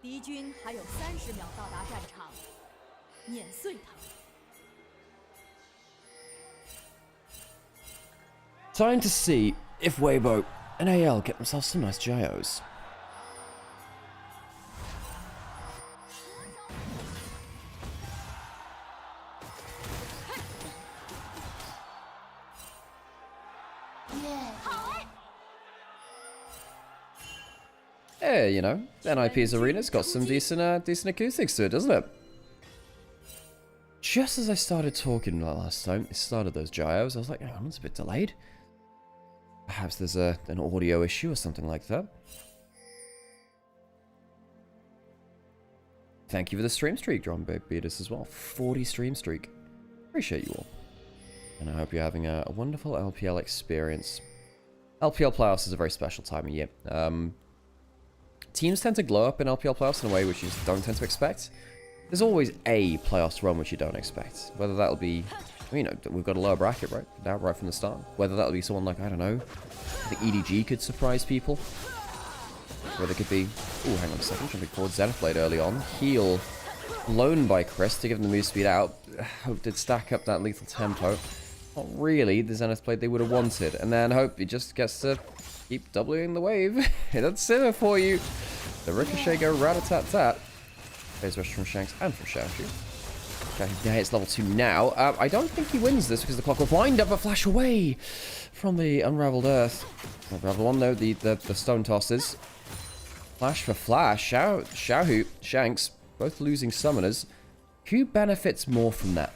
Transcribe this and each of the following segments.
敌军还有30秒到达战场，碾碎他。 Time to see if Weibo and AL get themselves some nice gyos. Hey, you know, NIP's arena's got some decent acoustics to it, doesn't it? Just as I started talking last time, it started those gyos, I was like, hang on, it's a bit delayed. Perhaps there's an audio issue or something like that. Thank you for the stream streak, John Beatus, as well. 40 stream streak. Appreciate you all. And I hope you're having a wonderful LPL experience. LPL playoffs is a very special time of year. Teams tend to glow up in LPL playoffs in a way which you just don't tend to expect. There's always a playoffs run which you don't expect. Whether that'll be, you know, we've got a lower bracket, right? Now, right from the start. Whether that'll be someone like, I don't know, I think EDG could surprise people. Or there could be, oh, hang on a second, jumping forward, Zenith Blade early on. Heal blown by Chris to give them the move speed out. Hope did stack up that lethal tempo. Not really the Zenith Blade they would have wanted. And then Hope he just gets to keep Wing the wave. That's Simmer for you. The Ricochet go rat-a-tat-tat. There's rush from Shanks and from Xiaoxu. Okay, yeah, it's level 2 now. I don't think he wins this because the clock will wind up a flash away from the Unraveled Earth. Unraveled 1 though, the stone tosses. Flash for flash. Xiaohu, Shanks, both losing summoners. Who benefits more from that?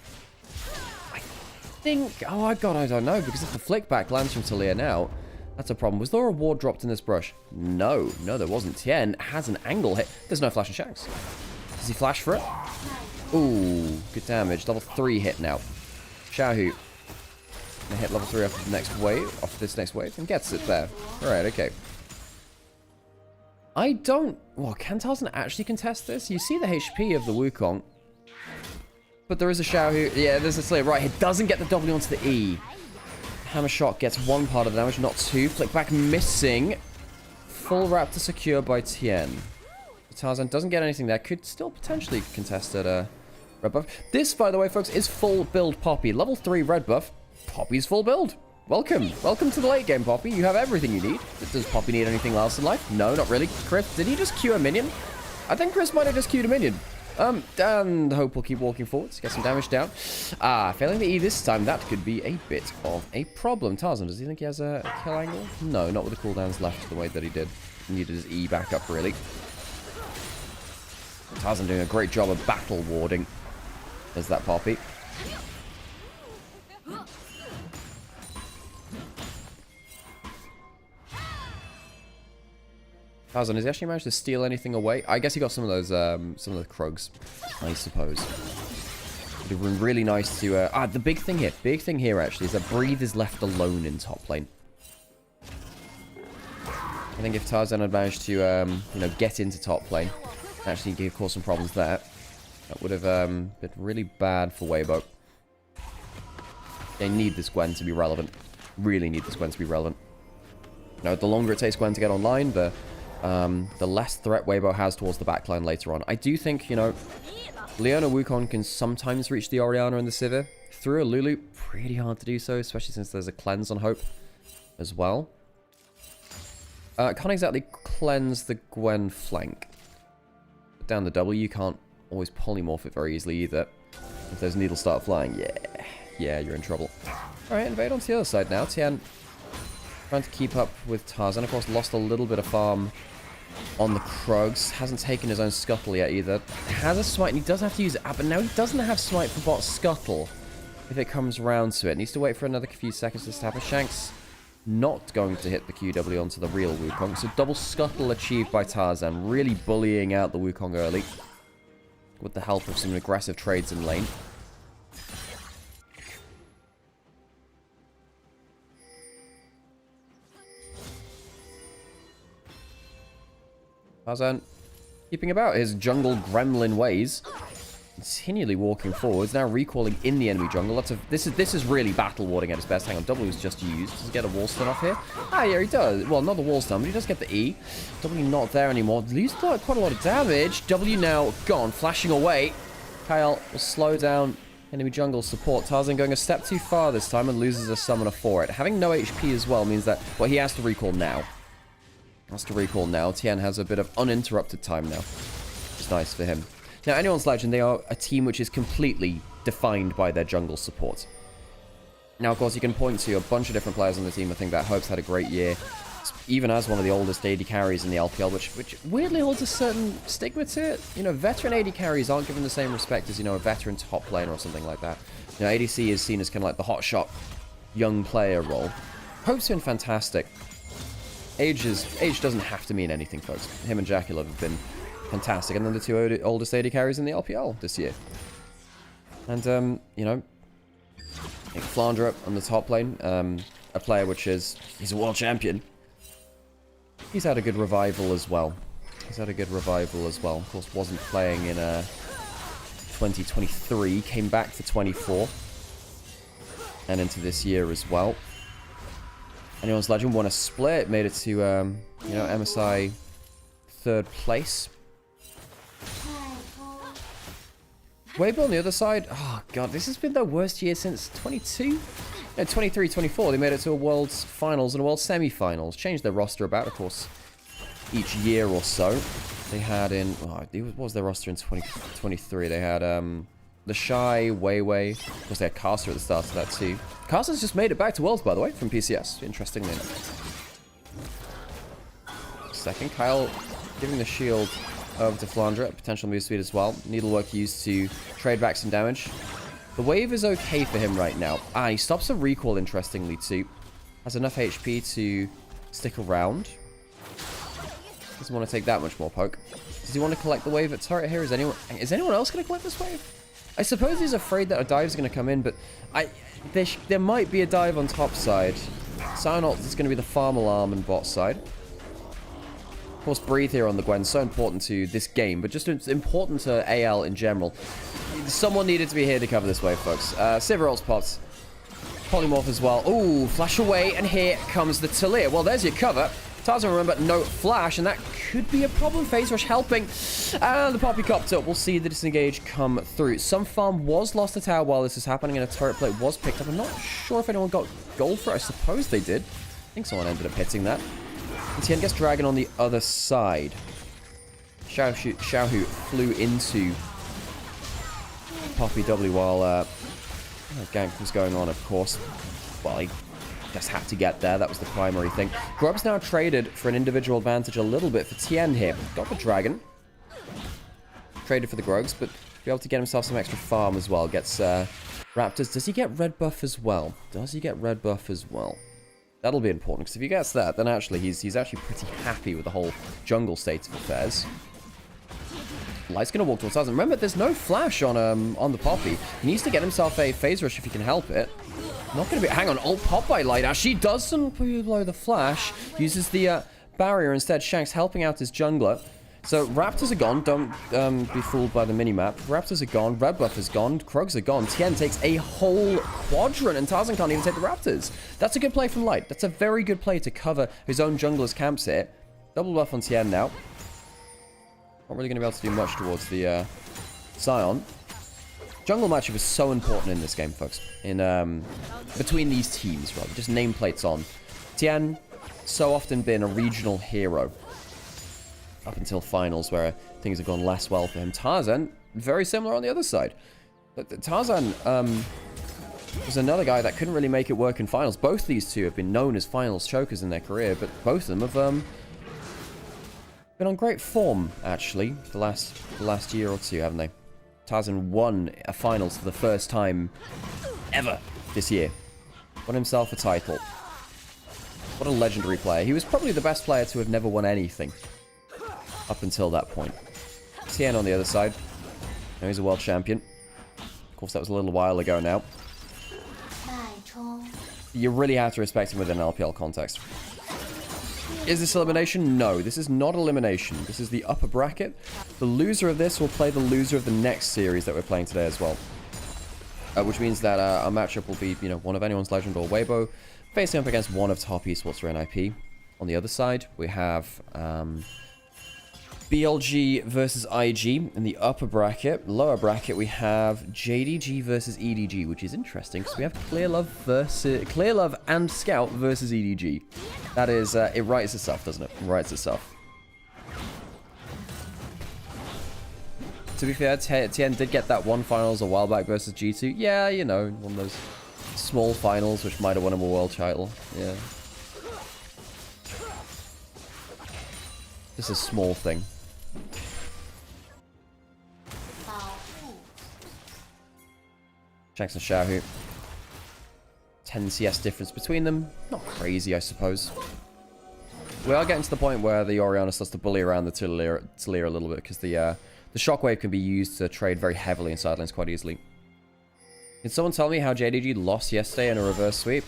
I think... Oh, I don't know, because if the flick back lands from Talia now, that's a problem. Was there a ward dropped in this brush? No, there wasn't. Tien has an angle hit. There's no flash in Shanks. Does he flash for it? Ooh, good damage. Level 3 hit now. Xiaohu gonna hit level 3 off the next wave, off this next wave, and gets it there. Alright, okay. I don't... Well, can Tarzan actually contest this? You see the HP of the Wukong. But there is a Xiaohu. Yeah, there's a Slayer. Right, he doesn't get the W onto the E. Hammer shot gets 1 part of the damage, not 2. Flick back missing. Full Raptor secure by Tien. Tarzan doesn't get anything there. Could still potentially contest at a red buff. This, by the way, folks, is full build Poppy. Level 3 red buff. Poppy's full build. Welcome. Welcome to the late game, Poppy. You have everything you need. Does Poppy need anything else in life? No, not really. Chris, did he just queue a minion? I think Chris might have just queued a minion. And Hope will keep walking forwards. Get some damage down. Failing the E this time, that could be a bit of a problem. Tarzan, does he think he has a kill angle? No, not with the cooldowns left the way that he did. He needed his E back up, really. Tarzan doing a great job of battle warding. There's that Poppy. Tarzan, has he actually managed to steal anything away? I guess he got some of those, some of the Krugs, I suppose. It would have been really nice to, the big thing here actually is that Breathe is left alone in top lane. I think if Tarzan had managed to, you know, get into top lane, actually cause some problems there, that would have been really bad for Weibo. They need this Gwen to be relevant. Really need this Gwen to be relevant. You know, the longer it takes Gwen to get online, the less threat Weibo has towards the backline later on. I do think, you know, Leona Wukong can sometimes reach the Orianna and the Sivir. Through a Lulu, pretty hard to do so, especially since there's a cleanse on Hope as well. Can't exactly cleanse the Gwen flank. But down the W, you can't always polymorph it very easily either. If those needles start flying, yeah, you're in trouble. Alright, invade onto the other side now. Tien trying to keep up with Tarzan. Of course, lost a little bit of farm on the Krugs. Hasn't taken his own Scuttle yet either. Has a Smite, and he does have to use it. But now he doesn't have Smite for bot Scuttle if it comes round to it. Needs to wait for another few seconds to stab a Shanks. Not going to hit the QW onto the real Wukong. So double Scuttle achieved by Tarzan. Really bullying out the Wukong early. With the help of some aggressive trades in lane. Tarzan keeping about his jungle gremlin ways. continually walking forwards, now recalling in the enemy jungle. This is really battle warding at its best. Hang on, W is just used. Does he get a wall stun off here? Ah, yeah, he does. Well, not the wall stun, but he does get the E. W not there anymore. Loses quite a lot of damage. W now gone, flashing away. Kyle will slow down enemy jungle support. Tarzan going a step too far this time and loses a summoner for it. Having no HP as well means that, well, he has to recall now. Tien has a bit of uninterrupted time now. It's nice for him. Now, Anyone's Legend, they are a team which is completely defined by their jungle support. Now, of course, you can point to a bunch of different players on the team. I think that Hope's had a great year, even as one of the oldest AD carries in the LPL, which weirdly holds a certain stigma to it. You know, veteran AD carries aren't given the same respect as, you know, a veteran top laner or something like that. You know, ADC is seen as kind of like the hotshot young player role. Hope's been fantastic. Age doesn't have to mean anything, folks. Him and Jacula have been fantastic, and then the two oldest AD carries in the LPL this year. And, you know, I think Flandre on the top lane, a player which he's a world champion. He's had a good revival as well. Of course, wasn't playing in 2023, came back for 24, and into this year as well. Anyone's Legend won a split, made it to, you know, MSI 3rd place. Weibo on the other side, oh god, this has been their worst year since 22? No, 23, 24, they made it to a World's Finals and a World Semi-Finals. Changed their roster about, of course, each year or so. They had what was their roster in 2023? They had, the Shy, Weiwei, of course they had Caster at the start of that too. Caster's just made it back to Worlds, by the way, from PCS, interestingly enough. Second, Kyle giving the shield over to Flandre, potential move speed as well. Needlework used to trade back some damage. The wave is okay for him right now. Ah, he stops a recall, interestingly, too. Has enough HP to stick around. Doesn't want to take that much more poke. Does he want to collect the wave at turret here? Is anyone else going to collect this wave? I suppose he's afraid that a dive's going to come in, but there might be a dive on top side. Cyanult is going to be the farm alarm and bot side. Of course, breathe here on the Gwen, so important to this game, but just important to AL in general. Someone needed to be here to cover this wave, folks. Sivirol's pots. Polymorph as well. Ooh, flash away, and here comes the Talir. Well, there's your cover. Tarzan, remember, no flash, and that could be a problem. Phase Rush helping. And the Poppycopter, we'll see the disengage come through. Some farm was lost to tower while this is happening, and a turret plate was picked up. I'm not sure if anyone got gold for it. I suppose they did. I think someone ended up hitting that. And Tien gets Dragon on the other side. Xiaohu flew into Poppy W while gank was going on, of course. Well, he just had to get there. That was the primary thing. Grub's now traded for an individual advantage a little bit for Tien here. Got the Dragon. Traded for the Grogs, but be able to get himself some extra farm as well. Gets Raptors. Does he get red buff as well? That'll be important, because if he gets that, then actually he's actually pretty happy with the whole jungle state of affairs. Light's going to walk towards Tarzan. Remember, there's no flash on the Poppy. He needs to get himself a phase rush if he can help it. Not going to be... Hang on, ult pop by Light. She doesn't blow the flash. Uses the barrier instead. Shanks helping out his jungler. So Raptors are gone. Don't be fooled by the minimap. Raptors are gone. Red buff is gone. Krugs are gone. Tien takes a whole quadrant, and Tarzan can't even take the Raptors. That's a good play from Light. That's a very good play to cover his own jungler's camps here. Double buff on Tien now. Not really going to be able to do much towards the Sion. Jungle matchup is so important in this game, folks. In between these teams, rather. Just nameplates on. Tien, so often been a regional hero. Up until finals, where things have gone less well for him. Tarzan, very similar on the other side. But Tarzan was another guy that couldn't really make it work in finals. Both these two have been known as finals chokers in their career, but both of them have been on great form, actually, the last year or two, haven't they? Tarzan won a finals for the first time ever this year. Won himself a title. What a legendary player. He was probably the best player to have never won anything up until that point. Tien on the other side. Now he's a world champion. Of course, that was a little while ago now. You really have to respect him within an LPL context. Is this elimination? No, this is not elimination. This is the upper bracket. The loser of this will play the loser of the next series that we're playing today as well. Which means that our matchup will be, you know, one of Anyone's Legend or Weibo facing up against one of Top Esports or NIP. On the other side, we have BLG versus IG in the upper bracket. Lower bracket, we have JDG versus EDG, which is interesting because we have Clear Love and Scout versus EDG. That is, it writes itself, doesn't it? It writes itself. To be fair, TN did get that one finals a while back versus G2. Yeah, you know, one of those small finals which might have won him a world title. Yeah. Just a small thing. Shanks and Xiaohu. 10 CS difference between them. Not crazy, I suppose. We are getting to the point where the Orianna starts to bully around the Taliyah a little bit because the Shockwave can be used to trade very heavily in side lanes quite easily. Can someone tell me how JDG lost yesterday in a reverse sweep?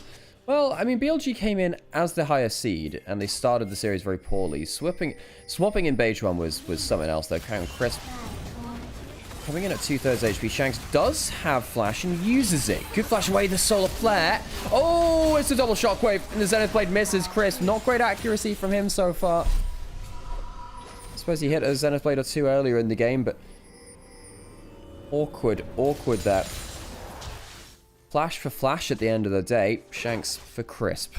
Well, I mean, BLG came in as the higher seed, and they started the series very poorly. Swapping in Beige 1 was something else, though. Kind of crisp. Coming in at 2/3 HP, Shanks does have flash and uses it. Good flash away the solar flare. Oh, it's a double shockwave, and the Zenith Blade misses Crisp. Not great accuracy from him so far. I suppose he hit a Zenith Blade or two earlier in the game, but awkward that. Flash for flash at the end of the day. Shanks for Crisp.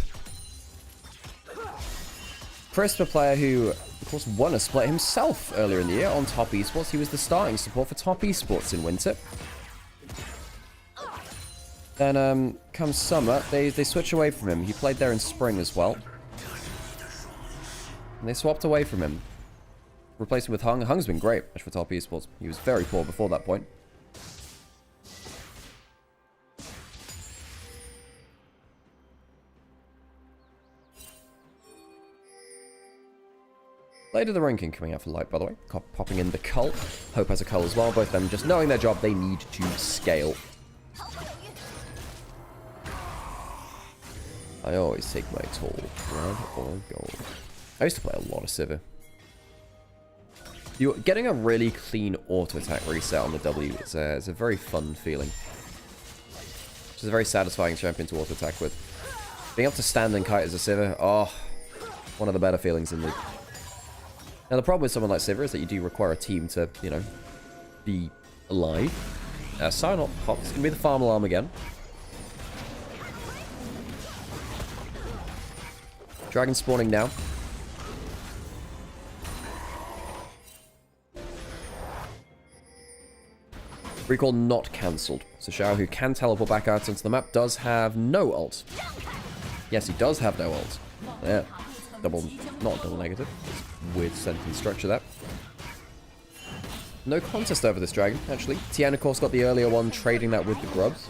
Crisp, a player who, of course, won a split himself earlier in the year on Top Esports. He was the starting support for Top Esports in winter. Then, come summer, they switch away from him. He played there in spring as well. And they swapped away from him. Replaced him with Hung. Hung's been great for Top Esports. He was very poor before that point. Blade of the Ranking coming out for Light, by the way. Popping in the Cull. Hope has a Cull as well. Both of them just knowing their job, they need to scale. I always take my toll, red or gold. I used to play a lot of Sivir. Getting a really clean auto-attack reset on the W is a very fun feeling. Which is a very satisfying champion to auto-attack with. Being able to stand and kite as a Sivir, oh, one of the better feelings in the... Now, the problem with someone like Sivir is that you do require a team to, you know, be alive. Sign-up pop. It's going to be the farm alarm again. Dragon spawning now. Recall not cancelled. So Xiao, who can teleport back out into the map, does have no ult. Yes, he does have no ult. Yeah. Not double negative. Weird sentence structure that. No contest over this dragon, actually. Tian, of course, got the earlier one, trading that with the grubs.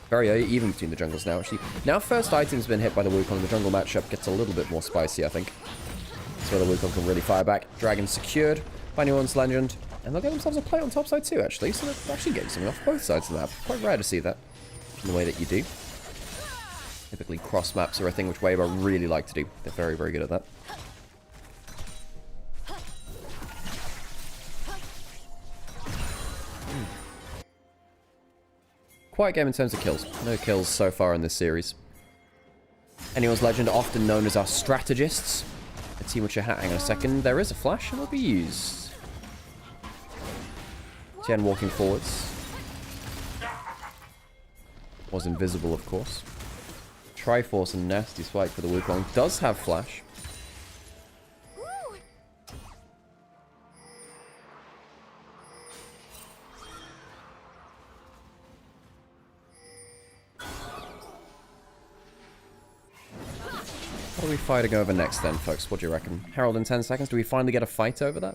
Very even between the jungles now, actually. Now first item's been hit by the Wukong, the jungle matchup gets a little bit more spicy, I think. That's where the Wukong can really fire back. Dragon secured by Anyone's Legend. And they'll get themselves a play on top side too, actually. So they're actually getting something off both sides of the map. Quite rare to see that in the way that you do. Typically, cross maps are a thing which Weibo really like to do. They're very, very good at that. Quiet game in terms of kills. No kills so far in this series. Anyone's Legend, often known as our strategists. A team which are... Hang on a second. There is a flash and it'll be used. Tian walking forwards. Was invisible, of course. Triforce and nasty spike for the Wukong. Does have flash. What are we fighting over next then, folks? What do you reckon? Herald in 10 seconds. Do we finally get a fight over that?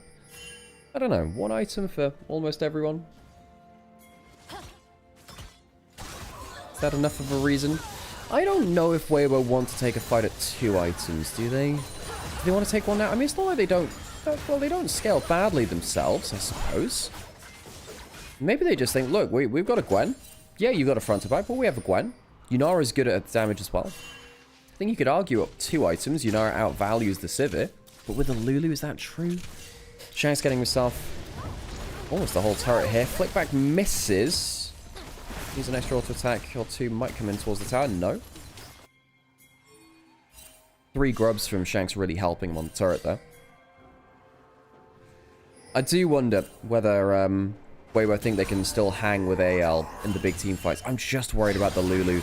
I don't know. One item for almost everyone. Is that enough of a reason? I don't know if Weibo want to take a fight at 2 items, do they? Do they want to take one now? I mean, it's not like they don't... Well, they don't scale badly themselves, I suppose. Maybe they just think, look, we've got a Gwen. Yeah, you've got a front to back, but we have a Gwen. Yunara's good at damage as well. I think you could argue up 2 items. Nymaera outvalues the Sivir. But with the Lulu, is that true? Shanks getting himself almost the whole turret here. Flickback misses. Use an extra auto attack or 2 might come in towards the tower. No. 3 grubs from Shanks really helping him on the turret there. I do wonder whether Weibo think they can still hang with AL in the big team fights. I'm just worried about the Lulu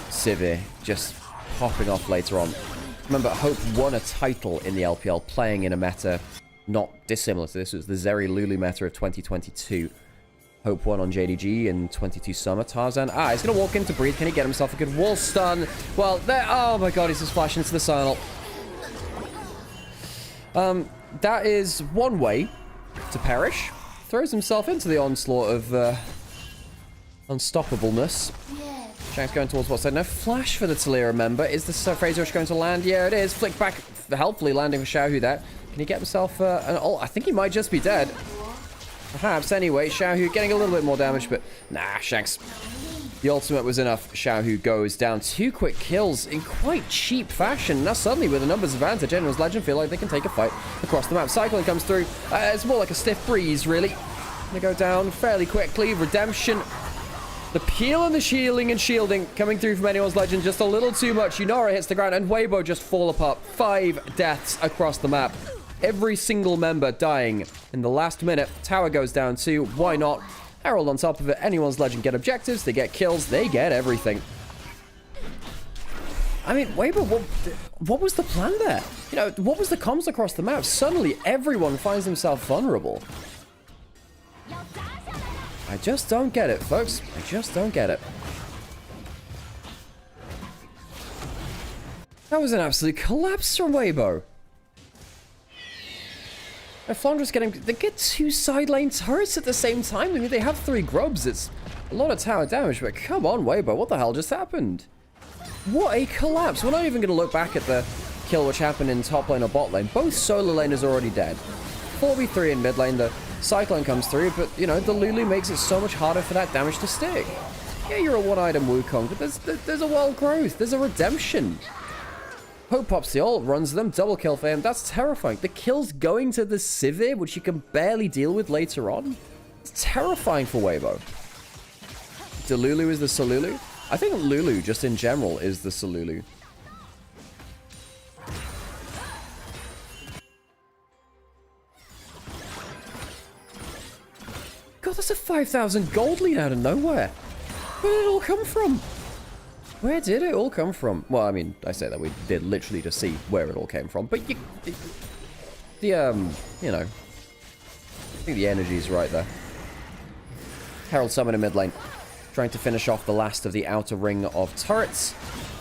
Sivir just popping off later on. Remember, Hope won a title in the LPL playing in a meta not dissimilar to this. It was the Zeri Lulu meta of 2022. Hope won on JDG in 22 summer. Tarzan, he's going to walk in to breathe. Can he get himself a good wall stun? Well, there, oh my god, he's just flashing into the Silent. That is one way to perish. Throws himself into the onslaught of unstoppableness. Shanks going towards what side? No flash for the Taliyah member. Is the Fraser Rush going to land? Yeah, it is. Flick back, helpfully landing for Xiaohu there. Can he get himself an ult? I think he might just be dead. Perhaps, anyway. Xiaohu getting a little bit more damage, but nah, Shanks. The ultimate was enough. Xiaohu goes down. 2 quick kills in quite cheap fashion. Now suddenly, with a numbers advantage, anyone's Legend feel like they can take a fight across the map. Cycling comes through. It's more like a stiff breeze, really. They go down fairly quickly. Redemption. The peel and the shielding coming through from anyone's Legend. Just a little too much. Nymaera hits the ground, and Weibo just fall apart. 5 deaths across the map. Every single member dying in the last minute. Tower goes down too. Why not? Herald on top of it. Anyone's Legend get objectives. They get kills. They get everything. I mean, Weibo, what was the plan there? You know, what was the comms across the map? Suddenly, everyone finds himself vulnerable. I just don't get it, folks. I just don't get it. That was an absolute collapse from Weibo. Flandra's getting... They get 2 side lane turrets at the same time. I mean, they have 3 grubs. It's a lot of tower damage, but come on, Weibo. What the hell just happened? What a collapse. We're not even going to look back at the kill which happened in top lane or bot lane. Both solo laners are already dead. 4v3 in mid lane. The Cyclone comes through, but, you know, the Lulu makes it so much harder for that damage to stick. Yeah, you're a one-item Wukong, but there's a wild growth. There's a redemption. Hope pops the ult, runs them, double kill for him. That's terrifying. The kill's going to the Sivir, which you can barely deal with later on. It's terrifying for Weibo. The Lulu is the Solulu. I think Lulu, just in general, is the Solulu. God, that's a 5,000 gold lead out of nowhere. Where did it all come from? Where did it all come from? Well, I mean, I say that we did literally just see where it all came from, but you know, I think the energy's right there. Herald summon in mid lane, trying to finish off the last of the outer ring of turrets.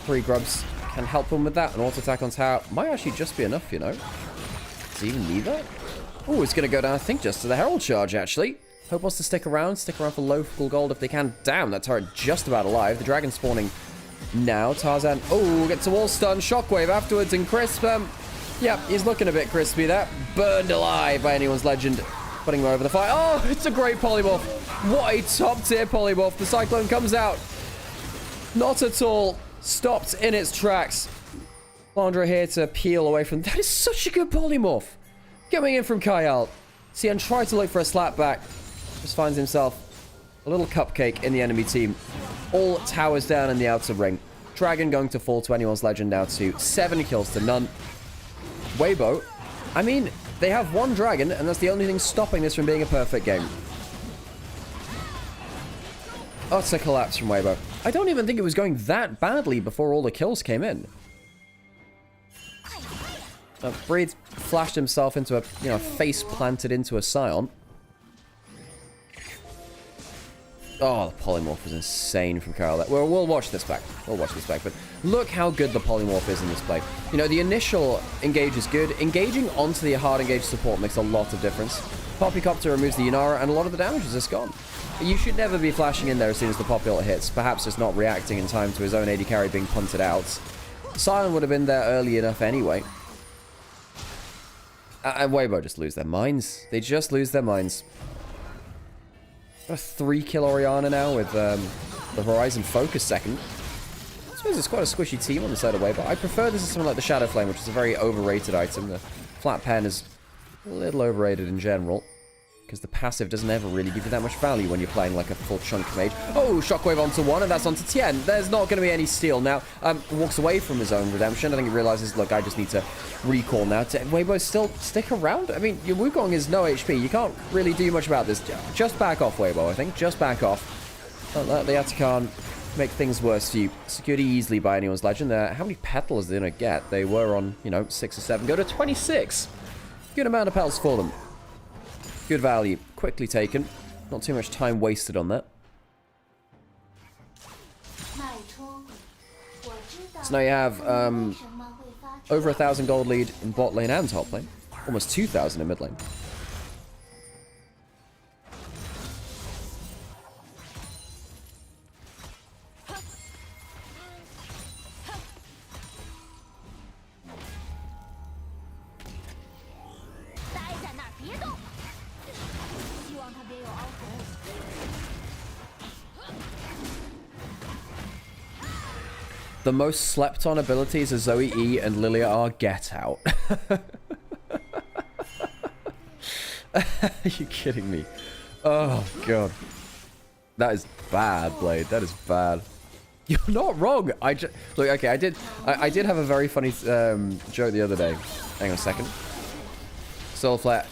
3 grubs can help him with that. An auto attack on tower might actually just be enough, you know. Does he even need that? Oh, it's going to go down, I think, just to the Herald charge, actually. Hope wants to stick around for local gold if they can. Damn, that turret just about alive. The dragon spawning now. Tarzan, gets a wall stun. Shockwave afterwards, and Crisp, yeah, he's looking a bit crispy there. Burned alive by anyone's Legend. Putting him over the fire. Oh, it's a great polymorph. What a top-tier polymorph. The Cyclone comes out. Not at all stopped in its tracks. Flandra here to peel away from... That is such a good polymorph. Coming in from Kyle. Cian tried to look for a slapback. Just finds himself a little cupcake in the enemy team. All towers down in the outer ring. Dragon going to fall to anyone's Legend now too. 7 kills to none. Weibo, I mean, they have 1 dragon, and that's the only thing stopping this from being a perfect game. Utter collapse from Weibo. I don't even think it was going that badly before all the kills came in. Breed flashed himself into a, you know, face planted into a Scion. Oh, the polymorph was insane from Carl. We'll watch this back. We'll watch this back. But look how good the polymorph is in this play. You know, the initial engage is good. Engaging onto the hard engage support makes a lot of difference. Poppycopter removes the Nymaera, and a lot of the damage is just gone. You should never be flashing in there as soon as the Poppy ult hits. Perhaps just not reacting in time to his own AD carry being punted out. Sion would have been there early enough anyway. And Weibo just lose their minds. They just lose their minds. Got a 3-kill Orianna now with the Horizon Focus second. suppose it's quite a squishy team on the side of Weibo. I prefer this to something like the Shadow Flame, which is a very overrated item. The flat pen is a little overrated in general, because the passive doesn't ever really give you that much value when you're playing like a full chunk mage. Oh, Shockwave onto one, and that's onto Tien. There's not going to be any steal now. Walks away from his own redemption. I think he realizes, look, I just need to recall now. Weibo still stick around? I mean, your Wukong is no HP. You can't really do much about this. Just back off, Weibo, I think. Just back off. Don't let the Atakan make things worse for you. Secured easily by anyone's legend. How many petals are they going to get? They were on, you know, 6 or 7. Go to 26. Good amount of petals for them. Good value. Quickly taken. Not too much time wasted on that. So now you have over 1,000 gold lead in bot lane and top lane. Almost 2,000 in mid lane. The most slept on abilities of Zoe E and Lilia are get out. Are you kidding me? Oh god. That is bad, Blade. That is bad. You're not wrong. Look, okay, I did have a very funny joke the other day. Hang on a second. Solar Flare,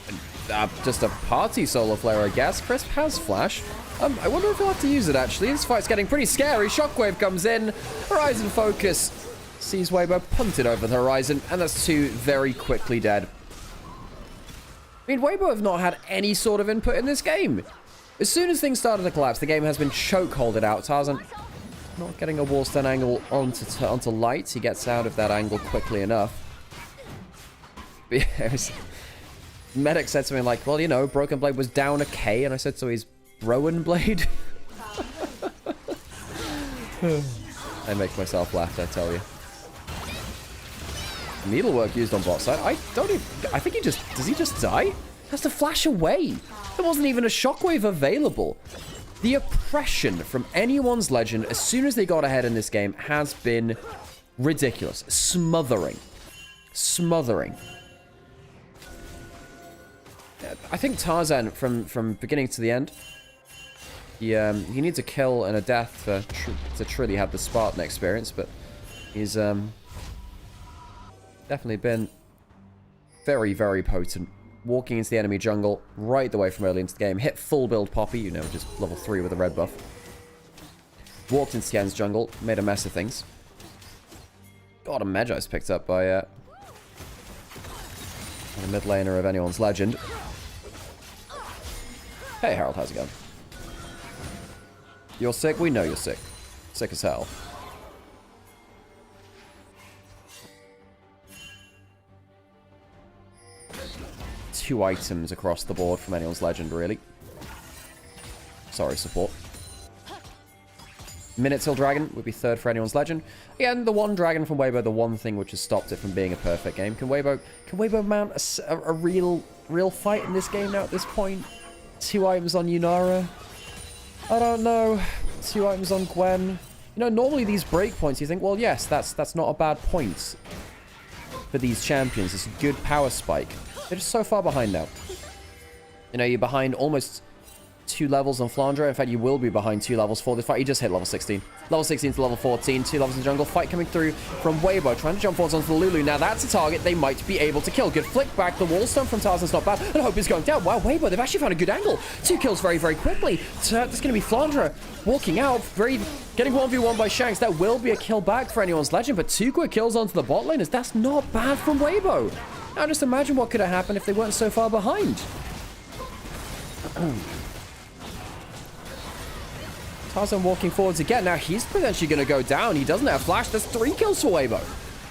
just a party Solar Flare, I guess. Crisp has flash. I wonder if he'll have to use it, actually. This fight's getting pretty scary. Shockwave comes in. Horizon Focus sees Weibo punted over the horizon, and that's 2 very quickly dead. I mean, Weibo have not had any sort of input in this game. As soon as things started to collapse, the game has been chokeholded out. Tarzan not getting a wall stun angle onto Light. He gets out of that angle quickly enough. Medic said something like, well, you know, Broken Blade was down a K, and I said, so he's Rowan Blade? I make myself laugh, I tell you. Needlework used on bot side. I think he just... Does he just die? Has to flash away. There wasn't even a shockwave available. The oppression from anyone's legend as soon as they got ahead in this game has been ridiculous. Smothering. Smothering. I think Tarzan, from beginning to the end, he needs a kill and a death to truly have the Spartan experience, but he's definitely been very, very potent. Walking into the enemy jungle right the way from early into the game. Hit full build Poppy, you know, just level 3 with a red buff. Walked into Tien's jungle, made a mess of things. God, a Magi's picked up by a mid laner of anyone's legend. Hey Harold, how's it going? You're sick? We know you're sick. Sick as hell. Two items across the board from anyone's legend, really. Sorry, support. Minute-Till Dragon would be 3rd for anyone's legend. Again, the one dragon from Weibo, the one thing which has stopped it from being a perfect game. Can Weibo mount a real fight in this game now at this point? 2 items on Yunara. I don't know. 2 items on Gwen. You know, normally these breakpoints, you think, well, yes, that's not a bad point for these champions. It's a good power spike. They're just so far behind now. You know, you're behind almost 2 levels on Flandre. In fact, you will be behind 2 levels for this fight. You just hit level 16. Level 16 to level 14. 2 levels in jungle. Fight coming through from Weibo. Trying to jump forwards onto the Lulu. Now, that's a target they might be able to kill. Good flick back. The wall stun from Tarzan's not bad. And Hope is going down. Wow, Weibo, they've actually found a good angle. 2 kills very, very quickly. So that's going to be Flandre walking out. Getting 1v1 by Shanks. That will be a kill back for anyone's legend. But 2 quick kills onto the bot laners. That's not bad from Weibo. Now, just imagine what could have happened if they weren't so far behind. Tarzan walking forwards again. Now, he's potentially going to go down. He doesn't have flash. There's 3 kills for Weibo.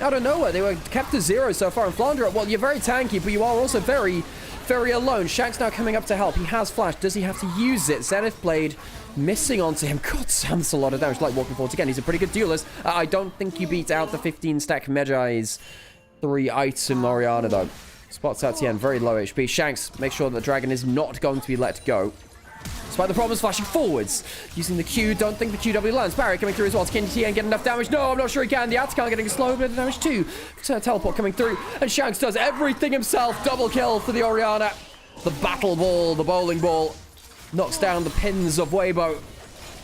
Out of nowhere, they were kept to 0 so far in Flandre. Well, you're very tanky, but you are also very, very alone. Shanks now coming up to help. He has flash. Does he have to use it? Zenith Blade missing onto him. God, Sam, that's a lot of damage. Like walking forwards again. He's a pretty good duelist. I don't think you beat out the 15-stack Magi's 3-item Oriana, though. Spots out Tien, very low HP. Shanks, make sure that the dragon is not going to be let go. Despite the problems flashing forwards. Using the Q, don't think the QW lands. Barry coming through as well. Can TN get enough damage? No, I'm not sure he can. The Atacant getting slow, but the damage too. Teleport coming through. And Shanks does everything himself. Double kill for the Orianna. The battle ball, the bowling ball, knocks down the pins of Weibo.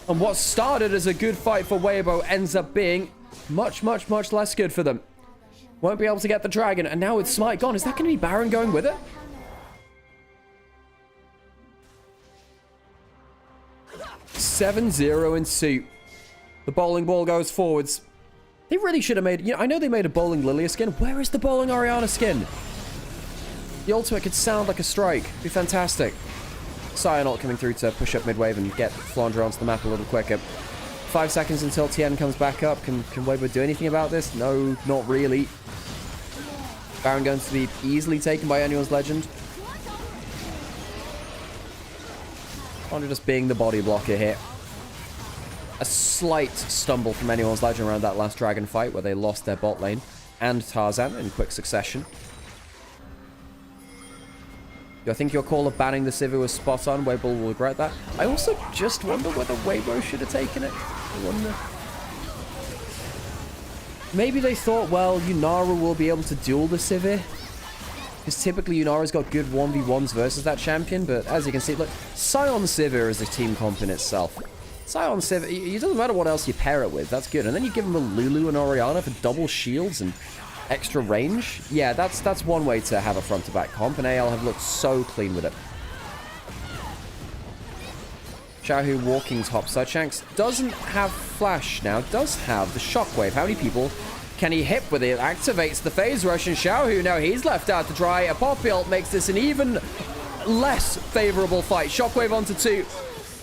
And what started as a good fight for Weibo ends up being much, much, much less good for them. Won't be able to get the dragon. And now with Smite gone, is that going to be Baron going with it? (7-0) in suit. The bowling ball goes forwards. They really should have made... You know, I know they made a bowling Lilia skin. Where is the bowling Orianna skin? The ultimate could sound like a strike. Be fantastic. Sion ult coming through to push up mid-wave and get Flandre onto the map a little quicker. 5 seconds until Tien comes back up. Can Weibo do anything about this? No, not really. Baron going to be easily taken by anyone's legend. Flandre just being the body blocker here. A slight stumble from anyone's legend around that last dragon fight where they lost their bot lane and Tarzan in quick succession. I think your call of banning the Sivir was spot on. Weibo will regret that. I also just wonder whether Weibo should have taken it. I wonder. Maybe they thought, well, Yunara will be able to duel the Sivir. Because typically Yunara's got good 1v1s versus that champion. But as you can see, look, Sion Sivir is a team comp in itself. Sion Sivir, it doesn't matter what else you pair it with. That's good. And then you give him a Lulu and Orianna for double shields and extra range. Yeah, that's one way to have a front-to-back comp, and AL have looked so clean with it. Xiaohu walking topside. Shanks doesn't have flash now, does have the shockwave. How many people can he hit with it? Activates the phase rush, and Xiaohu, now he's left out to dry. A Poppy ult makes this an even less favorable fight. Shockwave onto 2.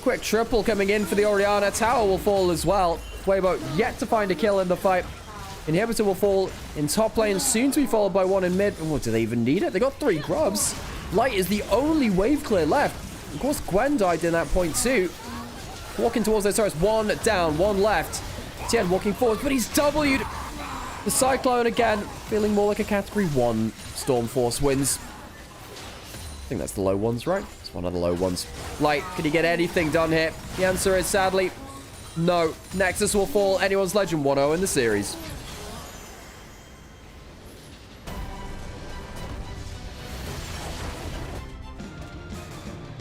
Quick triple coming in for the Orianna. Tower will fall as well. Weibo yet to find a kill in the fight. Inhibitor will fall in top lane, soon to be followed by 1 in mid. Oh, do they even need it? They got 3 grubs. Light is the only wave clear left. Of course, Gwen died in that point too. Walking towards those turrets. 1 down, 1 left. Tien walking forward, but he's W'd. The Cyclone again, feeling more like a category 1 Stormforce wins. I think that's the low ones, right? It's one of the low ones. Light, can he get anything done here? The answer is sadly, no. Nexus will fall. Anyone's Legend 1-0 in the series.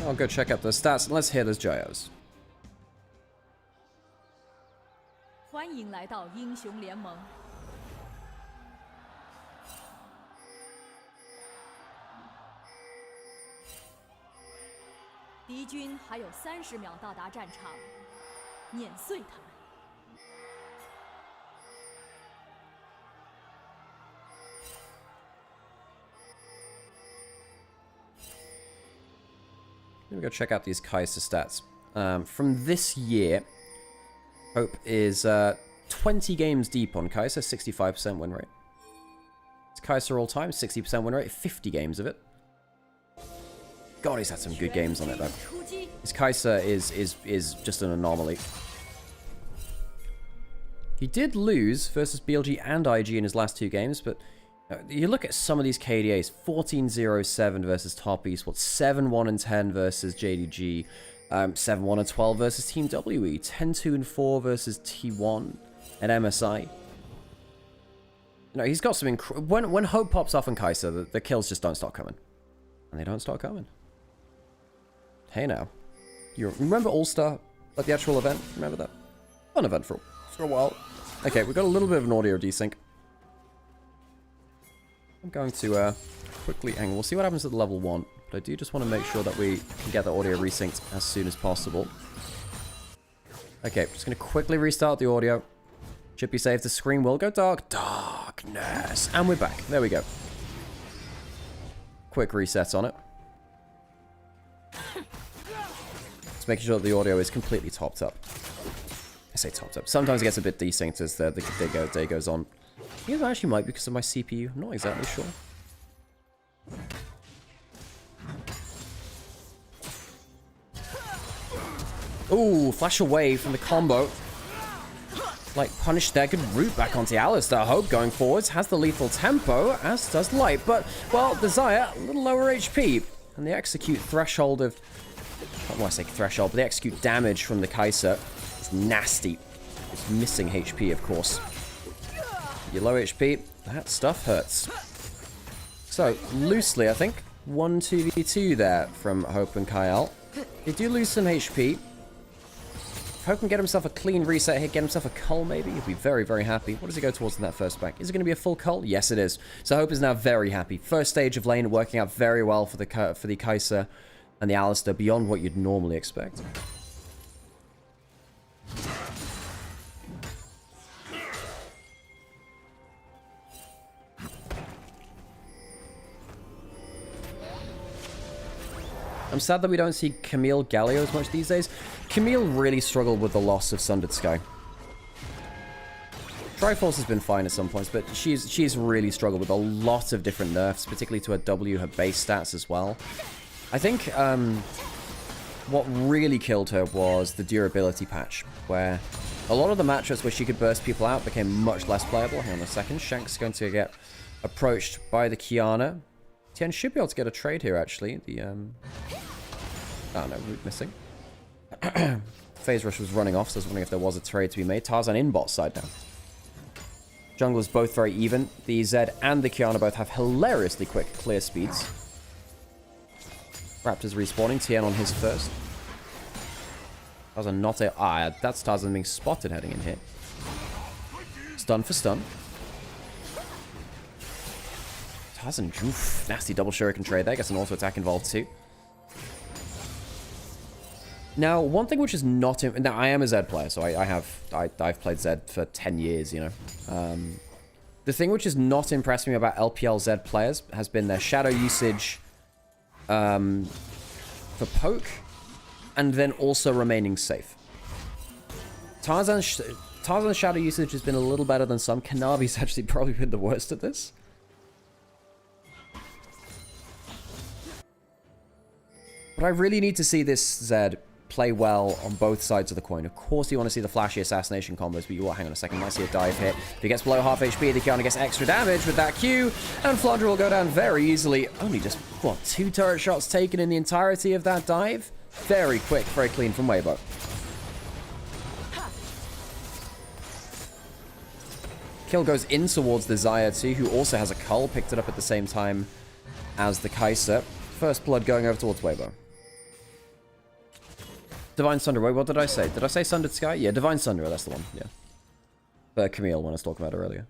I'll go check out the stats and let's hear those JOs. 欢迎来到英雄联盟。敌军还有30秒到达战场，碾碎他们。 Let me go check out these Kai'Sa stats. From this year, Hope is 20 games deep on Kai'Sa, 65% win rate. It's Kai'Sa all time, 60% win rate, 50 games of it. God, he's had some good games on it though. His Kai'Sa is just an anomaly. He did lose versus BLG and IG in his last 2 games, but you look at some of these KDAs, 14-0-7 versus Top East, 7-1-10 versus JDG, 7-1-12 versus Team WE, 10-2-4 versus T1 and MSI. You know, he's got some when Hope pops off on Kai'Sa, the kills just don't stop coming. And they don't stop coming. Hey now. You remember All-Star? Like the actual event? Remember that? Fun event for a while. Okay, we've got a little bit of an audio desync. I'm going to quickly angle. We'll see what happens at level 1. But I do just want to make sure that we can get the audio resynced as soon as possible. Okay, just going to quickly restart the audio. Should be safe. The screen will go dark. Darkness. And we're back. There we go. Quick reset on it. Just making sure that the audio is completely topped up. I say topped up. Sometimes it gets a bit desynced as the day goes on. I think it actually might be because of my CPU. I'm not exactly sure. Ooh, flash away from the combo. Like, punish there. Good route back onto Alistar. Hope going forwards. Has the lethal tempo, as does Light. But, well, Desire, a little lower HP. And the execute threshold of don't want to say threshold, but the execute damage from the Kai'Sa is nasty. It's missing HP, of course. You're low HP, that stuff hurts. So, loosely, I think, 1-2v2 there from Hope and Kyle. They do lose some HP. If Hope can get himself a clean reset here, get himself a cull maybe, he'll be very, very happy. What does he go towards in that first back? Is it going to be a full cull? Yes, it is. So Hope is now very happy. First stage of lane working out very well for the Kai'Sa and the Alistar, beyond what you'd normally expect. I'm sad that we don't see Camille Galio as much these days. Camille really struggled with the loss of Sundered Sky. Triforce has been fine at some points, but she's really struggled with a lot of different nerfs, particularly to her W, her base stats as well. I think what really killed her was the durability patch, where a lot of the matchups where she could burst people out became much less playable. Hang on a second. Shank's going to get approached by the Kiana. Tien should be able to get a trade here, actually. The, oh no, root missing. Phase Rush was running off, so I was wondering if there was a trade to be made. Tarzan in bot side now. Junglers both very even. The Zed and the Kiana both have hilariously quick clear speeds. Raptors respawning. Tien on his first. Tarzan not a... Ah, that's Tarzan being spotted heading in here. Stun for stun. Tarzan, oof, nasty double shuriken trade there. I guess an auto attack involved too. Now, one thing which is not... Now, I am a Zed player, so I've played Zed for 10 years, you know. The thing which has not impressed me about LPL Zed players has been their shadow usage for poke, and then also remaining safe. Tarzan's shadow usage has been a little better than some. Kanabi's actually probably been the worst at this. But I really need to see this Zed play well on both sides of the coin. Of course, you want to see the flashy assassination combos, but you will, hang on a second, might see a dive hit. If he gets below half HP, the Kiana gets extra damage with that Q, and Flandra will go down very easily. Only just, what, 2 turret shots taken in the entirety of that dive? Very quick, very clean from Weibo. Kill goes in towards the Xayah too, who also has a cull, picked it up at the same time as the Kai'Sa. First blood going over towards Weibo. Divine Sunder. Wait, what did I say? Did I say Sundered Sky? Yeah, Divine Sunder. That's the one. Yeah. Camille, when I was talking about it earlier.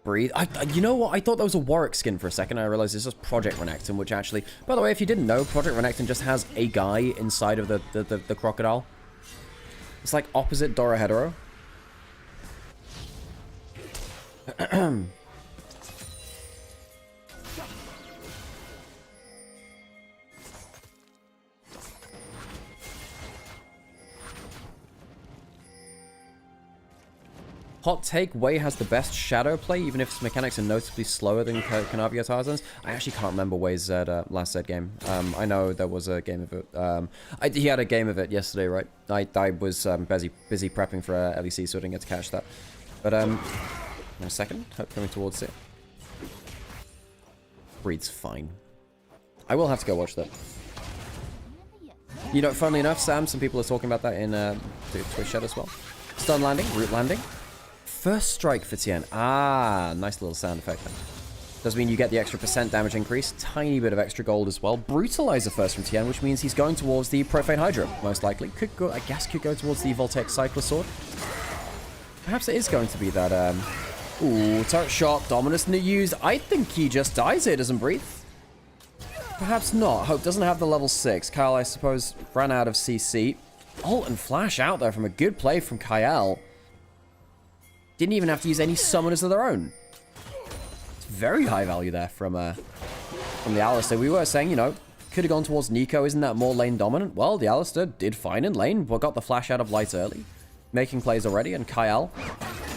Breathe. You know what? I thought that was a Warwick skin for a second. I realized it's just Project Renekton, which actually... By the way, if you didn't know, Project Renekton just has a guy inside of the crocodile. It's like opposite Dorohedoro. Hot take, Wei has the best shadow play, even if its mechanics are noticeably slower than Kanabi or Tarzan's. I actually can't remember Wei's last Zed game. I know there was a game of it. He had a game of it yesterday, right? I was busy prepping for LEC, so I didn't get to catch that. But, in a second, Hope coming towards it. Breed's fine. I will have to go watch that. You know, funnily enough, Sam, some people are talking about that in the Twitch chat as well. Stun landing, root landing. First strike for Tien. Ah, nice little sound effect there. Does mean you get the extra % damage increase. Tiny bit of extra gold as well. Brutalizer first from Tien, which means he's going towards the Profane Hydra, most likely. Could go, I guess, could go towards the Voltaic Cycler Sword. Perhaps it is going to be that, ooh, turret shot, Dominus used. I think he just dies here, doesn't breathe. Perhaps not. Hope doesn't have the level 6. Kyle, I suppose, ran out of CC. Ult and flash out there from a good play from Kyle. Didn't even have to use any summoners of their own. It's very high value there from the Alistar. We were saying, you know, could have gone towards Nico. Isn't that more lane dominant? Well, the Alistar did fine in lane, but got the flash out of light early. Making plays already, and Kyle,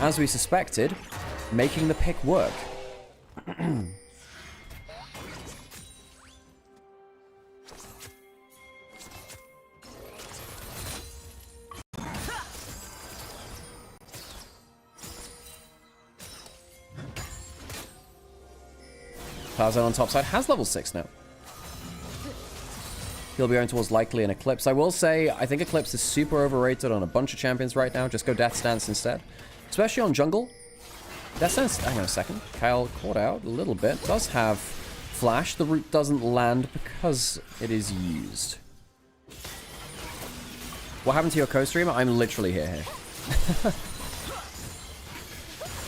as we suspected, making the pick work. Tarzan on top side has level 6 now. He'll be going towards likely an Eclipse. I will say, I think Eclipse is super overrated on a bunch of champions right now. Just go Death Stance instead. Especially on jungle. Death Stance, hang on a second. Kyle caught out a little bit. Does have Flash. The root doesn't land because it is used. What happened to your co-streamer? I'm literally here.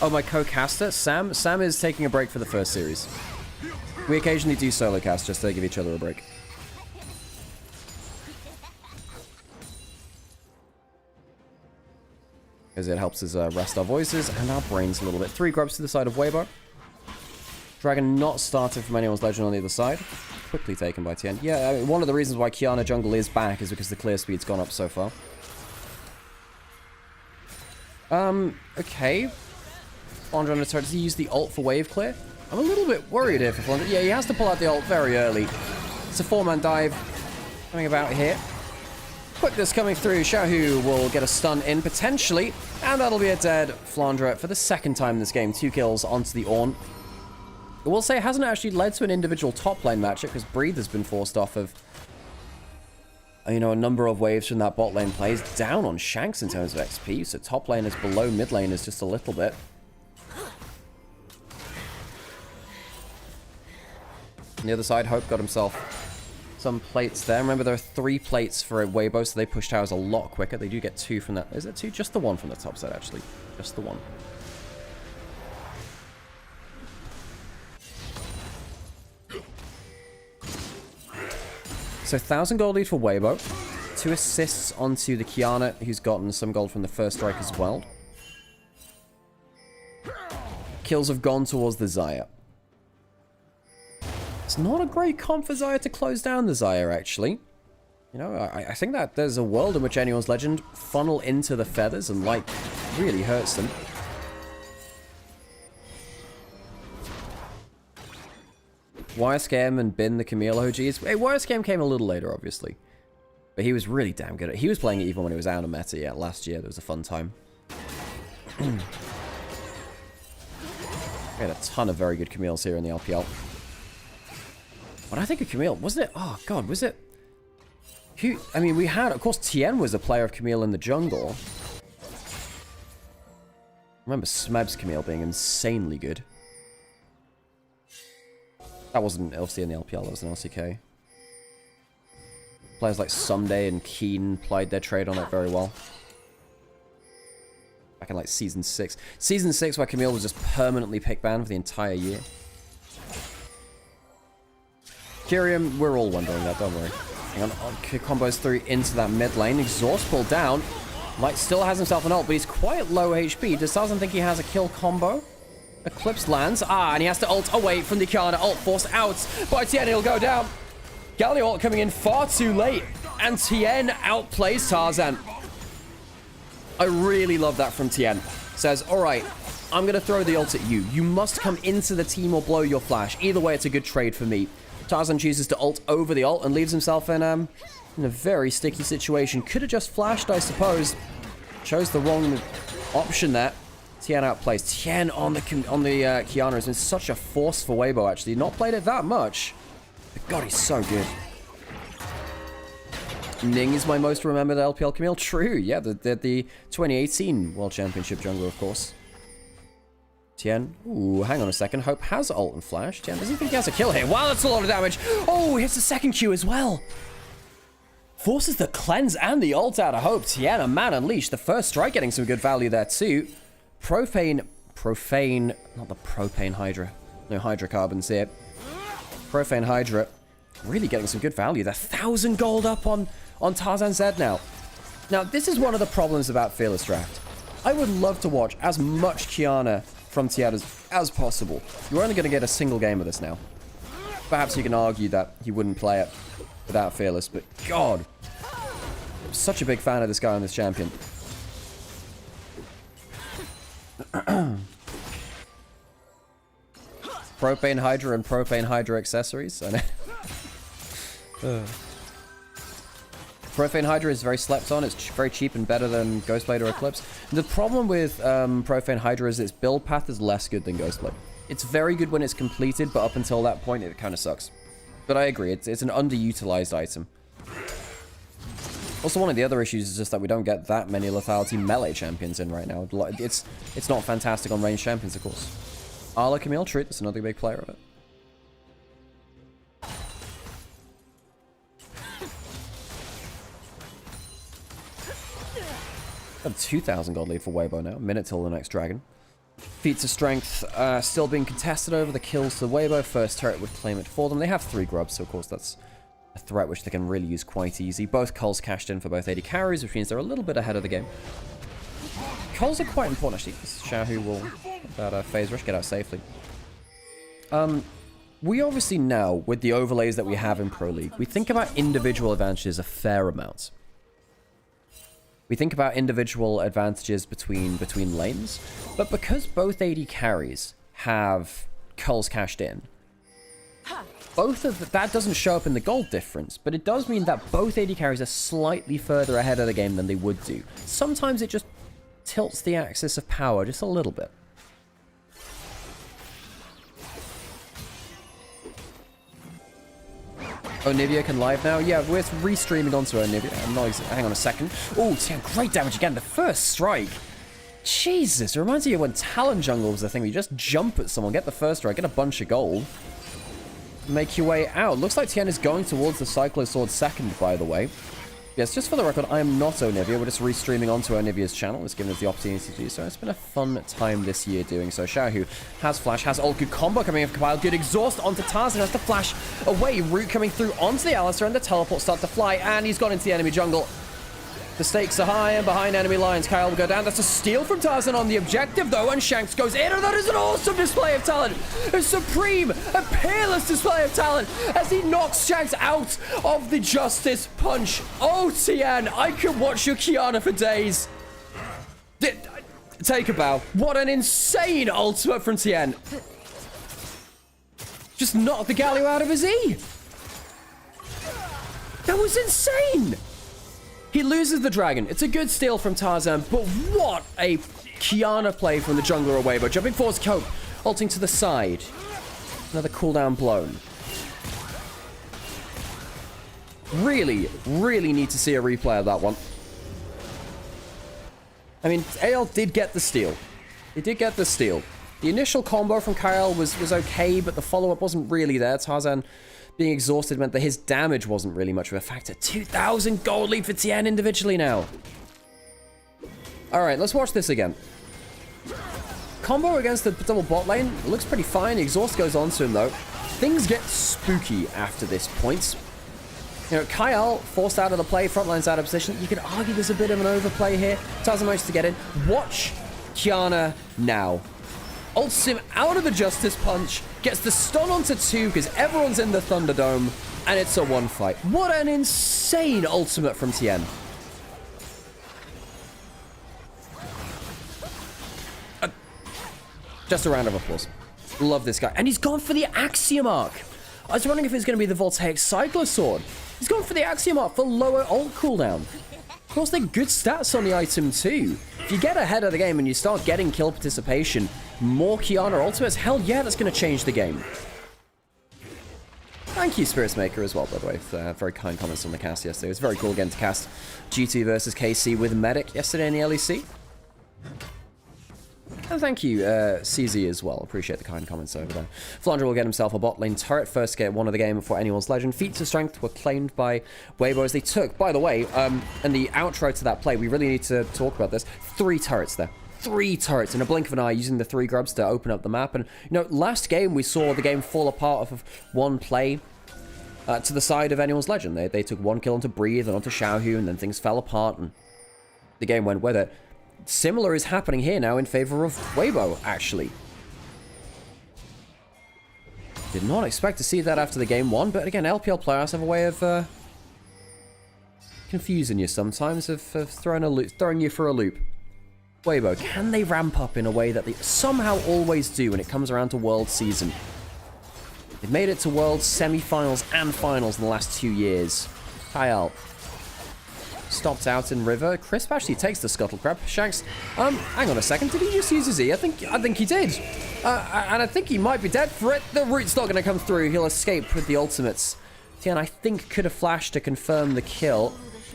Oh, my co-caster? Sam? Sam is taking a break for the first series. We occasionally do solo cast just to give each other a break. Because it helps us rest our voices and our brains a little bit. 3 grubs to the side of Weibo. Dragon not started from anyone's legend on the other side. Quickly taken by Tien. Yeah, I mean, one of the reasons why Qiyana jungle is back is because the clear speed's gone up so far. Okay. Flandre does he use the ult for wave clear? I'm a little bit worried here for Flandre. Yeah, he has to pull out the ult very early. It's a 4-man dive coming about here. Quickness coming through. Shahu will get a stun in, potentially. And that'll be a dead Flandre for the second time in this game. 2 kills onto the Ornn. I will say it hasn't actually led to an individual top lane matchup, because Breathe has been forced off of, you know, a number of waves from that bot lane plays. Down on Shanks in terms of XP, so top lane is below mid lane is just a little bit. On the other side, Hope got himself some plates there. Remember, there are 3 plates for a Weibo, so they push towers a lot quicker. They do get 2 from that. Is it 2? Just the 1 from the top side, actually. Just the 1. So 1,000 gold lead for Weibo. 2 assists onto the Qiyana, who's gotten some gold from the first strike as well. Kills have gone towards the Xayah. It's not a great comp for Xayah to close down the Xayah, actually. You know, I think that there's a world in which anyone's legend funnel into the feathers and, like, really hurts them. YSKM and Bin, the Camille OGs. Hey, YSKM came a little later, obviously. But he was really damn good. He was playing it even when he was out of meta. Yeah, last year. There was a fun time. We had a ton of very good Camille's here in the LPL. When I think of Camille, wasn't it? Oh, God, was it? Who? I mean, we had, of course, Tien was a player of Camille in the jungle. I remember Smeb's Camille being insanely good. That wasn't LC in the LPL, that was an LCK. Players like Someday and Keen played their trade on it very well. Back in like Season 6. Season 6 where Camille was just permanently pick banned for the entire year. Kyrium, we're all wondering that, don't worry. Hang on, combos through into that mid lane. Exhaust pulled down. Light still has himself an ult, but he's quite low HP. Just doesn't think he has a kill combo. Eclipse lands. And he has to ult away from the Qiyana. Ult forced out by Tien. He'll go down. Galio ult coming in far too late. And Tien outplays Tarzan. I really love that from Tien. Says, alright, I'm going to throw the ult at you. You must come into the team or blow your flash. Either way, it's a good trade for me. Tarzan chooses to ult over the ult and leaves himself in a very sticky situation. Could have just flashed, I suppose. Chose the wrong option there. Tien outplays. Tien on the Qiyana has been such a force for Weibo, actually. Not played it that much. But God, he's so good. Ning is my most remembered LPL Camille. True, yeah, the 2018 World Championship jungler, of course. Tien, ooh, hang on a second. Hope has ult and flash. Tien doesn't think he has a kill here. Wow, that's a lot of damage. Oh, he hits the second Q as well. Forces the cleanse and the ult out of Hope. Tien, a man unleashed. The first strike getting some good value there too. Profane, not the Propane Hydra. No hydrocarbons here. Profane Hydra, really getting some good value. They're 1,000 gold up on Tarzan Zed now. Now, this is one of the problems about Fearless Draft. I would love to watch as much Qiyana from Tien as possible. You're only going to get a single game of this now. Perhaps you can argue that he wouldn't play it without Fearless, but God, I'm such a big fan of this guy on this champion. Propane Hydra and Propane Hydra accessories. I know. Profane Hydra is very slept on. It's very cheap and better than Ghostblade or Eclipse. The problem with Profane Hydra is its build path is less good than Ghostblade. It's very good when it's completed, but up until that point, it kind of sucks. But I agree, it's an underutilized item. Also, one of the other issues is just that we don't get that many lethality melee champions in right now. It's not fantastic on ranged champions, of course. Arla Camille, true, that's another big player of it. Got 2,000 gold lead for Weibo now. A minute till the next dragon. Feats of strength still being contested over the kills to Weibo. First turret would claim it for them. They have 3 grubs, so of course that's a threat which they can really use quite easy. Both culls cashed in for both AD carries, which means they're a little bit ahead of the game. Culls are quite important, actually. Xiaohu will, without phase rush, get out safely. We obviously now, with the overlays that we have in Pro League, we think about individual advantages a fair amount. We think about individual advantages between lanes, but because both AD carries have culls cashed in, both of that doesn't show up in the gold difference, but it does mean that both AD carries are slightly further ahead of the game than they would do. Sometimes it just tilts the axis of power just a little bit. Onivia can live now. Yeah, we're restreaming onto Onivia. I'm not hang on a second. Oh, great damage again. The first strike. Jesus, it reminds me of when Talon Jungle was the thing. We just jump at someone, get the first strike, get a bunch of gold. Make your way out. Looks like Tien is going towards the Cyclo Sword second, by the way. Yes, just for the record, I am not Onivia. We're just restreaming onto Onivia's channel. It's given us the opportunity to do so. It's been a fun time this year doing so. Xiaohu has flash, has ult. Good combo coming in for Kabyle. Good exhaust onto Tarzan. Has to flash away. Root coming through onto the Alistar, and the teleport start to fly. And he's gone into the enemy jungle. The stakes are high, and behind enemy lines, Kyle will go down. That's a steal from Tarzan on the objective, though, and Shanks goes in, and that is an awesome display of talent. A supreme, a peerless display of talent as he knocks Shanks out of the Justice Punch. Oh, Tien, I could watch your Qiyana for days. Take a bow. What an insane ultimate from Tien. Just knocked the Galio out of his E. That was insane. He loses the dragon. It's a good steal from Tarzan, but what a Qiyana play from the jungler away. But jumping forwards, Cope, ulting to the side. Another cooldown blown. Really, really need to see a replay of that one. I mean, AL did get the steal. He did get the steal. The initial combo from Kyle was okay, but the follow-up wasn't really there. Tarzan being exhausted meant that his damage wasn't really much of a factor. 2,000 gold lead for Tien individually now. Alright, let's watch this again. Combo against the double bot lane looks pretty fine. The exhaust goes on to him, though. Things get spooky after this point. You know, Kyle forced out of the play, front line's out of position. You could argue there's a bit of an overplay here. Tarzan managed to get in. Watch Qiyana now. Ults him out of the Justice Punch, gets the stun onto 2 because everyone's in the Thunderdome, and it's a 1 fight. What an insane ultimate from Tien. Just a round of applause. Love this guy. And he's gone for the Axiom Arc. I was wondering if it's going to be the Voltaic Cyclo Sword. He's gone for the Axiom Arc for lower ult cooldown. Of course, they're good stats on the item too. If you get ahead of the game and you start getting kill participation, more Qiyana ultimates, hell yeah, that's going to change the game. Thank you, Spirits Maker, as well, by the way, for very kind comments on the cast yesterday. It was very cool again to cast GT versus KC with Medic yesterday in the LEC. And thank you, CZ, as well. Appreciate the kind comments over there. Flandre will get himself a bot lane turret. First get one of the game for anyone's legend. Feats of strength were claimed by Weibo as they took. By the way, and the outro to that play, we really need to talk about this. 3 turrets there. 3 turrets in a blink of an eye, using the 3 grubs to open up the map. And, you know, last game we saw the game fall apart off of one play to the side of anyone's legend. They took 1 kill onto Breathe and onto Xiaohu, and then things fell apart, and the game went with it. Similar is happening here now in favor of Weibo, actually. Did not expect to see that after the game 1, but again, LPL players have a way of confusing you sometimes, of throwing you for a loop. Weibo, can they ramp up in a way that they somehow always do when it comes around to World season? They've made it to World semi-finals and finals in the last 2 years. Kyle stopped out in river. Crisp actually takes the scuttle crab. Shanks, hang on a second. Did he just use his E? I think he did. And I think he might be dead for it. The root's not going to come through. He'll escape with the ultimates. Tian, I think, could have flashed to confirm the kill.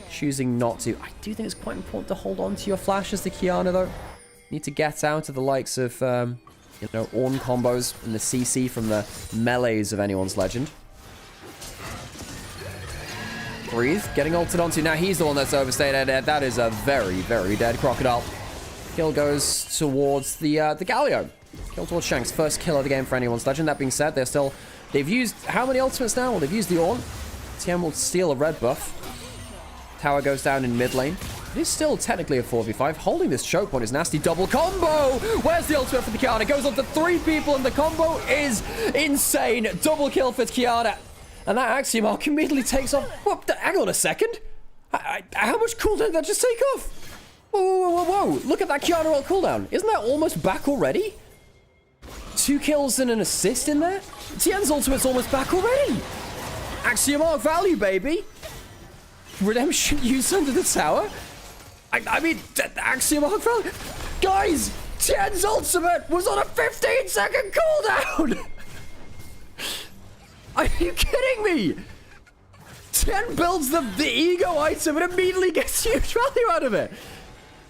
Choosing not to. I do think it's quite important to hold on to your flash as the Kiana, though. Need to get out of the likes of, you know, Ornn combos and the CC from the melees of anyone's legend. Breathe, getting ulted onto. Now he's the one that's overstayed. That is a very, very dead crocodile. Kill goes towards the Galio. Kill towards Shanks. First kill of the game for anyone's legend. That being said, they've used how many ultimates now? Well, they've used the Ornn. TM will steal a red buff. Tower goes down in mid lane. It is still technically a 4v5. Holding this choke point is nasty. Double combo! Where's the ultimate for the Kiana? It goes on to 3 people, and the combo is insane. Double kill for Kiana. And that Axiom Arc immediately takes off. What? Hang on a second. How much cooldown did that just take off? Whoa, whoa, whoa, whoa, whoa. Look at that Kiana ult cooldown. Isn't that almost back already? 2 kills and an assist in there? Tien's ultimate's almost back already. Axiom Arc value, baby. Redemption used under the tower? I mean, Axiom Arc value. Guys, Tien's ultimate was on a 15-second cooldown. Are you kidding me? Tien builds the ego item and immediately gets huge value out of it.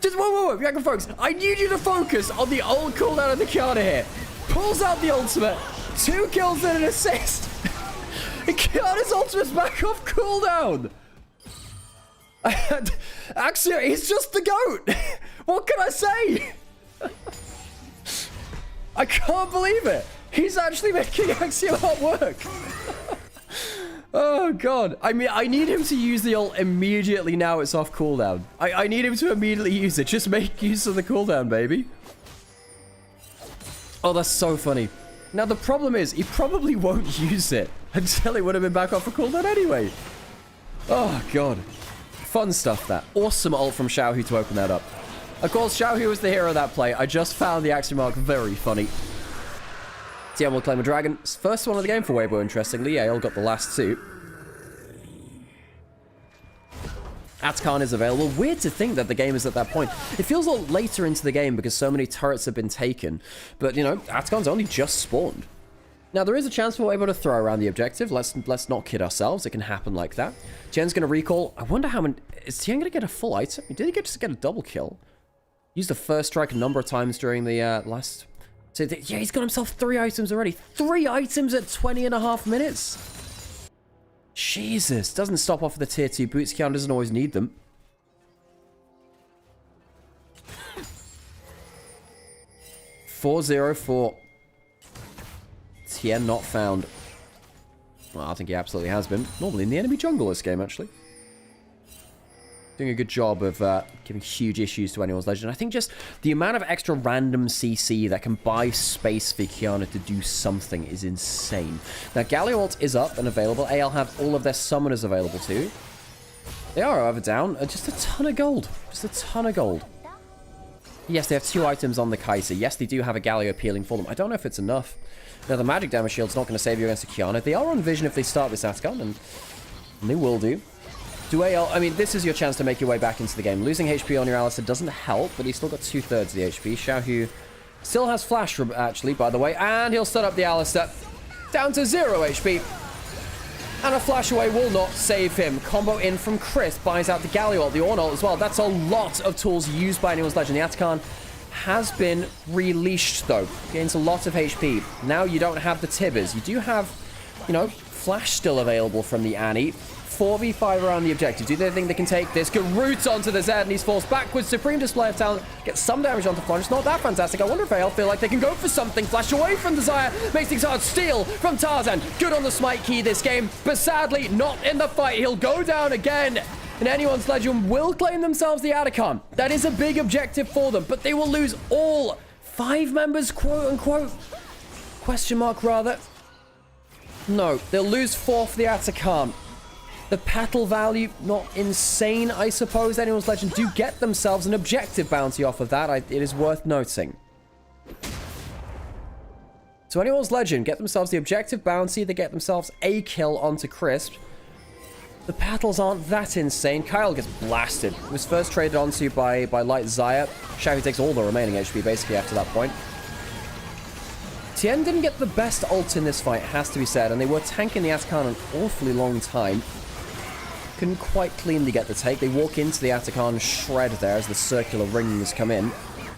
Just whoa, back and folks. I need you to focus on the old cooldown of the Kiana here. Pulls out the ultimate. 2 kills and an assist. Kiana's ultimate's back off cooldown. Actually, he's just the GOAT. What can I say? I can't believe it. He's actually making Axiom Arc work. Oh, God. I mean, I need him to use the ult immediately now it's off cooldown. I need him to immediately use it. Just make use of the cooldown, baby. Oh, that's so funny. Now, the problem is, he probably won't use it until it would have been back off for cooldown anyway. Oh, God. Fun stuff, that. Awesome ult from Xiaohu to open that up. Of course, Xiaohu was the hero of that play. I just found the Axiom Arc very funny. TM will claim a dragon. First one of the game for Weibo, interestingly. Yale got the last 2. Atkan is available. Weird to think that the game is at that point. It feels a lot later into the game because so many turrets have been taken. But, you know, Atkan's only just spawned. Now, there is a chance for Weibo to throw around the objective. Let's not kid ourselves. It can happen like that. Tien's going to recall. I wonder how many... Is Tien going to get a full item? Did he just get a double kill? Used the first strike a number of times during the last... So, yeah, he's got himself 3 items already. 3 items at 20.5 minutes. Jesus. Doesn't stop off of the tier 2 boots. Kiana doesn't always need them. $4-0 Tien not found. Well, I think he absolutely has been. Normally in the enemy jungle this game, actually. Doing a good job of giving huge issues to anyone's legend. I think just the amount of extra random CC that can buy space for Kiana to do something is insane. Now, Galio ult is up and available. AL have all of their summoners available too. They are, however, down. Just a ton of gold. Just a ton of gold. Yes, they have 2 items on the Kaiser. Yes, they do have a Galio appealing for them. I don't know if it's enough. Now, the magic damage shield's not going to save you against a Kiana. They are on vision if they start this Atkan, and they will do. I mean, this is your chance to make your way back into the game. Losing HP on your Alistar doesn't help, but he's still got 2/3 of the HP. Xiaohu still has flash, actually, by the way, and he'll stun up the Alistar. Down to 0 HP. And a flash away will not save him. Combo in from Chris, buys out the Galio ult, the Ornn ult as well. That's a lot of tools used by anyone's legend. The Atkan has been releashed, though. Gains a lot of HP. Now you don't have the Tibbers. You do have, you know, flash still available from the Annie. 4v5 around the objective. Do they think they can take this? Garroot onto the Zed, and he's forced backwards. Supreme display of talent. Gets some damage onto Flunch. Not that fantastic. I wonder if AL feel like they can go for something. Flash away from Desire. Makes things hard. Steal from Tarzan. Good on the smite key this game, but sadly not in the fight. He'll go down again. And anyone's legend will claim themselves the Atacon. That is a big objective for them, but they will lose all 5 members, quote unquote. Question mark, rather. No, they'll lose 4 for the Atacon. The petal value, not insane, I suppose. Anyone's legend do get themselves an objective bounty off of that. It is worth noting. So anyone's legend get themselves the objective bounty. They get themselves a kill onto Crisp. the battles aren't that insane. Kyle gets blasted. He was first traded onto by Light Xayah. Xiaohu takes all the remaining HP basically after that point. Tien didn't get the best ult in this fight, has to be said, and they were tanking the Atakan an awfully long time. Couldn't quite cleanly get the take. They walk into the Atakan shred there as the circular rings come in.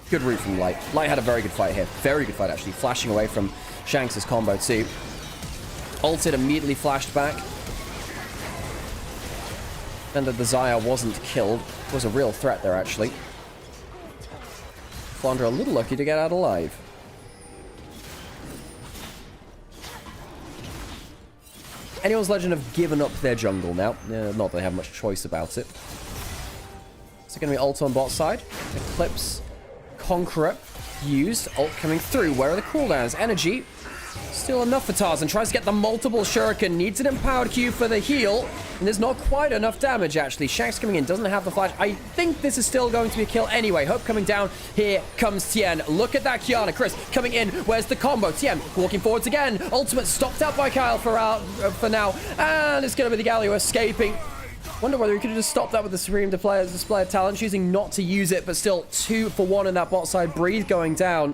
Good route from Light. Light had a very good fight here. Very good fight, actually. Flashing away from Shanks' combo, too. Ulted, immediately flashed back. And the Xayah wasn't killed. It was a real threat there, actually. Flandra a little lucky to get out alive. Anyone's Legend have given up their jungle now. Not that they have much choice about it. So going to be ult on bot side. Eclipse. Conqueror. Used. Ult coming through. Where are the cooldowns? Energy. Still enough for Tarzan. Tries to get the multiple shuriken. Needs an empowered Q for the heal. And there's not quite enough damage, actually. Shanks coming in. Doesn't have the flash. I think this is still going to be a kill anyway. Hope coming down. Here comes Tien. Look at that Qiyana. Chris coming in. Where's the combo? Tien walking forwards again. Ultimate stopped out by Kyle for now. And it's going to be the Galio escaping. Wonder whether he could have just stopped that with the Supreme display of talent. Choosing not to use it, but still 2 for 1 in that bot side. Breathe going down.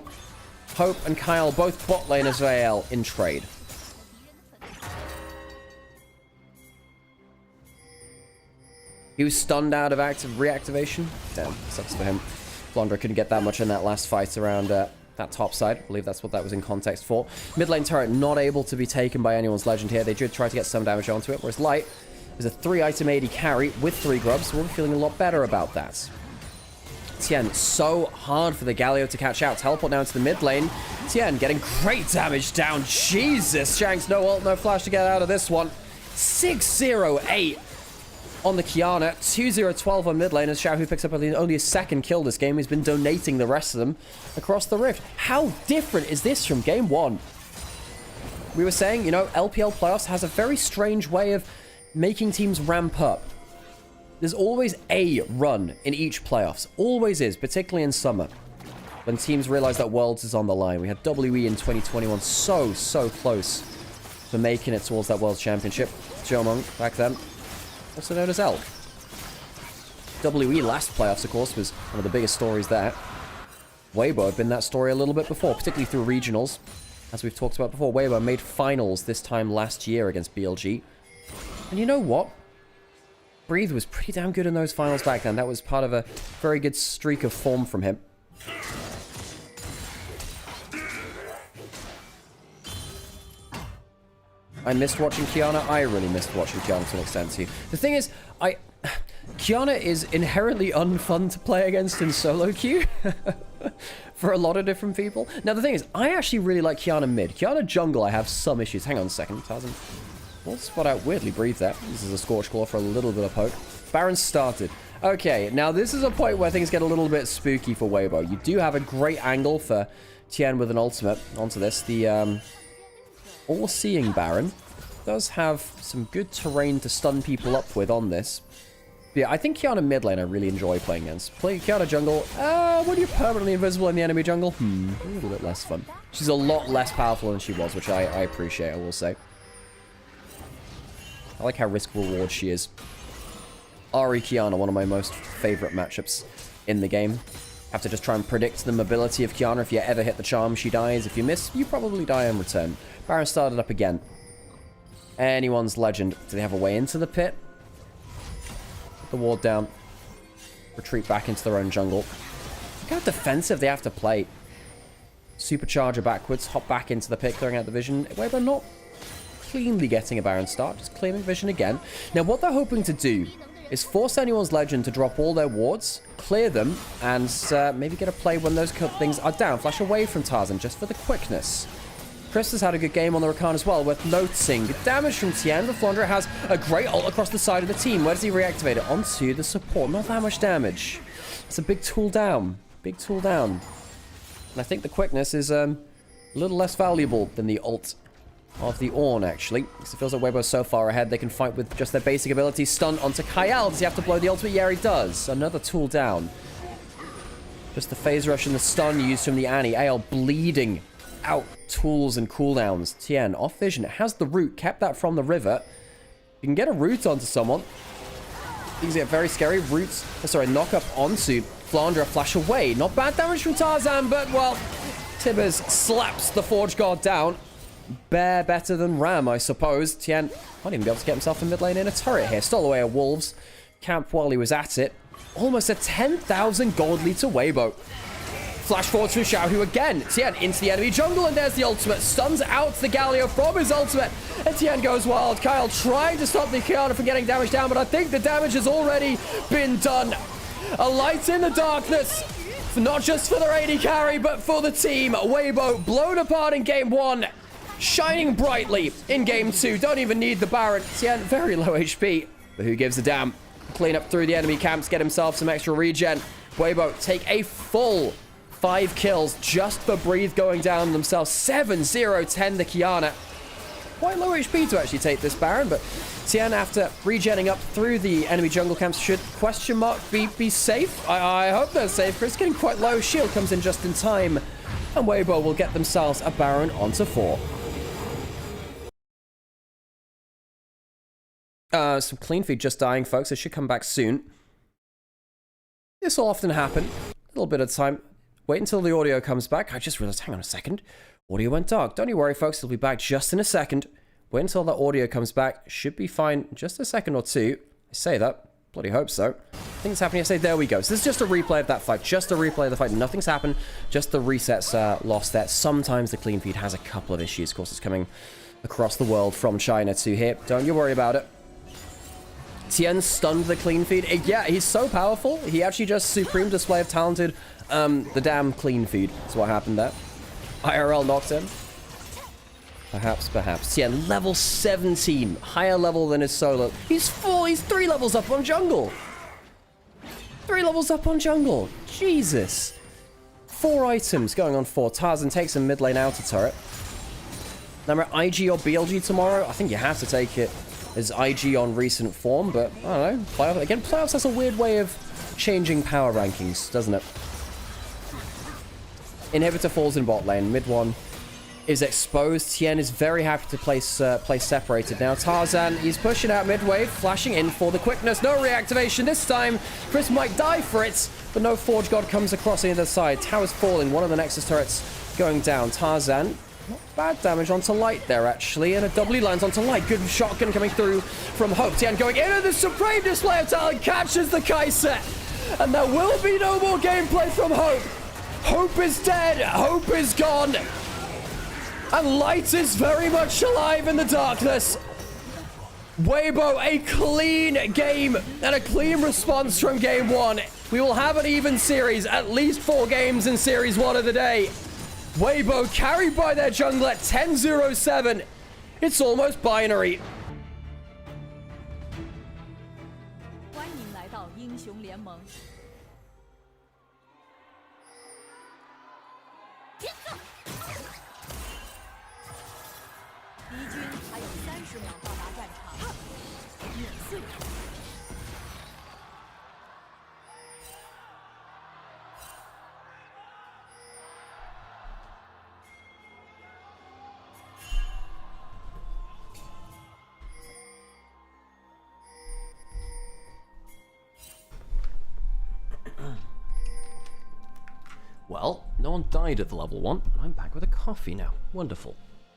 Hope and Kyle, both bot lane as AL in trade. He was stunned out of active reactivation. Damn, sucks for him. Flandra couldn't get that much in that last fight around that top side. I believe that's what that was in context for. Mid lane turret not able to be taken by anyone's Legend here. They did try to get some damage onto it, whereas Light is a 3-item AD carry with 3 grubs, so we'll be feeling a lot better about that. Tien, so hard for the Galio to catch out. Teleport down to the mid lane. Tien getting great damage down. Jesus, Shanks, no ult, no flash to get out of this one. 6-0-8 on the Qiyana. 2-0-12 on mid lane as Xiaohu picks up only his second kill this game. He's been donating the rest of them across the rift. How different is this from game 1? We were saying, you know, LPL playoffs has a very strange way of making teams ramp up. There's always a run in each playoffs. Always is, particularly in summer. When teams realize that Worlds is on the line. We had WE in 2021 so close to making it towards that Worlds Championship. Jomong back then. Also known as Elk. WE last playoffs, of course, was one of the biggest stories there. Weibo had been that story a little bit before, particularly through regionals. As we've talked about before, Weibo made finals this time last year against BLG. And you know what? Breathe was pretty damn good in those finals back then. That was part of a very good streak of form from him. I missed watching Qiyana. I really missed watching Qiyana to an extent too. The thing is, Qiyana is inherently unfun to play against in solo queue. For a lot of different people. Now the thing is, I actually really like Qiyana mid. Qiyana jungle, I have some issues. Hang on a second, Tarzan. We'll spot out weirdly Breathe there. This is a Scorch Claw for a little bit of poke. Baron started. Okay, now this is a point where things get a little bit spooky for Weibo. You do have a great angle for Tien with an ultimate onto this. The all-seeing Baron does have some good terrain to stun people up with on this. But yeah, I think Qiyana mid lane I really enjoy playing against. Playing Qiyana jungle, when you're permanently invisible in the enemy jungle, a little bit less fun. She's a lot less powerful than she was, which I appreciate, I will say. I like how risk-reward she is. Ahri Qiyana, one of my most favorite matchups in the game. Have to just try and predict the mobility of Qiyana. If you ever hit the charm, she dies. If you miss, you probably die in return. Baron started up again. Anyone's Legend. Do they have a way into the pit? Put the ward down. Retreat back into their own jungle. Look how defensive they have to play. Supercharger backwards. Hop back into the pit, clearing out the vision. Weibo not cleanly getting a Baron start, just claiming vision again. Now what they're hoping to do is force anyone's Legend to drop all their wards, clear them, and maybe get a play when those things are down. Flash away from Tarzan just for the quickness. Chris has had a good game on the Rakan as well, worth noticing. Good damage from Tien, but Flandra has a great ult across the side of the team. Where does he reactivate it? Onto the support. Not that much damage. It's a big tool down. Big tool down. And I think the quickness is a little less valuable than the ult of the Ornn, actually. Because it feels like Weibo's so far ahead, they can fight with just their basic ability. Stun onto Kyle. Does he have to blow the ultimate? Yeah, he does. Another tool down. Just the phase rush and the stun used from the Annie. AL bleeding out tools and cooldowns. Tien off vision. It has the root. Kept that from the river. You can get a root onto someone. Things get very scary. Roots, sorry, knock up onto Flandre, flash away. Not bad damage from Tarzan, but, well, Tibbers slaps the Forge God down. Better than Ram, I suppose. Tien might even be able to get himself in mid lane in a turret here. Stole away a Wolves camp while he was at it. Almost a 10,000 gold lead to Weibo. Flash forward to Xiao, who again, Tien into the enemy jungle, and there's the ultimate. Stuns out the Galio from his ultimate, and Tien goes wild. Kyle trying to stop the Kiana from getting damage down, but I think the damage has already been done. A light in the darkness, not just for their AD carry, but for the team. Weibo blown apart in game 1, shining brightly in game 2. Don't even need the Baron. Tien, very low HP, but who gives a damn? Clean up through the enemy camps, get himself some extra regen. Weibo take a full 5 kills just for Breathe going down themselves. 7-0-10 the Kiana. Quite low HP to actually take this Baron, but Tien, after regenning up through the enemy jungle camps, should question mark be safe? I hope they're safe, because it's getting quite low. Shield comes in just in time, and Weibo will get themselves a Baron onto 4. Some clean feed just dying, folks. It should come back soon. This will often happen. A little bit of time. Wait until the audio comes back. I just realized, hang on a second. Audio went dark. Don't you worry, folks. It'll be back just in a second. Wait until the audio comes back. Should be fine. Just a second or two. I say that. Bloody hope so. Things happening. I say, there we go. So this is just a replay of that fight. Just a replay of the fight. Nothing's happened. Just the resets lost there. Sometimes the clean feed has a couple of issues. Of course, it's coming across the world from China to here. Don't you worry about it. Tien stunned the clean feed. Yeah, he's so powerful. He actually just supreme display of talented the damn clean feed. That's what happened there. IRL knocked him. Perhaps. Tien, level 17. Higher level than his solo. He's 3 levels up on jungle. 3 levels up on jungle. Jesus. 4 items going on 4. Tarzan takes a mid lane outer turret. Now, IG or BLG tomorrow? I think you have to take it as IG on recent form, but I don't know. Playoffs has a weird way of changing power rankings, doesn't it? Inhibitor falls in bot lane. Mid one is exposed. Tien is very happy to place separated now. Tarzan, he's pushing out mid wave, flashing in for the quickness. No reactivation this time. Chris might die for it, but no Forge God comes across the other side. Tower's falling. One of the Nexus turrets going down. Tarzan, not bad damage onto Light there, actually. And a W lands onto Light. Good shotgun coming through from Hope. Tien going in, and the supreme display of talent catches the Kaiser. And there will be no more gameplay from Hope. Hope is dead. Hope is gone. And Light is very much alive in the darkness. Weibo, a clean game and a clean response from game 1. We will have an even series, at least 4 games in series 1 of the day. Weibo carried by their jungler, 10-0-7. It's almost binary. 欢迎来到英雄联盟。敌军还有30秒到达战场，碾碎。Well, no one died at the level 1. I'm back with a coffee now. Wonderful.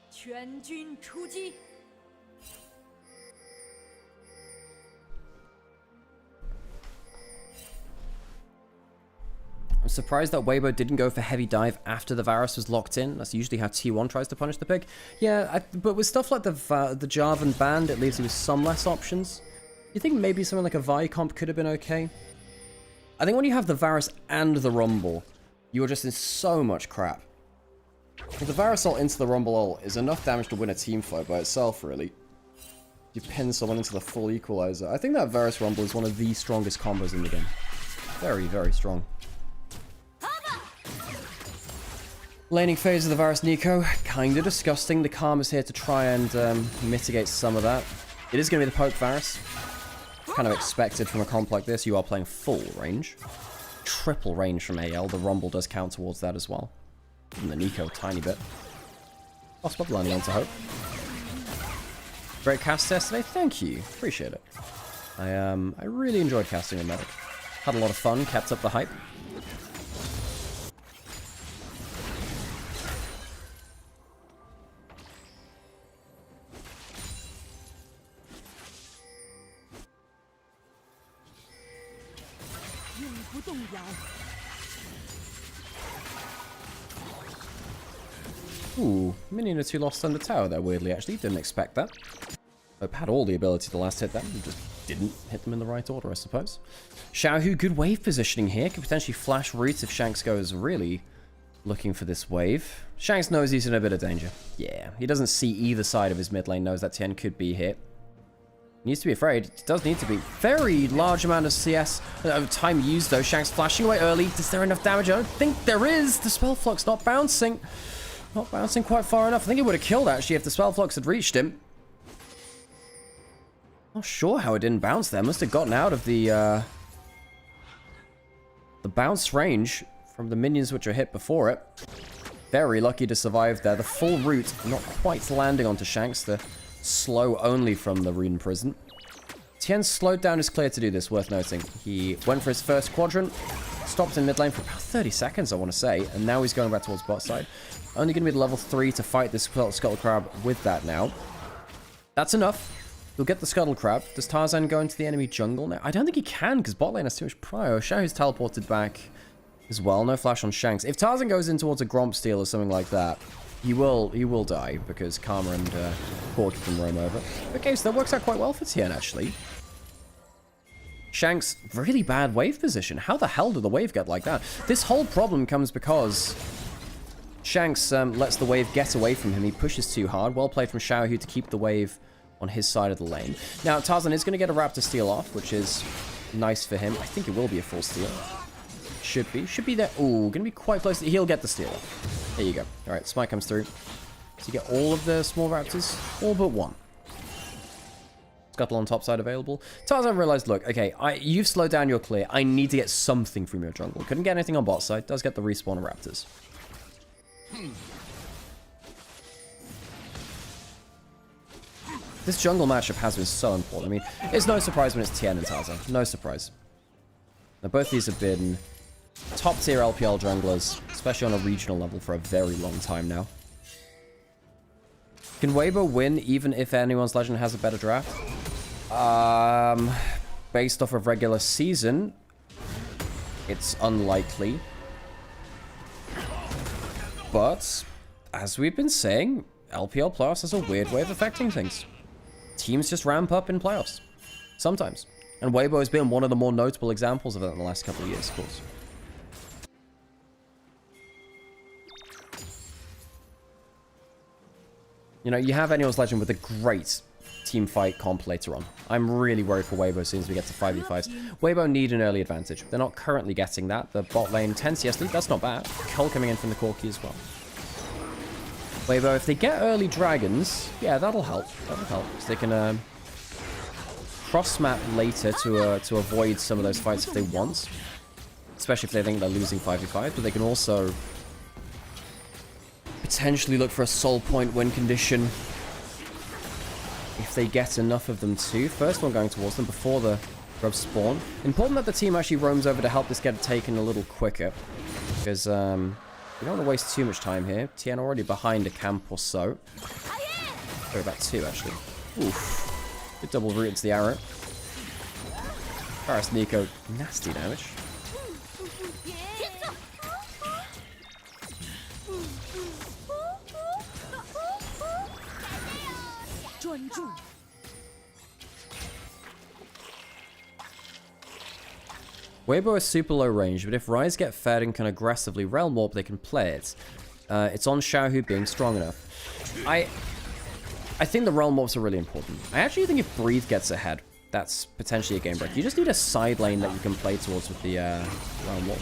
全军出击！ I'm surprised that Weibo didn't go for heavy dive after the Varus was locked in. That's usually how T1 tries to punish the pig. Yeah, but with stuff like the Jarvan band, it leaves you with some less options. You think maybe something like a Vi comp could have been okay? I think when you have the Varus and the Rumble, you're just in so much crap. But the Varus ult into the Rumble ult is enough damage to win a team fight by itself, really. You pin someone into the full equalizer. I think that Varus Rumble is one of the strongest combos in the game. Very, very strong. Laning phase of the Varus Nico, kinda disgusting. The Calm is here to try and mitigate some of that. It is going to be the Poke Varus. Kind of expected from a comp like this. You are playing full range. Triple range from AL. The Rumble does count towards that as well. And the Nico, tiny bit. Lost Blood landing onto Hope. Great cast yesterday. Thank you. Appreciate it. I really enjoyed casting a medic. Had a lot of fun. Kept up the hype. Ooh, minion or two lost on the tower there, weirdly, actually. Didn't expect that. Hope had all the ability to last hit them. Just didn't hit them in the right order, I suppose. Xiaohu, good wave positioning here. Could potentially flash roots if Shanks goes really looking for this wave. Shanks knows he's in a bit of danger. Yeah, he doesn't see either side of his mid lane, knows that Tien could be hit. Needs to be afraid. It does need to be. Very large amount of CS time used, though. Shanks flashing away early. Is there enough damage? I don't think there is. The Spell Flux not bouncing. Not bouncing quite far enough. I think it would have killed, actually, if the Spell Flux had reached him. Not sure how it didn't bounce there. Must have gotten out of the bounce range from the minions which are hit before it. Very lucky to survive there. The full route not quite landing onto Shanks. The slow only from the Rune Prison. Tien slowed down his clear to do this, worth noting. He went for his first quadrant, stopped in mid lane for about 30 seconds, I want to say, and now he's going back towards bot side. Only going to be level 3 to fight this Scuttle Crab with that now. That's enough. He'll get the Scuttle Crab. Does Tarzan go into the enemy jungle now? I don't think he can, because bot lane has too much prio. Xiaohu's teleported back as well. No flash on Shanks. If Tarzan goes in towards a Gromp steal or something like that, he will die, because Karma and Corki can roam over. Okay, so that works out quite well for Tien, actually. Shanks, really bad wave position. How the hell did the wave get like that? This whole problem comes because Shanks lets the wave get away from him. He pushes too hard. Well played from Xiaohu to keep the wave on his side of the lane. Now, Tarzan is going to get a Raptor steal off, which is nice for him. I think it will be a full steal. Should be. Should be there. Ooh, going to be quite close. He'll get the steal off. There you go. All right, Smite comes through. So you get all of the small Raptors, all but one. Scuttle on top side available. Tarzan realized, look, okay, you've slowed down your clear. I need to get something from your jungle. Couldn't get anything on bot side. Does get the respawn of Raptors. This jungle matchup has been so important. I mean, it's no surprise when it's Tien and Tarzan. No surprise. Now, both these have been top-tier LPL junglers, especially on a regional level for a very long time now. Can Weibo win even if anyone's legend has a better draft? Based off of regular season, it's unlikely. But, as we've been saying, LPL playoffs has a weird way of affecting things. Teams just ramp up in playoffs. Sometimes. And Weibo has been one of the more notable examples of it in the last couple of years, of course. You know, you have anyone's legend with a great team fight comp later on. I'm really worried for Weibo as soon as we get to 5v5s. Weibo need an early advantage. They're not currently getting that. The bot lane 10 CS lead, that's not bad. Cull coming in from the Corki as well. Weibo, if they get early dragons, yeah, that'll help. That'll help. So they can cross-map later to avoid some of those fights if they want. Especially if they think they're losing 5v5. But they can also potentially look for a soul point win condition if they get enough of them too. First one going towards them before the grubs spawn. Important that the team actually roams over to help this get taken a little quicker, because we don't want to waste too much time here. Tien already behind a camp or so. Or about two actually. Oof. Good double root into the arrow. Paris Nico, nasty damage. Weibo is super low range, but if Ryze get fed and can aggressively Realm Warp, they can play it. It's on Xiaohu being strong enough. I think the Realm Warps are really important. I actually think if Breathe gets ahead, that's potentially a game break. You just need a side lane that you can play towards with the Realm Warp.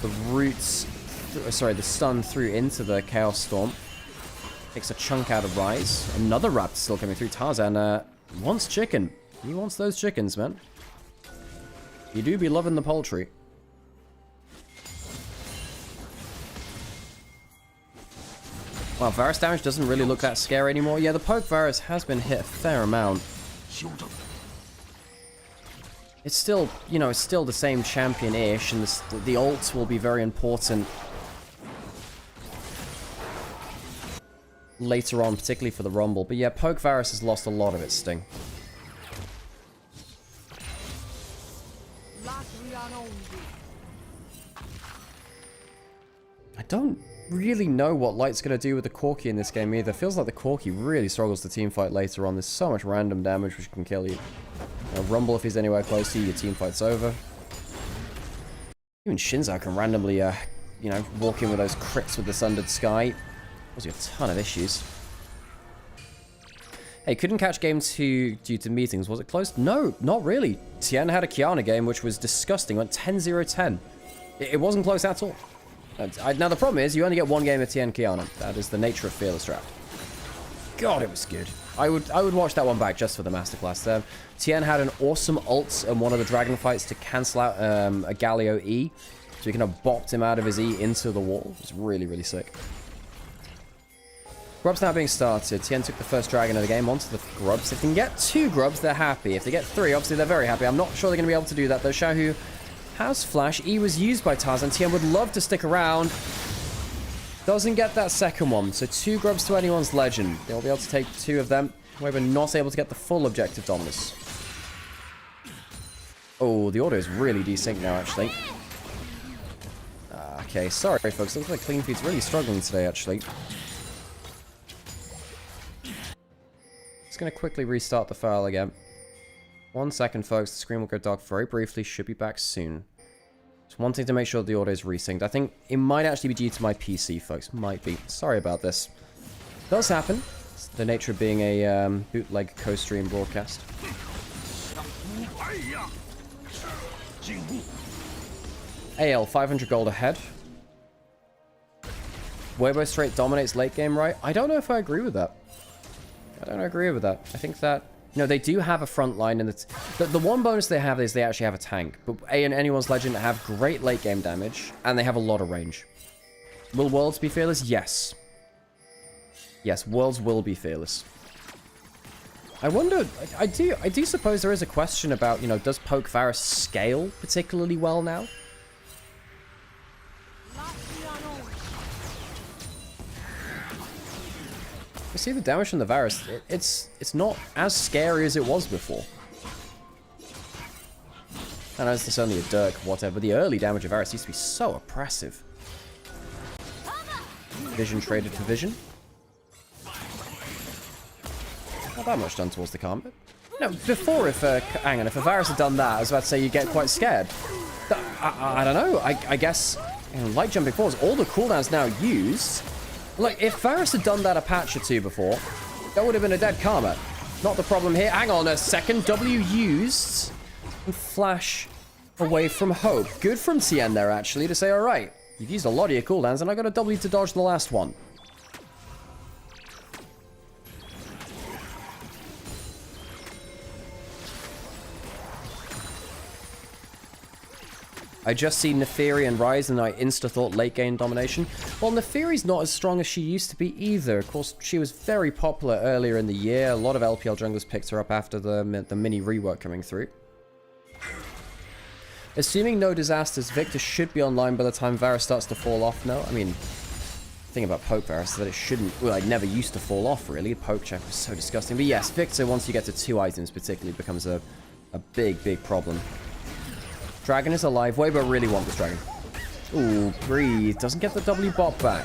The roots, the stun through into the Chaos Storm. Takes a chunk out of Ryze. Another Raptor still coming through. Tarzan wants chicken. He wants those chickens, man. You do be loving the poultry. Wow, Varus damage doesn't really look that scary anymore. Yeah, the poke Varus has been hit a fair amount. It's still, you know, it's still the same champion-ish, and the ult will be very important later on, particularly for the Rumble. But yeah, poke Varus has lost a lot of its sting. I don't really know what Light's going to do with the Corki in this game either. Feels like the Corki really struggles to teamfight later on. There's so much random damage which can kill you. Rumble, if he's anywhere close to you, your teamfight's over. Even Shinzo can randomly, you know, walk in with those crits with the Sundered Sky. Cause you a ton of issues. Hey, couldn't catch game 2 due to meetings. Was it close? No, not really. Tien had a Kiana game which was disgusting. Went 10-0-10. It wasn't close at all. Now the problem is you only get one game of Tien Kiana. That is the nature of Fearless Draft. God, it was good. I would watch that one back just for the masterclass there. Tien had an awesome ult in one of the dragon fights to cancel out a Galio E. So he kind of bopped him out of his E into the wall. It was really, really sick. Grubs now being started. Tien took the first dragon of the game onto the grubs. If they can get 2 grubs, they're happy. If they get 3, obviously they're very happy. I'm not sure they're going to be able to do that though. Xiaohu has flash. E was used by Tarzan. Tien would love to stick around. Doesn't get that second one. So 2 grubs to anyone's legend. They'll be able to take 2 of them. However, not able to get the full objective dominance. Oh, the auto is really desynced now, actually. Okay, sorry, folks. Looks like Clean Feed's really struggling today, actually. Just going to quickly restart the file again. 1 second, folks. The screen will go dark very briefly. Should be back soon. Just wanting to make sure the auto is resynced. I think it might actually be due to my PC, folks. Might be. Sorry about this. Does happen. It's the nature of being a bootleg co-stream broadcast. AL, 500 gold ahead. Weibo straight dominates late game, right? I don't know if I agree with that. I don't agree with that. I think that, you know, they do have a front line, and the one bonus they have is they actually have a tank. But A and Anyone's Legend have great late game damage, and they have a lot of range. Will Worlds be fearless? Yes. Yes, Worlds will be fearless. I wonder, I do suppose there is a question about, you know, does Poke Varus scale particularly well now? You see the damage from the Varus, it's not as scary as it was before. I know it's only a Dirk, whatever, but the early damage of Varus used to be so oppressive. Vision traded for vision. Not that much done towards the combat. No, before if, hang on, if a Varus had done that, I was about to say you get quite scared. I don't know, I guess, you know, light jumping forwards, all the cooldowns now used. Like, if Varus had done that a patch or 2 before, that would have been a dead karma. Not the problem here. Hang on a second. W used. And flash away from Hope. Good from Tien there, actually, to say, alright, you've used a lot of your cooldowns, and I got a W to dodge the last one. I just see Neferi and Ryze, and I insta-thought late-game domination. Well, Neferi's not as strong as she used to be either. Of course, she was very popular earlier in the year. A lot of LPL junglers picked her up after the mini rework coming through. Assuming no disasters, Victor should be online by the time Varus starts to fall off. No, I mean, the thing about Poke Varus is that it shouldn't, well, it never used to fall off, really. Poke check was so disgusting. But yes, Victor, once you get to 2 items particularly, becomes a big, big problem. Dragon is alive. Weibo really want this dragon. Ooh, breathe. Doesn't get the W bot back.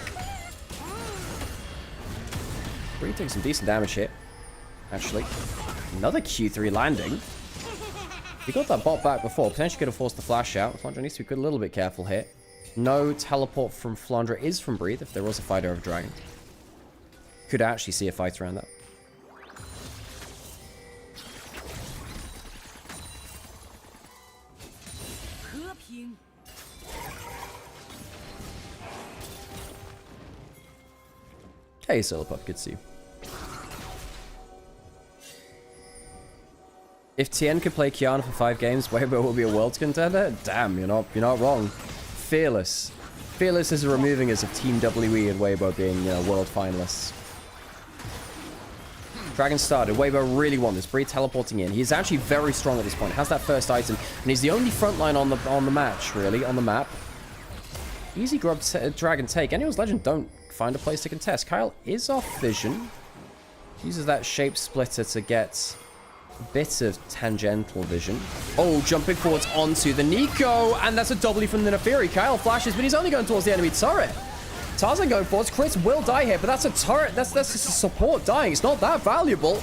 Breathe takes some decent damage here. Actually. Another Q3 landing. He got that bot back before. Potentially could have forced the flash out. Flandra needs to be a little bit careful here. No teleport from Flandra is from Breathe if there was a fight over dragon. Could actually see a fight around that. Hey, Sillipup, good to see you. If Tien could play Kiana for 5 games, Weibo will be a world contender? Damn, you're not wrong. Fearless. Fearless is removing us of Team WE and Weibo being, you know, world finalists. Dragon started. Weibo really won this. Bree teleporting in. He's actually very strong at this point. Has that first item, and he's the only frontline on the match, really, on the map. Easy grub dragon take. Anyone's Legend don't find a place to contest. Kyle is off vision. Uses that shape splitter to get a bit of tangential vision. Oh, jumping forwards onto the Nico, and that's a W from the Neferi. Kyle flashes, but he's only going towards the enemy turret. Tarzan going forwards. Chris will die here, but that's a turret. That's just a support dying. It's not that valuable.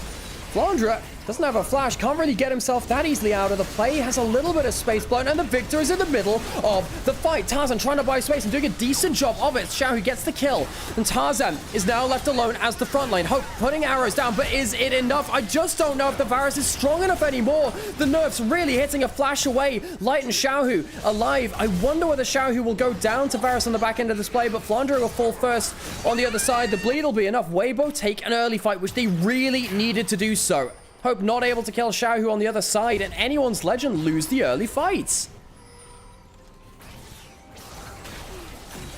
Flandre doesn't have a flash. Can't really get himself that easily out of the play. Has a little bit of space blown, and the victor is in the middle of the fight. Tarzan trying to buy space and doing a decent job of it. Xiao who gets the kill, and Tarzan is now left alone as the front lane. Hope putting arrows down, but is it enough? I just don't know if the Varus is strong enough anymore. The nerfs really hitting a flash away. Light and Xiaohu alive. I wonder whether Xiaohu will go down to Varus on the back end of this play, but Flandre will fall first on the other side. The bleed will be enough. Weibo take an early fight, which they really needed to do so. Hope not able to kill Xiaohu on the other side, and Anyone's Legend lose the early fights.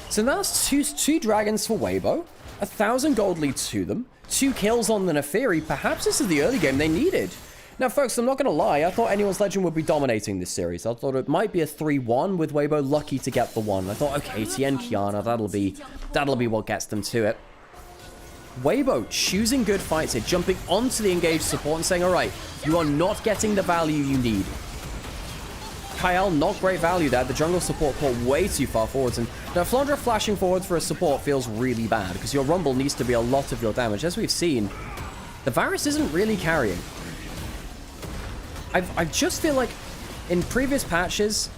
So that's two dragons for Weibo, 1,000 gold lead to them, 2 kills on the Neferi. Perhaps this is the early game they needed. Now, folks, I'm not going to lie. I thought Anyone's Legend would be dominating this series. I thought it might be a 3-1 with Weibo lucky to get the 1. I thought, okay, Tien Kiana, that'll be what gets them to it. Weibo choosing good fights here, jumping onto the engaged support and saying, all right, you are not getting the value you need. Kyle, not great value there. The jungle support caught way too far forwards. And now Flandre flashing forwards for a support feels really bad because your Rumble needs to be a lot of your damage. As we've seen, the Varus isn't really carrying. I just feel like in previous patches,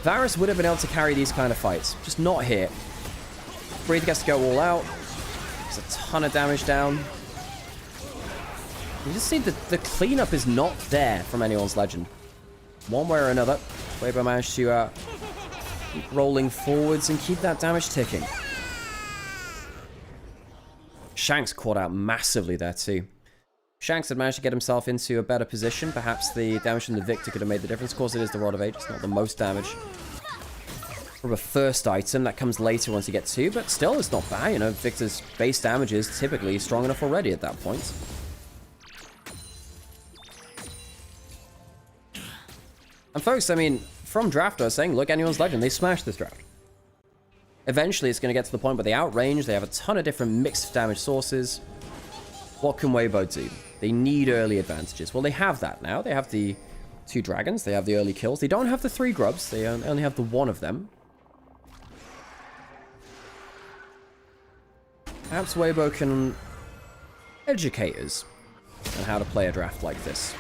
Varus would have been able to carry these kind of fights. Just not here. Breathe gets to go all out. There's a ton of damage down. You just see the cleanup is not there from Anyone's Legend. One way or another, Weibo managed to keep rolling forwards and keep that damage ticking. Shanks caught out massively there too. Shanks had managed to get himself into a better position. Perhaps the damage from the Victor could have made the difference. Of course, it is the Rod of Age. It's not the most damage from a first item. That comes later once you get 2, but still, it's not bad. You know, Victor's base damage is typically strong enough already at that point. And folks, I mean, from draft, I was saying, look, Anyone's Legend, they smashed this draft. Eventually, it's going to get to the point where they outrange. They have a ton of different mixed damage sources. What can Weibo do? They need early advantages. Well, they have that now. They have the 2 dragons. They have the early kills. They don't have the 3 grubs. They only have the 1 of them. Perhaps Weibo can educate us on how to play a draft like this.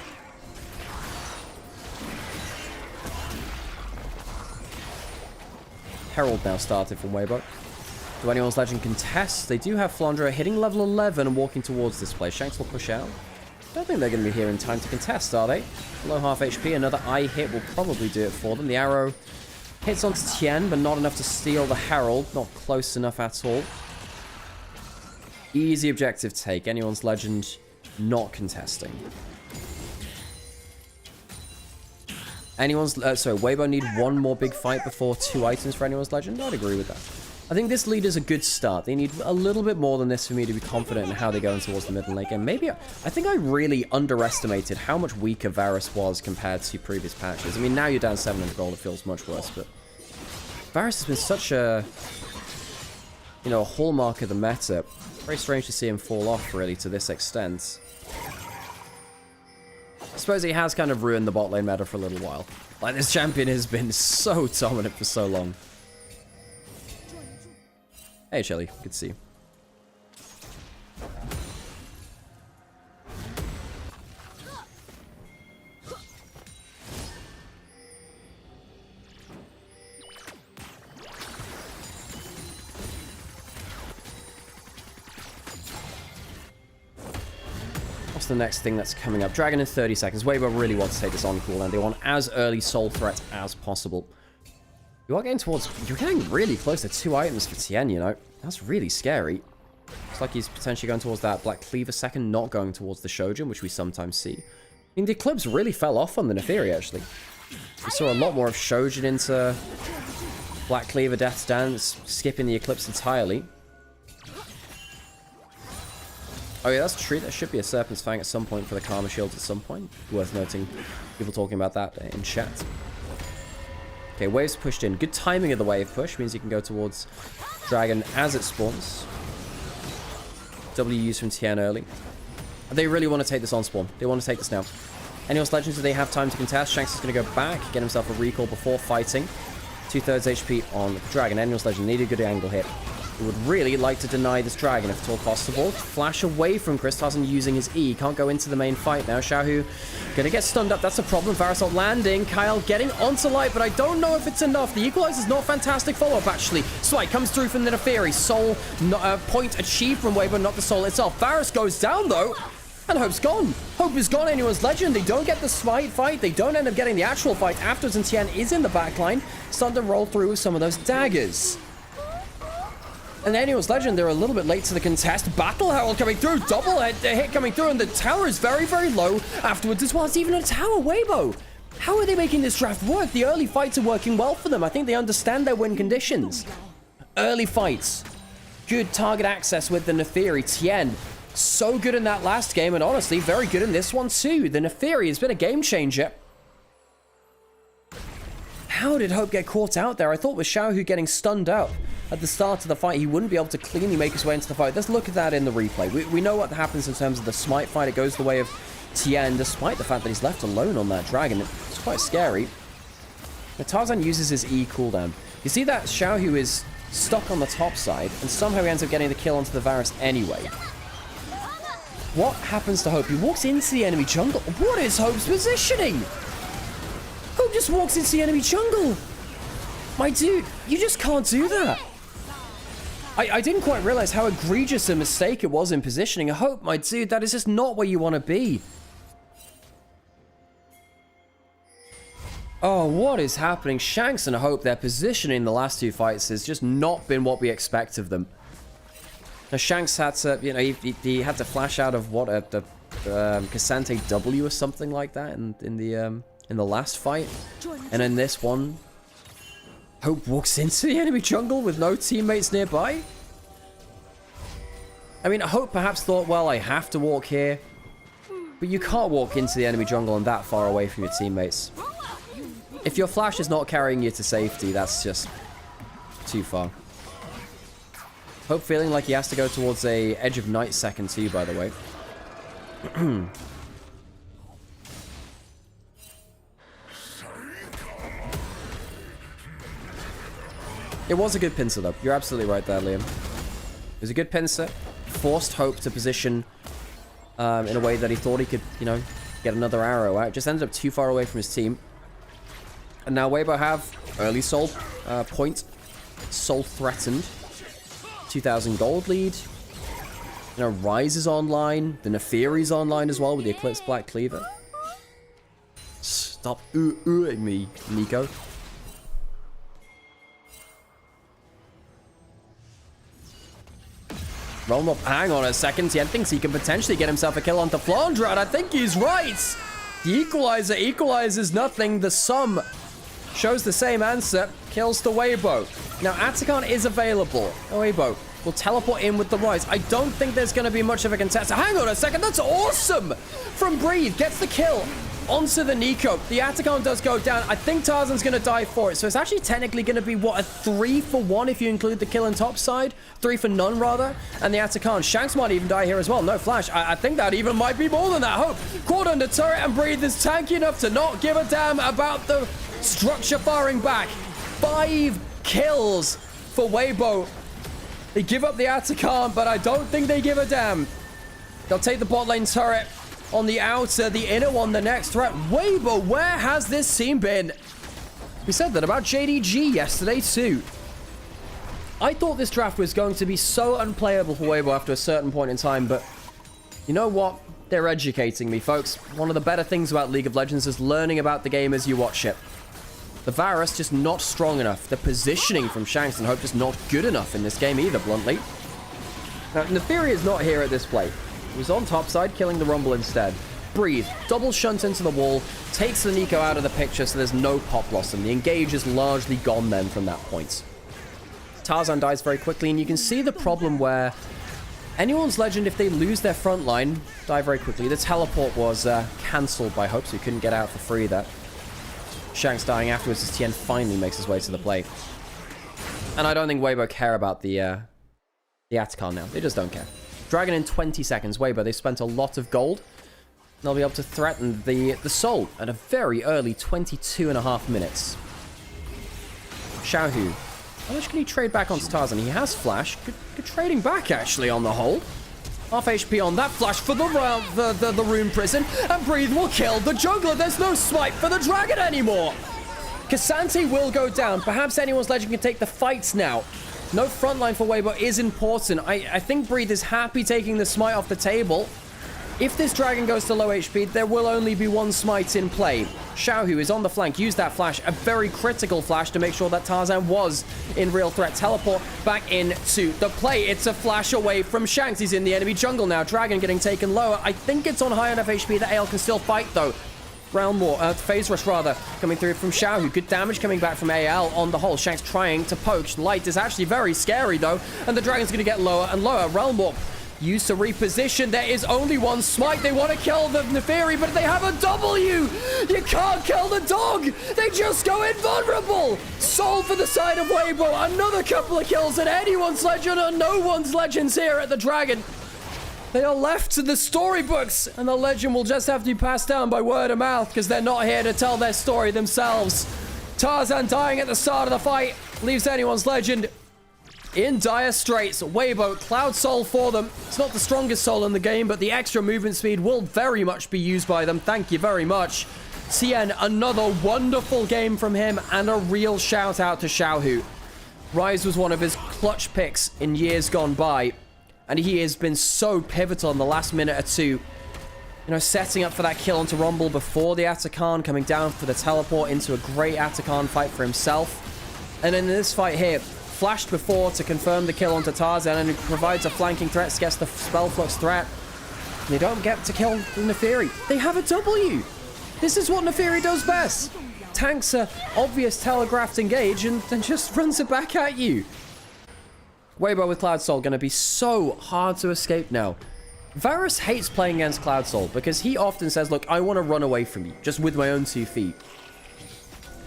Herald now started from Weibo. Do Anyone's Legend contest? They do have Flandre hitting level 11 and walking towards this place. Shanks will push out. Don't think they're going to be here in time to contest, are they? Low half HP. Another eye hit will probably do it for them. The arrow hits onto Tien, but not enough to steal the Herald. Not close enough at all. Easy objective take. Anyone's Legend not contesting. Weibo need 1 more big fight before 2 items for Anyone's Legend. I'd agree with that. I think this lead is a good start. They need a little bit more than this for me to be confident in how they go in towards the middle lane game. Maybe I think I really underestimated how much weaker Varus was compared to previous patches. I mean, now you're down 700 gold, it feels much worse, but Varus has been such a, you know, a hallmark of the meta. Very strange to see him fall off, really, to this extent. I suppose he has kind of ruined the bot lane meta for a little while. Like, this champion has been so dominant for so long. Hey, Shelly. Good to see you. What's the next thing that's coming up? Dragon in 30 seconds. Weibo really wants to take this on cooldown. They want as early soul threat as possible. You're getting really close to 2 items for Tien, you know. That's really scary. Looks like he's potentially going towards that Black Cleaver second, not going towards the Shojin, which we sometimes see. I mean, the Eclipse really fell off on the Neferi, actually. We saw a lot more of Shojin into Black Cleaver, Death's Dance, skipping the Eclipse entirely. Oh yeah, that's true. There should be a Serpent's Fang at some point for the Karma Shields at some point. Worth noting, people talking about that in chat. Okay, wave's pushed in. Good timing of the wave push means you can go towards Dragon as it spawns. W used from TN early. They really want to take this on spawn. They want to take this now. Anyways, Legends, do they have time to contest? Shanks is going to go back, get himself a recall before fighting. 2/3 HP on Dragon. Anyways, Legend, need a good angle hit. He would really like to deny this Dragon if at all possible. Flash away from Chris Tarzan using his E. Can't go into the main fight now. Xiaohu gonna get stunned up. That's a problem. Varasol landing. Kyle getting onto Light, but I don't know if it's enough. The Equalizer's not fantastic follow-up, actually. Swipe comes through from the Neferi. Soul point achieved from Weibo, not the Soul itself. Varus goes down, though. And Hope's gone. Hope is gone. Anyone's Legend. They don't get the smite fight. They don't end up getting the actual fight afterwards, and Tian is in the backline. Starting to roll through with some of those daggers. And Anyone's Legend, they're a little bit late to the contest. Battle Herald coming through. Double hit coming through, and the tower is very, very low afterwards as well. It's even a tower. Weibo. How are they making this draft work? The early fights are working well for them. I think they understand their win conditions. Early fights. Good target access with the Neferi. Tien. So good in that last game, and honestly, very good in this one too. The Neferi has been a game changer. How did Hope get caught out there? I thought with Xiaohu getting stunned up at the start of the fight, he wouldn't be able to cleanly make his way into the fight. Let's look at that in the replay. We know what happens in terms of the smite fight. It goes the way of Tien, despite the fact that he's left alone on that dragon. It's quite scary. But Tarzan uses his E cooldown. You see that Xiaohu is stuck on the top side, and somehow he ends up getting the kill onto the Varus anyway. What happens to Hope? He walks into the enemy jungle. What is Hope's positioning? Hope just walks into the enemy jungle. My dude, you just can't do that. I didn't quite realize how egregious a mistake it was in positioning. I hope, my dude, that is just not where you want to be. Oh, what is happening? Shanks and Hope, their positioning in the last two fights has just not been what we expect of them. Now, Shanks had to, you know, he had to flash out of what the Cassante W or something like that in the last fight, and in this one, Hope walks into the enemy jungle with no teammates nearby. I mean, Hope perhaps thought, well, I have to walk here, but you can't walk into the enemy jungle and that far away from your teammates. If your flash is not carrying you to safety, that's just too far. Hope feeling like he has to go towards a Edge of Night second too, by the way. It was a good pincer, though. You're absolutely right there, Liam. It was a good pincer. Forced Hope to position in a way that he thought he could, you know, get another arrow out. Just ended up too far away from his team. And now Weibo have early soul point. Soul threatened. 2,000 gold lead. You know, Rise is online. The Neferi's online as well with the Eclipse Black Cleaver. Stop oohing me, Nico. Roll him up. Hang on a second. Tien thinks he can potentially get himself a kill onto Flandra, and I think he's right. The Equalizer equalizes nothing. The sum shows the same answer. Kills the Weibo. Now, Atakan is available. Weibo will teleport in with the Rise. I don't think there's going to be much of a contest. Hang on a second. That's awesome. From Breathe. Gets the kill onto the Nico. The Atakan does go down. I think Tarzan's going to die for it. So it's actually technically going to be, what, a 3-for-1 if you include the kill in top side? 3 for none, rather. And the Atakan. Shanks might even die here as well. No flash. I think that even might be more than that. Hope. Quad under turret and Breathe is tanky enough to not give a damn about the structure firing back. 5 kills for Weibo. They give up the Atakan, but I don't think they give a damn. They'll take the bot lane turret on the outer, the inner one, the next threat. Weibo, where has this team been? We said that about JDG yesterday too. I thought this draft was going to be so unplayable for Weibo after a certain point in time, but you know what? They're educating me, folks. One of the better things about League of Legends is learning about the game as you watch it. The Varus just not strong enough. The positioning from Shanks and Hope just not good enough in this game either, bluntly. Now, Neferi is not here at this play. He was on top side, killing the Rumble instead. Breathe. Double shunt into the wall. Takes the Nico out of the picture so there's no pop loss. And the engage is largely gone then from that point. Tarzan dies very quickly. And you can see the problem where anyone's Legend, if they lose their front line, die very quickly. The teleport was cancelled by Hope, so he couldn't get out for free there. Shanks dying afterwards as Tien finally makes his way to the plate. And I don't think Weibo care about the Atacon now. They just don't care. Dragon in 20 seconds. Weibo, they spent a lot of gold. They'll be able to threaten the Soul at a very early 22.5 minutes. Xiaohu. How much can he trade back onto Tarzan? He has flash. Good trading back, actually, on the whole. Half HP on that flash for the Rune Prison. And Breathe will kill the jungler. There's no smite for the Dragon anymore. Cassante will go down. Perhaps anyone's Legend can take the fights now. No frontline for Weibo is important. I think Breathe is happy taking the smite off the table. If this Dragon goes to low HP, there will only be one smite in play. Xiaohu is on the flank. Use that flash. A very critical flash to make sure that Tarzan was in real threat. Teleport back into the play. It's a flash away from Shanks. He's in the enemy jungle now. Dragon getting taken lower. I think it's on high enough HP that AL can still fight, though. Realm War, Phase Rush rather, coming through from Xiaohu. Good damage coming back from AL on the whole. Shanks trying to poke. Light is actually very scary, though. And the Dragon's going to get lower and lower. Realm War used to reposition. There is only one smite. They want to kill the Neferi, but they have a W. You can't kill the dog. They just go invulnerable. Soul for the side of Weibo. Another couple of kills at anyone's Legend, or no one's Legends here at the Dragon. They are left to the storybooks, and the Legend will just have to be passed down by word of mouth because they're not here to tell their story themselves. Tarzan dying at the start of the fight leaves anyone's Legend in dire straits. Weibo, Cloud Soul for them. It's not the strongest soul in the game, but the extra movement speed will very much be used by them. Thank you very much. Tien, another wonderful game from him, and a real shout out to Xiaohu. Ryze was one of his clutch picks in years gone by, and he has been so pivotal in the last minute or two. You know, setting up for that kill onto Rumble before the Atacon, coming down for the teleport into a great Atacon fight for himself. And in this fight here, flashed before to confirm the kill onto Tarzan, and it provides a flanking threat, gets the spell flux threat. They don't get to kill the Neferi. They have a W. This is what Neferi does best. Tanks a obvious telegraphed engage and then just runs it back at you. Weibo with Cloud Soul going to be so hard to escape now. Varus hates playing against Cloud Soul because he often says, look, I want to run away from you just with my own 2 feet.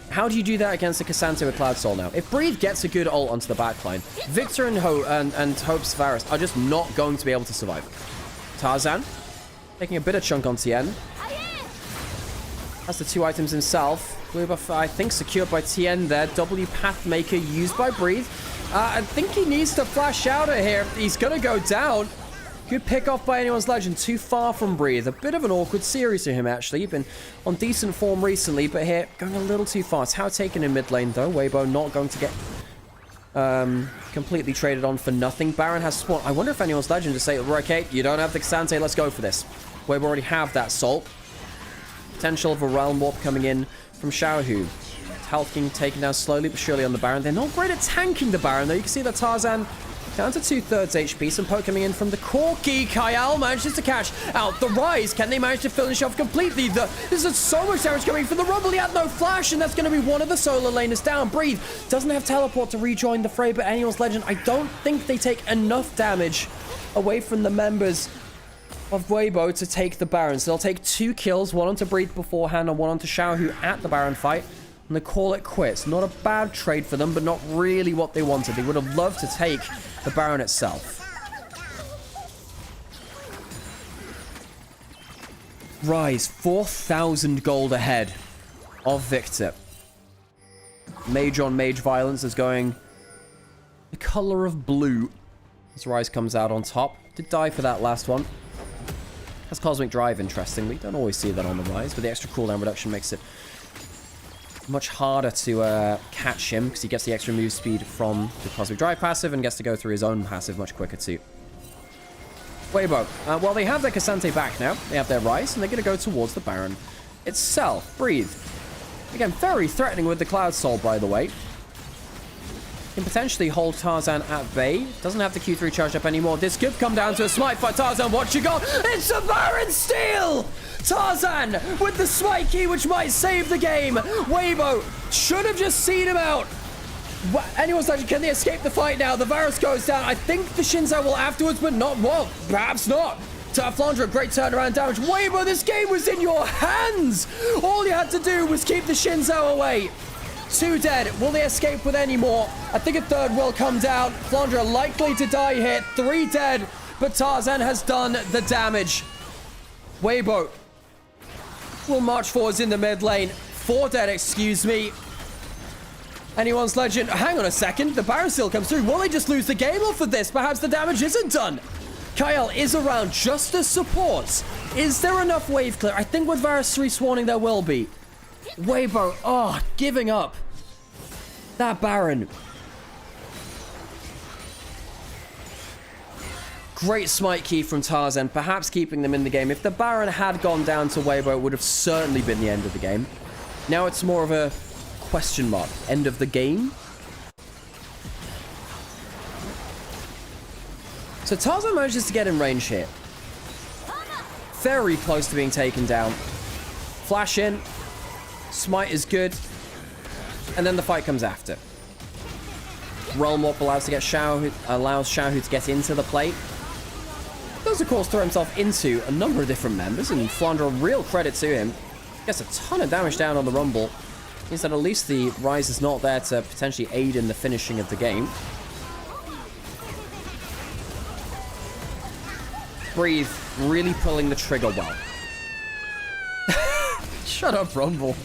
How do you do that against a Cassante with Cloud Soul now? If Breathe gets a good ult onto the backline, Victor and Hope's Varus are just not going to be able to survive. Tarzan, taking a bit of chunk on Tien. Has the 2 items himself. Blue buff, I think, secured by Tien there. W Pathmaker used by Breathe. I think he needs to flash out of here. He's going to go down. Good pick off by anyone's Legend. Too far from Breathe. A bit of an awkward series to him, actually. He's been on decent form recently, but here, going a little too far. Tao taken in mid lane, though. Weibo not going to get completely traded on for nothing. Baron has spawned. I wonder if anyone's Legend to say, okay, you don't have the Cassante, let's go for this. Weibo already have that Salt. Potential of a Realm Warp coming in from Xiaohu. Health King taken down slowly but surely on the Baron. They're not great at tanking the Baron, though. You can see that Tarzan down to 2/3 HP. Some poke coming in from the Corki. Kyle manages to catch out the Ryze. Can they manage to finish off completely? There's so much damage coming from the Rumble. He had no flash, and that's going to be one of the solo laners down. Breathe doesn't have teleport to rejoin the fray, but anyone's Legend, I don't think they take enough damage away from the members of Weibo to take the Baron. So they'll take 2 kills, one onto Breathe beforehand and one onto Xiaohu at the Baron fight. And they call it quits. Not a bad trade for them, but not really what they wanted. They would have loved to take the Baron itself. Ryze, 4,000 gold ahead of Victor. Mage on mage violence is going the color of blue as Ryze comes out on top. Did die for that last one. Has Cosmic Drive, interestingly. Don't always see that on the Ryze, but the extra cooldown reduction makes it much harder to catch him because he gets the extra move speed from the Cosmic Drive passive and gets to go through his own passive much quicker too. Weibo. Well, they have their Cassante back now. They have their Ryze, and they're going to go towards the Baron itself. Breathe. Again, very threatening with the Cloud Soul, by the way. Can potentially hold Tarzan at bay. Doesn't have the Q3 charged up anymore. This could come down to a smite by Tarzan. What you got? It's a Baron steal! Tarzan with the smite key, which might save the game. Weibo should have just seen him out. Anyone's like, can they escape the fight now? The Varus goes down. I think the Shinzo will afterwards, but not, well, perhaps not. Flandra, great turnaround damage. Weibo, this game was in your hands. All you had to do was keep the Shinzo away. 2 dead. Will they escape with any more? I think a 3rd will come down. Flandra likely to die here. 3 dead, but Tarzan has done the damage. Weibo will march forwards in the mid lane. 4 dead, excuse me. Anyone's legend. Hang on a second. The Baron still comes through. Will they just lose the game off of this? Perhaps the damage isn't done. Kyle is around just as support. Is there enough wave clear? I think with Varus reswanning there will be. Weibo, oh, giving up. That Baron. Great smite key from Tarzan, perhaps keeping them in the game. If the Baron had gone down to Weibo, it would have certainly been the end of the game. Now it's more of a question mark. End of the game? So Tarzan manages to get in range here. Very close to being taken down. Flash in. Smite is good. And then the fight comes after. Realm Warp allows Xiaohu to get into the plate. Does, of course, throw himself into a number of different members, and Flandra, real credit to him. Gets a ton of damage down on the Rumble. Means that at least the Rise is not there to potentially aid in the finishing of the game. Breathe, really pulling the trigger well. Shut up, Rumble.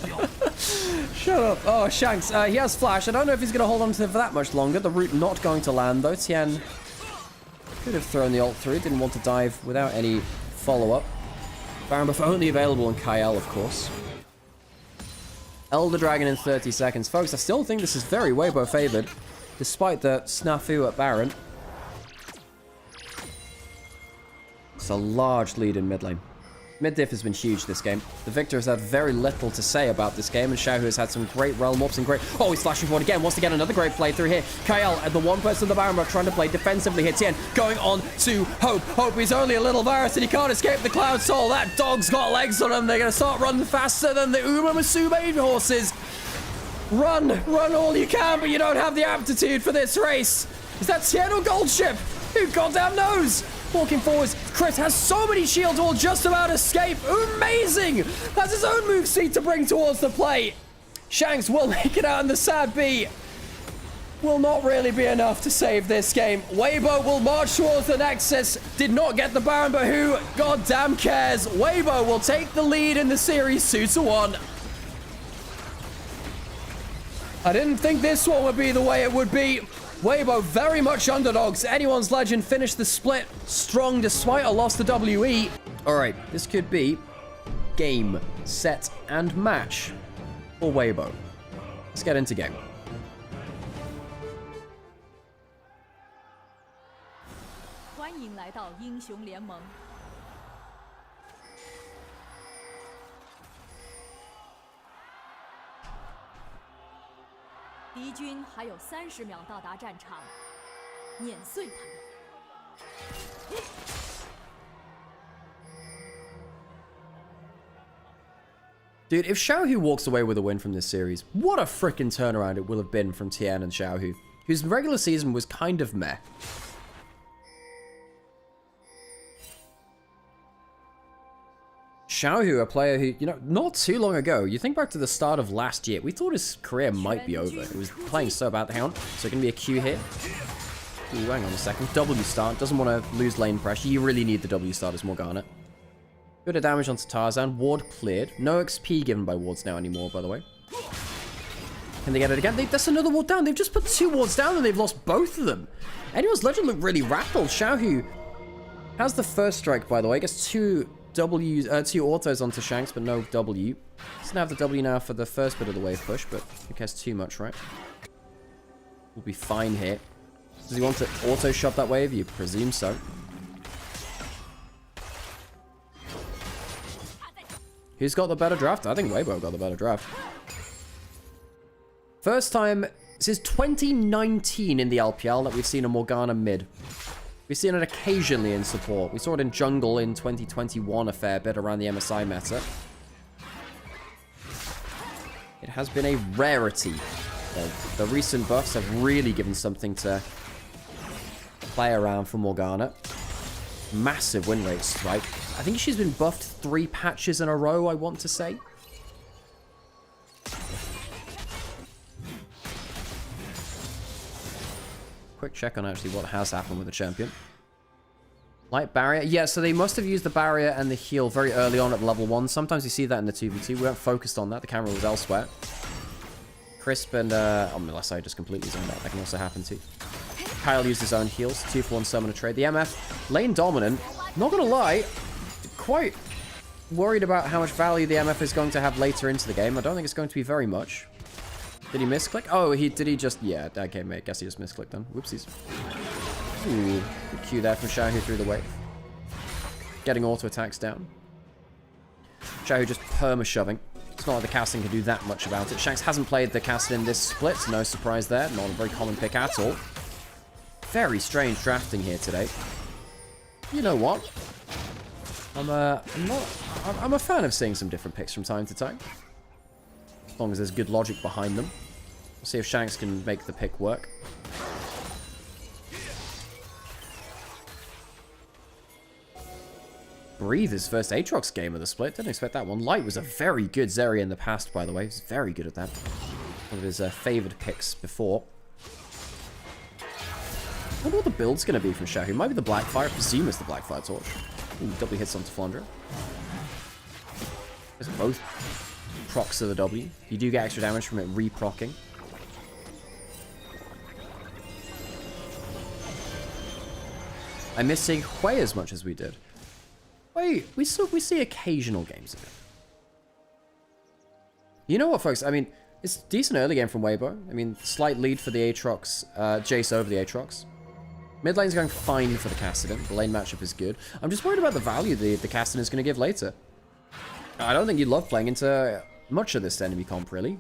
Shut up. Oh, Shanks, he has Flash. I don't know if he's going to hold on to it for that much longer. The root not going to land, though. Tien could have thrown the ult through. Didn't want to dive without any follow-up. Baron buff only available in Kyle, of course. Elder Dragon in 30 seconds. Folks, I still think this is very Weibo favored, despite the snafu at Baron. It's a large lead in mid lane. Mid diff has been huge this game. The Victor has had very little to say about this game, and Xiaohu has had some great realm ups and great... Oh, he's flashing forward again. Wants to get another great playthrough here. Kyle, at the one person of the Baron, trying to play defensively here. Tien going on to Hope. Hope is only a little Varus, and he can't escape the Cloud Soul. That dog's got legs on him. They're going to start running faster than the Uma Musume horses. Run. Run all you can, but you don't have the aptitude for this race. Is that Tien or Goldship? Who goddamn knows? Walking forwards, Chris has so many shields, will just about escape. Amazing! Has his own move seed to bring towards the plate. Shanks will make it out in the sad B. Will not really be enough to save this game. Weibo will march towards the Nexus. Did not get the Baron, but who goddamn cares? Weibo will take the lead in the series 2-1. I didn't think this one would be the way it would be. Weibo very much underdogs. Anyone's legend finished the split strong despite a loss to WE. Alright, this could be game, set, and match for Weibo. Let's get into game. Welcome 敌军还有30秒到达战场，碾碎他们。Dude, if Xiaohu walks away with a win from this series, what a freaking turnaround it will have been from Tien and Xiaohu, whose regular season was kind of meh. Xiaohu, a player who, you know, not too long ago, you think back to the start of last year, we thought his career might be over. He was playing so bad the Hound, so going to be a Q here. Ooh, hang on a second. W start, doesn't want to lose lane pressure. You really need the W start as Morgana. Bit of damage onto Tarzan, ward cleared. No XP given by wards now anymore, by the way. Can they get it again? That's another ward down. They've just put 2 wards down and they've lost both of them. Anyone's legend looked really rattled. Xiaohu has the first strike, by the way. Gets 2 autos onto Shanks, but no W. Doesn't have the W now for the first bit of the wave push, but who cares too much, right? We'll be fine here. Does he want to auto shot that wave? You presume so. Who's got the better draft? I think Weibo got the better draft. First time This is 2019 in the LPL that we've seen a Morgana mid. We've seen it occasionally in support. We saw it in jungle in 2021 a fair bit around the MSI meta. It has been a rarity. The recent buffs have really given something to play around for Morgana. Massive win rates, right? I think she's been buffed 3 patches in a row, I want to say. Quick check on actually what has happened with the champion. Light barrier. Yeah, so they must have used the barrier and the heal very early on at level 1. Sometimes you see that in the 2v2. We weren't focused on that. The camera was elsewhere. Crisp and... unless I just completely zoned out. That can also happen too. Kyle used his own heals. 2-for-1 summoner trade. The MF, lane dominant. Not gonna lie, quite worried about how much value the MF is going to have later into the game. I don't think it's going to be very much. Did he misclick? Oh, did he just... Yeah, okay, mate. Guess he just misclicked then. Whoopsies. Ooh, good Q there from Xiaohu through the wave. Getting auto attacks down. Xiaohu just perma-shoving. It's not like the casting can do that much about it. Shanks hasn't played the casting in this split. No surprise there. Not a very common pick at all. Very strange drafting here today. You know what? I'm a fan of seeing some different picks from time to time. As long as there's good logic behind them. We'll see if Shanks can make the pick work. Breathe his first Aatrox game of the split. Didn't expect that one. Light was a very good Zeri in the past, by the way. He's very good at that. One of his favoured picks before. I wonder what the build's going to be from Xiaohu. Might be the Blackfire. I presume it's the Blackfire Torch. Ooh, double hits onto Flandre. There's both procs to the W. You do get extra damage from it re-procking. I miss seeing Hui as much as we did. Wait, we see occasional games of it. You know what, folks? I mean, it's a decent early game from Weibo. I mean, slight lead for the Aatrox, Jace over the Aatrox. Mid lane's going fine for the Kassadin. The lane matchup is good. I'm just worried about the value the Kassadin is going to give later. I don't think you'd love playing into much of this enemy comp, really.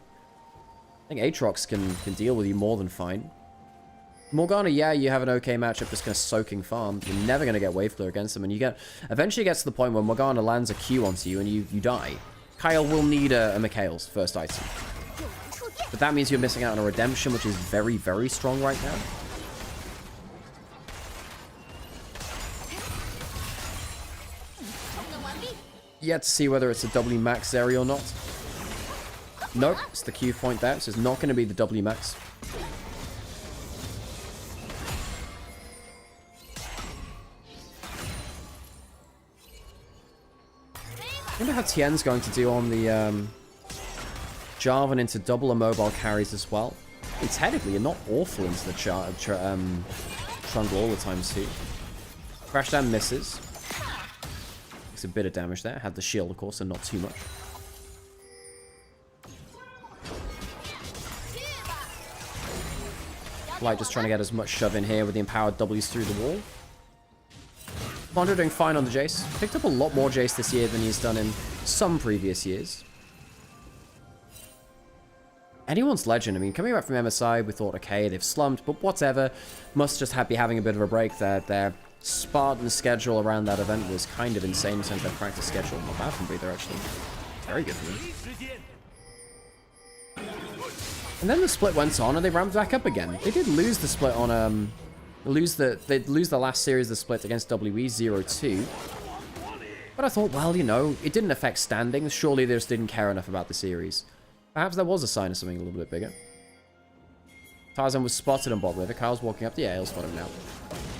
I think Aatrox can deal with you more than fine. Morgana, yeah, you have an okay matchup just kind of soaking farm. You're never going to get wave clear against them, and eventually gets to the point where Morgana lands a Q onto you and you die. Kyle will need a Mikhail's first item. But that means you're missing out on a redemption, which is very, very strong right now. Yet to see whether it's a W max Zeri or not. Nope, it's the Q point there, so it's not going to be the W max. I wonder how Tien's going to do on the Jarvan into double immobile carries as well. It's technically you're not awful into the Trundle all the time too. Crash down misses. Makes a bit of damage there. Had the shield, of course, and not too much. Light just trying to get as much shove in here with the empowered W's through the wall. Flandre doing fine on the Jace. Picked up a lot more Jace this year than he's done in some previous years. Anyone's legend. I mean, coming back from MSI, we thought, okay, they've slumped, but whatever. Must just be having a bit of a break there. Their Spartan schedule around that event was kind of insane in terms of their practice schedule. Not bad from Breather, actually. Very good for them. And then the split went on, and they ramped back up again. They did lose the split on, they'd lose the last series of the split against WE 0-2. But I thought, well, you know, it didn't affect standings. Surely they just didn't care enough about the series. Perhaps that was a sign of something a little bit bigger. Tarzan was spotted on bot river. Kyle's walking up. Yeah, he'll spot him now.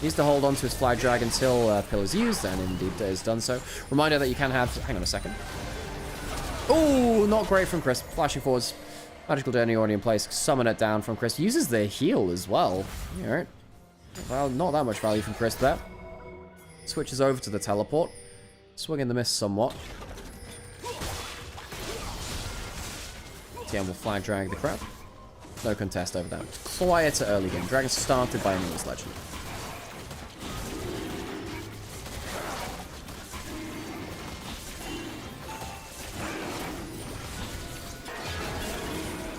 He needs to hold on to his flag drag until Pill is used, and indeed has done so. Reminder that you can have... Hang on a second. Oh, not great from Chris. Flashing forwards. Magical Journey already in place. Summon it down from Chris. Uses the heal as well. Alright. Well, not that much value from Chris there. Switches over to the teleport. Swing in the miss somewhat. Tien will flag drag the crab. No contest over that. Quieter early game. Dragon started by anyone's legend.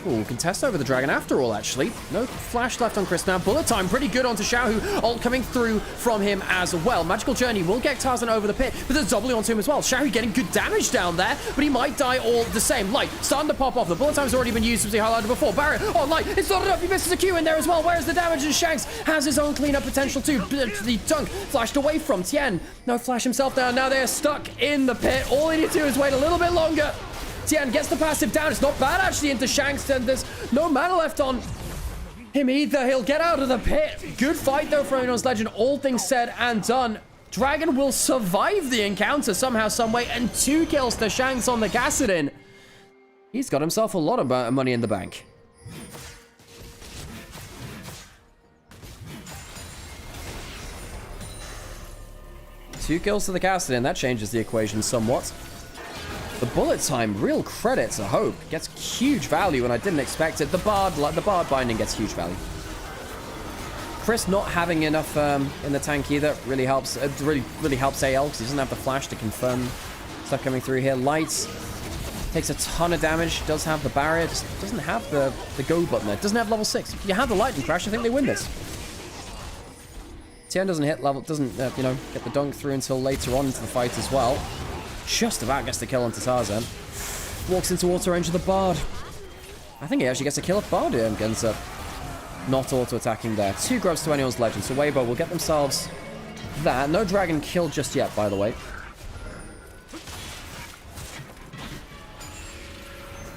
Ooh, contest over the dragon after all, actually. No flash left on Chris now. Bullet time pretty good onto Xiaohu. Ult coming through from him as well. Magical Journey will get Tarzan over the pit, but there's W onto him as well. Xiaohu getting good damage down there, but he might die all the same. Light starting to pop off. The bullet time's already been used, as we highlighted before. Barrier on Light. It's not enough. He misses a Q in there as well. Where's the damage? And Shanks has his own cleanup potential too. The dunk flashed away from Tien. No flash himself down. Now they're stuck in the pit. All they need to do is wait a little bit longer. Tien gets the passive down. It's not bad, actually, into Shanks, and there's no mana left on him either. He'll get out of the pit. Good fight, though, for Anyone's Legend. All things said and done. Dragon will survive the encounter somehow, someway, and 2 kills to Shanks on the Kassadin. He's got himself a lot of money in the bank. Two kills to the Kassadin. That changes the equation somewhat. The bullet time, real credit to Hope. Gets huge value, and I didn't expect it. The bard binding gets huge value. Chris not having enough in the tank either really helps. Really helps AL because he doesn't have the flash to confirm stuff coming through here. Light takes a ton of damage. Does have the barrier. Just doesn't have the go button there. Doesn't have level 6. If you have the lightning crash, I think they win this. Tien doesn't hit level. Doesn't you know, get the dunk through until later on into the fight as well. Just about gets the kill onto Tarzan. Walks into auto range of the Bard. I think he actually gets a kill if Bard ends up not auto-attacking there. 2 grubs to Anyone's Legend, so Weibo will get themselves that. No dragon kill just yet, by the way.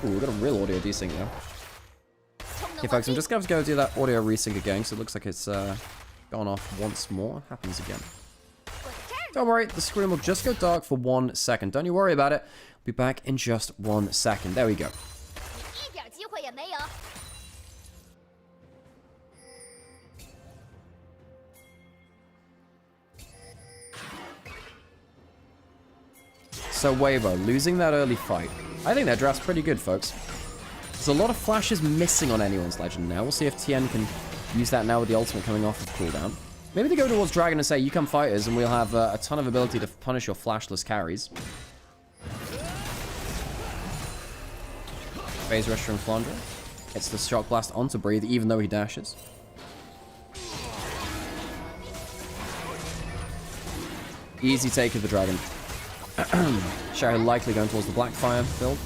Ooh, we've got a real audio desync now. Okay, folks, I'm just going to go do that audio resync again, because it looks like it's gone off once more. Happens again. Don't worry, the screen will just go dark for 1 second. Don't you worry about it. I'll be back in just 1 second. There we go. So Weibo, losing that early fight. I think that draft's pretty good, folks. There's a lot of flashes missing on Anyone's Legend now. We'll see if Tien can use that now with the ultimate coming off of cooldown. Maybe they go towards Dragon and say, you come fight us, and we'll have a ton of ability to punish your flashless carries. Phase Rush from Flandre. Gets the Shock Blast onto Breathe, even though he dashes. Easy take of the Dragon. Xiao likely going towards the Blackfire build.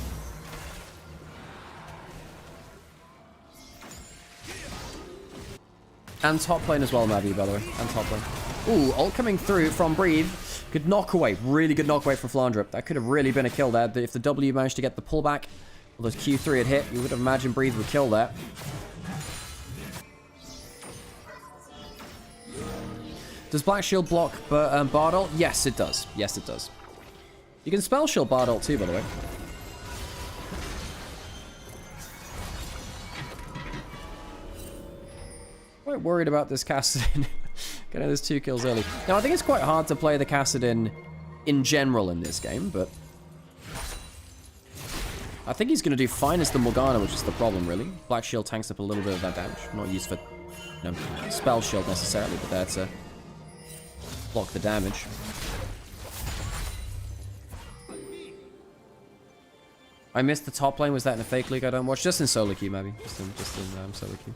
And top lane as well, Mavi, by the way. And top lane. Ooh, ult coming through from Breathe. Good knock away. Really good knock away from Flandre. That could have really been a kill there. If the W managed to get the pullback, or those Q3 had hit, you would have imagined Breathe would kill that. Does Black Shield block Bard ult? Yes, it does. Yes, it does. You can spell shield Bard ult too, by the way. Quite worried about this Kassadin. Getting those 2 kills early. Now, I think it's quite hard to play the Kassadin in general in this game, but I think he's going to do fine as the Morgana, which is the problem, really. Black Shield tanks up a little bit of that damage. Not used for, you know, spell shield necessarily, but there to block the damage. I missed the top lane. Was that in a fake league I don't watch? Just in solo queue, maybe. Just in solo queue.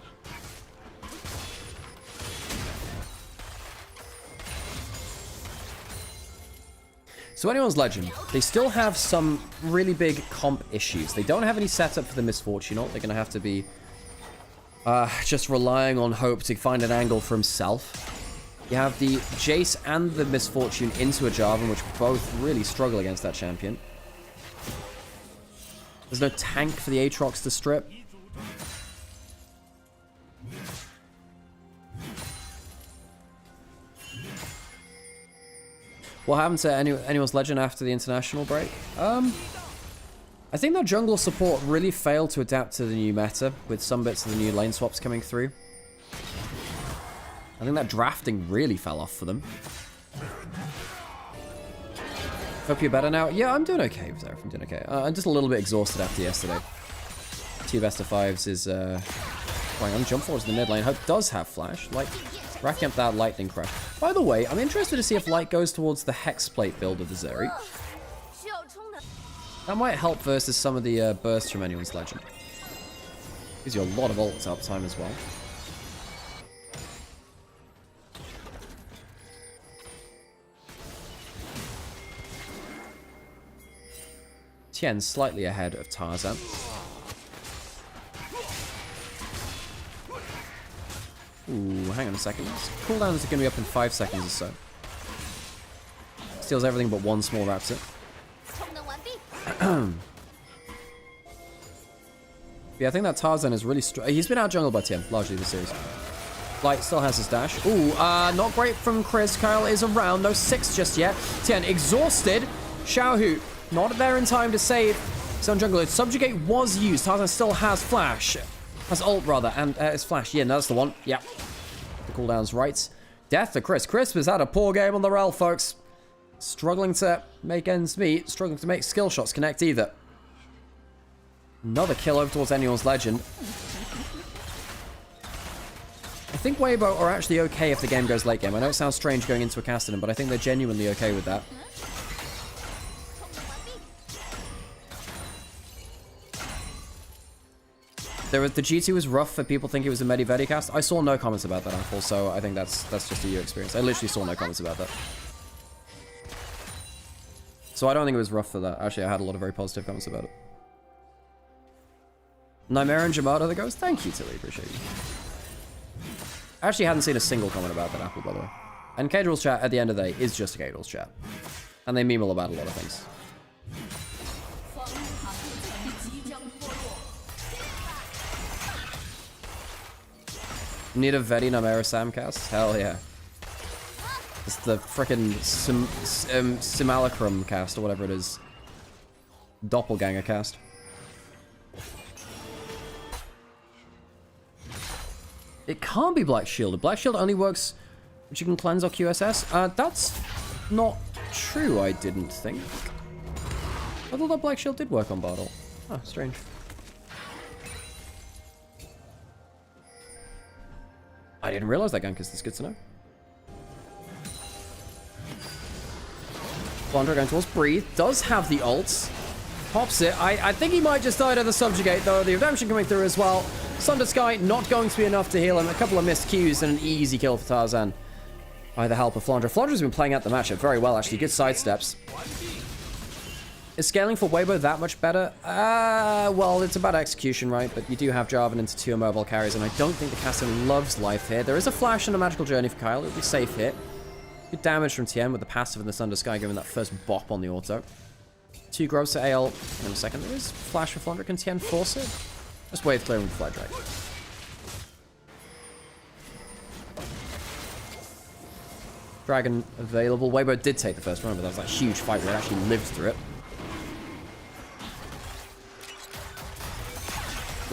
So Anyone's Legend, they still have some really big comp issues. They don't have any setup for the Misfortune ult. They're going to have to be just relying on Hope to find an angle for himself. You have the Jace and the Misfortune into a Jarvan, which both really struggle against that champion. There's no tank for the Aatrox to strip. What happened to Anyone's Legend after the international break? I think that jungle support really failed to adapt to the new meta, with some bits of the new lane swaps coming through. I think that drafting really fell off for them. Hope you're better now. Yeah, I'm doing okay, Zareth. I'm doing okay. I'm just a little bit exhausted after yesterday. 2 best of 5s is going on. Jump forwards in the mid lane. Hope does have flash. Like, racking up that lightning crash. By the way, I'm interested to see if Light goes towards the Hexplate build of the Zeri. That might help versus some of the bursts from Anyone's Legend. Gives you a lot of ult uptime as well. Tien slightly ahead of Tarzan. Ooh, hang on a second. Cooldowns are going to be up in 5 seconds or so. Steals everything but one small raptor. Yeah, I think that Tarzan is really strong. He's been out jungled by Tien, largely this series. Light still has his dash. Ooh, not great from Chris. Kyle is around. No 6 just yet. Tien exhausted. Xiaohu not there in time to save his own jungler. Subjugate was used. Tarzan still has flash. Has ult, rather, and his flash. Yeah, no, that's the one. Yep. The cooldown's right. Death to Chris. Chris has had a poor game on the rel, folks. Struggling to make ends meet. Struggling to make skill shots connect either. Another kill over towards anyone's legend. I think Weibo are actually okay if the game goes late game. I know it sounds strange going into a Castellan, but I think they're genuinely okay with that. The G2 was rough for people think it was a Medivedi cast. I saw no comments about that, Apple, so I think that's just a you experience. I literally saw no comments about that. So I don't think it was rough for that. Actually, I had a lot of very positive comments about it. Nymaera and Jamada that goes, thank you, Tilly, appreciate you. I actually hadn't seen a single comment about that, Apple, by the way. And Caedrel's chat, at the end of the day, is just a Caedrel's chat. And they meme all about a lot of things. Need a Vedi Nymaera Samcast? Hell yeah. It's the frickin' Simulacrum cast, or whatever it is. Doppelganger cast. It can't be Black Shield. Black Shield only works when you can cleanse or QSS. That's not true, I didn't think. I thought that Black Shield did work on Bartle. Oh, strange. I didn't realize that, Gankus. That's good to know. Flandre going towards Breathe. Does have the ult. Pops it. I think he might just die to the Subjugate, though. The Redemption coming through as well. Sunder Sky not going to be enough to heal him. A couple of missed Qs and an easy kill for Tarzan. By the help of Flandre. Flandre's been playing out the matchup very well, actually. Good sidesteps. Is scaling for Weibo that much better? Well, it's about execution, right? But you do have Jarvan into 2 mobile carries, and I don't think the Castellan loves life here. There is a flash and a magical journey for Kyle. It'll be safe here. Good damage from Tien with the passive and the Sunder Sky giving that first bop on the auto. 2 growths to AL in a second. There is flash for Flandre. Can Tien force it? Just wave clearing with Fly Drag. Dragon available. Weibo did take the first run, but that was like a huge fight where it actually lived through it.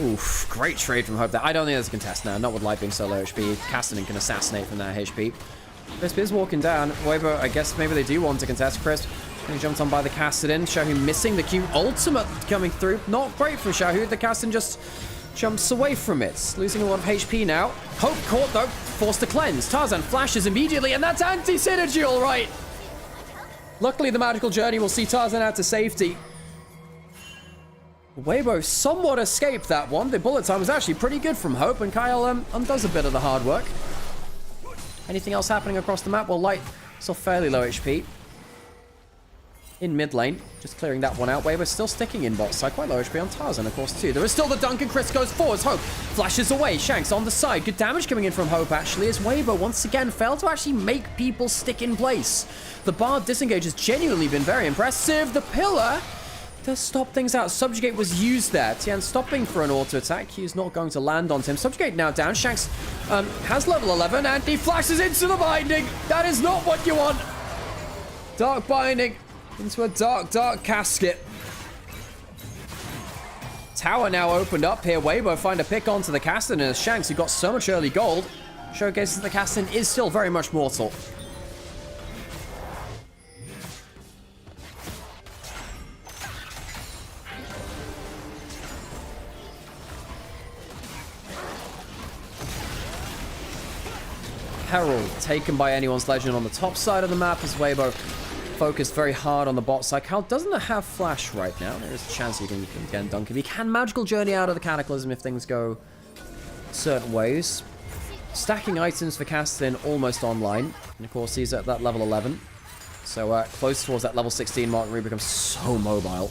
Oof, great trade from Hope there. I don't think there's a contest now, not with Light being so low HP. Castellan can assassinate from that HP. Crisp is walking down. Weibo, I guess maybe they do want to contest. Crisp getting jumped on by the Castellan. Xiaohu missing the Q ultimate coming through. Not great from Xiaohu. The Castellan just jumps away from it. Losing a lot of HP now. Hope caught though. Forced to cleanse. Tarzan flashes immediately, and that's anti-synergy, all right. Luckily, the magical journey will see Tarzan out to safety. Weibo somewhat escaped that one. The bullet time was actually pretty good from Hope, and Kyle undoes a bit of the hard work. Anything else happening across the map? Well, Light still fairly low HP. In mid lane, just clearing that one out. Weibo still sticking in bot side. Quite low HP on Tarzan, of course, too. There is still the dunk, and Chris goes forwards. Hope flashes away. Shanks on the side. Good damage coming in from Hope, actually, as Weibo once again failed to actually make people stick in place. The Bard disengage has genuinely been very impressive. The pillar to stop things out. Subjugate was used there. Tien stopping for an auto attack. He's not going to land on him. Subjugate now down. Shanks has level 11, and he flashes into the binding. That is not what you want. Dark binding into a dark casket. Tower now opened up here. Weibo find a pick onto the Castellan, and Shanks, who got so much early gold, showcases the Castellan is still very much mortal. Herald taken by anyone's legend on the top side of the map as Weibo focused very hard on the bot side. Kyle doesn't have flash right now. There is a chance he can get a dunk. If he can magical journey out of the Cataclysm if things go certain ways. Stacking items for Castin almost online. And of course, he's at that level 11. So close towards that level 16 mark where he becomes so mobile.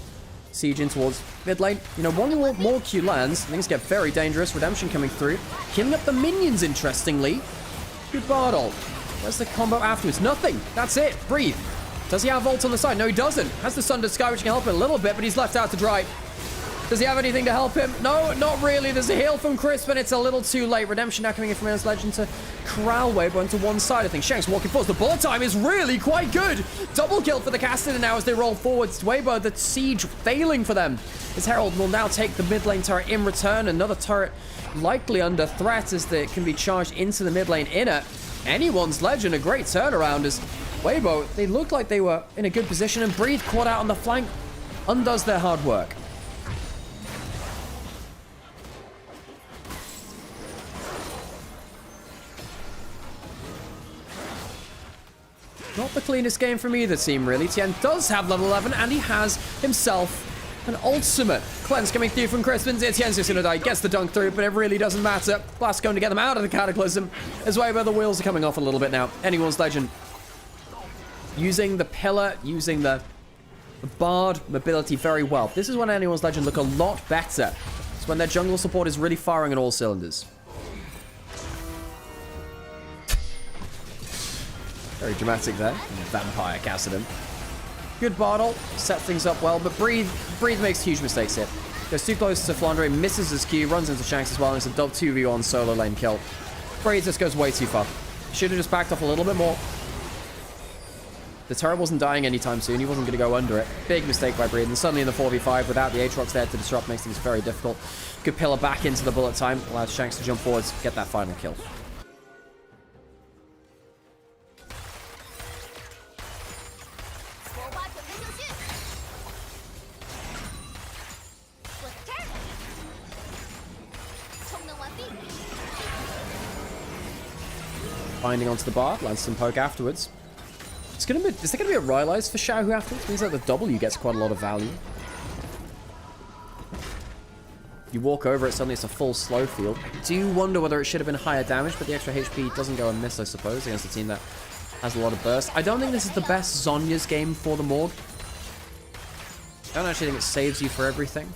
Siege in towards mid lane. You know, one more Q lands. Things get very dangerous. Redemption coming through. Killing up the minions, interestingly. Good Bartle. Where's the combo afterwards? Nothing. That's it. Breathe. Does he have ult on the side? No, he doesn't. Has the Sundered Sky, which can help him a little bit, but he's left out to dry. Does he have anything to help him? No, not really. There's a heal from Crisp, and it's a little too late. Redemption now coming in from Endless Legend to corral Weibo into one side. I think Shank's walking forwards. The bullet time is really quite good. Double kill for the Caster now as they roll forwards. Weibo, the siege failing for them. His Herald will now take the mid lane turret in return. Another turret likely under threat as it can be charged into the mid lane inner. Anyone's Legend, a great turnaround as Weibo, they looked like they were in a good position, and Breathe caught out on the flank undoes their hard work. Not the cleanest game from either team, really. Tien does have level 11, and he has himself an ultimate. Cleanse coming through from Crispin. Tien's just gonna die. Gets the dunk through, but it really doesn't matter. Blast going to get them out of the Cataclysm. As Weibo, the wheels are coming off a little bit now. Anyone's Legend. Using the pillar, using the Bard mobility very well. This is when Anyone's Legend look a lot better. It's when their jungle support is really firing on all cylinders. Very dramatic there. Vampire casted him. Good Bartle. Set things up well, but Breathe makes huge mistakes here. Goes too close to Flandre, misses his Q, runs into Shanks as well, and it's a 2v1 solo lane kill. Breathe just goes way too far. Should have just backed off a little bit more. The turret wasn't dying anytime soon. He wasn't going to go under it. Big mistake by Breathe. And suddenly in the 4v5, without the Aatrox there to disrupt, makes things very difficult. Good pillar back into the bullet time. Allows Shanks to jump forwards, get that final kill. Binding onto the bar, lands some poke afterwards. Is there going to be a Rylise for Xiaohu afterwards? Means that the W gets quite a lot of value. You walk over it, suddenly it's a full slow field. I do wonder whether it should have been higher damage, but the extra HP doesn't go amiss, I suppose, against a team that has a lot of burst. I don't think this is the best Zhonya's game for the Morg. I don't actually think it saves you for everything.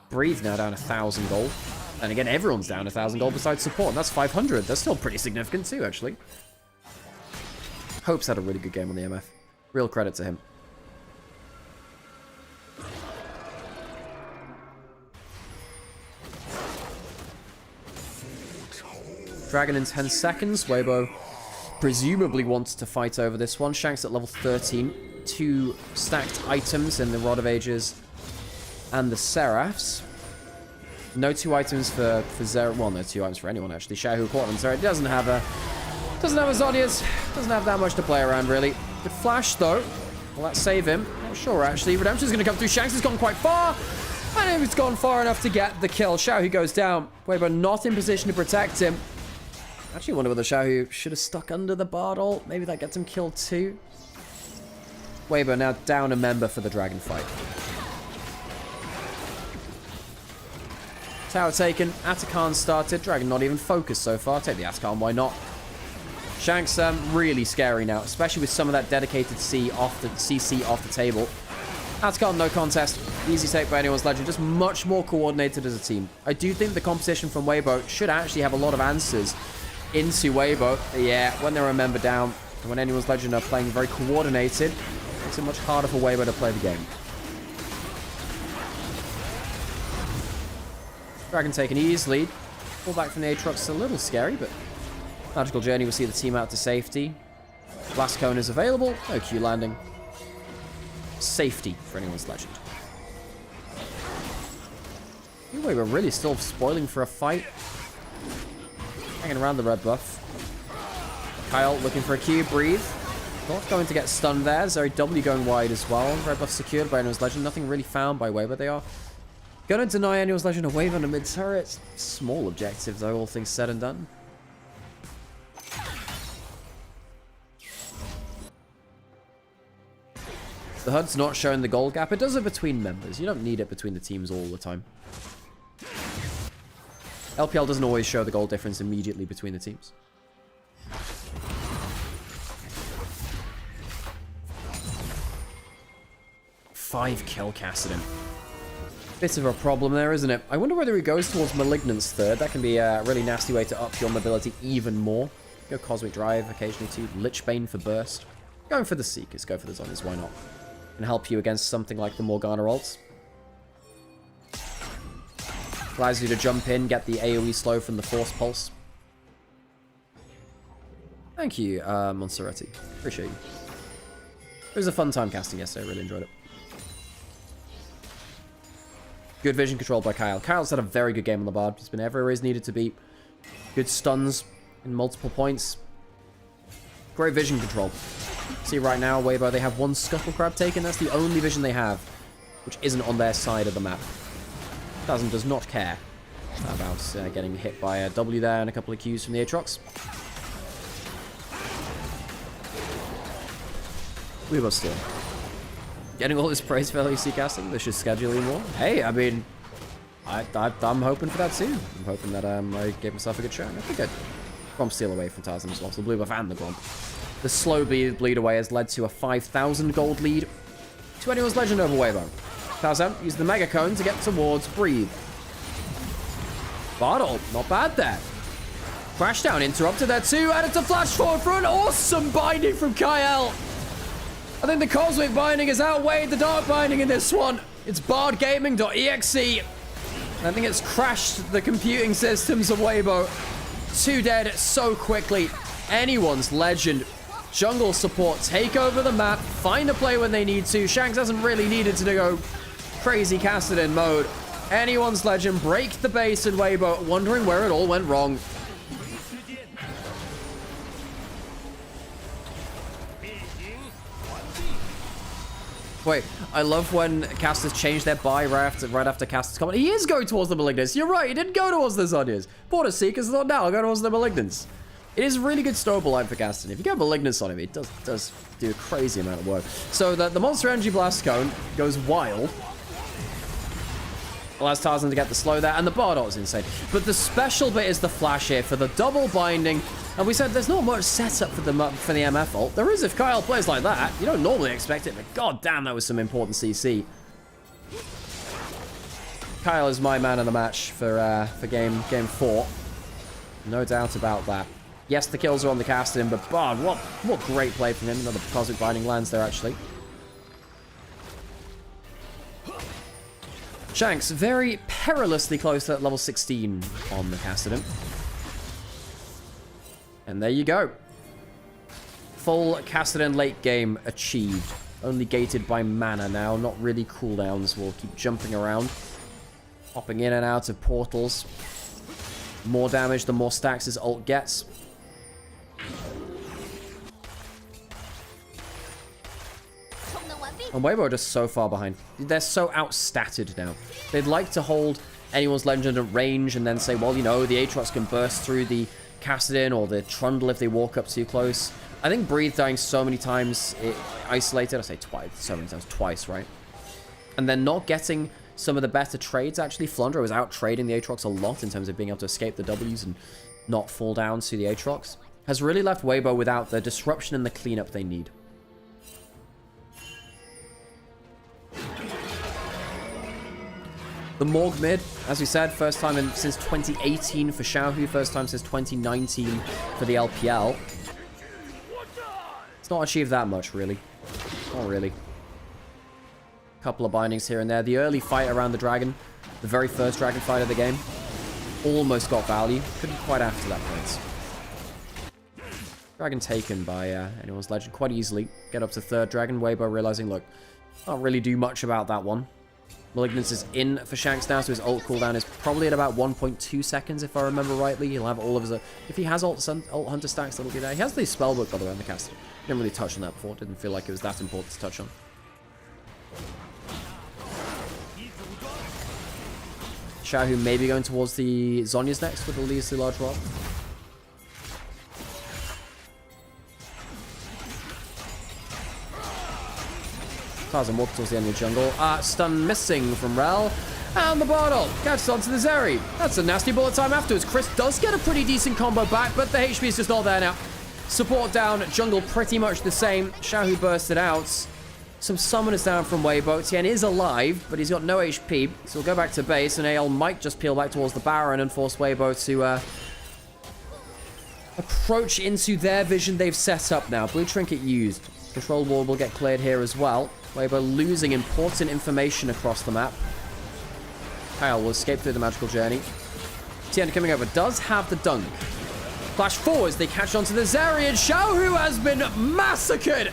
Breathe now down 1,000 gold. And again, everyone's down 1,000 gold besides support, and that's 500. That's still pretty significant too, actually. Hope's had a really good game on the MF. Real credit to him. Dragon in 10 seconds. Weibo presumably wants to fight over this one. Shanks at level 13. 2 stacked items in the Rod of Ages and the Seraphs. No 2 items for Zera. Well, no 2 items for anyone, actually. Xiaohu caught on Zera. Doesn't have a Zhonya's. Doesn't have that much to play around, really. Good flash, though. Will that save him? Not sure, actually. Redemption's going to come through. Shanks has gone quite far. And he's gone far enough to get the kill. Xiaohu goes down. Weibo not in position to protect him. Actually wonder whether Xiaohu should have stuck under the Bartle. Maybe that gets him killed, too. Weibo now down a member for the dragon fight. Tower taken, Atakan started, Dragon not even focused so far. Take the Atakan, why not? Shanks really scary now, especially with some of that dedicated CC off the table. Atakan, no contest. Easy take by Anyone's Legend, just much more coordinated as a team. I do think the composition from Weibo should actually have a lot of answers into Weibo. Yeah, when they're a member down, and when Anyone's Legend are playing very coordinated, makes it much harder for Weibo to play the game. Dragon taken easily. Pull back from the Aatrox, a little scary, but Magical Journey will see the team out to safety. Blast Cone is available. No Q landing. Safety for Anyone's Legend. Anyway, we're really still spoiling for a fight. Hanging around the red buff. Kyle looking for a Q. Breathe. Not going to get stunned there. Zeri W going wide as well. Red buff secured by Anyone's Legend. Nothing really found by Weibo. They are gonna deny Anyone's Legend a wave on a mid-turret. Small objective, though, all things said and done. The HUD's not showing the gold gap. It does it between members. You don't need it between the teams all the time. LPL doesn't always show the gold difference immediately between the teams. Five kill Kassadin. Bit of a problem there, isn't it? I wonder whether he goes towards Malignant's third. That can be a really nasty way to up your mobility even more. Go Cosmic Drive occasionally too. Lichbane for burst. Going for the Seekers. Go for the Zonies. Why not? Can help you against something like the Morgana ults. Allows you to jump in, get the AoE slow from the Force Pulse. Thank you, Monserrati. Appreciate you. It was a fun time casting yesterday. I really enjoyed it. Good vision control by Kyle. Kyle's had a very good game on the Bard. He's been everywhere he's needed to be. Good stuns in multiple points. Great vision control. See right now, Weibo, they have one Scuttle Crab taken. That's the only vision they have, which isn't on their side of the map. Does not care about getting hit by a W there and a couple of Qs from the Aatrox. Weibo still. Getting all this praise for LEC casting. They should schedule you more. Hey, I mean, I'm hoping for that too. I'm hoping that I gave myself a good shot. I think I'd Gromp steal away from Tarzan as well. So the blue buff and the Gromp. The slow bleed away has led to a 5,000 gold lead to anyone's legend over Weibo. Tarzan used the Mega Cone to get towards Breathe. Bartle, not bad there. Crash down, interrupted there too, and it's a flash forward for an awesome binding from Kyle. I think the Cosmic Binding has outweighed the Dark Binding in this one. It's bardgaming.exe. I think it's crashed the computing systems of Weibo. 2 dead so quickly. Anyone's legend. Jungle support take over the map, find a play when they need to. Shanks hasn't really needed to go crazy Kassadin mode. Anyone's legend break the base in Weibo, wondering where it all went wrong. Wait, I love when casters change their buy right after casters comment. He is going towards the Malignants. You're right, he didn't go towards the Zonias. Bought a Seekers, thought now I'll go towards the Malignants. It is really good snowball line for casting. If you get Malignants on him, it does do a crazy amount of work. So the Monster Energy Blast Cone goes wild. Allows Tarzan to get the slow there, and the Bardock is insane. But the special bit is the flash here for the double binding. And we said there's not much setup for the MF ult. There is if Kyle plays like that. You don't normally expect it, but god damn, that was some important CC. Kyle is my man of the match for game 4. No doubt about that. Yes, the kills are on the Kassadin, but Bard, what great play from him. Another Cosmic Binding lands there, actually. Shanks, very perilously close to level 16 on the Kassadin. And there you go. Full Kassadin late game achieved. Only gated by mana now, not really cooldowns. We'll keep jumping around. Hopping in and out of portals. More damage, the more stacks his ult gets. And Weibo are just so far behind. They're so outstatted now. They'd like to hold anyone's legend at range and then say, well, you know, the Aatrox can burst through the Kassadin or the Trundle if they walk up too close. I think Breathe dying so many times isolated. I say twice, so many times, twice, right? And then not getting some of the better trades, actually. Flundra was out trading the Aatrox a lot in terms of being able to escape the Ws and not fall down to the Aatrox. Has really left Weibo without the disruption and the cleanup they need. The Morg mid, as we said, first time since 2018 for Xiaohu, first time since 2019 for the LPL. It's not achieved that much, really. Not really. Couple of bindings here and there. The early fight around the dragon, the very first dragon fight of the game, almost got value. Couldn't quite after that point. Dragon taken by anyone's legend quite easily. Get up to third dragon. Weibo realizing, look, can't really do much about that one. Malignance is in for Shanks now, so his ult cooldown is probably at about 1.2 seconds, if I remember rightly. He'll have all of his... if he has ult Hunter stacks, that'll be there. He has the spellbook, by the way, on the caster. Didn't really touch on that before. Didn't feel like it was that important to touch on. Xiaohu maybe going towards the Zhonya's next with the Leaderly Large Rock. Tarzan walking towards the enemy jungle. Stun missing from Rel. And the bottle catches onto the Zeri. That's a nasty bullet time afterwards. Chris does get a pretty decent combo back, but the HP is just not there now. Support down, jungle pretty much the same. Xiaohu bursted out. Some summoners down from Weibo. Tien is alive, but he's got no HP, so we'll go back to base, and AL might just peel back towards the Baron and force Weibo to approach into their vision they've set up now. Blue Trinket used. Control wall will get cleared here as well. Weibo losing important information across the map. Kyle will escape through the magical journey. Tien coming over, does have the dunk. Flash forwards, they catch onto the Zeri, and Xiaohu has been massacred.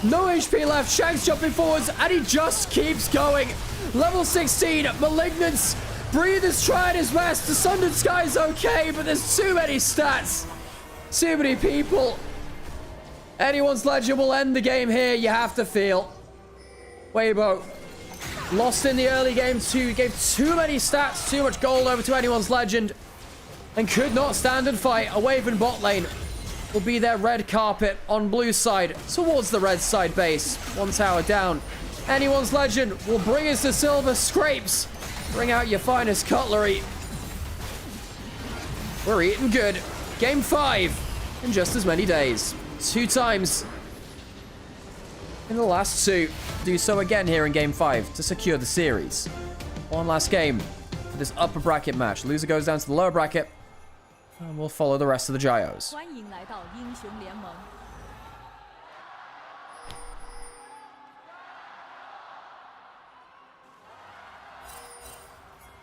No HP left, Shanks jumping forwards, and he just keeps going. Level 16, Malignance. Breathe is trying his best. The Sundered Sky is okay, but there's too many stats. Too many people. Anyone's Legend will end the game here, you have to feel. Weibo lost in the early game too. Gave too many stats, too much gold over to Anyone's Legend. And could not stand and fight. A wave in bot lane will be their red carpet on blue side towards the red side base. One tower down. Anyone's Legend will bring us the silver scrapes. Bring out your finest cutlery. We're eating good. Game 5 in just as many days. 2 times in the last 2. Do so again here in Game 5 to secure the series. One last game for this upper bracket match. Loser goes down to the lower bracket. And we'll follow the rest of the Gyos. 欢迎来到英雄联盟。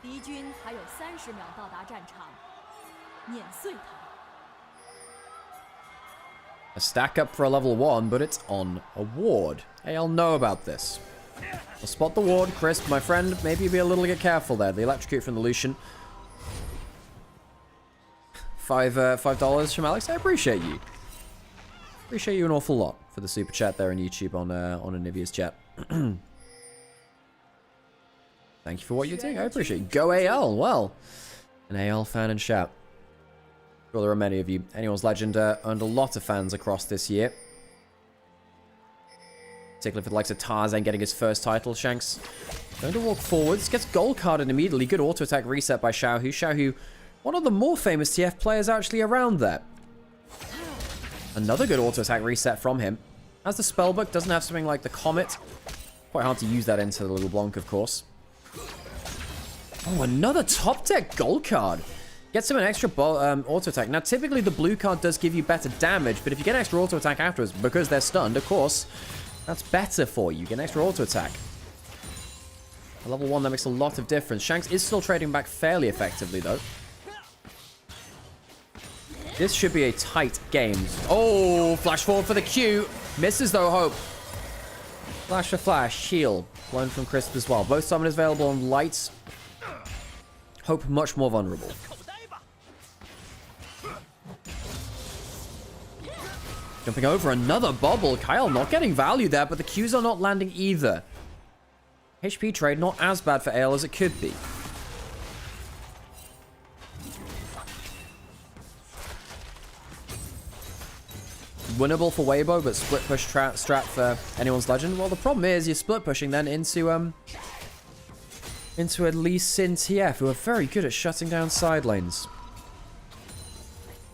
敌军还有30秒到达战场，碾碎他们。 A stack up for a level 1, but it's on a ward. Hey, I'll know about this. I'll spot the ward. Crisp, my friend, maybe be a little bit careful there. The electrocute from the Lucian. $5 from Alex. I appreciate you. Appreciate you an awful lot for the super chat there on YouTube on Onivia's chat. Thank you for what you're doing. I appreciate it. Go AL. Well, an AL fan and shout. Sure, there are many of you. Anyone's Legend earned a lot of fans across this year. Particularly for the likes of Tarzan getting his first title. Shanks going to walk forwards. Gets gold carded immediately. Good auto attack reset by Xiaohu. Xiaohu, one of the more famous TF players actually around there. Another good auto attack reset from him. As the spellbook doesn't have something like the Comet. Quite hard to use that into the LeBlanc, of course. Oh, another top deck gold card. Gets him an extra auto attack. Now, typically the blue card does give you better damage, but if you get extra auto attack afterwards because they're stunned, of course, that's better for you. You get an extra auto attack. At level 1, that makes a lot of difference. Shanks is still trading back fairly effectively, though. This should be a tight game. Oh, flash forward for the Q. Misses, though, Hope. Flash for flash. Heal. Blown from Crisp as well. Both summoners available on lights. Hope much more vulnerable. Jumping over another bubble. Kyle not getting value there, but the Qs are not landing either. HP trade not as bad for AL as it could be. Winnable for Weibo, but split push strat for Anyone's Legend. Well, the problem is you're split pushing then into at least Sin TF, who are very good at shutting down side lanes.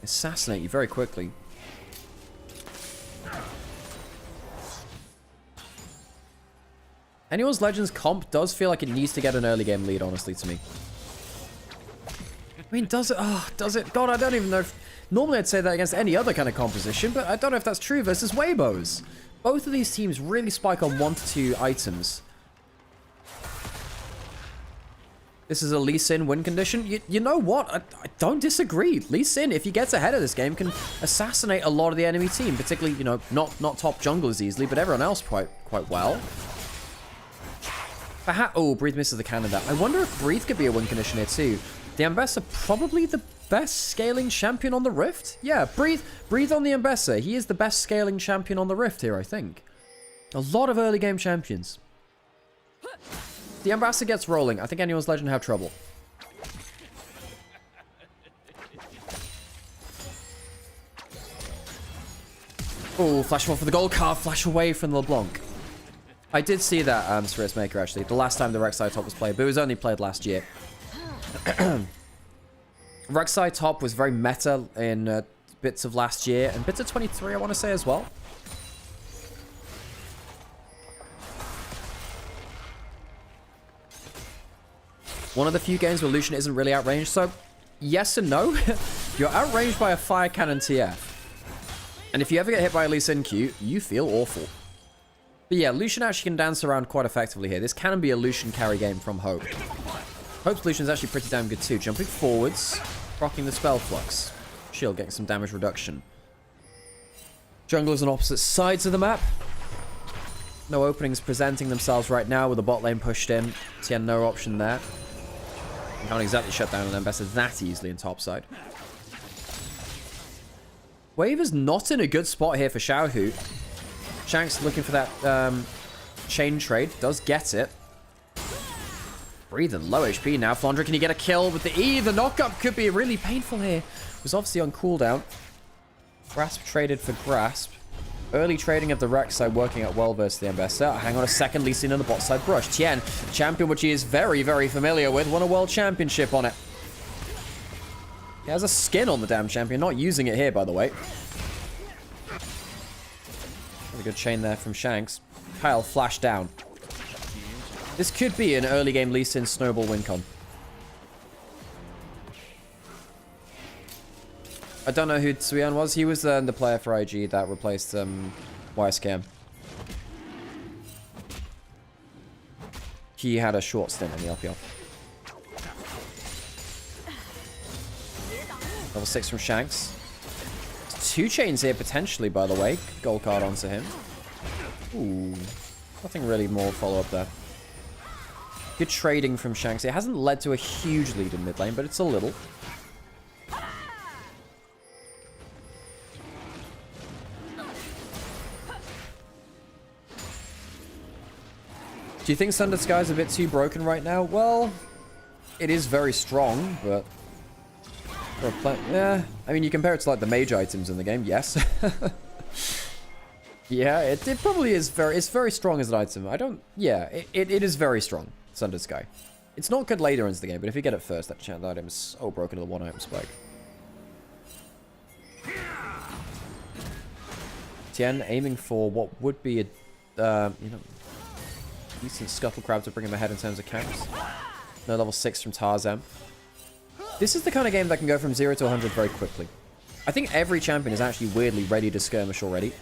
Assassinate you very quickly. Anyone's Legends comp does feel like it needs to get an early game lead, honestly, to me. I mean, does it? Oh, does it? God, I don't even know if... Normally I'd say that against any other kind of composition, but I don't know if that's true versus Weibos. Both of these teams really spike on 1 to 2 items. This is a Lee Sin win condition. You know what? I don't disagree. Lee Sin, if he gets ahead of this game, can assassinate a lot of the enemy team. Particularly, you know, not top junglers easily, but everyone else quite well. Oh, Breathe misses the cannon there. I wonder if Breathe could be a win condition here too. The Ambessa probably the best scaling champion on the Rift? Yeah, Breathe on the Ambessa. He is the best scaling champion on the Rift here, I think. A lot of early game champions. The Ambassa gets rolling. I think Anyone's Legend have trouble. Oh, flash one for the gold card. Flash away from the LeBlanc. I did see that, Spirit Maker, actually. The last time the Rek'Sai top was played, but it was only played last year. Rek'Sai top was very meta in bits of last year, and bits of 23, I want to say, as well. One of the few games where Lucian isn't really outranged, so yes and no. You're outranged by a Fire Cannon TF. And if you ever get hit by a Lee Sin Q, you feel awful. But yeah, Lucian actually can dance around quite effectively here. This can be a Lucian carry game from Hope. Hope's Lucian is actually pretty damn good too. Jumping forwards, rocking the Spell Flux. Shield getting some damage reduction. Junglers on opposite sides of the map. No openings presenting themselves right now with the bot lane pushed in. TN no option there. You can't exactly shut down an Embessa that easily in topside. Wave is not in a good spot here for Xiaohu. Shanks looking for that chain trade. Does get it. Breathing low HP now. Flandre, can he get a kill with the E? The knockup could be really painful here. It was obviously on cooldown. Grasp traded for Grasp. Early trading of the Rek'Sai working out well versus the Embessa. Hang on a second, Lee Sin on the bot side brush. Tien, champion which he is very, very familiar with. Won a world championship on it. He has a skin on the damn champion. Not using it here, by the way. Really good chain there from Shanks. Kyle flashed down. This could be an early game Lee Sin snowball win con. I don't know who Tsuyan was. He was the player for IG that replaced YSKM. He had a short stint in the LPL. Level 6 from Shanks. 2 chains here potentially, by the way. Gold card onto him. Ooh. Nothing really more follow-up there. Good trading from Shanks. It hasn't led to a huge lead in mid lane, but it's a little. Do you think Sundered Sky is a bit too broken right now? Well, it is very strong, but... yeah, I mean, you compare it to, like, the mage items in the game, yes. Yeah, it probably is it's very strong as an item. Yeah, it is very strong, Sundered Sky. It's not good later into the game, but if you get it first, that item is so broken to the one-item spike. Tien aiming for what would be a, you know... decent Scuttle Crab to bring him ahead in terms of counts. No level 6 from Tarzan. This is the kind of game that can go from 0 to 100 very quickly. I think every champion is actually weirdly ready to skirmish already. You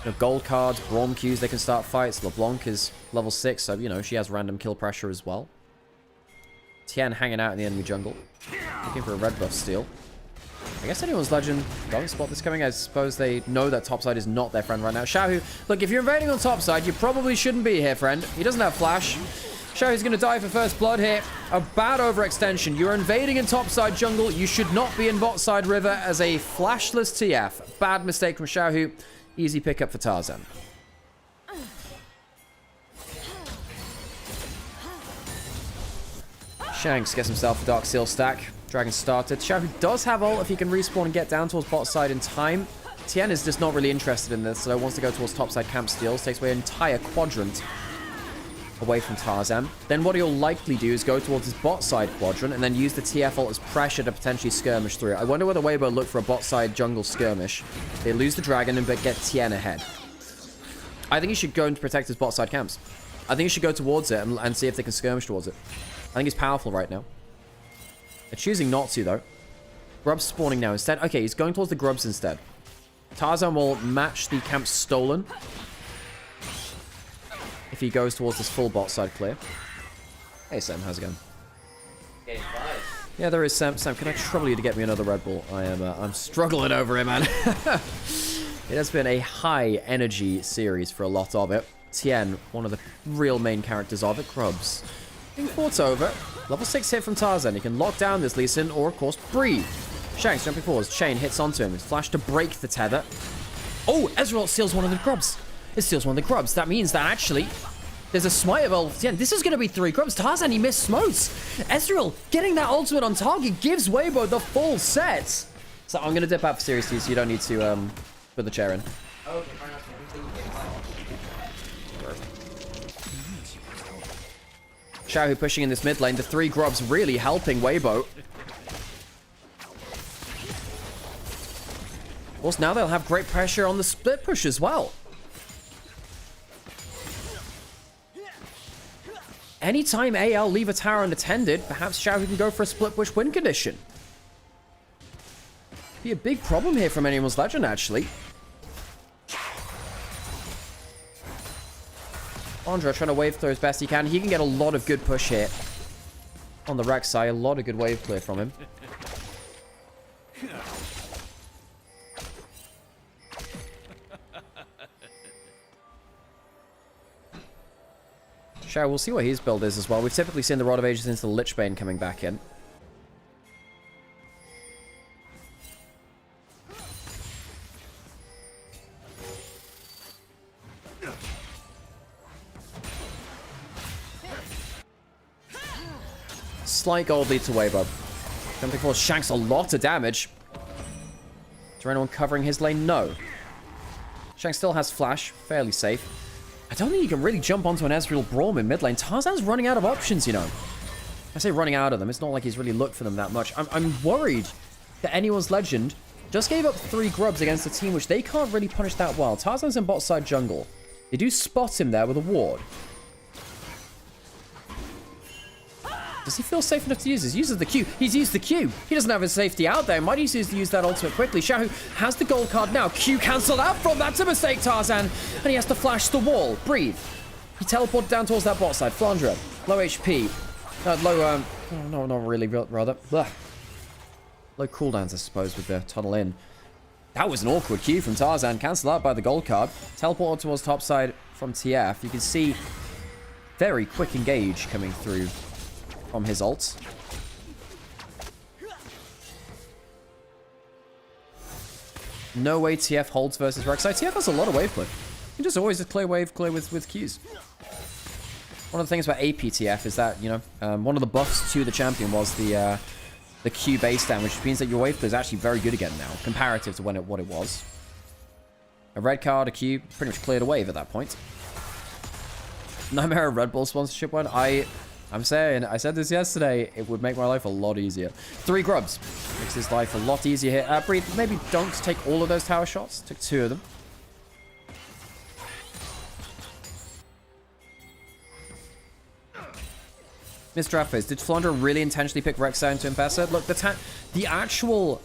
know, gold cards, Braum Qs, they can start fights. LeBlanc is level 6, so, you know, she has random kill pressure as well. Tien hanging out in the enemy jungle. Looking for a red buff steal. I guess anyone's legend don't spot this coming. I suppose they know that topside is not their friend right now. Xiaohu, look, if you're invading on topside, you probably shouldn't be here, friend. He doesn't have flash. Xiaohu's going to die for first blood here. A bad overextension. You're invading in topside jungle. You should not be in bot side river as a flashless TF. Bad mistake from Xiaohu. Easy pickup for Tarzan. Shanks gets himself a Dark Seal stack. Dragon started. Xiaohu does have ult if he can respawn and get down towards bot side in time. Tien is just not really interested in this, so wants to go towards topside camp steals. Takes away an entire quadrant away from Tarzan. Then what he'll likely do is go towards his bot side quadrant and then use the TF ult as pressure to potentially skirmish through it. I wonder whether Weibo look for a bot side jungle skirmish. They lose the dragon and get Tien ahead. I think he should go and protect his bot side camps. I think he should go towards it and see if they can skirmish towards it. I think he's powerful right now. They're choosing not to, though. Grubs spawning now instead. Okay, he's going towards the grubs instead. Tarzan will match the camp stolen if he goes towards this full bot side clear. Hey, Sam, how's it going? Game 5. Yeah, there is Sam. Sam, can I trouble you to get me another Red Bull? I'm struggling over it, man. It has been a high energy series for a lot of it. Tien, one of the real main characters of it. Grubs. Being fought over. Level 6 hit from Tarzan. He can lock down this Lee Sin or, of course, breathe. Shanks jumping forwards. Chain hits onto him. It's flash to break the tether. Oh, Ezreal steals one of the grubs. It steals one of the grubs. That means that actually there's a smite of level 10. This is going to be 3 grubs. Tarzan, he missed smotes. Ezreal getting that ultimate on target gives Weibo the full set. So I'm going to dip out for Series 2 so you don't need to put the chair in. Okay, fine. Xiaohu pushing in this mid lane. The 3 grubs really helping Weibo. Of course, now they'll have great pressure on the split push as well. Anytime AL leave a tower unattended, perhaps Xiaohu can go for a split push win condition. Be a big problem here from Anyone's Legend, actually. Andra trying to wave throw as best he can. He can get a lot of good push here on the Rex side. A lot of good wave clear from him. Xiao, we'll see what his build is as well. We've typically seen the Rod of Ages into the Lich Bane coming back in. Slight gold lead to Weibo. Jumping forward, Shanks a lot of damage. Is there anyone covering his lane? No. Shanks still has flash, fairly safe. I don't think you can really jump onto an Ezreal Braum in mid lane. Tarzan's running out of options, you know. I say running out of them. It's not like he's really looked for them that much. I'm worried that Anyone's Legend just gave up 3 grubs against a team which they can't really punish that well. Tarzan's in bot side jungle. They do spot him there with a ward. Does he feel safe enough to use this? He uses the Q. He's used the Q. He doesn't have his safety out there. Might use to use that ultimate quickly. Xiaohu has the gold card now. Q cancelled out from. That's a mistake, Tarzan. And he has to flash the wall. Breathe. He teleported down towards that bot side. Flandre. Low HP. No, not really, rather. Blah. Low cooldowns, I suppose, with the tunnel in. That was an awkward Q from Tarzan. Cancelled out by the gold card. Teleported towards top side from TF. You can see very quick engage coming through from his ult. No way TF holds versus Rek'Sai. TF has a lot of wave clear. You can just always just clear wave clear with Qs. One of the things about APTF is that, you know, one of the buffs to the champion was the Q base damage, which means that your wave clear is actually very good again now, comparative to what it was. A red card, a Q, pretty much cleared a wave at that point. Nymaera Red Bull sponsorship one. I'm saying, I said this yesterday, it would make my life a lot easier. 3 grubs. Makes his life a lot easier here. Breathe, maybe don't take all of those tower shots. Took 2 of them. Mr. Affes, did Flandre really intentionally pick Rek'Sai into Impesa? Look, the actual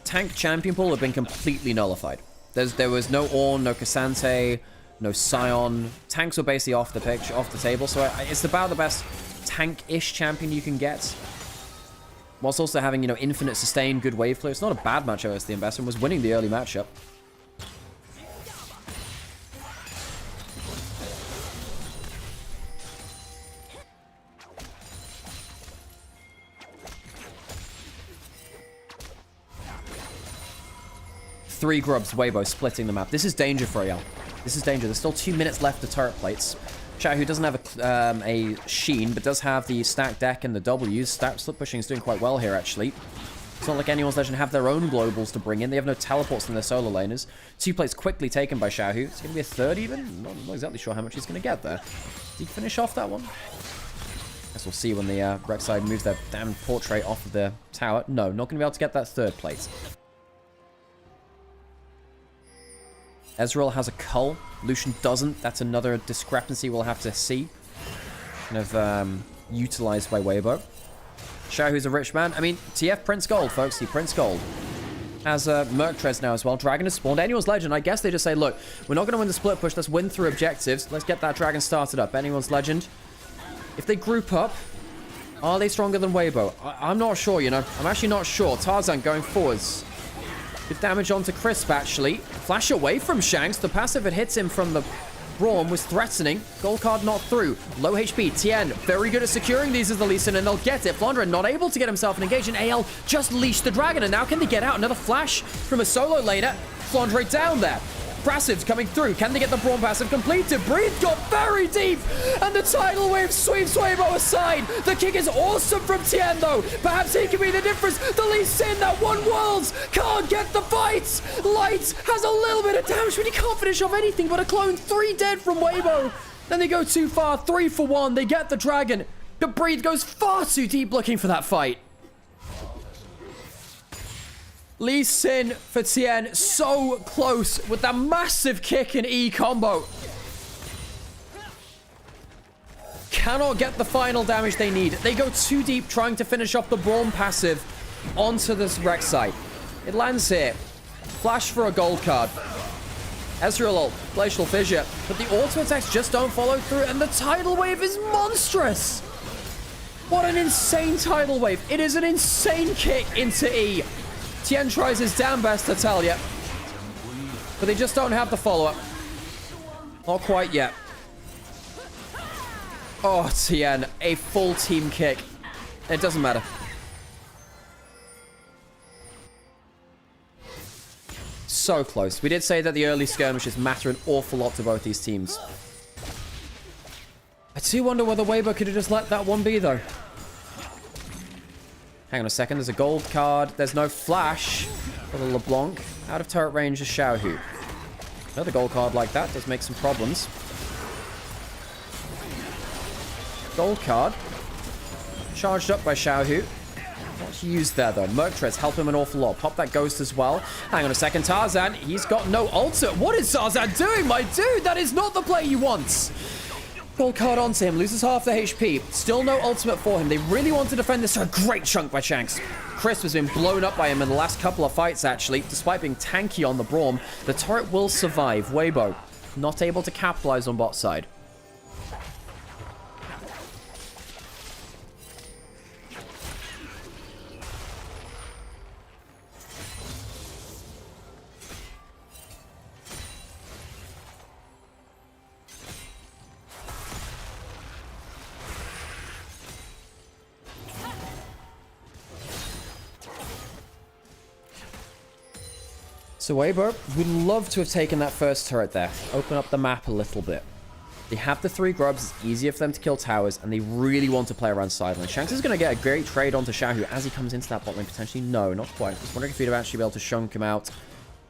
tank champion pool had been completely nullified. There was no Ornn, no Cassante, no Sion. Tanks were basically off the pitch, off the table. So it's about the best tank-ish champion you can get, whilst also having, you know, infinite sustain, good wave clear. It's not a bad matchup as the investment was winning the early matchup. Three grubs, Weibo splitting the map. This is danger for AL. This is danger. There's still 2 minutes left to turret plates. Xiaohu doesn't have a Sheen, but does have the stack deck and the W's. Stack slip pushing is doing quite well here, actually. It's not like Anyone's Legend have their own globals to bring in. They have no teleports in their solo laners. 2 plates quickly taken by Xiaohu. It's going to be a 3rd even. Not exactly sure how much he's going to get there. Did he finish off that one? Guess we'll see when the Rek'Sai moves their damn portrait off of the tower. No, not going to be able to get that 3rd plate. Ezreal has a cull. Lucian doesn't. That's another discrepancy we'll have to see. Kind of utilized by Weibo. Xiaohu's a rich man. I mean, TF Prince Gold, folks. He Prince Gold. Has Merc Trez now as well. Dragon has spawned. Anyone's Legend. I guess they just say, look, we're not going to win the split push. Let's win through objectives. Let's get that Dragon started up. Anyone's Legend. If they group up, are they stronger than Weibo? I'm not sure, you know. I'm actually not sure. Tarzan going forwards. Good damage onto Crisp, actually. Flash away from Shanks. The passive that hits him from the Braum was threatening. Gold card not through. Low HP. Tien, very good at securing these as the Lee Sin, and they'll get it. Flandre not able to get himself an engage, and AL just leashed the Dragon, and now can they get out? Another flash from a solo laner. Flandre down there. Passives coming through. Can they get the Braum passive completed? Breathe got very deep, and the tidal wave sweeps Weibo aside. The kick is awesome from Tien, though. Perhaps he can be the difference. The Lee Sin, that one Worlds can't get the fight. Light has a little bit of damage, but he can't finish off anything but a clone. 3 dead from Weibo. Then they go too far. 3 for 1. They get the Dragon. The Breed goes far too deep looking for that fight. Lee Sin for Tien, so close with that massive kick and E combo. Cannot get the final damage they need. They go too deep trying to finish off the Braum passive onto this Rek'Sai. It lands here. Flash for a gold card. Ezreal ult, Glacial Fissure, but the auto attacks just don't follow through, and the tidal wave is monstrous. What an insane tidal wave. It is an insane kick into E. Tien tries his damn best to tell you, but they just don't have the follow-up. Not quite yet. Oh, Tien, a full team kick. It doesn't matter. So close. We did say that the early skirmishes matter an awful lot to both these teams. I do wonder whether Weibo could have just let that one be, though. Hang on a second. There's a gold card. There's no flash for the LeBlanc. Out of turret range is Xiaohu. Another gold card like that does make some problems. Gold card. Charged up by Xiaohu. Not used there, though. Merc help him an awful lot. Pop that ghost as well. Hang on a second. Tarzan, he's got no ultimate. What is Tarzan doing, my dude? That is not the play he wants. Gold card onto him. Loses half the HP. Still no ultimate for him. They really want to defend this. So a great chunk by Shanks. Chris has been blown up by him in the last couple of fights, actually. Despite being tanky on the Braum, the turret will survive. Weibo not able to capitalize on bot side. So Weibo would love to have taken that first turret there. Open up the map a little bit. They have the 3 grubs. It's easier for them to kill towers, and they really want to play around sideline. Shanks is going to get a great trade onto Xiaohu as he comes into that bot lane. Potentially, no, not quite. I was wondering if he'd have actually be able to shunk him out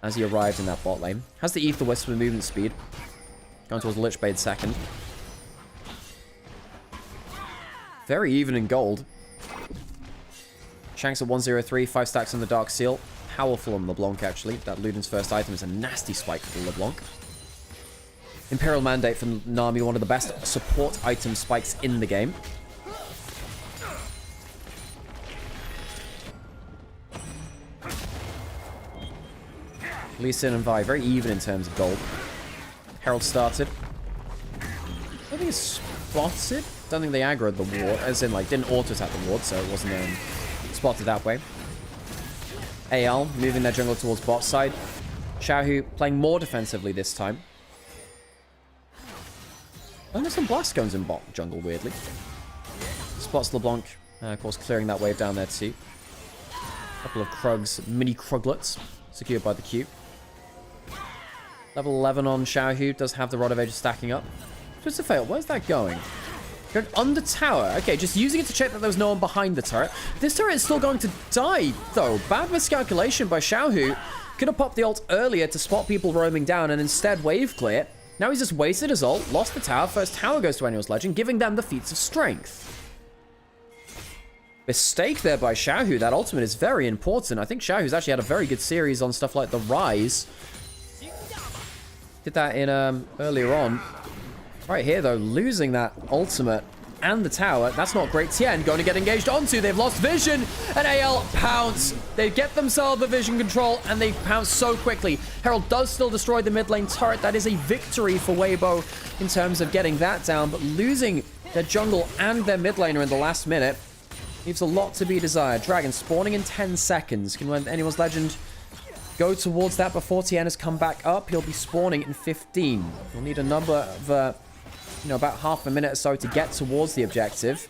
as he arrived in that bot lane. Has the Ether Wisp with movement speed. Going towards Lichbane second. Very even in gold. Shanks at 103, 5 stacks on the Dark Seal. Powerful on LeBlanc, actually. That Luden's first item is a nasty spike for LeBlanc. Imperial Mandate from Nami, one of the best support item spikes in the game. Lee Sin and Vi, very even in terms of gold. Herald started. I don't think it's spotted. Don't think they aggroed the ward, as in, like, didn't auto-attack the ward, so it wasn't spotted that way. AL moving their jungle towards bot side. Xiaohu playing more defensively this time. Oh, there's some blast guns in bot jungle, weirdly. Spots LeBlanc, of course, clearing that wave down there too. A couple of Krugs, mini Kruglets, secured by the Q. Level 11 on Xiaohu, does have the Rod of Ages stacking up. Just a fail, where's that going? Going under tower. Okay, just using it to check that there was no one behind the turret. This turret is still going to die, though. Bad miscalculation by Xiaohu. Could have popped the ult earlier to spot people roaming down and instead wave clear. Now he's just wasted his ult, lost the tower. First tower goes to Annual's Legend, giving them the feats of strength. Mistake there by Xiaohu. That ultimate is very important. I think Xiaohu's actually had a very good series on stuff like the Rise. Did that in earlier on. Right here, though, losing that ultimate and the tower. That's not great. Tien going to get engaged onto. They've lost vision, and AL pounce. They get themselves the vision control, and they pounce so quickly. Herald does still destroy the mid lane turret. That is a victory for Weibo in terms of getting that down, but losing their jungle and their mid laner in the last minute leaves a lot to be desired. Dragon spawning in 10 seconds. Can Anyone's Legend go towards that before Tien has come back up? He'll be spawning in 15. We'll need a number of... about half a minute or so to get towards the objective.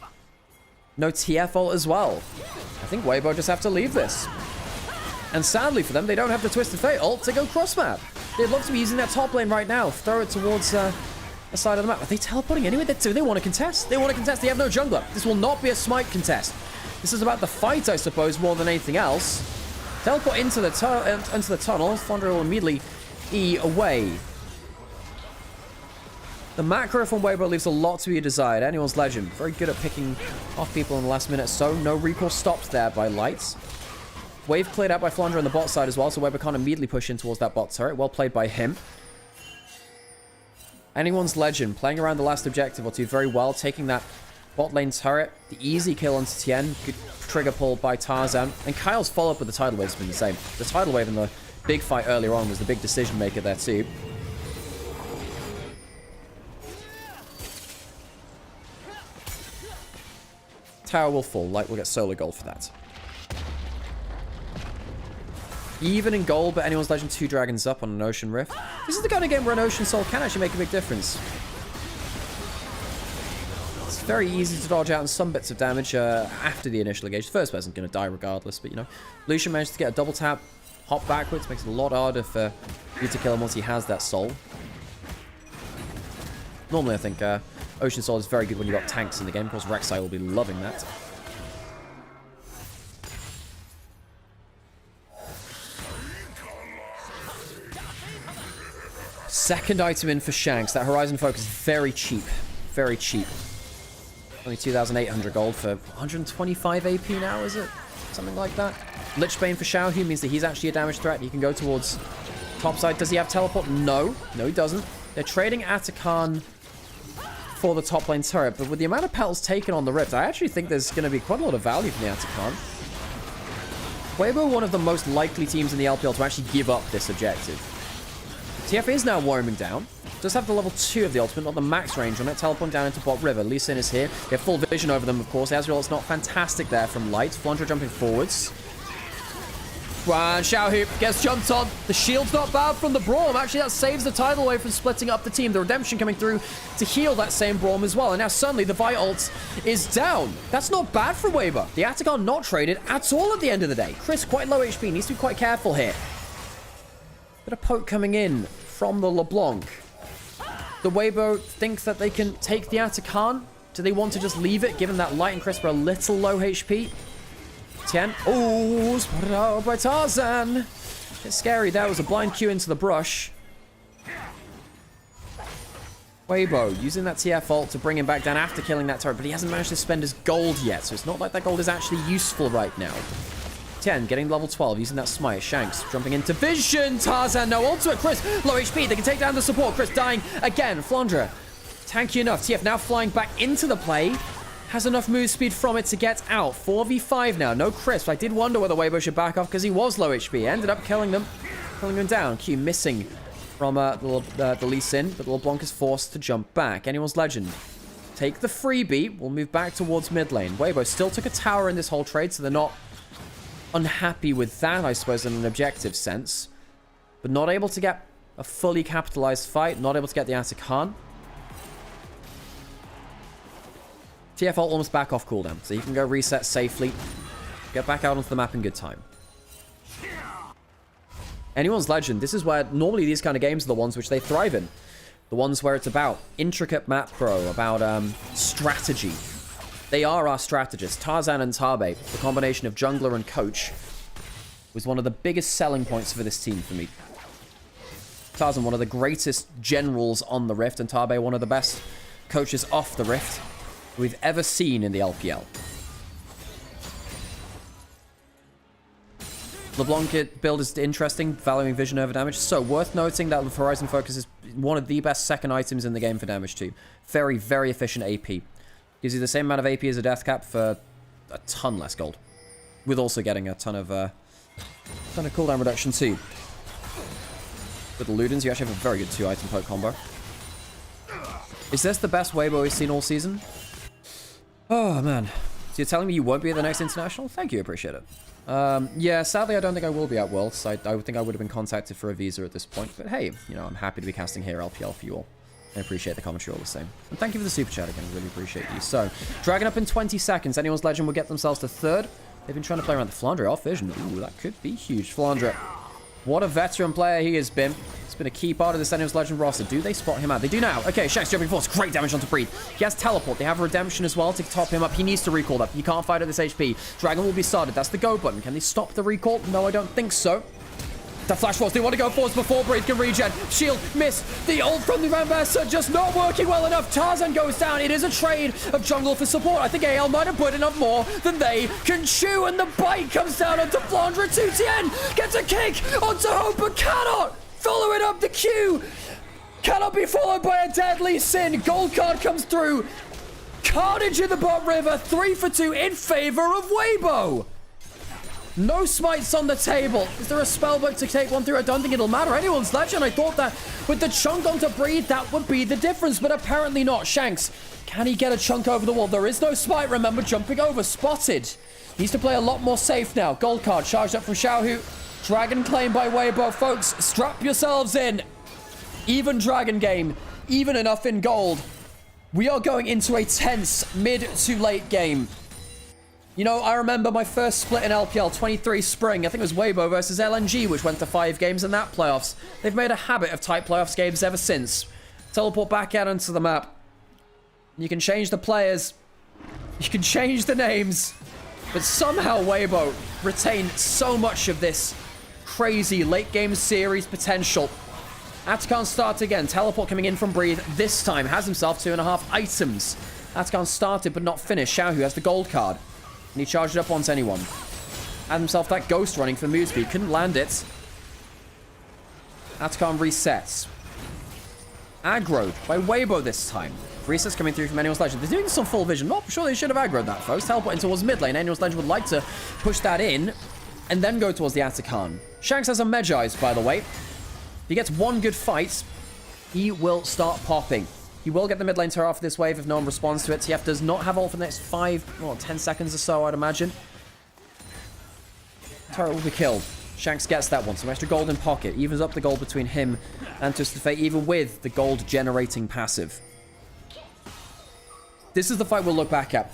No TF ult as well. I think Weibo just have to leave this. And sadly for them, they don't have the Twisted Fate ult to go cross-map. They'd love to be using that top lane right now. Throw it towards the side of the map. Are they teleporting anyway? They want to contest. They want to contest. They have no jungler. This will not be a smite contest. This is about the fight, I suppose, more than anything else. Teleport into the tunnel. Thunder will immediately E away. The macro from Weibo leaves a lot to be desired. Anyone's Legend, very good at picking off people in the last minute. So no recall stopped there by Lights. Wave cleared out by Flandre on the bot side as well, so Weibo can't immediately push in towards that bot turret. Well played by him. Anyone's Legend, playing around the last objective or two very well, taking that bot lane turret. The easy kill onto Tien, good trigger pull by Tarzan. And Kyle's follow-up with the Tidal Wave has been the same. The Tidal Wave in the big fight earlier on was the big decision maker there too. Tower will fall. Light will get solo gold for that. Even in gold, but Anyone's Legend 2 dragons up on an Ocean Rift. This is the kind of game where an Ocean Soul can actually make a big difference. It's very easy to dodge out in some bits of damage after the initial engage. The first person's going to die regardless, but you know. Lucian managed to get a double tap, hop backwards, makes it a lot harder for you to kill him once he has that soul. Normally, I think Ocean Soul is very good when you've got tanks in the game. Of course, Rek'Sai will be loving that. Second item in for Shanks. That Horizon Focus is very cheap. Very cheap. Only 2,800 gold for 125 AP now, is it? Something like that. Lichbane for Xiaohu means that he's actually a damage threat. He can go towards top side. Does he have teleport? No. No, he doesn't. They're trading Atakan for the top lane turret, but with the amount of petals taken on the Rift, I actually think there's going to be quite a lot of value from the Atakan. Weibo, one of the most likely teams in the LPL to actually give up this objective. TF is now warming down. Does have the level 2 of the ultimate, not the max range on it. Teleport down into bot river. Lee Sin is here. They have full vision over them, of course. Azrael is not fantastic there from Light. Flandre jumping forwards. And Xiaohu gets jumped on. The shield's not bad from the Braum. Actually, that saves the Tidal Wave from splitting up the team. The Redemption coming through to heal that same Braum as well. And now suddenly the Vi ult is down. That's not bad for Weibo. The Atakan not traded at all at the end of the day. Chris, quite low HP. Needs to be quite careful here. Bit of poke coming in from the LeBlanc. The Weibo think that they can take the Atakan. Do they want to just leave it, given that Light and Crisp are a little low HP? Tien. Oh, spotted out by Tarzan. It's scary. That was a blind Q into the brush. Weibo using that TF ult to bring him back down after killing that turret, but he hasn't managed to spend his gold yet, so it's not like that gold is actually useful right now. Tien getting level 12, using that smite. Shanks jumping into vision. Tarzan, no ultimate. Chris, low HP. They can take down the support. Chris dying again. Flandre, tanky enough. TF now flying back into the play. Has enough move speed from it to get out. 4v5 now. No Crisp. I did wonder whether Weibo should back off because he was low HP. Ended up killing them down. Q missing from the Lee Sin, but LeBlanc is forced to jump back. Anyone's Legend. Take the freebie. We'll move back towards mid lane. Weibo still took a tower in this whole trade, so they're not unhappy with that, I suppose, in an objective sense. But not able to get a fully capitalized fight. Not able to get the Atakan. TF ult almost back off cooldown, so you can go reset safely. Get back out onto the map in good time. Anyone's Legend. This is where normally these kind of games are the ones which they thrive in. The ones where it's about intricate map pro, about strategy. They are our strategists. Tarzan and Tabe, the combination of jungler and coach, was one of the biggest selling points for this team for me. Tarzan, one of the greatest generals on the Rift, and Tabe, one of the best coaches off the Rift we've ever seen in the LPL. LeBlanc build is interesting, valuing vision over damage. So, worth noting that the Horizon Focus is one of the best second items in the game for damage too. Very, very efficient AP. Gives you the same amount of AP as a death cap for a ton less gold. With also getting a ton of cooldown reduction too. With the Ludens, you actually have a very good 2-item poke combo. Is this the best Weibo we've seen all season? Oh, man. So you're telling me you won't be at the next International? Thank you, appreciate it. Yeah, sadly, I don't think I will be at Worlds. I would think I would have been contacted for a visa at this point. But hey, you know, I'm happy to be casting here LPL for you all. I appreciate the commentary all the same. And thank you for the super chat again. I really appreciate you. So, Dragon up in 20 seconds. Anyone's Legend will get themselves to third. They've been trying to play around the Flandre off vision. Ooh, that could be huge. Flandre. What a veteran player he has been. It's been a key part of this Anyone's Legend roster. Do they spot him out? They do now. Okay, Shanks jumping force. Great damage onto Breed. He has teleport. They have Redemption as well to top him up. He needs to recall that. You can't fight at this HP. Dragon will be started. That's the go button. Can they stop the recall? No, I don't think so. The flash force, they want to go force before Breathe can regen. Shield, miss. The ult from the Van Versa just not working well enough. Tarzan goes down. It is a trade of jungle for support. I think AL might have put enough more than they can chew. And the bite comes down onto Flandre. 2TN gets a kick onto Hope, but cannot follow it up the Q. Cannot be followed by a deadly sin. Gold card comes through. Carnage in the bot river. 3 for 2 in favor of Weibo. No smites on the table. Is there a spellbook to take one through? I don't think it'll matter. Anyone's legend. I thought that with the chunk onto Breathe, that would be the difference, but apparently not. Shanks, can he get a chunk over the wall? There is no smite. Remember, jumping over. Spotted. Needs to play a lot more safe now. Gold card charged up from Xiaohu. Dragon claim by Weibo. Folks, strap yourselves in. Even dragon game. Even enough in gold. We are going into a tense mid to late game. You know, I remember my first split in LPL 23 spring. I think it was Weibo versus LNG, which went to 5 games in that playoffs. They've made a habit of tight playoffs games ever since. Teleport back out onto the map. You can change the players. You can change the names. But somehow Weibo retained so much of this crazy late game series potential. Atakan starts again. Teleport coming in from Breathe. This time has himself 2.5 items. Atakan started but not finished. Xiaohu has the gold card. And he charged it up onto anyone. Had himself that ghost running for move speed. Couldn't land it. Atakan resets. Aggroed by Weibo this time. Resets coming through from Anyone's Legend. They're doing this on full vision. Not sure they should have aggroed that, folks. Teleporting towards mid lane. Anyone's Legend would like to push that in. And then go towards the Atakan. Shanks has a Medjai's, by the way. If he gets one good fight, he will start popping. He will get the mid lane turret off this wave if no one responds to it. TF does not have ult for the next 10 seconds or so, I'd imagine. Turret will be killed. Shanks gets that one. Some extra gold in pocket. Evens up the gold between him and Twisted Fate, even with the gold generating passive. This is the fight we'll look back at.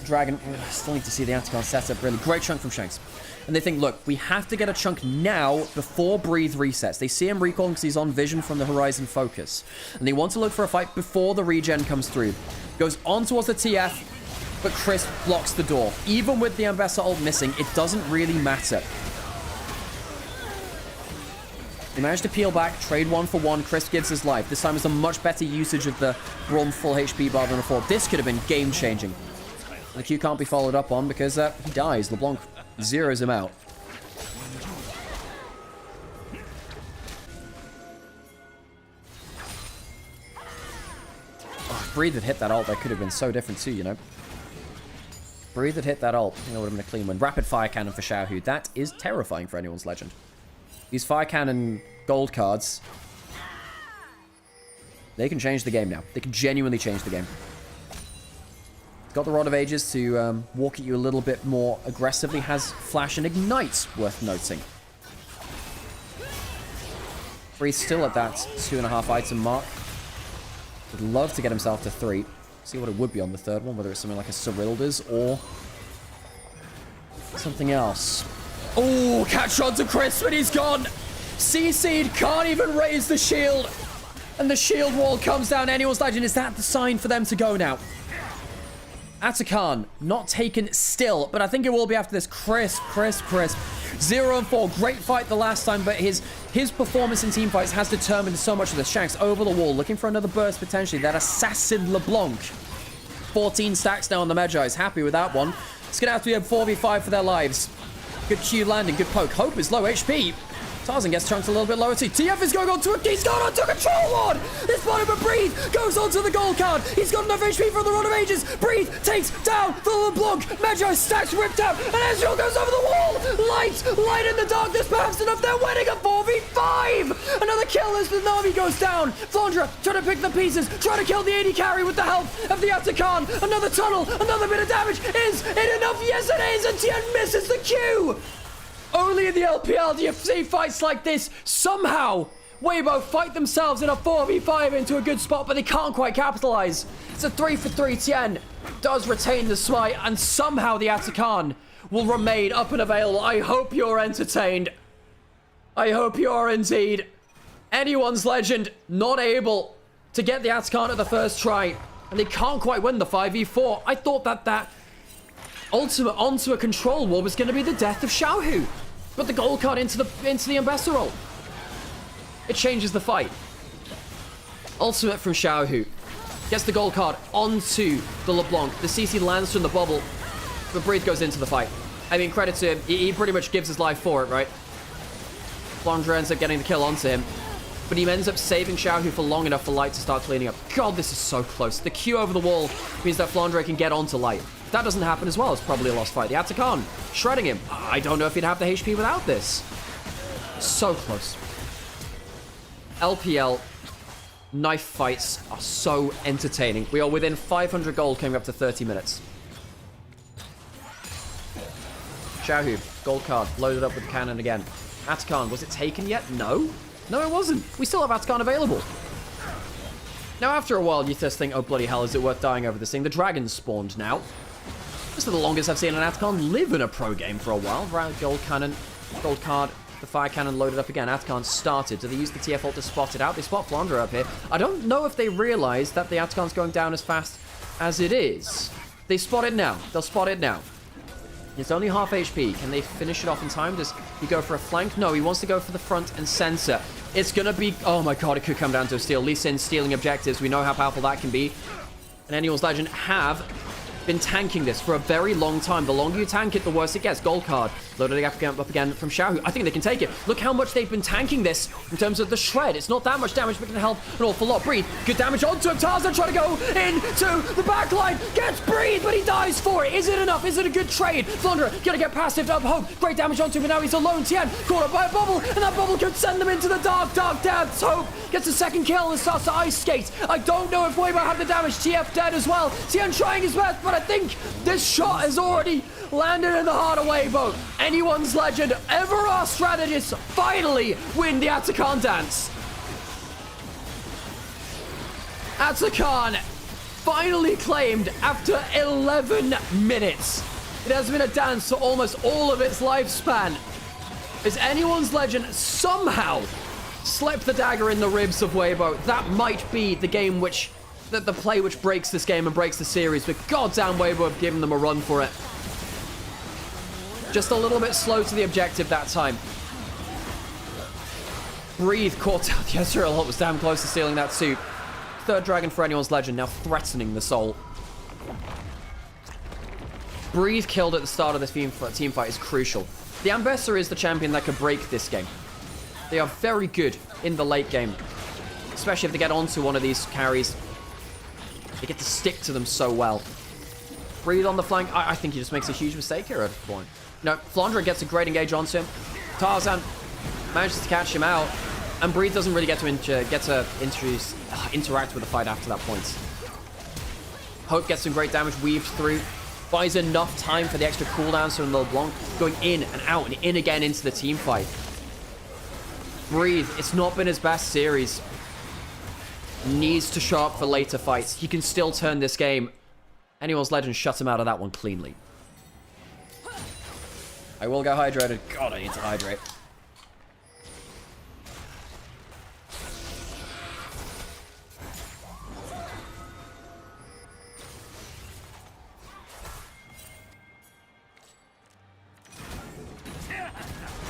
Dragon, still need to see the Atakan setup, really. Great chunk from Shanks. And they think, look, we have to get a chunk now before Breathe resets. They see him recalling because he's on vision from the Horizon focus. And they want to look for a fight before the regen comes through. Goes on towards the TF, but Chris blocks the door. Even with the Ambessa ult missing, it doesn't really matter. They managed to peel back, trade 1 for 1. Chris gives his life. This time is a much better usage of the Braum full HP bar than before. This could have been game-changing. The Q can't be followed up on because he dies. LeBlanc zeroes him out. Oh, if Breathe had hit that ult, that could have been so different too, you know. Breathe had hit that ult, I think that would have been a clean win. Rapid fire cannon for Xiaohu. That is terrifying for Anyone's Legend. These fire cannon gold cards, they can change the game now. They can genuinely change the game. Got the Rod of Ages to walk at you a little bit more aggressively. Has Flash and Ignite, worth noting. Breathe still at that 2.5 item mark. Would love to get himself to 3. See what it would be on the third one, whether it's something like a Cyrilda's or something else. Oh, catch on to Chris when he's gone. CC'd, can't even raise the shield. And the shield wall comes down. Anyone's Legend, is that the sign for them to go now? Atakan, not taken still, but I think it will be after this. Crisp. 0 and 4. Great fight the last time, but his performance in team fights has determined so much of this. Shanks over the wall, looking for another burst potentially. That assassin LeBlanc. 14 stacks now on the Medjai's. Happy with that one. It's going to have to be a 4v5 for their lives. Good Q landing, good poke. Hope is low HP. Tarzan gets chunked a little bit lower too. TF is going on to a... He's going on to control ward! This bottom but Breathe goes on to the gold card. He's got enough HP for the Rod of Ages. Breathe takes down the LeBlanc. Medjai stacks ripped out. And Ezreal goes over the wall. Light in the darkness. Perhaps enough. They're winning a 4v5. Another kill as the Na'Vi goes down. Flandre trying to pick the pieces. Trying to kill the AD carry with the help of the Atakan. Another tunnel. Another bit of damage. Is it enough? Yes, it is. And Tien misses the Q. Only in the LPL do you see fights like this. Somehow, Weibo fight themselves in a 4v5 into a good spot, but they can't quite capitalize. It's a 3 for 3. Tien does retain the smite, and somehow the Atakan will remain up and available. I hope you're entertained. I hope you are indeed. Anyone's Legend not able to get the Atakan at the first try, and they can't quite win the 5v4. I thought that ultimate onto a control wall was going to be the death of Xiaohu. Put the gold card into the Ambassador roll. It changes the fight. Ultimate from Xiaohu. Gets the gold card onto the LeBlanc. The CC lands from the bubble, but Breathe goes into the fight. I mean, credit to him. He pretty much gives his life for it, right? Flandre ends up getting the kill onto him, but he ends up saving Xiaohu for long enough for Light to start cleaning up. God, this is so close. The Q over the wall means that Flandre can get onto Light. If that doesn't happen as well, it's probably a lost fight. The Atakan shredding him. I don't know if he'd have the HP without this. So close. LPL knife fights are so entertaining. We are within 500 gold coming up to 30 minutes. Xiaohu, gold card, loaded up with the cannon again. Atakan, was it taken yet? No. No, it wasn't. We still have Atakan available. Now, after a while, you just think, oh, bloody hell, is it worth dying over this thing? The dragons spawned now. This is the longest I've seen an Atakan live in a pro game for a while. Right, gold cannon, gold card, the fire cannon loaded up again. Atakan started. Do they use the TF ult to spot it out? They spot Flandre up here. I don't know if they realize that the Atakan's going down as fast as it is. They spot it now. They'll spot it now. It's only half HP. Can they finish it off in time? Does he go for a flank? No, he wants to go for the front and center. It's going to be... Oh my god, it could come down to a steal. Lee Sin stealing objectives. We know how powerful that can be. And Annual's Legend have been tanking this for a very long time. The longer you tank it, the worse it gets. Gold card. Loaded up again from Xiaohu. I think they can take it. Look how much they've been tanking this in terms of the shred. It's not that much damage, but it can help an awful lot. Breathe. Good damage onto him. Tarzan trying to go into the back line. Gets Breathe, but he dies for it. Is it enough? Is it a good trade? Flandre gonna get passive up Hope. Great damage onto him, but now he's alone. Tien caught up by a bubble, and that bubble could send them into the dark depths. Hope gets a second kill and starts to ice skate. I don't know if Weibo had the damage. TF dead as well. Tien trying his best, but I think this shot has already landed in the heart of Weibo. Anyone's Legend, ever our strategists, finally win the Atakan dance. Atakan finally claimed after 11 minutes. It has been a dance for almost all of its lifespan. As Anyone's Legend somehow slipped the dagger in the ribs of Weibo, that might be the game which, the play which breaks this game and breaks the series, but goddamn Weibo have given them a run for it. Just a little bit slow to the objective that time. Breathe caught out the Ezreal ult, was damn close to stealing that too. Third dragon for Anyone's Legend, now threatening the soul. Breathe killed at the start of this team fight is crucial. The Ambessa is the champion that could break this game. They are very good in the late game, especially if they get onto one of these carries. They get to stick to them so well. Breathe on the flank. I think he just makes a huge mistake here at this point. No, Flandre gets a great engage onto him. Tarzan manages to catch him out, and Breathe doesn't really get to interact with the fight after that point. Hope gets some great damage weaved through, buys enough time for the extra cooldowns from LeBlanc, going in and out and in again into the team fight. Breathe, it's not been his best series. Needs to show up for later fights. He can still turn this game. Anyone's Legend shut him out of that one cleanly. I will get hydrated. God, I need to hydrate.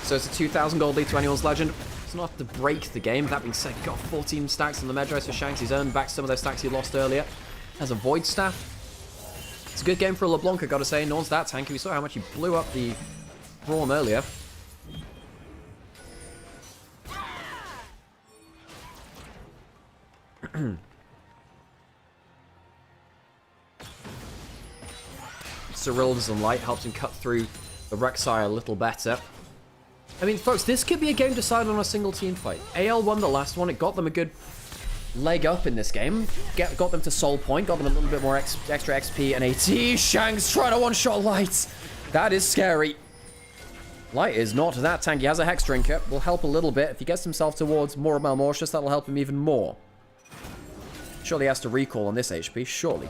So it's a 2,000 gold lead to Anyone's Legend. It's not to break the game. That being said, got 14 stacks on the Medros for Shanks. He's earned back some of those stacks he lost earlier. Has a Void Staff. It's a good game for a LeBlanc, I gotta say. No one's that tanky. We saw how much he blew up the Braum earlier. Cyril's and Light helps him cut through the Rek'Sai a little better. I mean, folks, this could be a game decided on a single team fight. AL won the last one. It got them a good leg up in this game. Got them to soul point. Got them a little bit more extra XP and AT. Shanks trying to one-shot Light. That is scary. Light is not that tanky. He has a Hex Drinker. Will help a little bit. If he gets himself towards more of Malmortius, that'll help him even more. Surely he has to recall on this HP. Surely.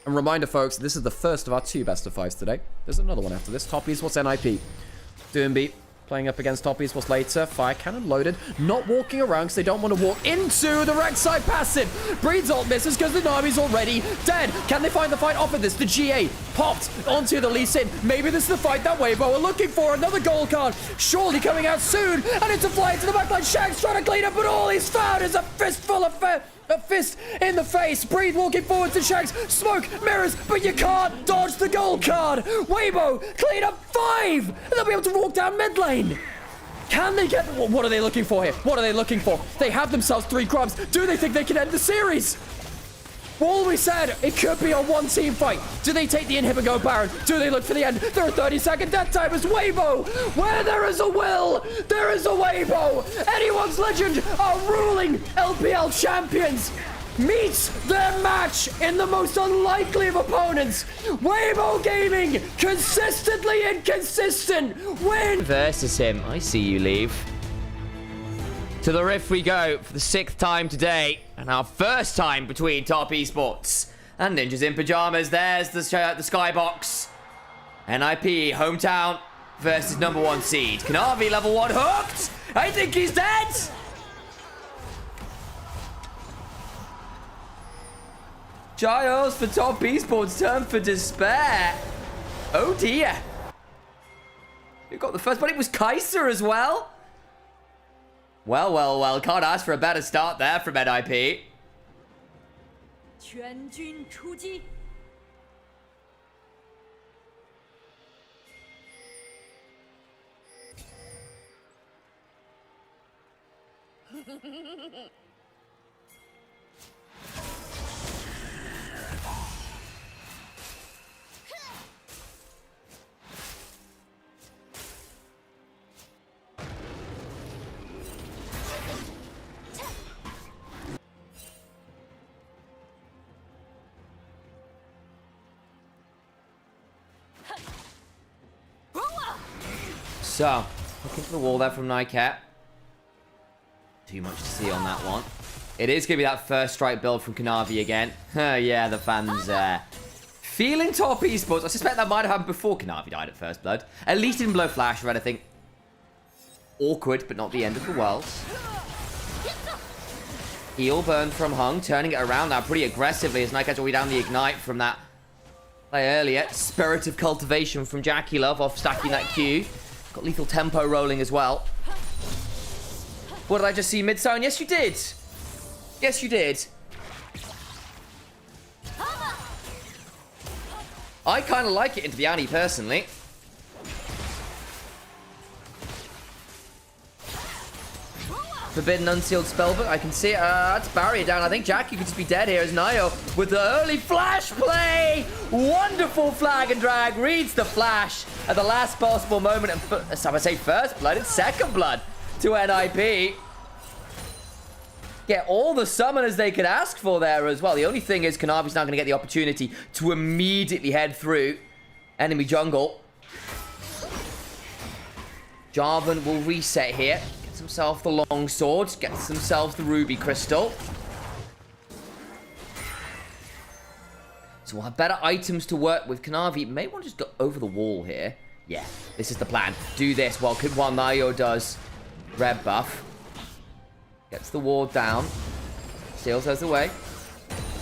And reminder, folks, this is the first of our 2 best of 5s today. There's another one after this. Toppies, what's NIP? Doombeat, Playing up against top esports later. Fire cannon loaded. Not walking around because they don't want to walk into the Rek'Sai passive. Breed's ult misses because the Nami's already dead. Can they find the fight off of this? The GA popped onto the Lee Sin. Maybe this is the fight that Weibo are looking for. Another gold card. Surely coming out soon. And it's a fly into the backline. Shag's trying to clean up, but all he's found is a fistful of a fist in the face. Breed walking forward to Shags. Smoke, mirrors, but you can't dodge the gold card. Weibo clean up 5. And they'll be able to walk down mid lane. Can they get... What are they looking for here? What are they looking for? They have themselves 3 grubs. Do they think they can end the series? All we said, it could be a one-team fight. Do they take the inhib and go Baron? Do they look for the end? There are 30-second death time as Weibo. Where there is a will, there is a Weibo. Anyone's Legend are ruling LPL champions. Meets their match in the most unlikely of opponents. Weibo Gaming, consistently inconsistent, win. Versus him. I see you leave. To the Rift we go for the 6th time today. And our first time between top esports and Ninjas in Pajamas. There's the skybox. NIP, hometown versus #1 seed. Kanavi, level 1 hooked. I think he's dead. Giles for top esports, turn for despair. Oh dear. Who got the first, but it was Kaiser as well. Well, can't ask for a better start there from NIP. 全军出击！ So, looking for the wall there from Nycat. Too much to see on that one. It is going to be that first strike build from Kanavi again. Yeah, the fans feeling top esports. I suspect that might have happened before Kanavi died at first blood. At least he didn't blow flash or anything. Awkward, but not the end of the world. Heal burn from Hung, turning it around now pretty aggressively as Nycat's already down the ignite from that play earlier. Spirit of cultivation from Jackie Love off stacking that Q. Got lethal tempo rolling as well. What did I just see mid-zone? Yes, you did. Yes, you did. I kind of like it into the Annie, personally. Forbidden Unsealed Spellbook. I can see it. That's barrier down. I think Jackie could just be dead here as Nio with the early flash play. Wonderful flag and drag. Reads the flash at the last possible moment. And I would say first blood. It's second blood to NIP. Get all the summoners they could ask for there as well. The only thing is Kanavi's not going to get the opportunity to immediately head through enemy jungle. Jarvan will reset here. Himself the long sword, gets himself the ruby crystal. So we'll have better items to work with. Kanavi may want to just go over the wall here. Yeah, this is the plan. Do this while Nayo does red buff. Gets the ward down. Steals us away.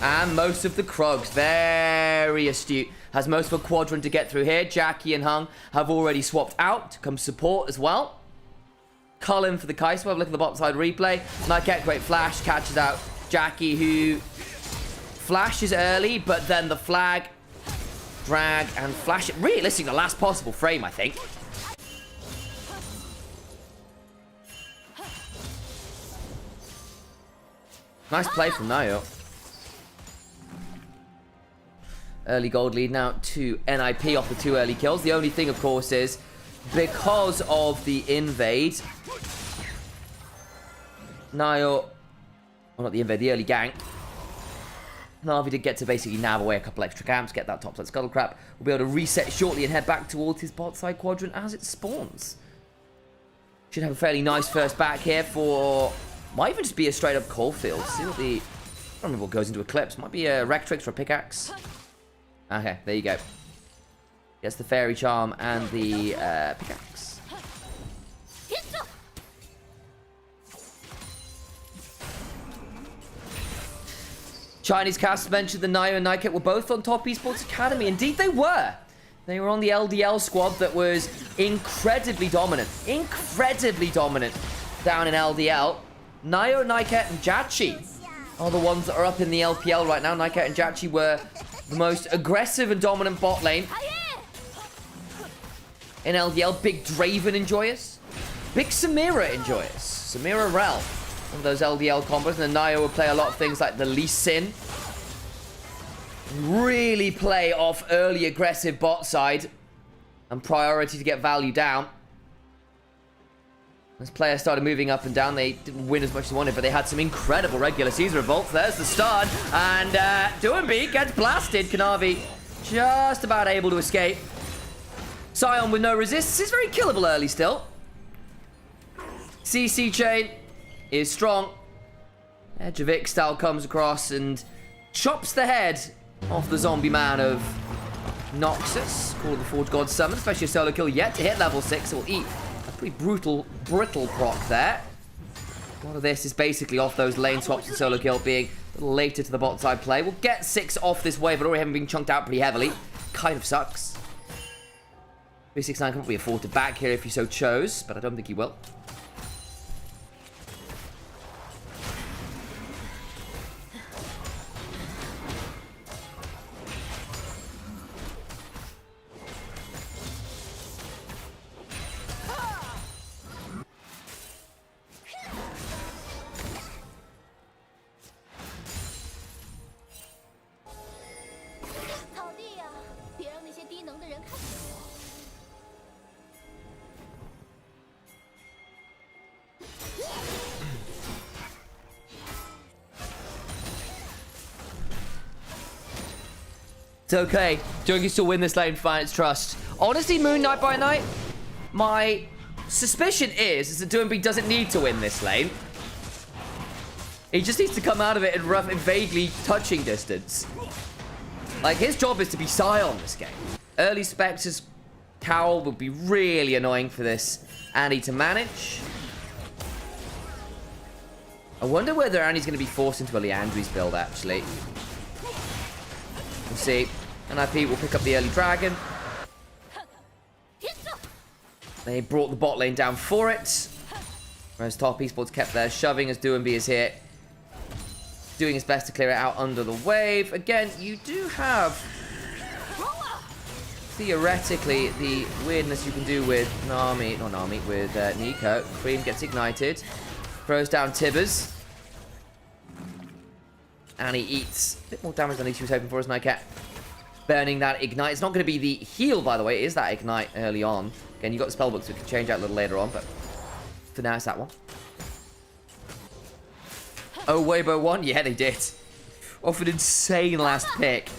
And most of the Krugs, very astute. Has most of a quadrant to get through here. Jackie and Hung have already swapped out to come support as well. Cullen for the Kaiser. Look at the bottom side replay. Nycat, great flash. Catches out Jackie, who flashes early, but then the flag, drag, and flash it. Realistically, the last possible frame, I think. Nice play from Nayo. Early gold lead now to NIP off the 2 early kills. The only thing, of course, is because of the invade, Nayo, well, not the invade, the early gank, Navi did get to basically nab away a couple extra camps, get that topside scuttle crap. We'll be able to reset shortly and head back towards his bot side quadrant as it spawns. Should have a fairly nice first back here for, might even just be a straight up Coalfield. See what the, I don't remember what goes into Eclipse. Might be a Rectrix or a pickaxe. Okay, there you go. Gets the Fairy Charm and the pickaxe. Chinese cast mentioned the Naya and Nyket were both on Top Esports Academy. Indeed, they were. They were on the LDL squad that was incredibly dominant. Incredibly dominant down in LDL. Naya, Nyket, and Jachi are the ones that are up in the LPL right now. Nyket and Jachi were the most aggressive and dominant bot lane in LDL. Big Draven enjoy us. Big Samira enjoy us. Samira Rel. One of those LDL combos. And then Naya will play a lot of things like the Lee Sin. Really play off early aggressive bot side. And priority to get value down. As players started moving up and down, they didn't win as much as they wanted, but they had some incredible regular season revolts. There's the start. And Doinby gets blasted. Kanavi just about able to escape. Sion with no resist is very killable early still. CC chain is strong. Edge of Ixtal comes across and chops the head off the zombie man of Noxus. Call of the Forge God summon, especially a solo kill yet to hit level 6. It will eat a pretty brittle proc there. A lot of this is basically off those lane swaps and solo kill being a little later to the bot side play. We'll get 6 off this wave, but already having been chunked out pretty heavily. Kind of sucks. 369 can probably afford to back here if he so chose, but I don't think he will. It's okay. Joe can still win this lane, find its trust. Honestly, Moon Knight by Night, my suspicion is that Doinby doesn't need to win this lane. He just needs to come out of it in rough and vaguely touching distance. Like, his job is to be Sion this game. Early Spectre's cowl would be really annoying for this Annie to manage. I wonder whether Annie's going to be forced into a Leandry's build, actually. We'll see. NIP will pick up the early dragon. They brought the bot lane down for it. Whereas Top Esports kept their shoving as Doinby is here. Doing his best to clear it out under the wave. Again, you do have, theoretically, the weirdness you can do with with Nico. Cream gets ignited. Throws down Tibbers. And he eats a bit more damage than he was hoping for as Nyket. Burning that ignite. It's not going to be the heal, by the way. It is that ignite early on. Again, you've got the spellbook, so it can change out a little later on. But for now, it's that one. Oh, Weibo won? Yeah, they did. Off an insane last pick.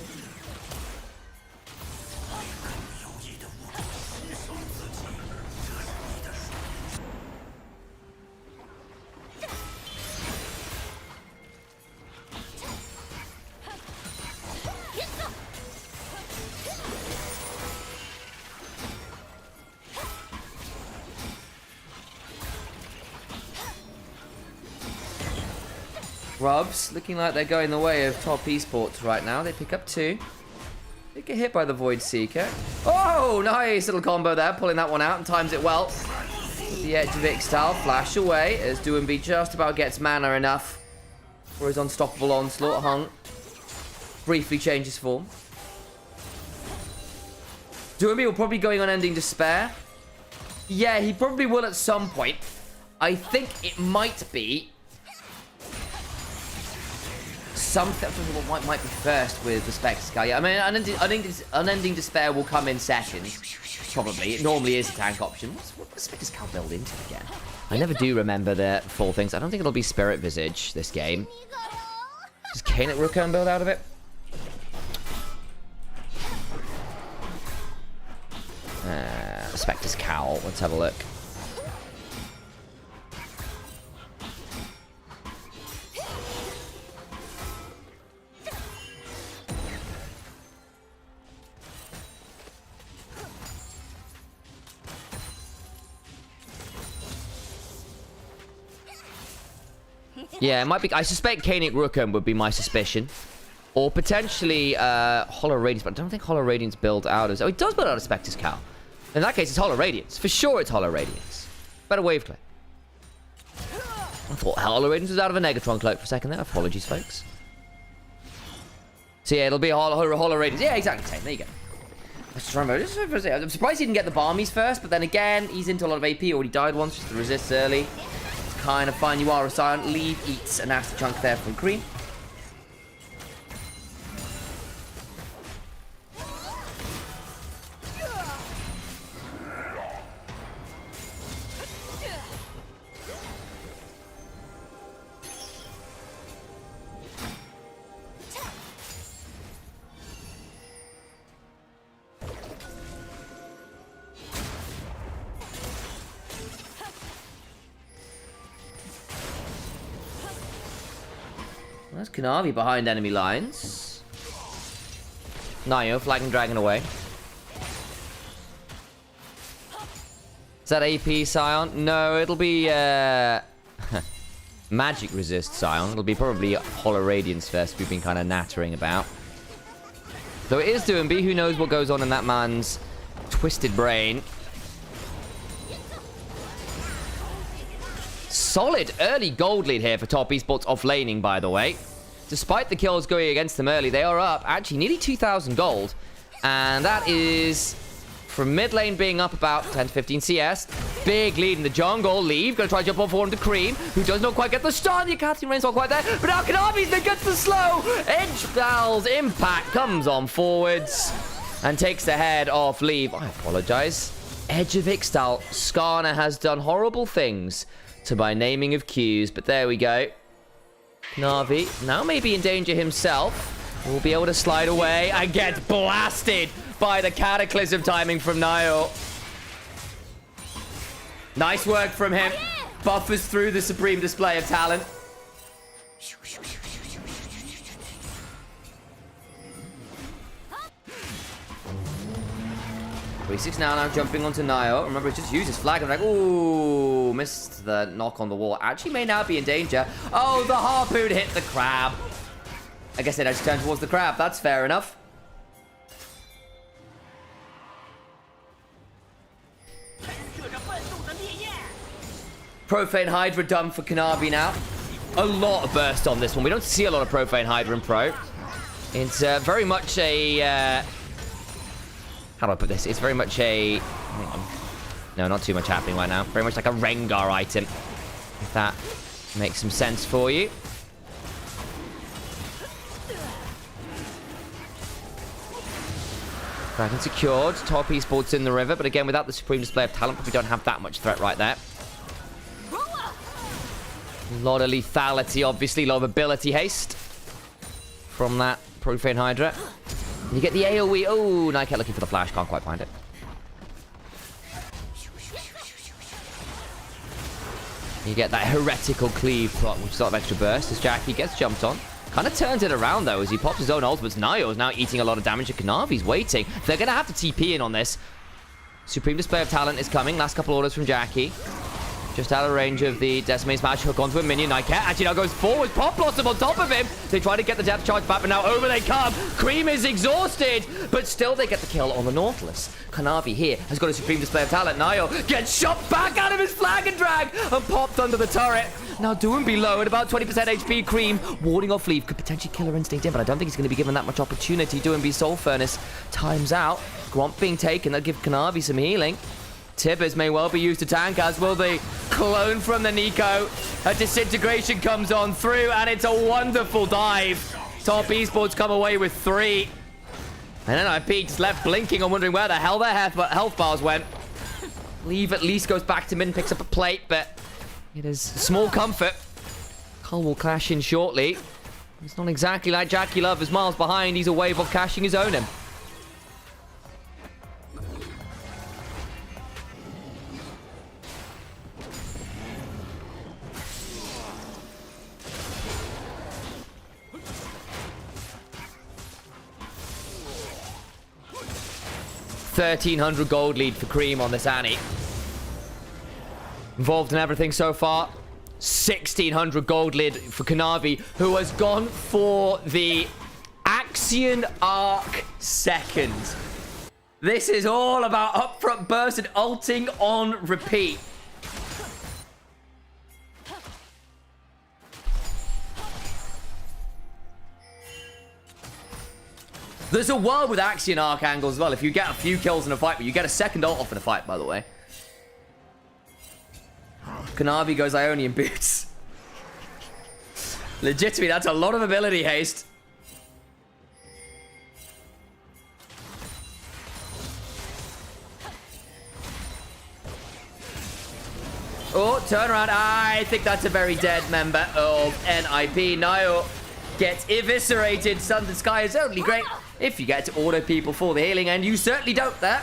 Grubs looking like they're going the way of Top Esports right now. They pick up 2. They get hit by the Void Seeker. Oh, nice little combo there. Pulling that one out and times it well. With the edge of Ixtal. Flash away as Doinby just about gets mana enough for his unstoppable onslaught. Hung briefly changes form. Doinby will probably going on Ending Despair. Yeah, he probably will at some point. I think it might be something what might be first with the Spectre guy. Yeah, I mean, Unending Despair will come in second. Probably. It normally is a tank option. What does Spectre's Cow build into again? I never do remember the full things. I don't think it'll be Spirit Visage this game. Does Kanet Rukon build out of it? Spectre's Cowl. Let's have a look. Yeah, it might be. I suspect Kanet Rukon would be my suspicion. Or potentially Hollow Radiance, but I don't think Hollow Radiance builds out as... Oh, it does build out a Spectre's Cowl. In that case, it's Hollow Radiance. For sure, it's Hollow Radiance. Better wave clear. I thought Hollow Radiance was out of a Negatron cloak for a second there. Apologies, folks. So yeah, it'll be Hollow Radiance. Yeah, exactly the same. There you go. I'm surprised he didn't get the Barmies first, but then again, he's into a lot of AP. Already died once, just to resist early. It's kind of fine. You are a silent lead. Eats a nasty chunk there from Cream. That's Kanavi behind enemy lines. Nio flagging Dragon away. Is that AP Scion? No, it'll be Magic Resist Scion. It'll be probably Hollow Radiance first we've been kind of nattering about. Though it is doing B, who knows what goes on in that man's twisted brain. Solid early gold lead here for Top Esports off laning, by the way. Despite the kills going against them early, they are up actually nearly 2,000 gold. And that is from mid lane being up about 10 to 15 CS. Big lead in the jungle. Leave, gonna try to jump on forward to Cream, who does not quite get the stun. The Catherine Rain's not quite there. But now Kanavi's there, gets the slow. Edge Val's impact comes on forwards and takes the head off Leave. I apologize. Edge of Ixtal. Skarner has done horrible things to my naming of Qs, but there we go. Navi now may be in danger himself. Will be able to slide away and get blasted by the Cataclysm timing from Niall. Nice work from him. Buffers through the supreme display of talent. 26 now jumping onto Nio. Remember, he just used his flag. I'm like, ooh, missed the knock on the wall. Actually may now be in danger. Oh, the harpoon hit the crab. I guess it actually turned towards the crab. That's fair enough. Profane Hydra done for Kanavi now. A lot of burst on this one. We don't see a lot of Profane Hydra in Pro. It's very much a... how do I put this? It's very much a... hang on. No, not too much happening right now. Very much like a Rengar item. If that makes some sense for you. Dragon secured. Top Esports in the river. But again, without the supreme display of talent, we don't have that much threat right there. A lot of lethality, obviously. A lot of ability haste from that Profane Hydra. You get the AoE. Oh, Nymaera looking for the flash. Can't quite find it. You get that heretical cleave plot, which is a lot of extra burst as Jackie gets jumped on. Kind of turns it around, though, as he pops his own ultimates. Nio is now eating a lot of damage. Kanavi's waiting. They're going to have to TP in on this. Supreme display of talent is coming. Last couple orders from Jackie. Just out of range of the Decimate's match. Hook onto a minion. Nymaera actually now goes forward. Pop Blossom on top of him. They try to get the death charge back, but now over they come. Cream is exhausted, but still they get the kill on the Nautilus. Kanavi here has got a supreme display of talent. Nio gets shot back out of his flag and drag and popped under the turret. Now doing below at about 20% HP. Cream warding off Leaf. Could potentially kill her instinct in, but I don't think he's going to be given that much opportunity. Doing be Soul Furnace. Times out. Gromp being taken. That'll give Kanavi some healing. Tibbers may well be used to tank, as will the clone from the Nico. A disintegration comes on through, and it's a wonderful dive. Top Esports come away with 3. And then IP just left blinking and wondering where the hell their health bars went. Leave at least goes back to mid and picks up a plate, but it is small comfort. Cull will clash in shortly. It's not exactly like Jackie Love is miles behind. He's a wave of cashing his own in. $1,300 gold lead for Cream on this Annie. Involved in everything so far. 1,600 gold lead for Kanavi, who has gone for the Axion Arc second. This is all about upfront burst and ulting on repeat. There's a world with Axion Arc angles as well. If you get a few kills in a fight, but you get a second ult off in a fight, by the way. Kanavi goes Ionian boots. Legitimately, that's a lot of ability haste. Oh, turn around. I think that's a very dead member of NIP. Nio gets eviscerated. Sun and Sky is only great if you get to auto people for the healing, and you certainly don't there.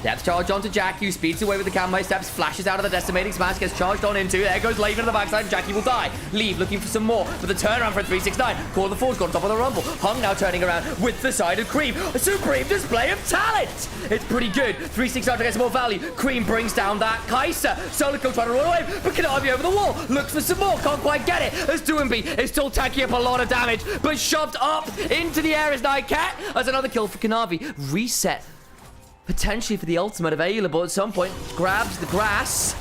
Depth charge onto Jackie, who speeds away with the Kanmei steps, flashes out of the decimating smash, gets charged on into. There goes Lave into the backside, and Jackie will die. Leave looking for some more, but the turnaround for 369. Call of the Forge got on top of the rumble. Hung now turning around with the side of Cream. A supreme display of talent. It's pretty good. 369 to get some more value. Cream brings down that Kai'Sa. Solico trying to run away, but Kanavi over the wall. Looks for some more, can't quite get it. As Duembi is still tacking up a lot of damage, but shoved up into the air is Nightcat. As another kill for Kanavi. Reset. Potentially for the ultimate available at some point. Grabs the grass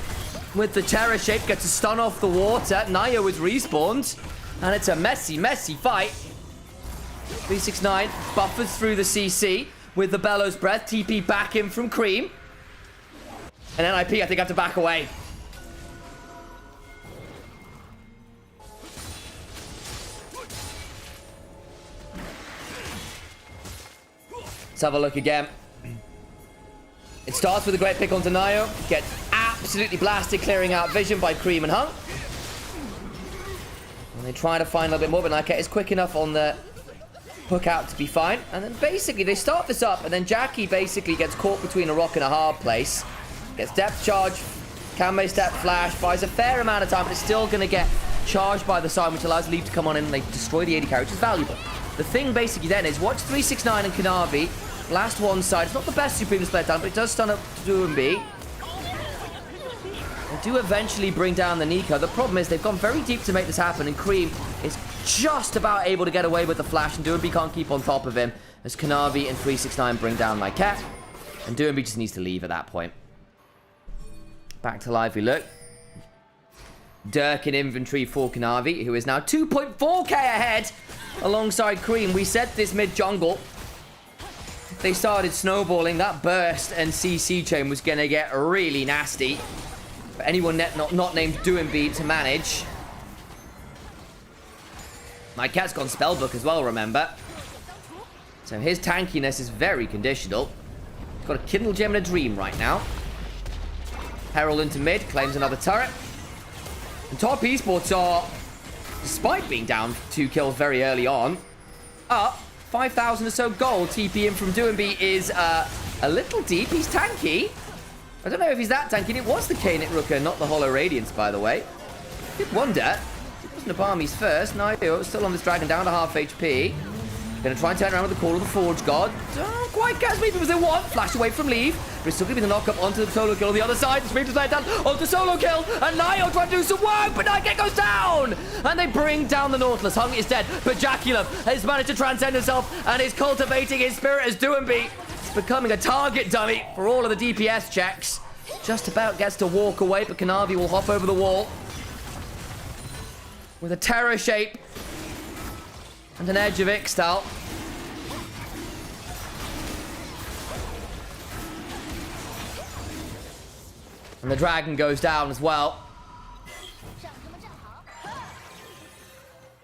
with the terror shape. Gets a stun off the water. Nio is respawned. And it's a messy, messy fight. 369 buffers through the CC with the Bellows Breath. TP back in from Cream. And NIP, I think, have to back away. Let's have a look again. It starts with a great pick onto Nio. Gets absolutely blasted, clearing out vision by Cream and Hung. And they try to find a little bit more, but Nightcat is quick enough on the hook out to be fine. And then basically they start this up, and then Jackie basically gets caught between a rock and a hard place. Gets depth charge, Kanmei step flash, buys a fair amount of time, but it's still going to get charged by the sign, which allows Leave to come on in and they destroy the 80 carry, which is valuable. The thing basically then is watch 369 and Kanavi. Last one side. It's not the best Supreme display time, but it does stun up Duembi. They do eventually bring down the Nico. The problem is they've gone very deep to make this happen, and Cream is just about able to get away with the flash, and Duembi can't keep on top of him as Kanavi and 369 bring down Nightcat. And Duembi just needs to leave at that point. Back to live we look. Dirk in inventory for Kanavi, who is now 2.4k ahead alongside Cream. We said this mid-jungle. They started snowballing. That burst and CC chain was going to get really nasty for anyone not named Duembi to manage. Nightcat's gone Spellbook as well, remember. So his tankiness is very conditional. He's got a Kindle Gem and a Dream right now. Herald into mid, claims another turret. And top esports are, despite being down 2 kills very early on, up 5,000 or so gold. TP in from Duembi is a little deep. He's tanky. I don't know if he's that tanky. It was the Kanit Rooker, not the Hollow Radiance, by the way. Did wonder. It wasn't Abami's first. Nio still on this dragon, down to half HP. Gonna try and turn around with the Call of the Forge God. Don't quite catch me because they want. Flash away from Leave. But it's still gonna be the knock-up onto the solo kill on the other side. The Scream down onto solo kill. And Nio trying to do some work, but Nightcat goes down. And they bring down the Nautilus. Hung is dead, but Jackulum has managed to transcend himself and is cultivating his spirit as Duembi. It's becoming a target dummy for all of the DPS checks. Just about gets to walk away, but Kanavi will hop over the wall with a terror shape and an edge of Ixtal. And the dragon goes down as well.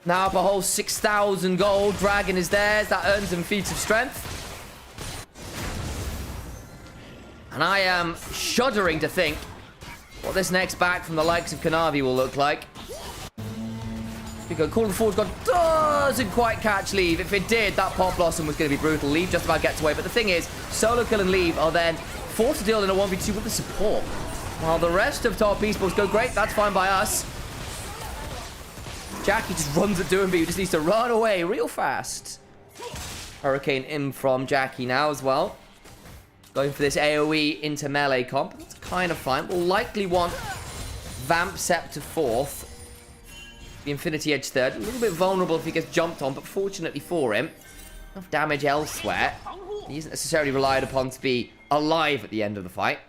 Now up a whole 6,000 gold. Dragon is theirs. That earns them feats of strength. And I am shuddering to think what this next back from the likes of Kanavi will look like. Because Call of the Forge God doesn't quite catch Leave. If it did, that Pop Blossom was going to be brutal. Leave just about gets away. But the thing is, Solo Kill and Leave are then forced to deal in a 1v2 with the support. While the rest of top esports go great, that's fine by us. Jackie just runs at Duembi, who just needs to run away real fast. Hurricane in from Jackie now as well. Going for this AoE into melee comp. That's kind of fine. We'll likely want Vamp Scepter 4th. The Infinity Edge third. A little bit vulnerable if he gets jumped on, but fortunately for him, enough damage elsewhere. He isn't necessarily relied upon to be alive at the end of the fight.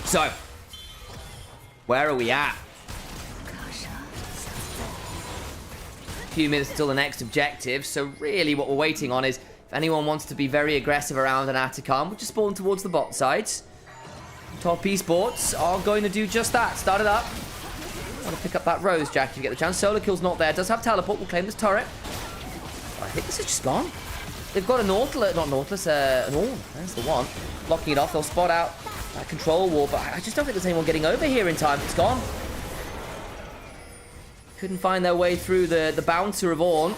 So, where are we at? A few minutes till the next objective, so really what we're waiting on is if anyone wants to be very aggressive around an Atacam, we'll just spawn towards the bot sides. Top esports are going to do just that. Start it up. Want to pick up that Rose, Jack, if you get the chance. Solo kill's not there. Does have teleport. We'll claim this turret. I think this is just gone. They've got a Nautilus, not Nautilus, an Orn. That's the one. Blocking it off. They'll spot out that control wall, but I just don't think there's anyone getting over here in time. It's gone. Couldn't find their way through the bouncer of Orn.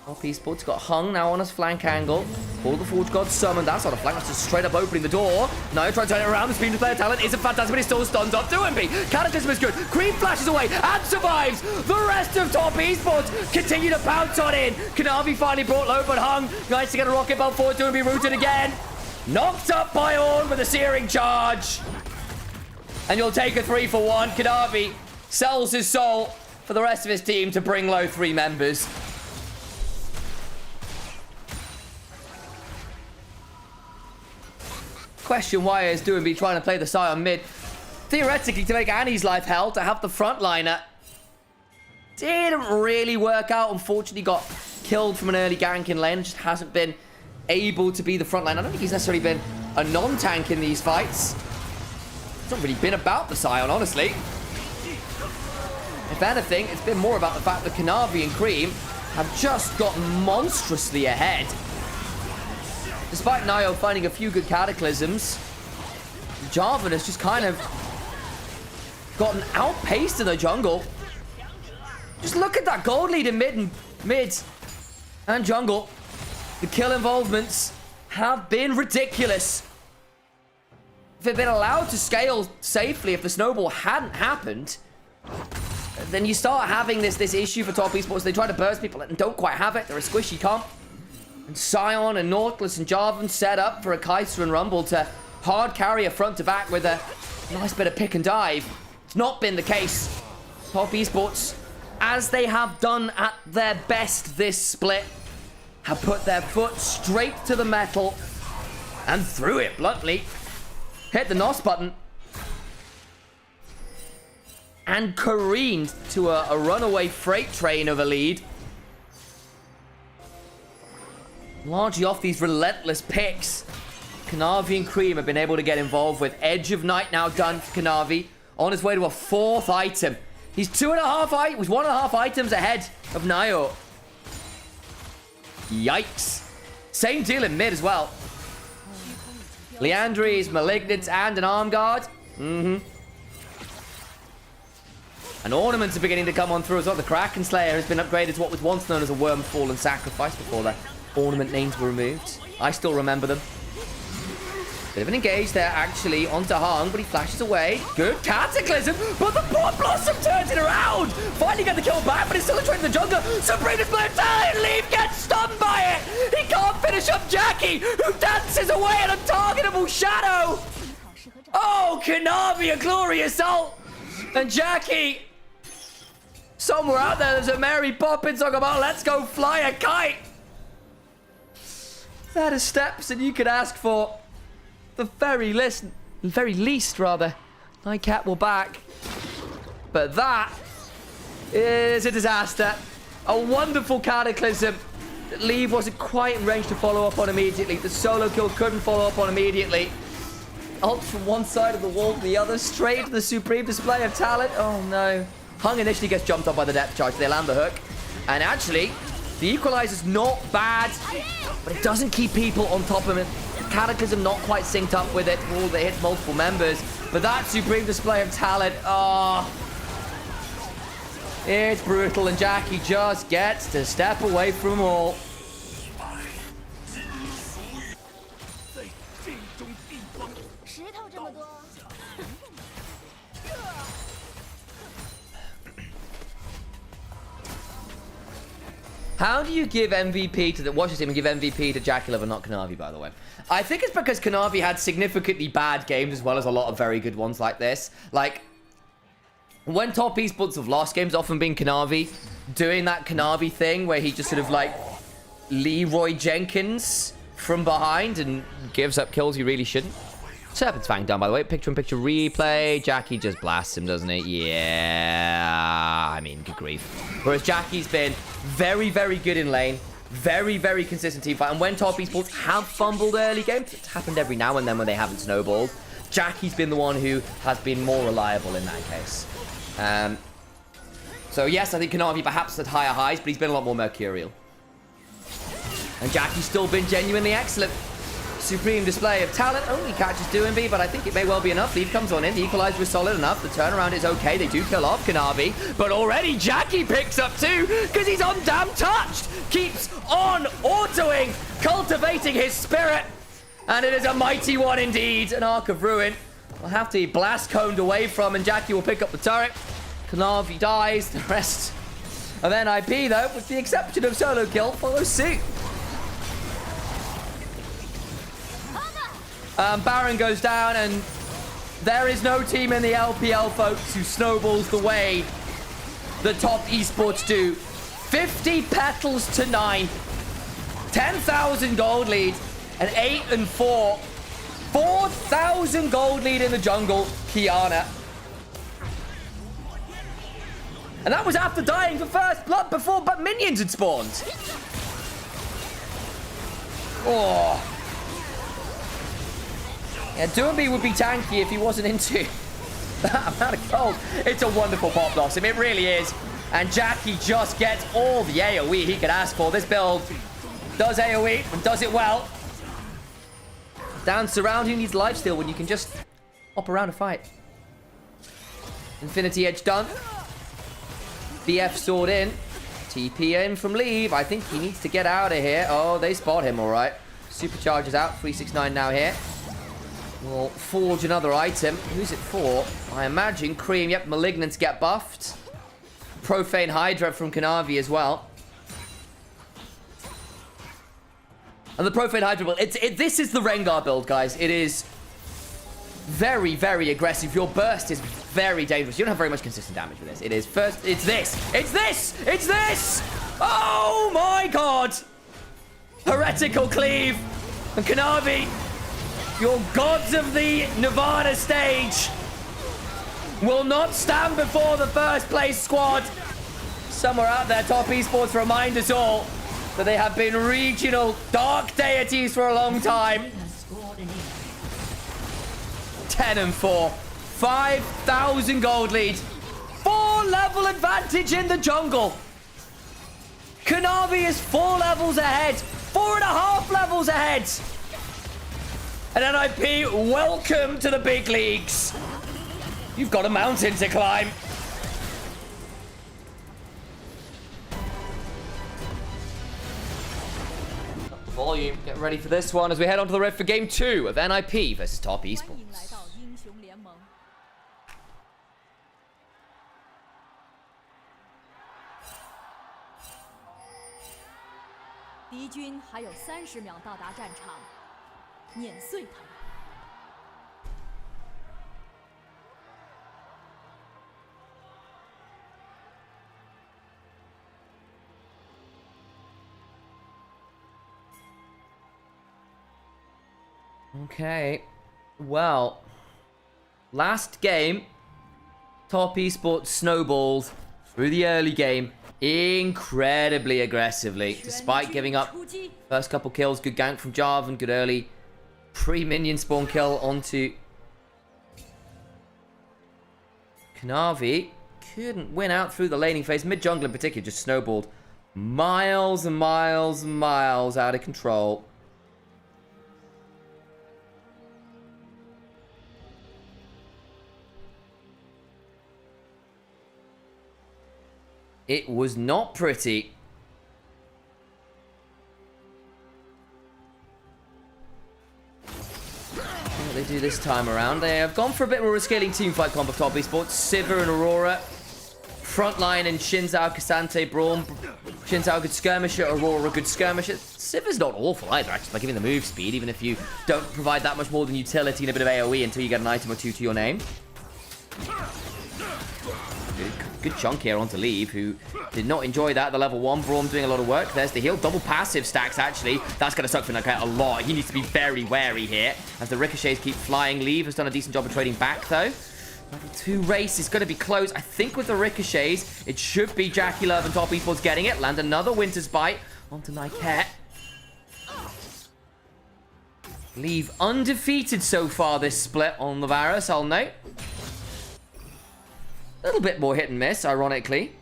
Top esports got hung now on his flank angle. All of the Forge Gods summoned. That's not a flank. That's just straight up opening the door. Now trying to turn it around. The speed of player talent isn't fantastic, but he still stuns up to Emby. Cataclysm is good. Cream flashes away and survives. The rest of Top esports continue to pounce on in. Kanavi finally brought low, but hung. Nice to get a rocket belt forward to and be rooted again. Knocked up by Orn with a searing charge. And you'll take a 3-for-1. Kanavi sells his soul for the rest of his team to bring low 3 members. Question why is Doinby trying to play the Scion mid? Theoretically, to make Annie's life hell, to have the frontliner. Didn't really work out. Unfortunately, got killed from an early gank in lane. Just hasn't been able to be the frontline. I don't think he's necessarily been a non-tank in these fights. It's not really been about the Scion, honestly. If anything, it's been more about the fact that Kanavi and Cream have just got monstrously ahead. Despite Nio finding a few good cataclysms, Jarvan has just kind of gotten outpaced in the jungle. Just look at that gold lead in mid and jungle. The kill involvements have been ridiculous. If they'd been allowed to scale safely, if the snowball hadn't happened, then you start having this issue for Top esports. They try to burst people and don't quite have it. They're a squishy comp. And Scion and Nautilus and Jarvan set up for a Kaiser and Rumble to hard carry a front to back with a nice bit of pick and dive. It's not been the case. Top esports, as they have done at their best this split, have put their foot straight to the metal and threw it bluntly. Hit the NOS button. And careened to a runaway freight train of a lead. Largely off these relentless picks, Kanavi and Cream have been able to get involved with. Edge of Night now done for Kanavi. On his way to a 4th item. He's 1.5 items ahead of Nio. Yikes. Same deal in mid as well. Leandries, Malignant, and an arm guard. And ornaments are beginning to come on through as well. The Kraken Slayer has been upgraded to what was once known as a Worm Fallen Sacrifice before the ornament names were removed. I still remember them. Bit of an engage there, actually, onto Hung, but he flashes away. Good Cataclysm, but the Port Blossom turns it around! Finally get the kill back, but he's still trying to the jungle. Supreme Display of Talent! Leaf gets stunned by it! He can't finish up Jackie, who dances away an untargetable shadow! Oh, Kanavi, a glorious ult! And Jackie, somewhere out there, there's a Mary Poppins talking about let's go fly a kite! That is steps that you could ask for. The very least, Nightcat will back. But that is a disaster. A wonderful Cataclysm that Leave wasn't quite in range to follow up on immediately. The solo kill couldn't follow up on immediately. Ult from one side of the wall to the other, straight to the Supreme Display of Talent. Oh no. Hung initially gets jumped on by the depth charge. They land the hook. And actually, the equalizer's not bad, but it doesn't keep people on top of it. Cataclysm not quite synced up with it. Oh, they hit multiple members. But that Supreme Display of Talent, it's brutal. And Jackie just gets to step away from them all. How do you give MVP to the... Watch this team and give MVP to Jackulov and not Kanavi, by the way? I think it's because Kanavi had significantly bad games as well as a lot of very good ones like this. Like, when top esports have lost games, often been Kanavi doing that Kanavi thing where he just sort of like Leroy Jenkins from behind and gives up kills he really shouldn't. Serpent's Fang done, by the way. Picture-in-picture replay. Jackie just blasts him, doesn't he? Yeah. I mean, good grief. Whereas Jackie's been very, very good in lane. Very, very consistent team fight. And when top esports have fumbled early games, it's happened every now and then when they haven't snowballed, Jackie's been the one who has been more reliable in that case. So, yes, I think Kanavi perhaps at higher highs, but he's been a lot more mercurial. And Jackie's still been genuinely excellent. Supreme display of talent. Only catches 2MB, but I think it may well be enough. Leave comes on in. The equalizer is solid enough. The turnaround is okay. They do kill off Kanavi. But already Jackie picks up two because he's undamn touched. Keeps on autoing, cultivating his spirit. And it is a mighty one indeed. An Arc of Ruin. Will have to be blast coned away from, and Jackie will pick up the turret. Kanavi dies. The rest of NIP, though, with the exception of solo kill, follows suit. Baron goes down, and there is no team in the LPL, folks, who snowballs the way the top esports do. 50 petals to 9. 10,000 gold lead. An 8 and 4. 4,000 gold lead in the jungle. Kiana. And that was after dying for first blood before but minions had spawned. Oh. Yeah, Doomby would be tanky if he wasn't into that amount of gold. It's a wonderful pop blossom. It really is. And Jackie just gets all the AoE he could ask for. This build does AoE and does it well. Down surround, who needs lifesteal when you can just hop around a fight? Infinity Edge done. BF sword in. TP in from Leave. I think he needs to get out of here. Oh, they spot him all right. Supercharges out. 369 now here. We'll forge another item. Who's it for? I imagine Cream. Yep, Malignants get buffed. Profane Hydra from Kanavi as well. And the Profane Hydra build, this is the Rengar build, guys. It is very, very aggressive. Your burst is very dangerous. You don't have very much consistent damage with this. It is first, it's this. It's this! It's this! Oh my god! Heretical Cleave and Kanavi, your gods of the Nirvana stage, will not stand before the first place squad. Somewhere out there, top esports remind us all that they have been regional dark deities for a long time. 10 and 4. 5,000 gold lead. 4 level advantage in the jungle. Kanavi is 4 levels ahead. 4.5 levels ahead. And NIP, welcome to the big leagues. You've got a mountain to climb. Volume, get ready for this one as we head on to the red for game 2 of NIP versus Top Esports. Okay, well, last game, Top Esports snowballed through the early game incredibly aggressively, despite giving up first couple kills. Good gank from Jarvan, good early pre-minion spawn kill onto Kanavi. Couldn't win out through the laning phase. Mid-jungle in particular just snowballed miles and miles and miles out of control. It was not pretty. What do they do this time around? They have gone for a bit more of a scaling teamfight comp of Top Esports. Sivir and Aurora. Frontline and Shinzao, Cassante, Braum. Shinzao a good skirmisher, Aurora a good skirmisher. Siv's not awful either, actually, by giving the move speed, even if you don't provide that much more than utility and a bit of AoE until you get an item or two to your name. Good chunk here onto Leave, who did not enjoy that. The level 1 Braum doing a lot of work. There's the heal. Double passive stacks, actually. That's going to suck for Nakai a lot. He needs to be very wary here as the ricochets keep flying. Leave has done a decent job of trading back, though. Level 2 race is going to be close. I think with the ricochets, it should be Jackie Love and Top Esports getting it. Land another Winter's Bite onto Nymaera. Leave undefeated so far this split on the Varus, I'll note. A little bit more hit and miss, ironically.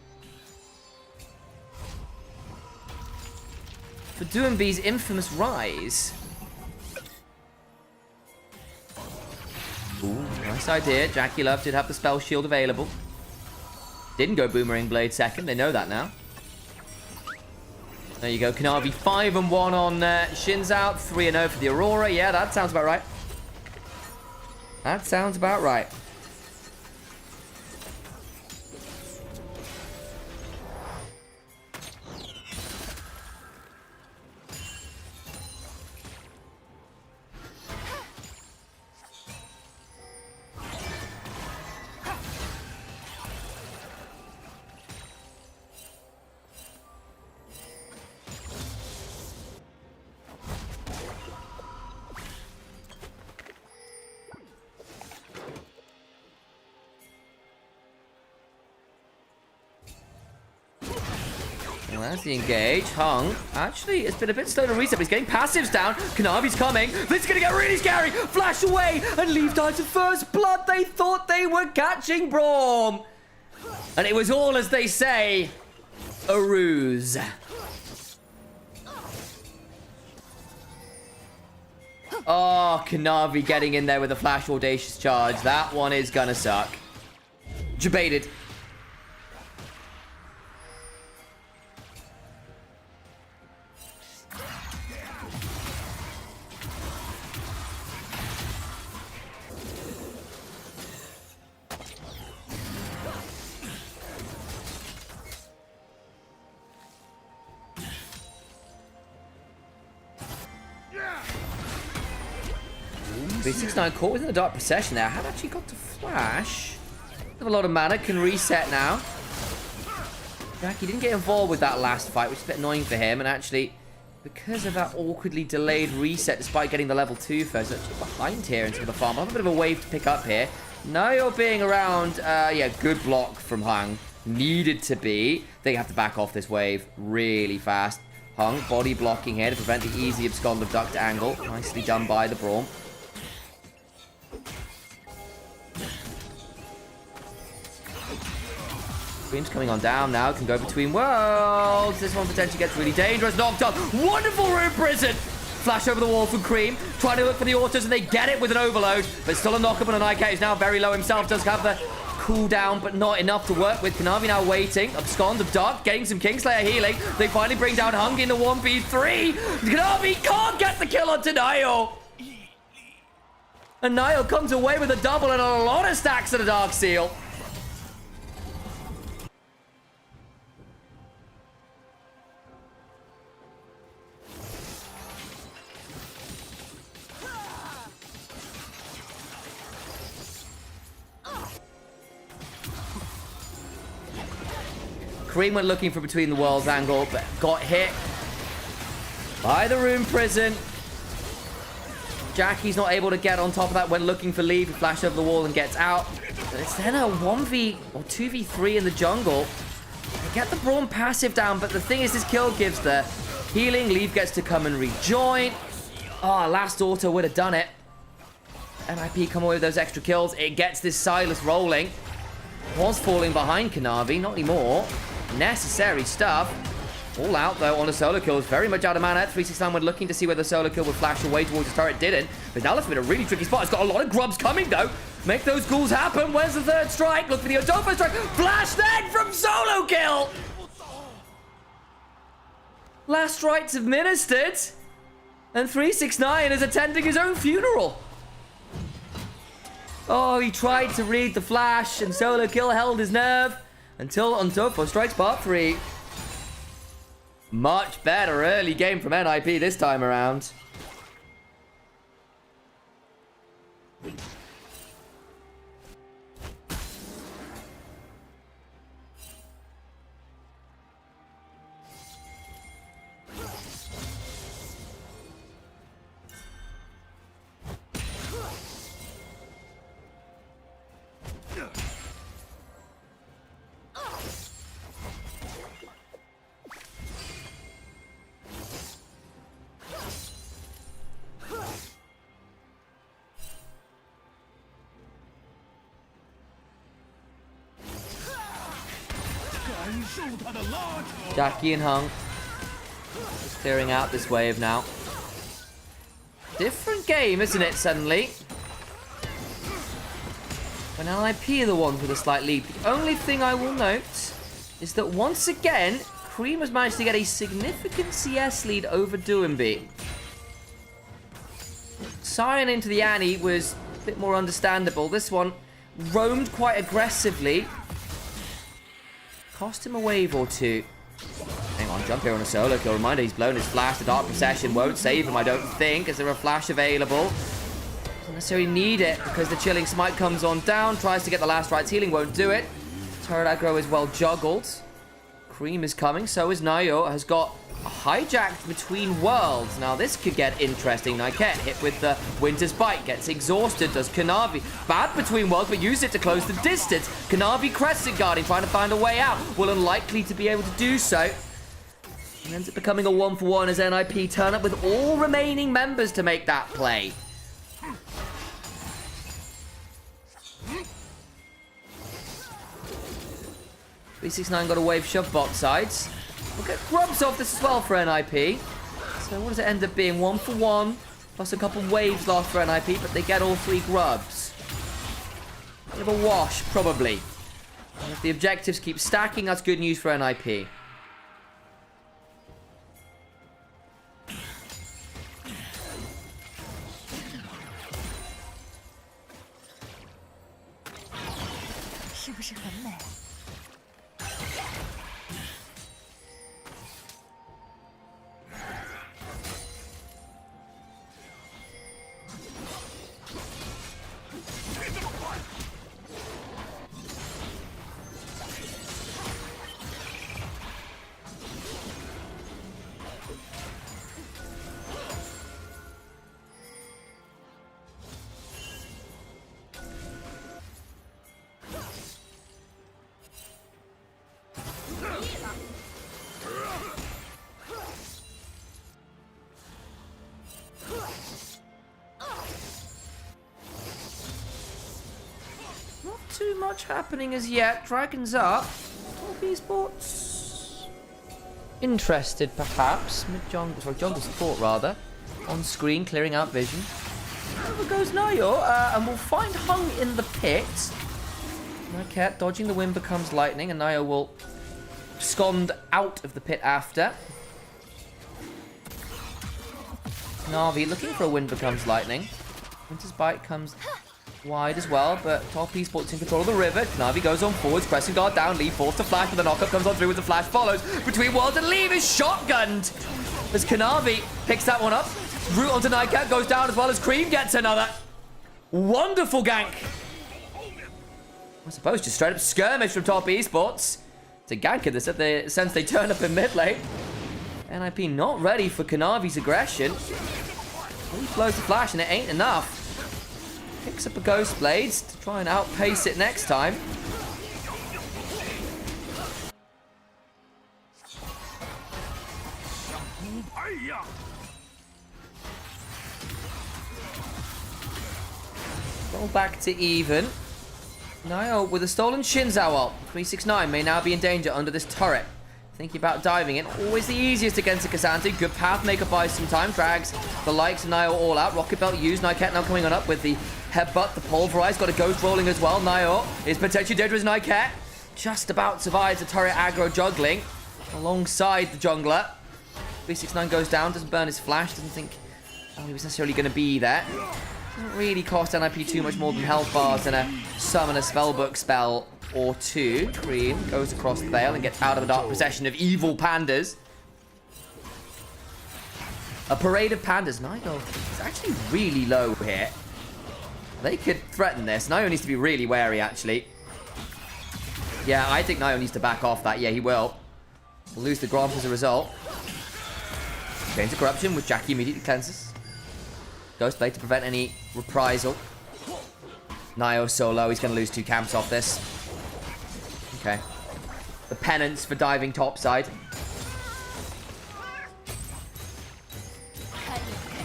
For Duumbi's infamous rise. Ooh, nice idea. Jackie Love did have the spell shield available. Didn't go Boomerang Blade second. They know that now. There you go. Kanavi 5-1 on Shinzao. 3-0 for the Aurora. Yeah, that sounds about right. That sounds about right. Well, there's the engage. Hung. Actually, it's been a bit slow to reset, but he's getting passives down. Kanavi's coming. This is going to get really scary. Flash away. And Leave dies to first blood. They thought they were catching Braum. And it was all, as they say, a ruse. Oh, Kanavi getting in there with a flash audacious charge. That one is going to suck. Debated. B69 caught within the Dark Procession there. Had actually got to flash. Have a lot of mana, can reset now. Jackie didn't get involved with that last fight, which is a bit annoying for him. And actually, because of that awkwardly delayed reset, despite getting the level 2 first, actually behind here into the farm. I have a bit of a wave to pick up here. Now you're being around, yeah, good block from Hung. Needed to be. They have to back off this wave really fast. Hung, body blocking here to prevent the easy abscond of Duct Angle. Nicely done by the Braum. Scream's coming on down now. Can go between worlds. This one potentially gets really dangerous. Knocked up. Wonderful Rune Prison. Flash over the wall from Cream. Trying to look for the autos, and they get it with an overload. But still a knock-up on an IK. He's now very low himself. Does have the cooldown, but not enough to work with. Kanavi now waiting. Abscond of Dark. Getting some Kingslayer healing. They finally bring down Hung in the 1v3. Kanavi can't get the kill onto Niall. And Niall comes away with a double and a lot of stacks of the Dark Seal. Cream went looking for Between the Worlds angle, but got hit by the Rune Prison. Jackie's not able to get on top of that when looking for Leave. He flashed over the wall and gets out. But it's then a 1v or 2v3 in the jungle. They get the Braum passive down, but the thing is, this kill gives the healing. Leave gets to come and rejoin. Oh, last auto would have done it. MIP come away with those extra kills. It gets this Silas rolling. Was falling behind Kanavi, not anymore. Necessary stuff. All out, though, on a solo kill. Is very much out of mana. 369 were looking to see whether solo kill would flash away towards his turret. Didn't. But now left him in a really tricky spot. It's got a lot of grubs coming, though. Make those ghouls happen. Where's the third strike? Look for the Odopo strike. Flash then from solo kill. Last rites administered. And 369 is attending his own funeral. Oh, he tried to read the flash, and solo kill held his nerve until Odopo strikes part 3. Much better early game from NIP this time around. Jackie and Hung just clearing out this wave now. Different game, isn't it, suddenly? When LIP are the ones with a slight lead. The only thing I will note is that once again, Cream has managed to get a significant CS lead over Doumbé. Siren into the Annie was a bit more understandable. This one roamed quite aggressively. Cost him a wave or two. Hang on, jump here on a solo kill. Reminder, he's blown his flash. The Dark Procession won't save him, I don't think. Is there a flash available? Doesn't necessarily need it because the Chilling Smite comes on down. Tries to get the last right's healing, won't do it. Turret aggro is well juggled. Cream is coming, so is Nayo. Has got hijacked between worlds. Now this could get interesting. Nyket hit with the Winter's Bite. Gets exhausted. Does Kanavi. Bad between worlds, but use it to close the distance. Kanavi crescent guarding, trying to find a way out. Will unlikely to be able to do so. And ends up becoming a 1-for-1 as NIP turn up with all remaining members to make that play. B69 got a wave shove bot sides. We'll get grubs off this as well for NIP. So what does it end up being? 1-for-1. Plus a couple waves lost for NIP, but they get all 3 grubs. Bit of a wash, probably. And if the objectives keep stacking, that's good news for NIP. Too much happening as yet. Dragons up. Top esports. Interested, perhaps. Mid-jungle, sorry, jungle support rather. On screen, clearing out vision. Over goes Nayo, and we'll find Hung in the pit. Nyket dodging the wind becomes lightning, and Nayo will abscond out of the pit after. Navi looking for a wind becomes lightning. Winter's Bite comes wide as well, but Top Esports in control of the river. Navi goes on forwards, pressing guard down. Lee forced to flash, but the knockup comes on through with the flash follows. Between worlds, and Lee is shotgunned as Kanavi picks that one up. Root onto Nyket goes down as well as Cream gets another. Wonderful gank. I suppose just straight up skirmish from Top Esports. It's a gank in the sense they turn up in mid lane. NIP not ready for Kanavi's aggression. He blows the flash and it ain't enough. Picks up a Ghost Blades to try and outpace it next time. Roll back to even. Nayo with a stolen Shinzao ult. 369 may now be in danger under this turret. Thinking about diving in. Always the easiest against a K'Sante. Good path maker buys some time. Drags the likes of Nayo all out. Rocket Belt used. Nyket now coming on up with the headbutt. The pulverize. Got a ghost rolling as well. Nayo is potentially dangerous. Nyket just about survives the turret aggro juggling alongside the jungler. 369 goes down. Doesn't burn his flash. Doesn't think he was necessarily going to be there. Doesn't really cost NIP too much more than health bars and a summon a spellbook spell or two. Cream goes across the veil and gets out of the dark possession of evil pandas. A parade of pandas. Nio is actually really low here. They could threaten this. Nio needs to be really wary, actually. Yeah, I think Nio needs to back off that. Yeah, he will. We'll lose the Gromp as a result. Change to Corruption, which Jackie immediately cleanses. Ghostblade to prevent any reprisal. Nio so low, he's going to lose 2 camps off this. Okay. The penance for diving topside.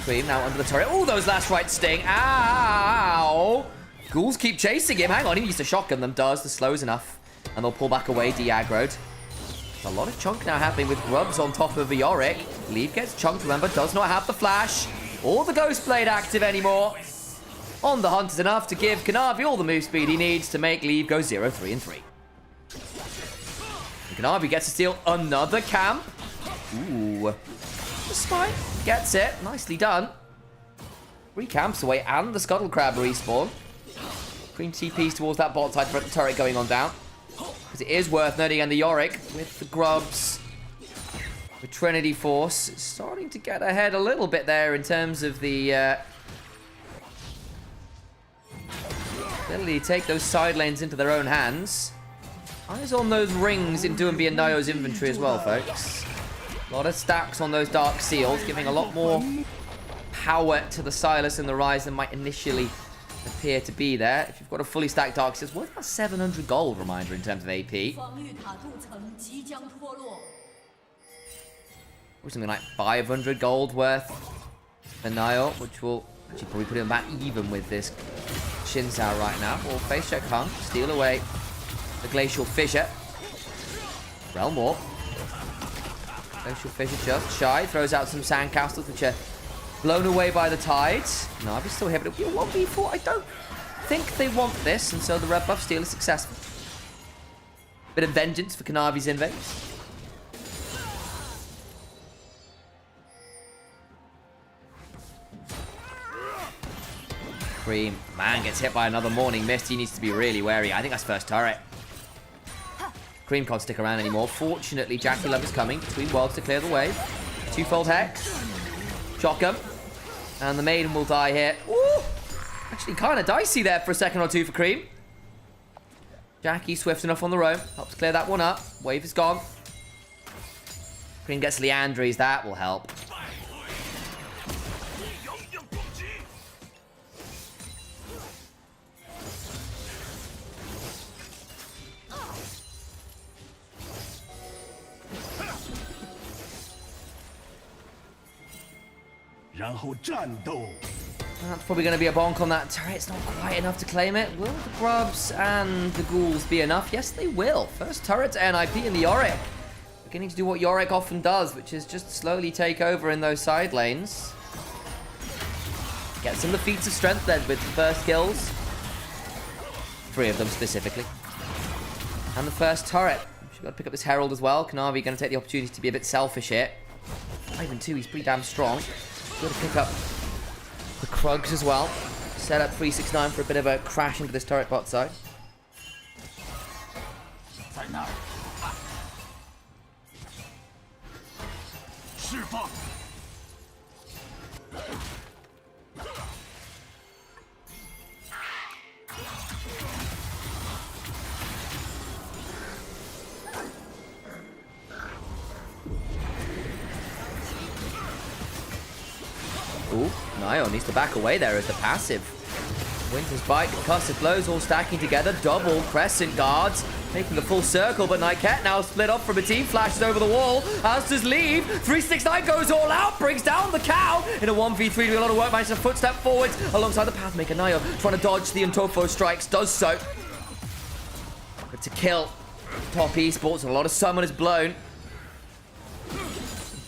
Cream now under the turret. Oh, those last right sting. Ow! Ghouls keep chasing him. Hang on, he needs to shotgun them. Does. The slow's enough. And they'll pull back away, de-aggroed. A lot of chunk now happening with Grubs on top of Yorick. Leave gets chunked, remember, does not have the flash or the Ghostblade active anymore. On the hunt is enough to give Kanavi all the move speed he needs to make Leave go 0-3-3. Kanavi gets to steal another camp. Ooh. The spike gets it. Nicely done. 3 camps away and the Scuttle Crab respawn. Cream TPs towards that bot side for the turret going on down. Because it is worth noting, and the Yorick with the Grubs. With Trinity Force starting to get ahead a little bit there in terms of the ability to take those side lanes into their own hands. Eyes on those rings in Doumbia and Nio's inventory as well, folks. A lot of stacks on those Dark Seals, giving a lot more power to the Silas and the Rise than might initially appear to be there. If you've got a fully stacked Dark Seals, worth about 700 gold, reminder, in terms of AP. Or something like 500 gold worth for Nio, which will actually probably put him back even with this Shinzao right now. We'll face check Hung, steal away the Glacial Fissure. Realm Warp. Glacial Fissure just shy, throws out some sandcastles which are blown away by the tides. Navi's still here, but it'll be a 1v4. I don't think they want this, and so the red buff steal is successful. Bit of vengeance for Kanavi's invades. Cream, man, gets hit by another Morning Mist. He needs to be really wary. I think that's first turret. Cream can't stick around anymore. Fortunately, Jackie Love is coming between worlds to clear the way. 2-fold Hex. Shotgun. And the Maiden will die here. Ooh! Actually, kind of dicey there for a second or two for Cream. Jackie swift enough on the roam. Helps clear that one up. Wave is gone. Cream gets Leandries. That will help. That's probably going to be a bonk on that turret. It's not quite enough to claim it. Will the Grubs and the Ghouls be enough? Yes, they will. First turret to NIP in the Yorick. Beginning to do what Yorick often does, which is just slowly take over in those side lanes. Gets some of the feats of strength then with the first kills. 3 of them specifically. And the first turret. She's got to pick up this Herald as well. Kanavi going to take the opportunity to be a bit selfish here. 5 and 2, he's pretty damn strong. Got to pick up the Krugs as well. Set up 369 for a bit of a crash into this turret bot side. Ooh, Nio needs to back away there as the passive. Winter's Bite, Concussive Blows all stacking together. Double Crescent Guards, making the full circle, but Nyket now split off from a team. Flashes over the wall, as does Leave. 369 goes all out, brings down the cow. In a 1v3, doing a lot of work, manages to footstep forwards alongside the Pathmaker. Nio trying to dodge the Untofo strikes, does so. But to kill top esports, a lot of summon is blown.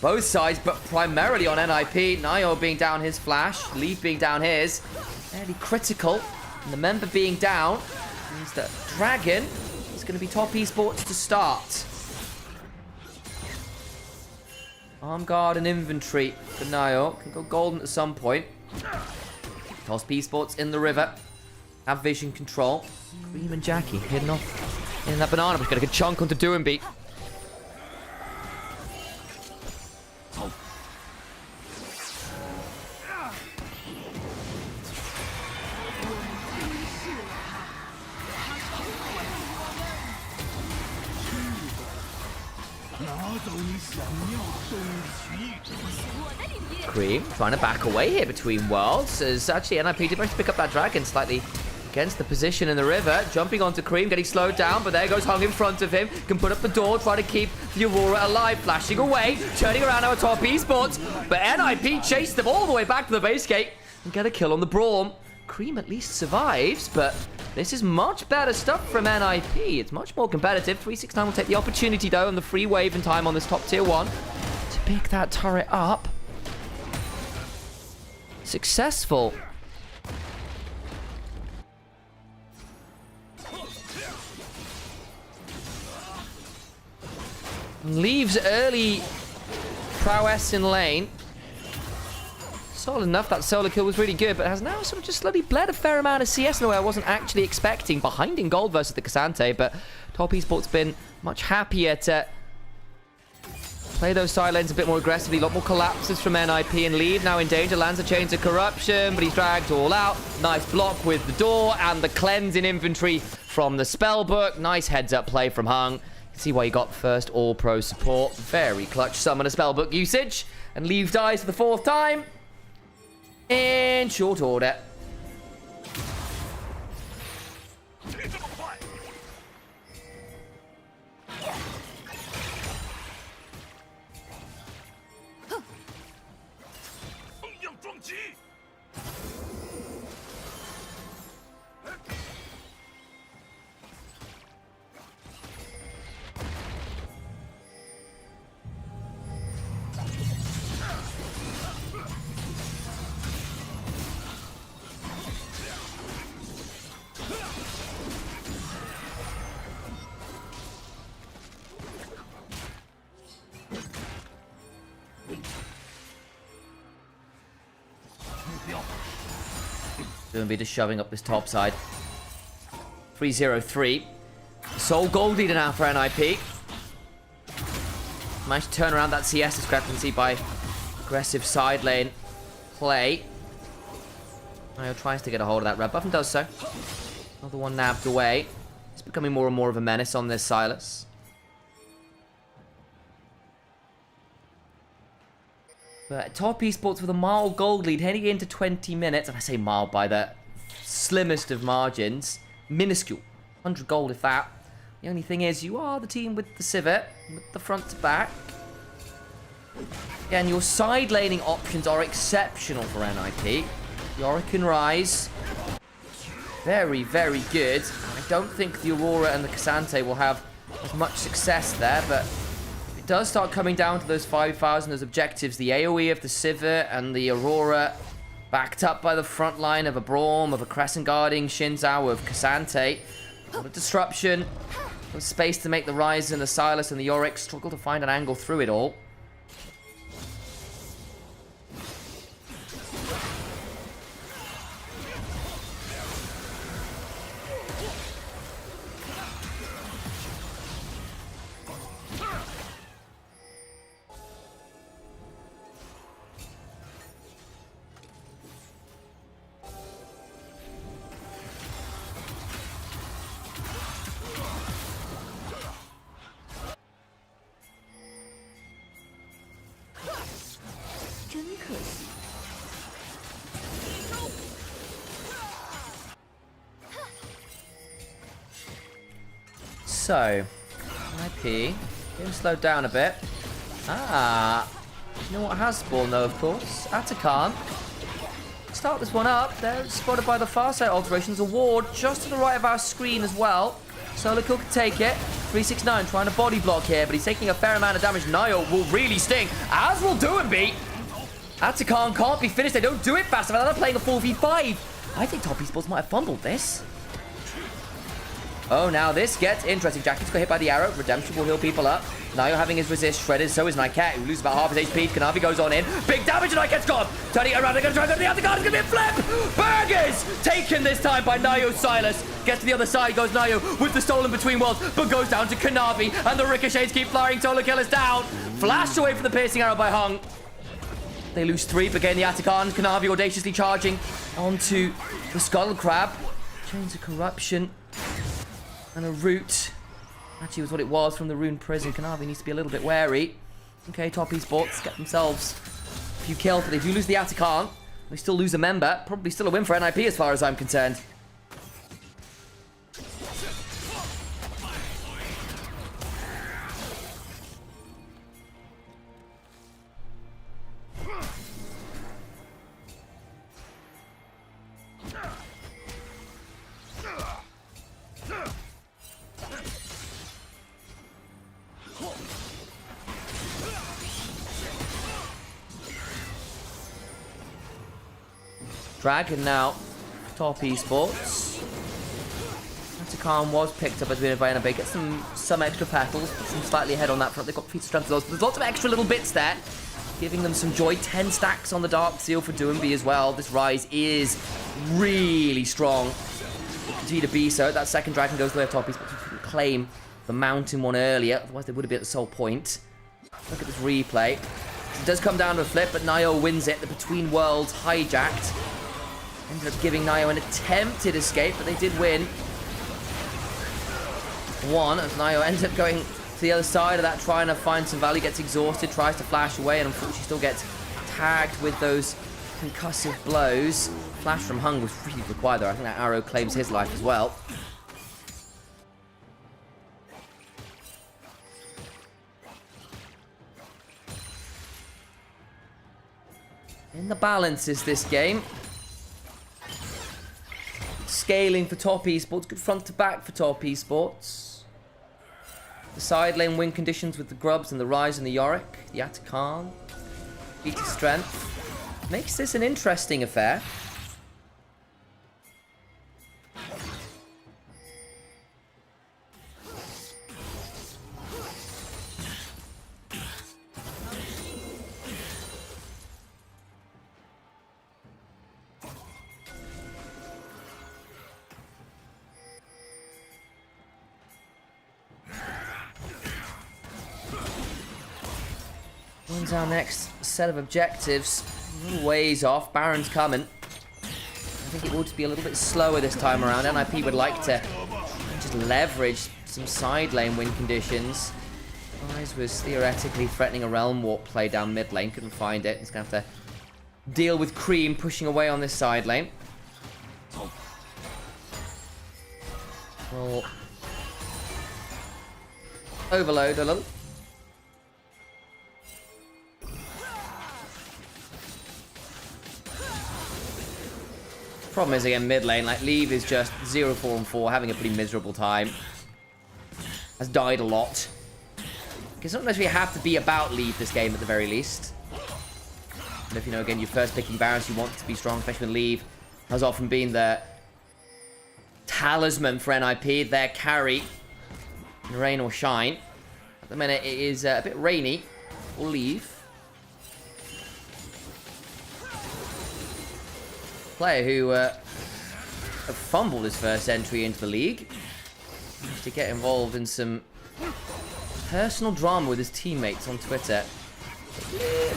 Both sides, but primarily on NIP. Nio being down his flash, Leaf being down his. Fairly critical. And the member being down means that Dragon is going to be top esports to start. Arm guard and inventory for Nio. Can go golden at some point. Toss esports in the river. Have vision control. Cream and Jackie hidden off in that banana. We're going to get a chunk onto Cream trying to back away here between worlds. As actually NIP did manage to pick up that dragon slightly against the position in the river. Jumping onto Cream, getting slowed down, but there goes Hung in front of him. Can put up the door, try to keep the Aurora alive. Flashing away, turning around our top esports. But NIP chased them all the way back to the base gate and get a kill on the Braum. Cream at least survives, but this is much better stuff from NIP. It's much more competitive. 369 will take the opportunity, though, on the free wave in time on this top tier 1 to pick that turret up. Successful. Leaves early prowess in lane. Solid enough. That solo kill was really good, but has now sort of just slowly bled a fair amount of CS in a way I wasn't actually expecting. Behind in gold versus the Cassante, but Top Esports been much happier to play those side lanes a bit more aggressively. A lot more collapses from NIP, and Leave now in danger. Lands a Chains of Corruption, but he's dragged all out. Nice block with the door and the cleanse in inventory from the spellbook. Nice heads-up play from Hung. You can see why he got first all-pro support. Very clutch summon a spellbook usage. And Leave dies for the 4th time in short order. Gonna be just shoving up this top side. 3-0-3. Soul gold leader now for NIP. Managed to turn around that CS discrepancy by aggressive side lane play. Nio tries to get a hold of that red buff and does so. Another one nabbed away. It's becoming more and more of a menace on this Sylas. But Top Esports with a mild gold lead heading into 20 minutes. And I say mild by the slimmest of margins. Minuscule. 100 gold if that. The only thing is you are the team with the civet. With the front to back. Again, your side laning options are exceptional for NIP. Yorick and Rise. Very, very good. I don't think the Aurora and the Cassante will have as much success there, but it does start coming down to those 5,000, those objectives. The AoE of the Civet and the Aurora, backed up by the front line of a Braum, of a Crescent guarding Shinzao, of Cassante. A lot of disruption, of space to make the Rise and the Sylas and the Yorick struggle to find an angle through it all. So, IP, getting slowed down a bit. You know what has spawned though, of course? Atakan. Start this one up. They're spotted by the far side alterations. A ward just to the right of our screen as well. Solo Kill can take it. 369 trying to body block here, but he's taking a fair amount of damage. Nio will really sting, as will do and beat. Atakan can't be finished. They don't do it fast enough. They're playing a 4v5. I think Top Esports might have fumbled this. Oh, now this gets interesting. Jackie's got hit by the arrow. Redemption will heal people up. Nio having his resist shredded. So is Nyket, who loses about half his HP. Kanavi goes on in. Big damage, and Nyket's gone. Turning it around. They're going to try to go to the other guard. It's going to be a flip. Burgers taken this time by Nio Sylas. Gets to the other side. Goes Nio with the stolen between worlds, but goes down to Kanavi. And the ricochets keep firing. Solo Kill is down. Flashed away from the piercing arrow by Hung. They lose 3, but again the Atakan. Kanavi audaciously charging onto the Skull Crab. Chains of Corruption. And a root. Actually, was what it was from the Rune Prison. Kanavi needs to be a little bit wary. Okay, Top Esports get themselves a few kills, but they do lose the Atakan. They still lose a member. Probably still a win for NIP as far as I'm concerned. Dragon now, Top Esports. Atakan was picked up as winner by NIP. Get some extra petals, some slightly ahead on that front. They've got feet strength as well. So there's lots of extra little bits there, giving them some joy. 10 stacks on the Dark Seal for Doumbé as well. This Rise is really strong. Will continue to be so. That second Dragon goes to their Top Esports. Couldn't claim the Mountain one earlier, otherwise they would have been at the sole point. Look at this replay. It does come down to a flip, but Nio wins it. The Between Worlds hijacked. Ended up giving Nio an attempted escape, but they did win. One, as Nio ends up going to the other side of that, trying to find some value, gets exhausted, tries to flash away, and unfortunately still gets tagged with those concussive blows. Flash from Hung was really required though. I think that arrow claims his life as well. In the balance is this game. Scaling for Top Esports. Good front to back for Top Esports. The side lane win conditions with the Grubs and the Rise and the Yorick. The Atakan. Beta strength. Makes this an interesting affair. When's our next set of objectives? A little ways off. Baron's coming. I think it would be a little bit slower this time around. NIP would like to just leverage some side lane win conditions. Rise was theoretically threatening a Realm Warp play down mid lane. Couldn't find it. He's going to have to deal with Cream pushing away on this side lane. We'll overload a little. Problem is, again, mid lane, like, Leave is just 0-4-4, having a pretty miserable time. Has died a lot. Because sometimes we have to be about Leave this game at the very least. And if, you know, again, you're first picking Barons, you want to be strong, especially when Leave has often been the talisman for NIP, their carry, in rain or shine. At the minute, it is a bit rainy for Leave. Player who fumbled his first entry into the league. To get involved in some personal drama with his teammates on Twitter.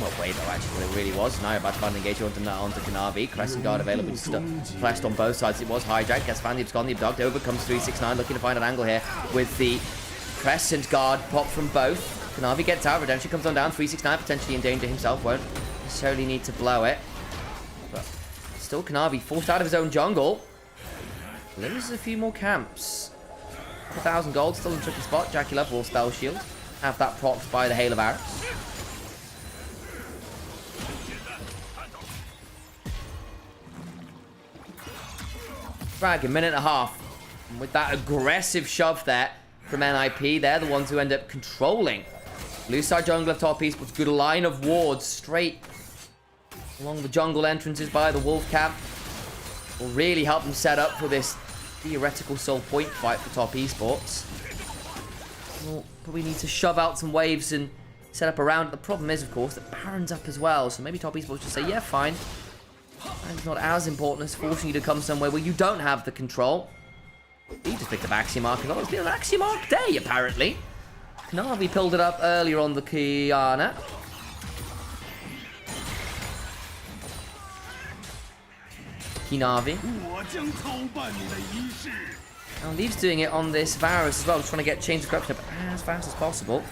Well, wait though, actually, what it really was. Now about to find an engagement onto Kanavi. Crescent Guard available, just pressed on both sides. It was hijacked, gets Fanny absconded, the abduct, overcomes 369, looking to find an angle here with the Crescent Guard pop from both. Kanavi gets out, Redemption comes on down, 369 potentially in danger himself, won't necessarily need to blow it. Still Kanavi forced out of his own jungle. Loses a few more camps. 1,000 gold, still in a tricky spot. Jackie Love will spell shield. Have that propped by the Hail of Arrows. Dragon, minute and a half. And with that aggressive shove there from NIP, they're the ones who end up controlling. Blue side jungler Top Esports, good line of wards straight along the jungle entrances by the Wolf Camp. Will really help them set up for this theoretical soul point fight for Top Esports. We'll probably need to shove out some waves and set up around it. The problem is, of course, that Baron's up as well. So maybe Top Esports just say, yeah, fine. Baron's not as important as forcing you to come somewhere where you don't have the control. He just picked up Axiomark, and it's been an Axiomark day, apparently. Kanavi pulled it up earlier on the Kiana. Kinavi. And Leave's doing it on this Varus as well, just trying to get Chains of Corruption up as fast as possible.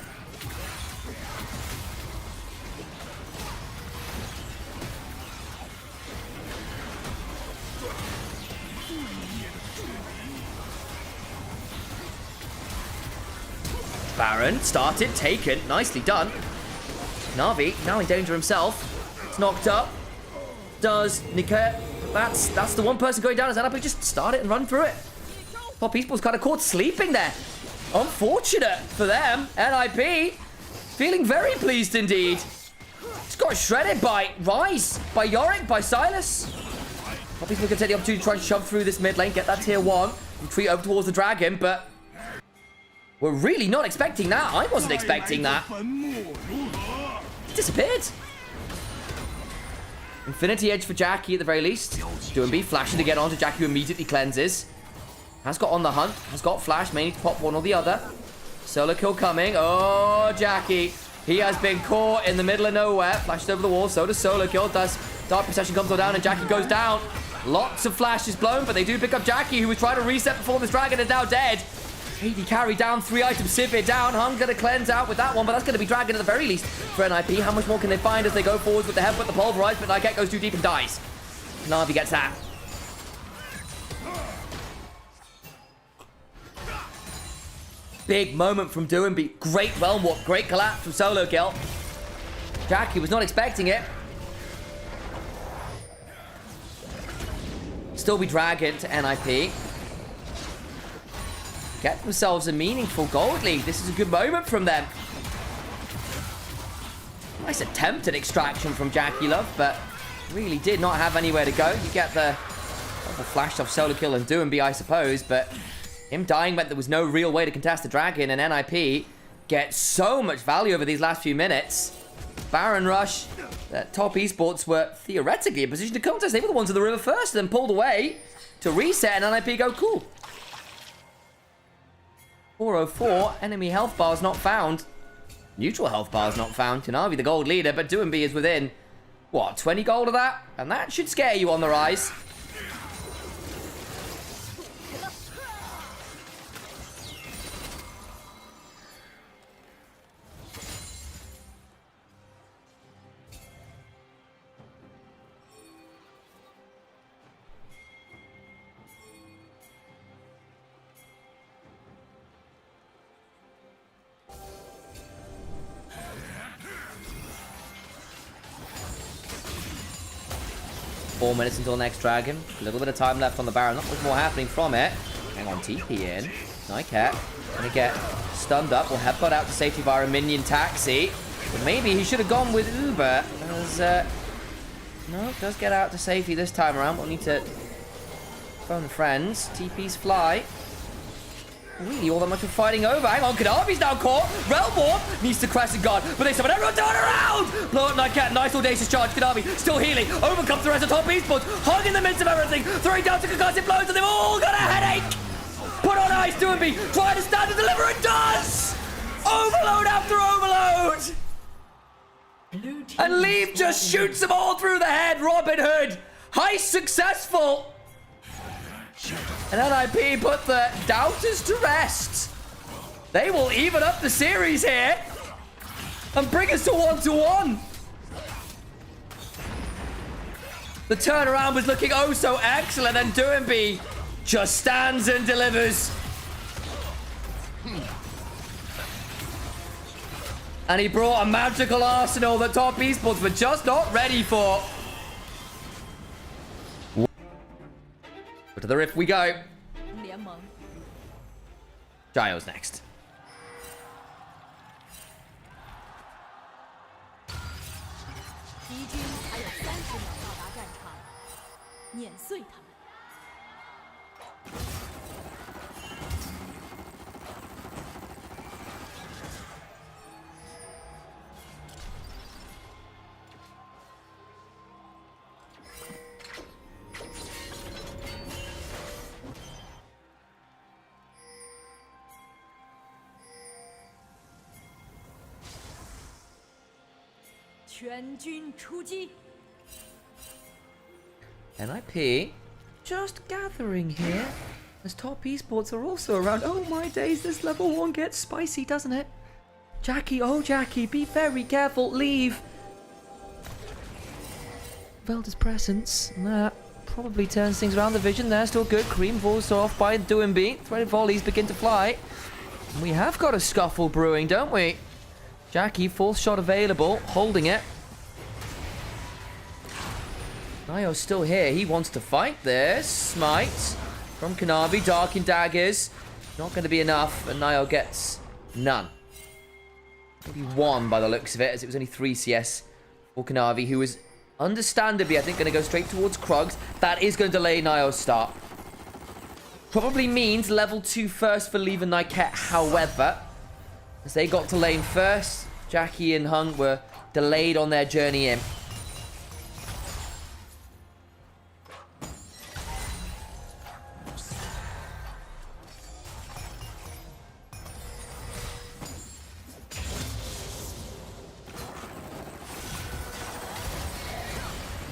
Baron started, taken, nicely done. Na'Vi now in danger himself. It's knocked up. Does Nymaera? That's the one person going down. Is NIP just start it and run through it? Top Esports kind of caught sleeping there. Unfortunate for them. NIP feeling very pleased indeed. Just got shredded by Rise, by Yorick, by Silas. Top Esports can take the opportunity to try and shove through this mid lane, get that tier 1, retreat over towards the dragon, but we're really not expecting that. I wasn't expecting that. He disappeared. Infinity Edge for Jackie at the very least. WBG flashing to get onto Jackie, who immediately cleanses. Has got on the hunt. Has got flash. May need to pop one or the other. Solo kill coming. Oh, Jackie. He has been caught in the middle of nowhere. Flashed over the wall. So does Solo kill. Does Dark Procession comes all down and Jackie goes down. Lots of flashes blown, but they do pick up Jackie, who was trying to reset before this dragon is now dead. AD carry down, 3 items, Sivir down. Hunger to cleanse out with that one, but that's going to be Dragon at the very least for NIP. How much more can they find as they go forwards with the headbutt, the pulverize, but Nyket goes too deep and dies. Na'Vi gets that. Big moment from WBG. Great realm walk, great collapse from Solo kill. Jackie was not expecting it. Still be Dragon to NIP. Get themselves a meaningful gold lead. This is a good moment from them. Nice attempt at extraction from Jackie Love, but really did not have anywhere to go. You get the double flash off Solo kill and WBG, I suppose, but him dying meant there was no real way to contest the dragon, and NIP get so much value over these last few minutes. Baron rush. Top Esports were theoretically in position to contest. They were the ones in the river first, and then pulled away to reset, and NIP go cool. 404, enemy health bars not found. Neutral health bars not found. Na'Vi the gold leader, but WBG is within, what, 20 gold of that? And that should scare you on the rise. Four minutes until next dragon. A little bit of time left on the Baron. Not much more happening from it. Hang on, TP in. Nyket gonna get stunned up. We'll headbutt out to safety via a minion taxi. But maybe he should have gone with Uber. As, no, does get out to safety this time around. We'll need to phone friends. TP's fly. Really, all that much of fighting over. Hang on, Kanavi's now caught. Realmborn needs to Crescent Guard, but they summon everyone turn around! Blow up Nyket, nice audacious charge. Kanavi still healing. Over comes the rest of Top Esports, hung in the midst of everything, throwing down to concussive blows, and they've all got a headache! Put on ice, WBG, trying to stand and deliver, and does! Overload after overload! And Leave just shoots them all through the head. Robin Hood, heist successful! And NIP put the doubters to rest. They will even up the series here and bring us to 1-1. The turnaround was looking oh so excellent, and WBG just stands and delivers. And he brought a magical arsenal that Top Esports were just not ready for. To the rift we go. 联盟 Gio's next. 敌军还有30秒到达战场，碾碎他们。全军出击！ NIP just gathering here as Top Esports are also around. Oh my days, this level 1 gets spicy, doesn't it? Jackie, oh Jackie, be very careful. Leave. Velda's presence. That probably turns things around. The vision there still good. Cream falls off by WBG. Threaded volleys begin to fly. We have got a scuffle brewing, don't we? Jackie, fourth shot available, holding it. Nayo's still here. He wants to fight this. Smite from Kanavi. Dark and daggers. Not going to be enough, and Nayo gets none. Maybe one by the looks of it, as it was only 3 CS for Kanavi, who was understandably, I think, going to go straight towards Krugs. That is going to delay Nayo's start. Probably means level 2 first for Leave and Nyket, however, as they got to lane first, Jackie and Hung were delayed on their journey in.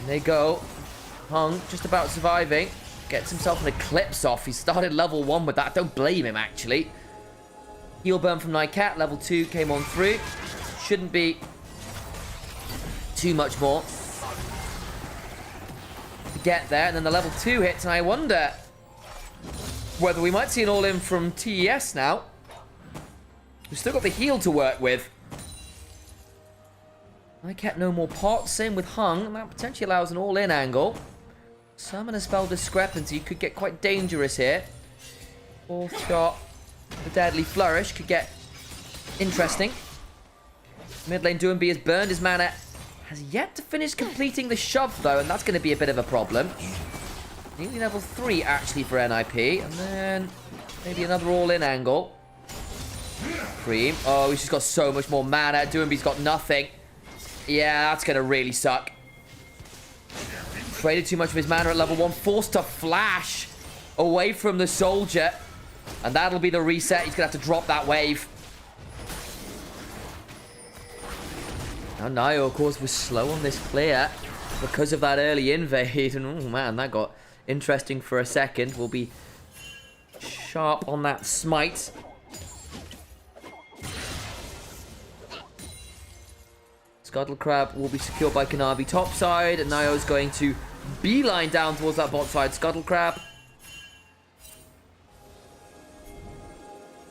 They go. Hung just about surviving. Gets himself an Eclipse off. He started level 1 with that. Don't blame him, actually. Heal burn from Nyket. Level 2 came on through. Shouldn't be too much more to get there. And then the level 2 hits. And I wonder whether we might see an all-in from TES now. We've still got the heal to work with. Nyket no more pots. Same with Hung. And that potentially allows an all-in angle. Summon a spell discrepancy could get quite dangerous here. Fourth shot. The Deadly Flourish could get interesting. Mid lane Doumbé has burned his mana. Has yet to finish completing the shove though, and that's going to be a bit of a problem. Nearly level 3 actually for NIP. And then maybe another all-in angle. Cream. Oh, he's just got so much more mana. Doumbé's got nothing. Yeah, that's going to really suck. Traded too much of his mana at level 1. Forced to flash away from the soldier. And that'll be the reset. He's going to have to drop that wave. Now Nayo, of course, was slow on this clear because of that early invade. And oh man, that got interesting for a second. We'll be sharp on that smite. Scuttle Crab will be secured by Kanavi topside, and Nayo's going to beeline down towards that bot side Scuttle Crab.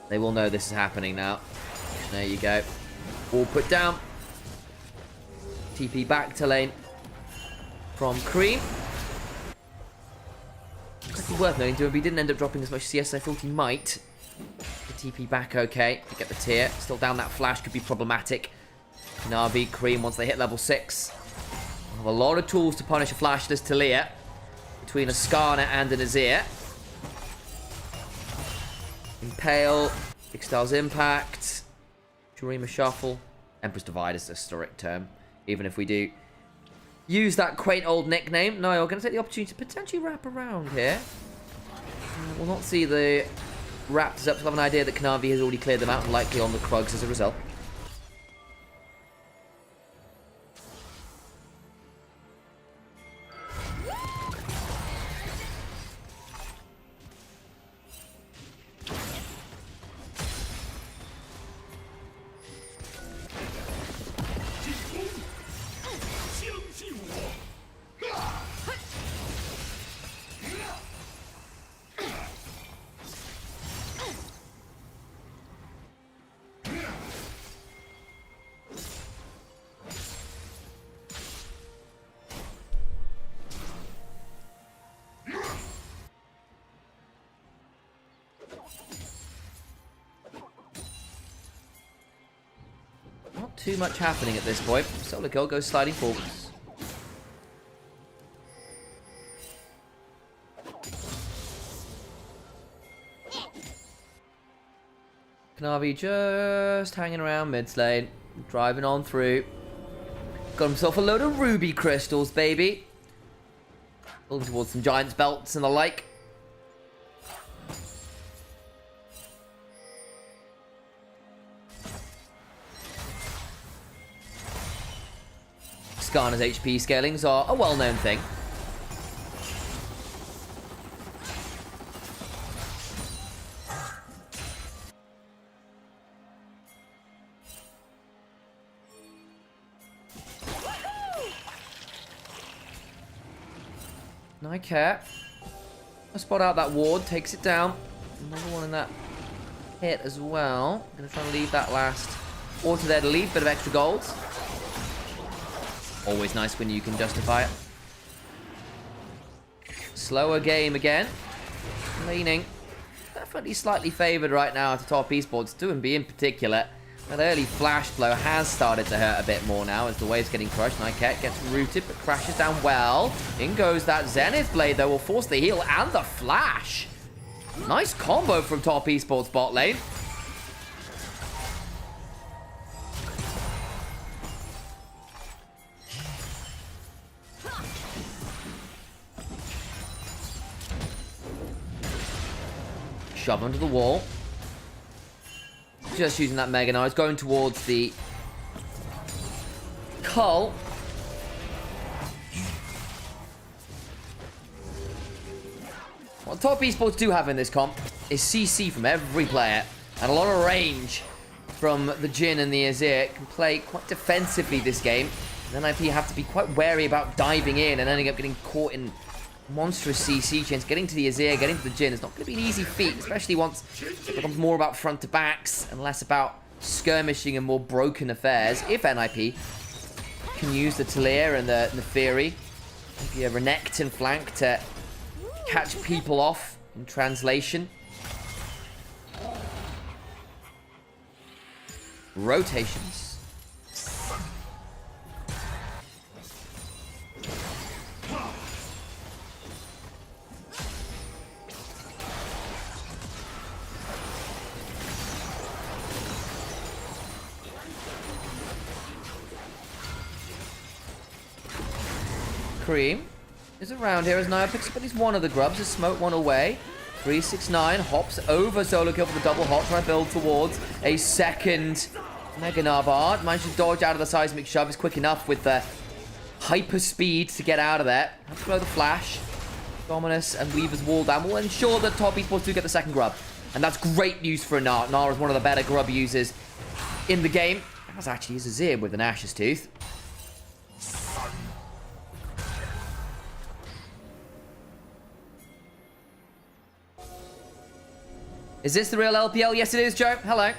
They will know this is happening now. There you go. All put down. TP back to lane from Cream. It's worth noting, Doumbé didn't end up dropping as much CS as I thought he might. The TP back okay to get the tier. Still down that flash could be problematic. Navi, Cream, once they hit level 6, have a lot of tools to punish a flashless Talia between a Skarner and an Azir. Impale, Big Styles Impact, Jurima Shuffle, Empress Divide is the historic term. Even if we do use that quaint old nickname, Niall going to take the opportunity to potentially wrap around here. We'll not see the Raptors up to have an idea that Kanavi has already cleared them out, likely on the Krugs as a result. Not too much happening at this point. Solar Kill goes sliding forwards. Kanavi just hanging around mid lane, driving on through. Got himself a load of ruby crystals, baby. Moving towards some giant's belts and the like. Skarner's HP scalings are a well-known thing. Nymaera. I'll spot out that ward, takes it down. Another one in that hit as well. I'm going to try and leave that last auto there to leave. Bit of extra gold. Always nice when you can justify it. Slower game again. Leaning. Definitely slightly favoured right now to top esports. 2B in particular. That early flash blow has started to hurt a bit more now as the wave's getting crushed. Nymaera gets rooted but crashes down well. In goes that Zenith Blade though, will force the heal and the flash. Nice combo from top esports bot lane. Shove onto the wall. Just using that Mega now. It's going towards the Cull. What top esports do have in this comp is CC from every player and a lot of range from the Jhin and the Azir. Can play quite defensively this game. And then IP have to be quite wary about diving in and ending up getting caught in monstrous CC chains. Getting to the Azir, getting to the Jhin is not going to be an easy feat, especially once it becomes more about front to backs and less about skirmishing and more broken affairs. If NIP can use the Talir and the Neferi, maybe a Renekton flank to catch people off in translation. Rotations. Cream is around here as Nia picks up at least one of the grubs. Has smoke one away. 369 hops over solo kill for the double hop. Trying to build towards a second Mega Narbard. Managed to dodge out of the seismic shove. Is quick enough with the hyper speed to get out of there. Have to blow the flash. Dominus and Weaver's wall down will ensure that top esports do get the second grub. And that's great news for Nar. Nar is one of the better grub users in the game. As actually is Azir with an Ash's Tooth. Is this the real LPL? Yes, it is, Joe. Hello.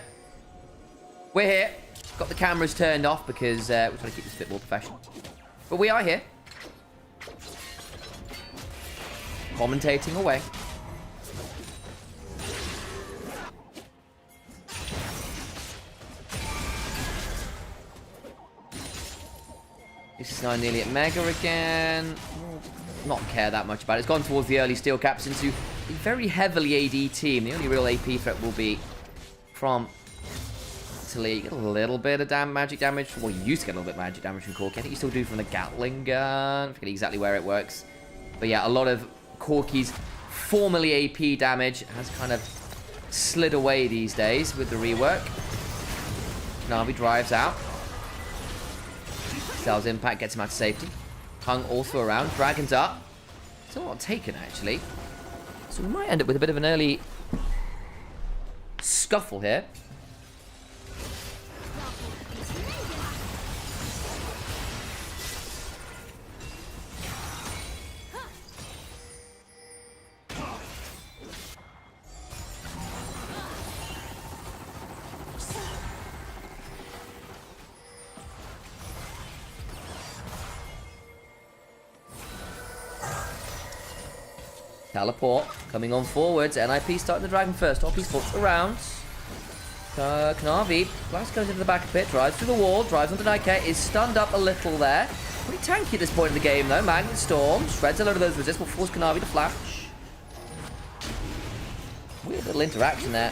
We're here. Got the cameras turned off because we're trying to keep this a bit more professional. But we are here. Commentating away. This is now nearly at Mega again. Not care that much about it. It's gone towards the early steel caps into a very heavily AD team. The only real AP threat will be from Italy. You get a little bit of magic damage. Well, you used to get a little bit of magic damage from Corki. I think you still do from the Gatling gun. I forget exactly where it works. But yeah, a lot of Corki's formerly AP damage has kind of slid away these days with the rework. Navi drives out. Sells impact, gets him out to safety. Hung also around. Dragon's up. Still not taken, actually. So we might end up with a bit of an early scuffle here. Teleport coming on forwards. NIP starting the Dragon first. Top esports around. Knavi. Blast goes into the back a bit. Drives through the wall. Drives onto Nymaera. Is stunned up a little there. Pretty tanky at this point in the game though. Magnet Storm. Shreds a load of those resists. Will force Knavi to flash. Weird little interaction there.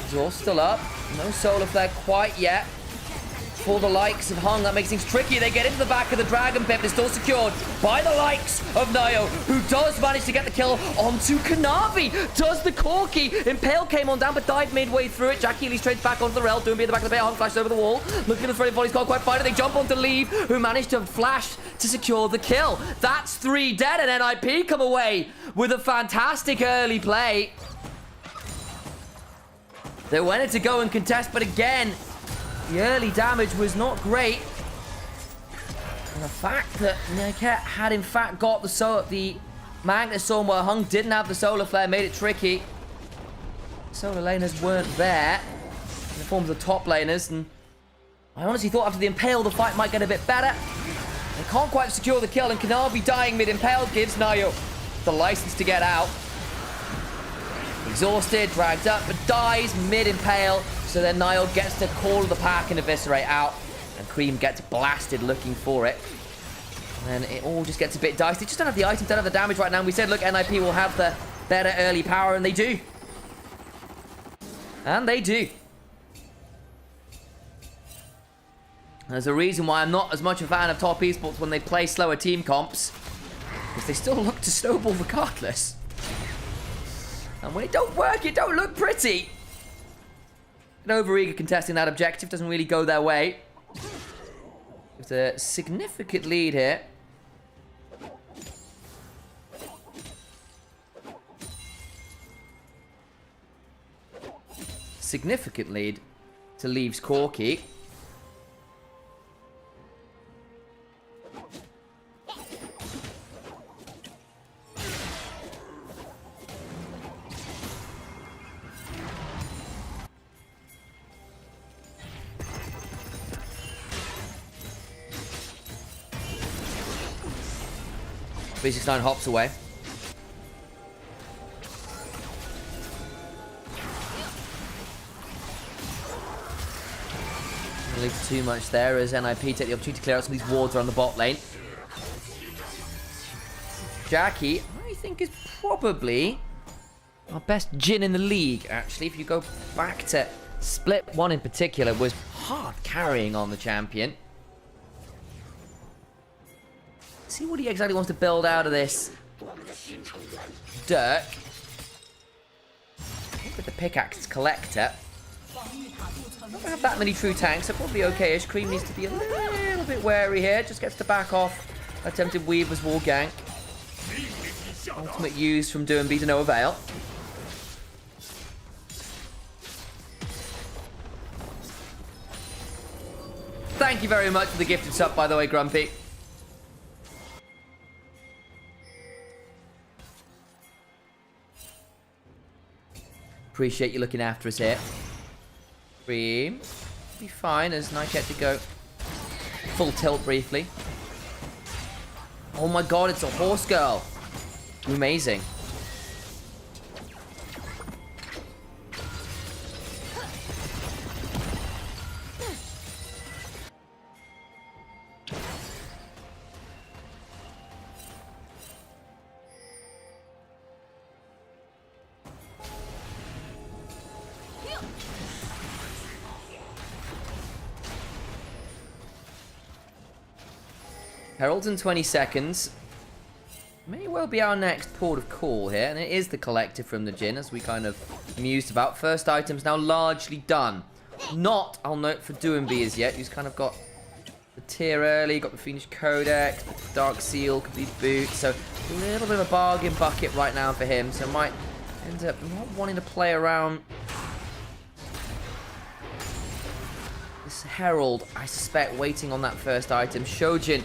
Exhaust still up. No solar flare quite yet. For the likes of Hung, that makes things tricky. They get into the back of the Dragon Pit, but it's still secured by the likes of Nio, who does manage to get the kill onto Knavi. Does the Corki. Impale came on down, but died midway through it. Jack Healy straight back onto the rail. Doing be at the back of the pit. Hung flashed over the wall. Looking at the Freddy Volley's can't quite find it. They jump onto Leave, who managed to flash to secure the kill. That's 3 dead, and NIP come away with a fantastic early play. They wanted to go and contest, but again, the early damage was not great. And the fact that Nymaera had in fact got the Magnet Storm while Hung didn't have the Solar Flare made it tricky. Solo laners weren't there in the forms of top laners, and I honestly thought after the Impale the fight might get a bit better. They can't quite secure the kill, and Kanavi dying mid-Impale gives Nayo the license to get out. Exhausted, dragged up, but dies mid-Impale, so then Nayo gets to call the pack and Eviscerate out, and Cream gets blasted looking for it. And then it all just gets a bit dicey. They just don't have the items, don't have the damage right now. We said, look, NIP will have the better early power, and they do. And they do. There's a reason why I'm not as much a fan of top esports when they play slower team comps, because they still look to snowball regardless. And when it don't work, it don't look pretty. An overeager contesting that objective doesn't really go their way. With a significant lead here. Significant lead to Leaves Corky. B69 hops away. Don't leave too much there as NIP take the opportunity to clear out some of these wards around the bot lane. Jackie, I think, is probably our best Jhin in the league, actually. If you go back to Split 1 in particular, was hard carrying on the champion. See what he exactly wants to build out of this. Dirk. Look at the pickaxe collector. Not gonna have that many true tanks, so probably okay-ish. Cream needs to be a little bit wary here. Just gets to back off. Attempted Weaver's wall gank. Ultimate use from Doomby to no avail. Thank you very much for the gifted sub, by the way, Grumpy. Appreciate you looking after us here. Cream. Be fine as Knight get to go full tilt briefly. Oh my god, it's a horse girl. Amazing. Herald's in 20 seconds. May well be our next port of call here, and it is the collective from the Jhin, as we kind of mused about. First item's now largely done. Not, I'll note, for Doomby as yet, who's kind of got the tier early, got the Fiendish Codex, the Dark Seal, complete boot, so a little bit of a bargain bucket right now for him, so might end up not wanting to play around this Herald, I suspect, waiting on that first item. Shojin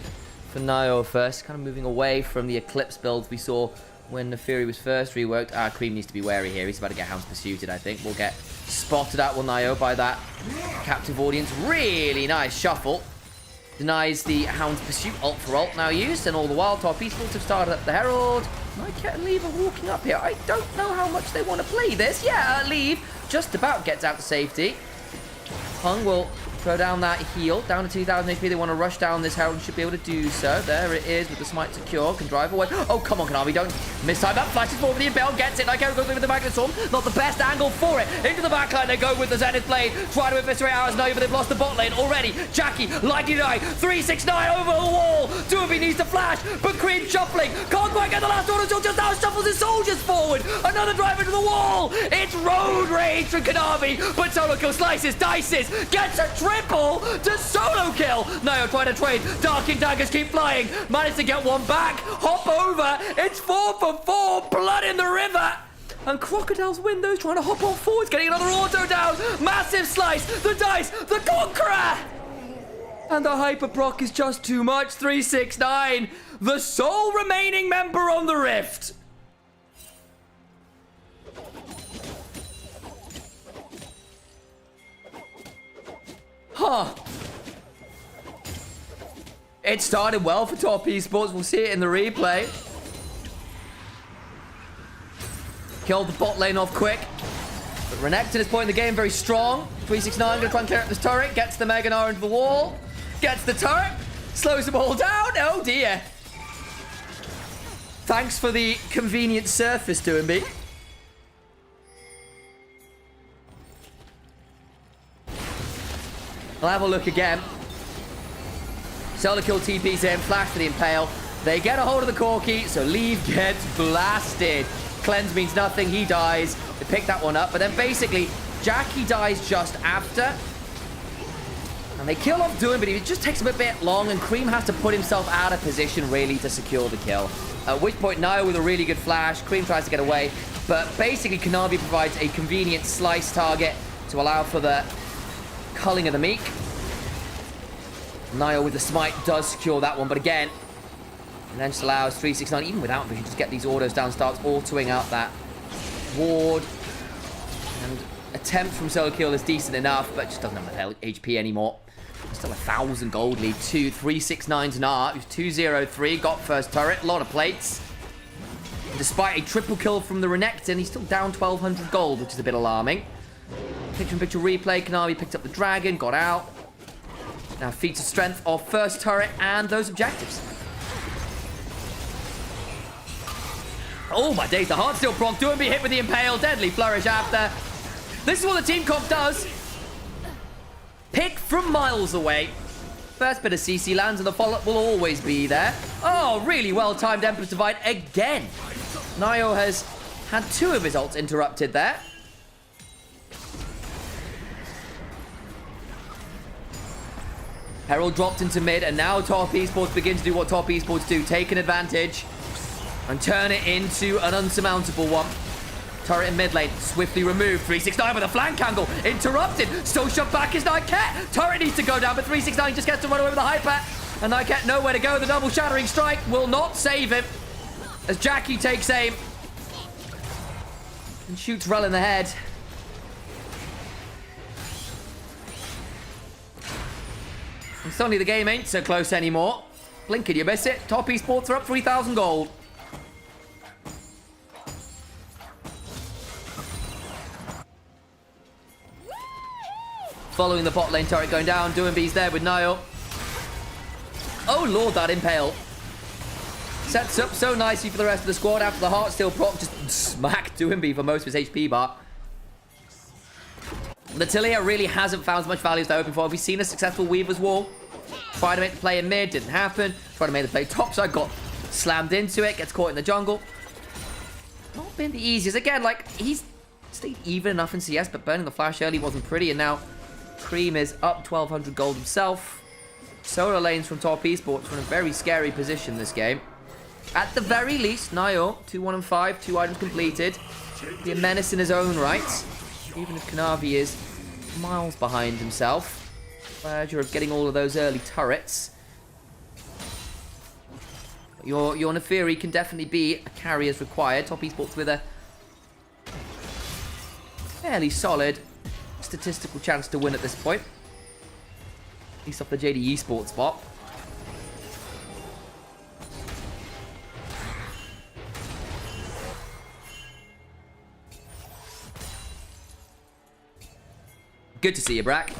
for Nayo first, kind of moving away from the Eclipse builds we saw when the Fury was first reworked. Cream needs to be wary here. He's about to get Hounds Pursuited, I think. We'll get spotted at Nayo by that captive audience. Really nice shuffle. Denies the Hounds Pursuit ult for ult now used, and all the while top esports have started up the Herald. Nightcat and Leave are walking up here. I don't know how much they want to play this. Yeah, Leave just about gets out to safety. Hung will throw down that heal, down to 2,000 HP. They want to rush down this Herald and should be able to do so. There it is with the smite secure. Can drive away. Oh, come on, Kanavi. Don't miss time. That flashes forward for the Impale. Gets it. Nymaera goes with the back of the storm. Not the best angle for it. Into the backline they go with the Zenith Blade. Try to eviscerate ours now, but they've lost the bot lane already. Jackie, likely to die. 369 over the wall. Doomby needs to flash, but Cream shuffling. Can't quite get the last order until just now shuffles his soldiers forward. Another drive into the wall. It's road rage from Kanavi, but solo kill slices, dices, gets a triple to solo kill. Nayo trying to trade. Darking daggers keep flying. Managed to get one back. Hop over. It's 4 for 4. Blood in the river. And Crocodile's windows trying to hop on forwards. Getting another auto down. Massive slice. The dice. The Conqueror. And the Hyper Proc is just too much. 369. The sole remaining member on the Rift. Huh. It started well for Top Esports. We'll see it in the replay. Killed the bot lane off quick. But Renekton is point in the game very strong. 369 gonna try and clear up this turret. Gets the Mega Gnar into the wall. Gets the turret. Slows them all down. Oh dear. Thanks for the convenient surface, WBG. I'll have a look again. Solo kill TP's in. Flash for the Impale. They get a hold of the Corki, so Leave gets blasted. Cleanse means nothing. He dies. They pick that one up. But then basically, Jackie dies just after. And they kill off Doom, but it just takes him a bit long, and Cream has to put himself out of position, really, to secure the kill. At which point, Nio with a really good flash. Cream tries to get away. But basically, Kanavi provides a convenient slice target to allow for the culling of the Meek. Nio with the smite does secure that one, but again, and then just allows 369, even without vision, just get these autos down, starts autoing out that ward. And attempt from solo kill is decent enough, but just doesn't have enough HP anymore. Still 1,000 gold lead. 369's Nar, who's 203, got first turret, a lot of plates. And despite a triple kill from the Renekton, he's still down 1,200 gold, which is a bit alarming. Picture-in-picture replay, Kanavi picked up the dragon, got out. Now feats of strength off first turret and those objectives. Oh my days, the Heartsteel proc, WBG hit with the Impale, deadly flourish after. This is what the team comp does. Pick from miles away. First bit of CC lands and the follow-up will always be there. Oh, really well-timed Emperor's Divide again. Nio has had 2 of his ults interrupted there. Herald dropped into mid, and now Top Esports begin to do what Top Esports do. Take an advantage and turn it into an unsurmountable one. Turret in mid lane, swiftly removed. 369 with a flank angle, interrupted. Still shoved back is Nymaera. Turret needs to go down, but 369 just gets to run away with the hyper. And Nymaera nowhere to go. The double shattering strike will not save him as Jackie takes aim and shoots Rel in the head. And suddenly the game ain't so close anymore. Blink and you miss it. Top Esports are up 3,000 gold. Following the bot lane turret going down. WBG's there with Nio. Oh lord, that Impale. Sets up so nicely for the rest of the squad after the Heartsteel proc just smacked WBG for most of his HP bar. The Tilia really hasn't found as much value as they're hoping for. We've seen a successful Weaver's Wall. Tried to make the play in mid, didn't happen. Tried to make the play topside, got slammed into it, gets caught in the jungle. Not been the easiest. Again, like, he's stayed even enough in CS, but burning the flash early wasn't pretty, and now Cream is up 1,200 gold himself. Solo lanes from Top Esports are in a very scary position this game. At the very least, Nio, 2-1-5, 2 items completed. Be a menace in his own right. Even if Kanavi is miles behind himself. Pleasure of getting all of those early turrets. Your Neferi can definitely be a carry as required. Top Esports with a fairly solid statistical chance to win at this point. At least off the JD Esports spot. Good to see you, Brack.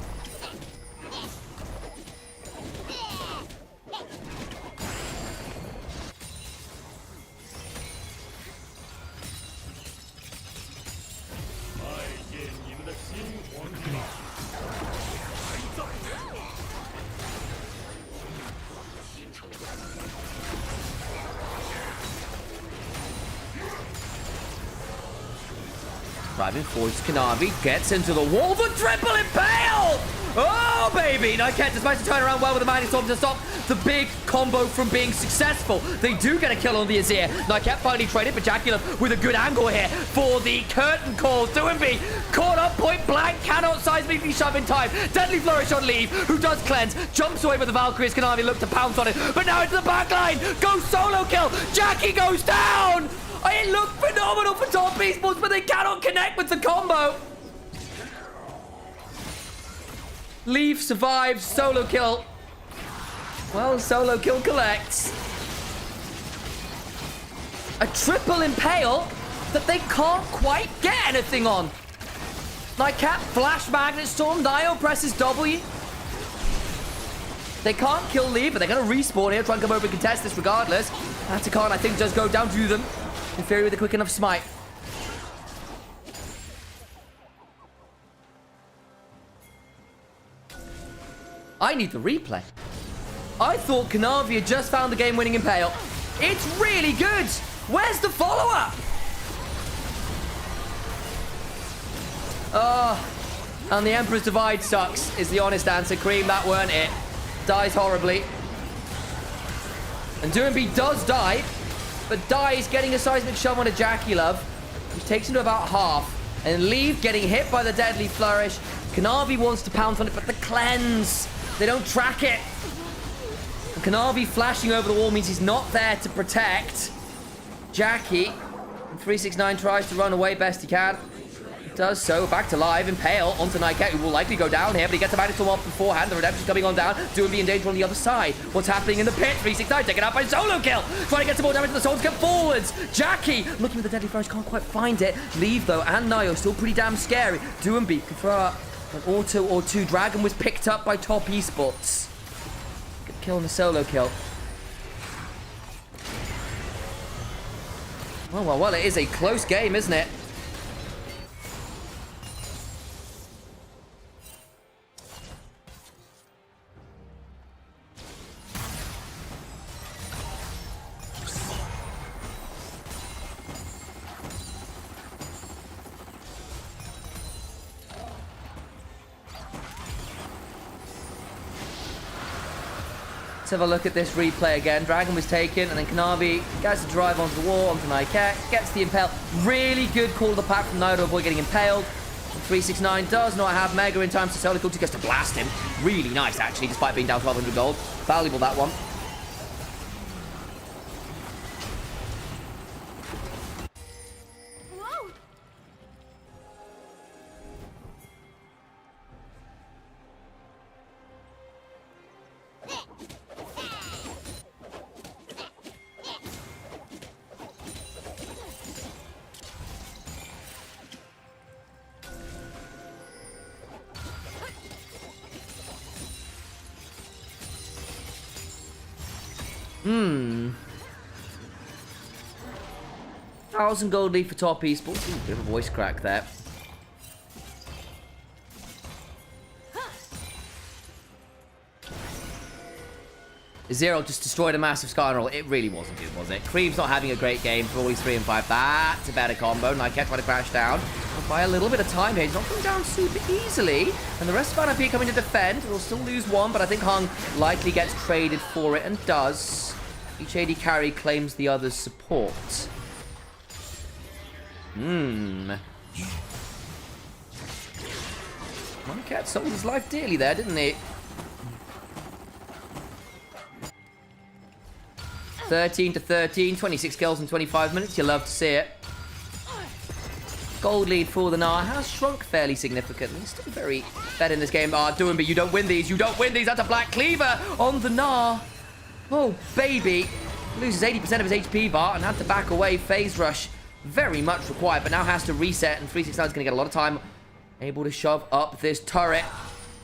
Driving forward, Kanavi gets into the wall, the triple Impale! Oh, baby! Nymaera despite to turn around well with the Mighty Storm to stop the big combo from being successful. They do get a kill on the Azir. Nymaera finally traded, but Jacula with a good angle here for the curtain call. WBG caught up point blank, cannot seismically shove in time. Deadly flourish on Leave, who does cleanse, jumps away with the Valkyries. Kanavi look to pounce on it, but now into the back line. Go solo kill. Jackie goes down. It looked phenomenal for Top Esports, but they cannot connect with the combo. Leaf survives. Solo kill. Well, solo kill collects. A triple impale that they can't quite get anything on. Nightcat, Flash Magnet Storm, Nio presses W. They can't kill Leaf, but they're going to respawn here, try and come over and contest this regardless. Atakan, I think, does go down to them. In theory, with a quick enough smite. I need the replay. I thought Kanavi had just found the game-winning impale. It's really good. Where's the follow-up? And the Emperor's Divide sucks, is the honest answer. Cream, that weren't it. Dies horribly. And Doomby does die, but dies getting a seismic shove on a Jackie Love, which takes him to about half. And Leave getting hit by the Deadly Flourish. Kanavi wants to pounce on it, but the cleanse. They don't track it. And Kanavi flashing over the wall means he's not there to protect Jackie. And 369 tries to run away best he can. Does so, back to live, Impale onto Nightcat, who will likely go down here, but he gets a Magnet Storm off beforehand. The Redemption's coming on down, Doomby in danger on the other side. What's happening in the pit? 369 taken out by solo kill, trying to get some more damage to the souls, get forwards. Jackie looking for the Deadly Flourish, can't quite find it. Leave though, and Nio still pretty damn scary. Doomby can throw out an auto or two. Dragon was picked up by Top Esports. Good kill on the solo kill. Well, it is a close game, isn't it? Let's have a look at this replay again. Dragon was taken, and then Kanavi gets to drive onto the wall, onto Nightcat, gets the impale. Really good call of the pack from Nio to avoid getting impaled. 369 does not have Mega in time, so solo kill gets to blast him. Really nice, actually, despite being down 1,200 gold. Valuable, that one. Hmm. 1,000 gold lead for Top Esports. Ooh, bit of a voice crack there. Zero just destroyed a massive Sky roll. It really wasn't good, was it? Cream's not having a great game for all these 3 and 5. That's a better combo. Nightcat trying to crash down. But by a little bit of time here, he's not coming down super easily. And the rest of NIP coming to defend. He'll still lose one, but I think Hung likely gets traded for it and does. Each AD carry claims the other's support. Nightcat sold his life dearly there, didn't he? 13 to 13, 26 kills in 25 minutes. You love to see it. Gold lead for the Gnar has shrunk fairly significantly. Still very fed in this game. Doomby, you don't win these. You don't win these. That's a Black Cleaver on the Gnar. Oh, baby. Loses 80% of his HP bar and had to back away. Phase Rush very much required, but now has to reset. And 369 is going to get a lot of time. Able to shove up this turret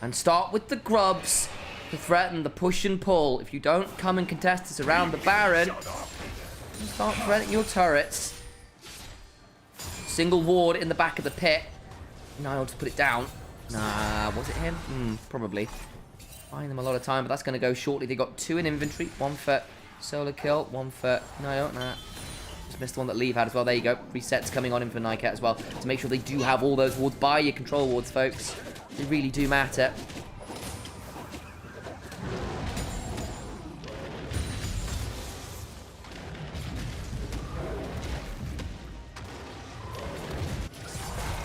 and start with the grubs to threaten the push and pull. If you don't come and contest us around the Baron, start threatening your turrets. Single ward in the back of the pit. No, I'll just put it down. Nah, was it him? Probably. Buying them a lot of time, but that's going to go shortly. They got 2 in inventory. 1 for solo kill, 1 for... No, nah. Just missed the one that Leave had as well. There you go. Resets coming on him for Nightcat as well. To make sure they do have all those wards. Buy your control wards, folks. They really do matter.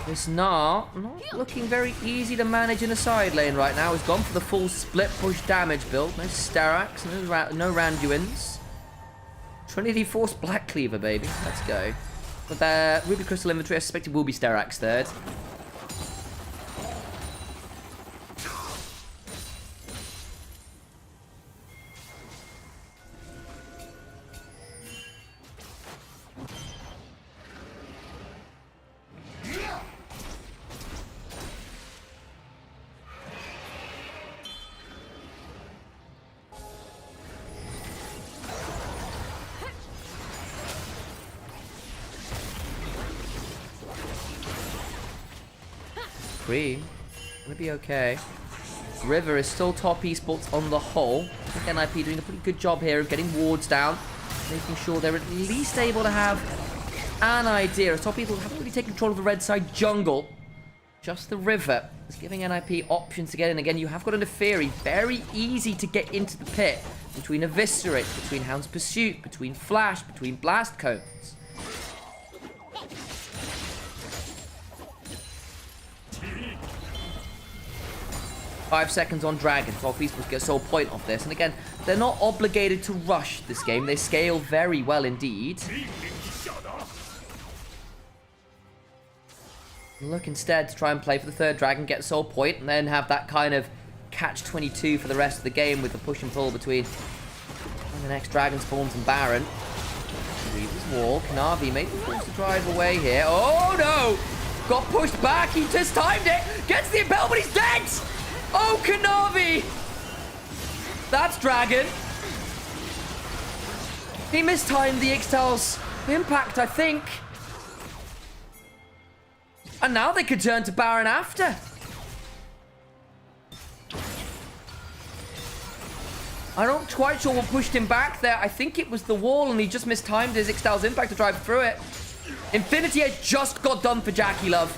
This Gnar, not looking very easy to manage in a side lane right now. He's gone for the full split push damage build. No Starax, no Randuins. Trinity Force Black Cleaver, baby. Let's go. With their Ruby Crystal inventory, I suspect it will be Starax third. Valkyrie. Gonna be okay. River is still top esports on the whole. I think NIP doing a pretty good job here of getting wards down, making sure they're at least able to have an idea. As top people haven't really taken control of the red side jungle. Just the River is giving NIP options to get in. Again, you have got an Fury. Very easy to get into the pit. Between Eviscerate, between Hound's Pursuit, between Flash, between Blast Cones. 5 seconds on Dragon. Top esports get sole point off this. And again, they're not obligated to rush this game. They scale very well indeed. Look instead to try and play for the third Dragon, get sole point, and then have that kind of catch-22 for the rest of the game with the push and pull between when the next Dragon spawns and Baron. Reaver's wall. Kanavi maybe forced to drive away here. Oh no! Got pushed back. He just timed it. Gets the impel, but he's dead! Oh, Kanavi! That's Dragon. He mistimed the Ixtal's impact, I think. And now they could turn to Baron after. I'm not quite sure what pushed him back there. I think it was the wall, and he just mistimed his Ixtal's impact to drive through it. Infinity Edge just got done for Jackie Love.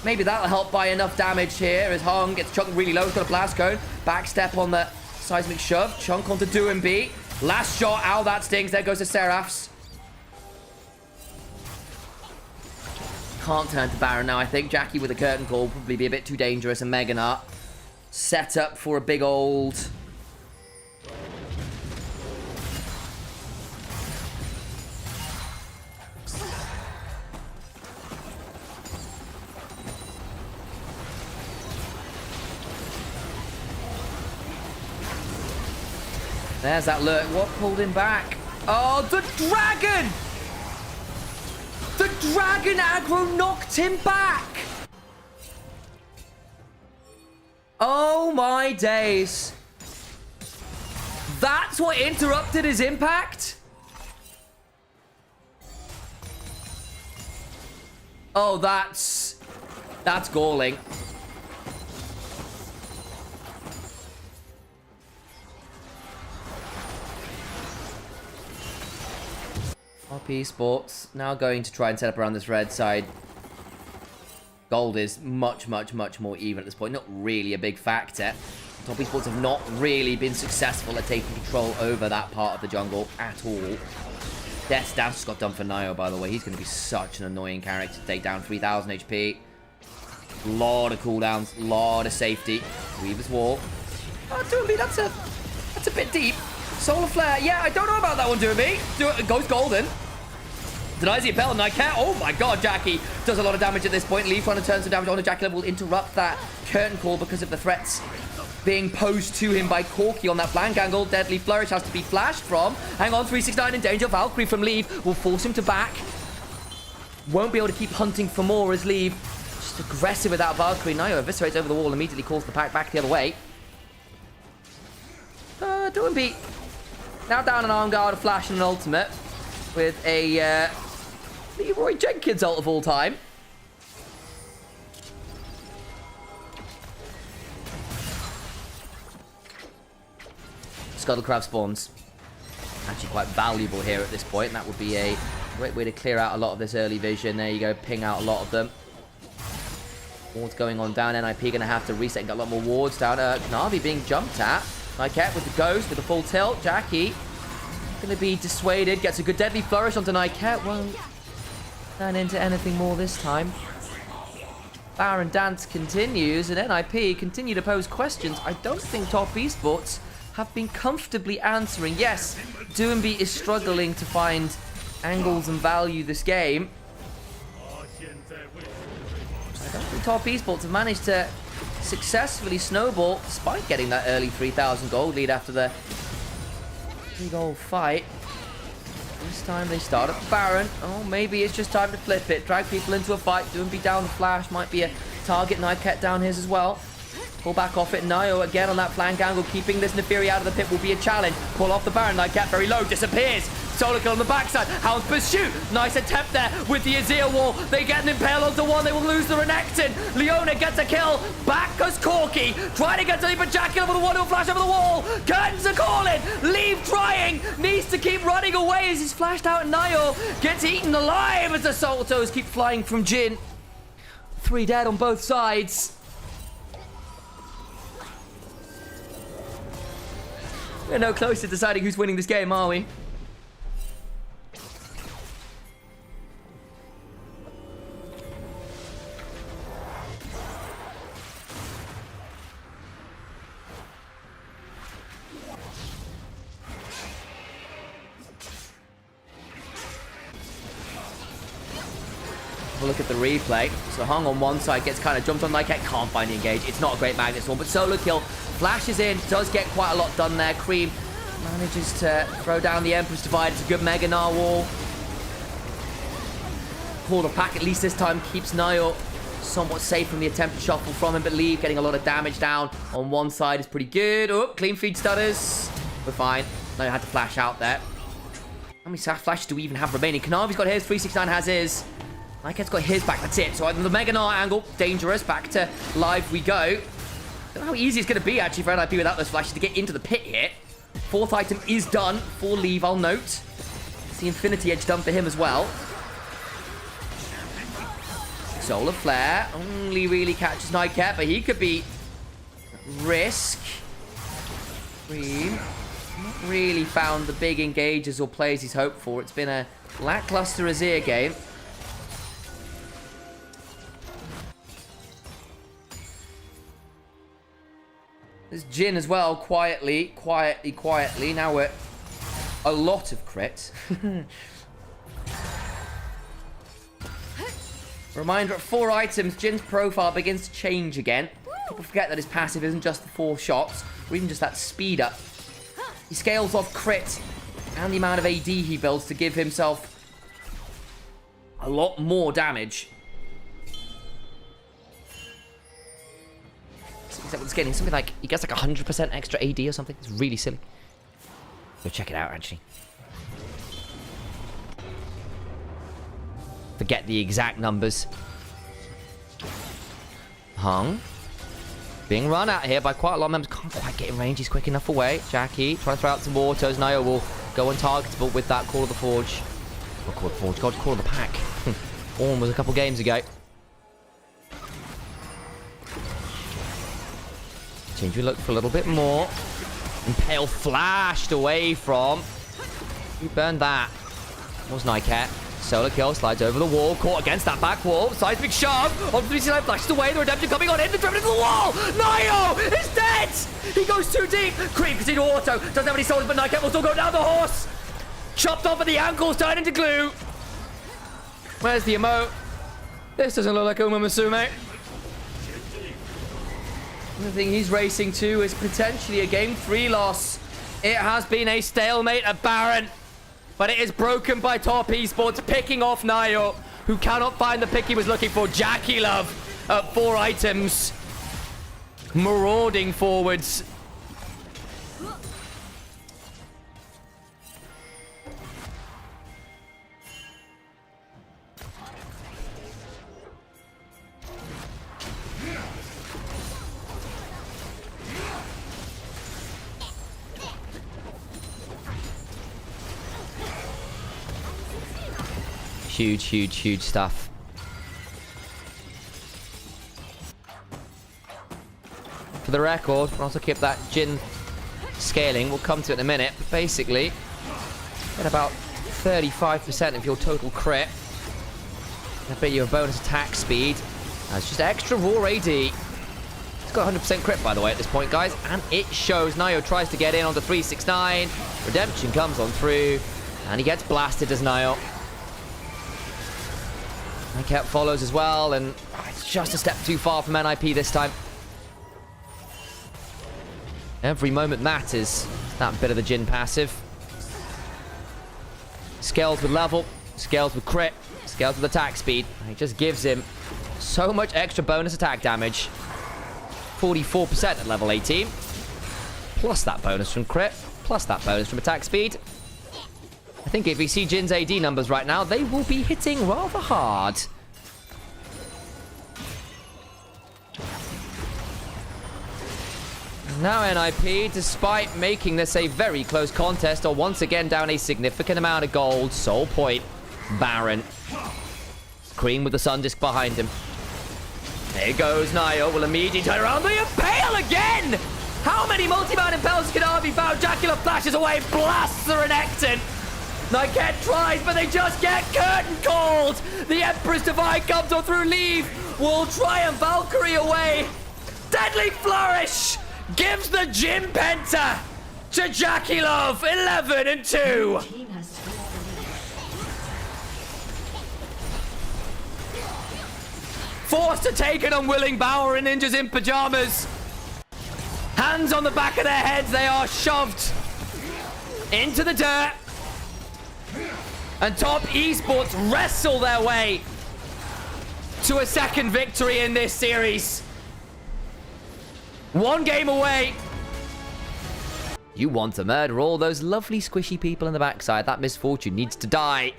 Maybe that'll help by enough damage here as Hong gets chunked really low. He's got a blast cone. Backstep on the seismic shove. Chunk onto Doombi. Last shot. Ow, that stings. There goes the Seraphs. Can't turn to Baron now, I think. Jackie with a curtain call will probably be a bit too dangerous. And Meganart set up for a big old... There's that lurk. What pulled him back? Oh, the Dragon! The Dragon aggro knocked him back! Oh my days. That's what interrupted his impact? Oh, that's galling. Top esports now going to try and set up around this red side. Gold is much, much, much more even at this point. Not really a big factor. Top esports have not really been successful at taking control over that part of the jungle at all. Death's Dance just got done for Nio, by the way. He's going to be such an annoying character to take down. 3,000 HP. Lot of cooldowns. Lot of safety. Weaver's Wall. Oh, Doombi, that's a bit deep. Solar Flare. Yeah, I don't know about that one, Doombi. Goes golden. Denies the impel, and I can't. Oh my god, Jackie does a lot of damage at this point. Leaf trying to turn some damage on to Jackie. Will interrupt that curtain call because of the threats being posed to him by Corki on that flank angle. Deadly Flourish has to be flashed from. Hang on, 369 in danger. Valkyrie from Leave will force him to back. Won't be able to keep hunting for more as Leave just aggressive without Valkyrie. Nio eviscerates over the wall, immediately calls the pack back the other way. Doombi now down an arm guard, a flash, and an ultimate with a Leroy Jenkins ult of all time. Scuttlecraft spawns. Actually quite valuable here at this point. That would be a great way to clear out a lot of this early vision. There you go, ping out a lot of them. Wards going on down. NIP going to have to reset and get a lot more wards down. Knavi being jumped at. Nyket with the ghost, with the full tilt. Jackie going to be dissuaded. Gets a good deadly flourish onto Nyket. Won't turn into anything more this time. Baron dance continues, and NIP continue to pose questions. I don't think Top Esports have been comfortably answering. Yes, Doombi is struggling to find angles and value this game. I don't think Top Esports have managed to successfully snowball, despite getting that early 3,000 gold lead after the big old fight. This time they start at Baron. Oh, maybe it's just time to flip it. Drag people into a fight. Doombi down the flash. Might be a target. Nyket down his as well. Pull back off it. Nio again on that flank angle. Keeping this Nefiri out of the pit will be a challenge. Pull off the Baron. Nyket very low. Disappears. solo kill on the backside. Hound's pursuit. Nice attempt there with the Azir wall. They get an impale onto one. They will lose the Renekton. Leona gets a kill. Back goes Corki. Trying to get to but Jack over the one who flash over the wall. Curtains are calling. Leave trying. Needs to keep running away as he's flashed out. And Nio gets eaten alive as the Saltos keep flying from Jhin. 3 dead on both sides. We're no closer to deciding who's winning this game, are we? Look at the replay. So Hung on one side gets kind of jumped on like it, can't find the engage. It's not a great Magnus one, but solo kill flashes in, does get quite a lot done there. Cream manages to throw down the Empress Divide. It's a good Mega Narwhal. Pull the pack at least this time, keeps Nio somewhat safe from the attempted shuffle from him, but Leave getting a lot of damage down on one side is pretty good. Oh, clean feed stutters. We're fine. Nio had to flash out there. How many flashes do we even have remaining? Kanavi's got his, 369 has his. Nike's got his back, that's it. So the Mega Gnar angle, dangerous. Back to live we go. Don't know how easy it's going to be, actually, for NIP without those flashes to get into the pit here. 4th item is done for Leave, I'll note. It's the Infinity Edge done for him as well. Solar Flare only really catches Nightcap, but he could be at risk. Cream. Not really found the big engages or plays he's hoped for. It's been a lackluster Azir game. There's Jhin as well, quietly. Now we're a lot of crit. Reminder, at 4 items, Jin's profile begins to change again. People forget that his passive isn't just the 4 shots, or even just that speed up. He scales off crit and the amount of AD he builds to give himself a lot more damage. What's getting something like he gets like 100% extra AD or something. It's really silly. Go check it out, actually. Forget the exact numbers. Hung being run out here by quite a lot of members. Can't quite get in range. He's quick enough away. Jackie trying to throw out some waters. Nio will go untargetable with that Call of the Forge. Or Call of the Forge. God, Call of the Pack. Orn was a couple games ago. We look for a little bit more. Impale flashed away from. Who burned that? Was Nightcat. Solo kill, slides over the wall, caught against that back wall. Seismic shove. On 369 flashes away. The redemption coming on in. The driven into the wall. Nio is dead. He goes too deep. Creep continue auto. Doesn't have any souls, but Nightcat will still go down the horse. Chopped off at the ankles, turned into glue. Where's the emote? This doesn't look like Uma Musume. The thing he's racing to is potentially a game 3 loss. It has been a stalemate at Baron, but it is broken by Top Esports, picking off Nio, who cannot find the pick he was looking for. Jackie Love at 4 items, marauding forwards. Huge stuff. For the record, we'll also keep that Jhin scaling. We'll come to it in a minute. But basically, get about 35% of your total crit. I bet you a bonus attack speed. That's just extra raw AD. It's got 100% crit, by the way, at this point, guys. And it shows. Nio tries to get in on the 369. Redemption comes on through. And he gets blasted as Nio. Nightcap follows as well, and it's just a step too far from NIP this time. Every moment matters. That bit of the Jhin passive. Scales with level, scales with crit, scales with attack speed. And it just gives him so much extra bonus attack damage. 44% at level 18. Plus that bonus from crit, plus that bonus from attack speed. I think if we see Jin's AD numbers right now, they will be hitting rather hard. Now NIP, despite making this a very close contest, are once again down a significant amount of gold. Soul point, Baron. Cream with the Sun Disc behind him. There goes Nio, will immediately turn around. The Impale again! How many multi-man Impales can be found? Dracula flashes away, blasts the Renekton. Nyket tries, but they just get curtain called. The Empress Divine comes on through, leave. Will try and Valkyrie away. Deadly Flourish gives the Jim Penta to Jackie Love, 11 and 2. Forced to take an unwilling Bower and Ninjas in pajamas. Hands on the back of their heads, they are shoved into the dirt. And Top Esports wrestle their way to a second victory in this series. One game away. You want to murder all those lovely squishy people in the backside. That misfortune needs to die.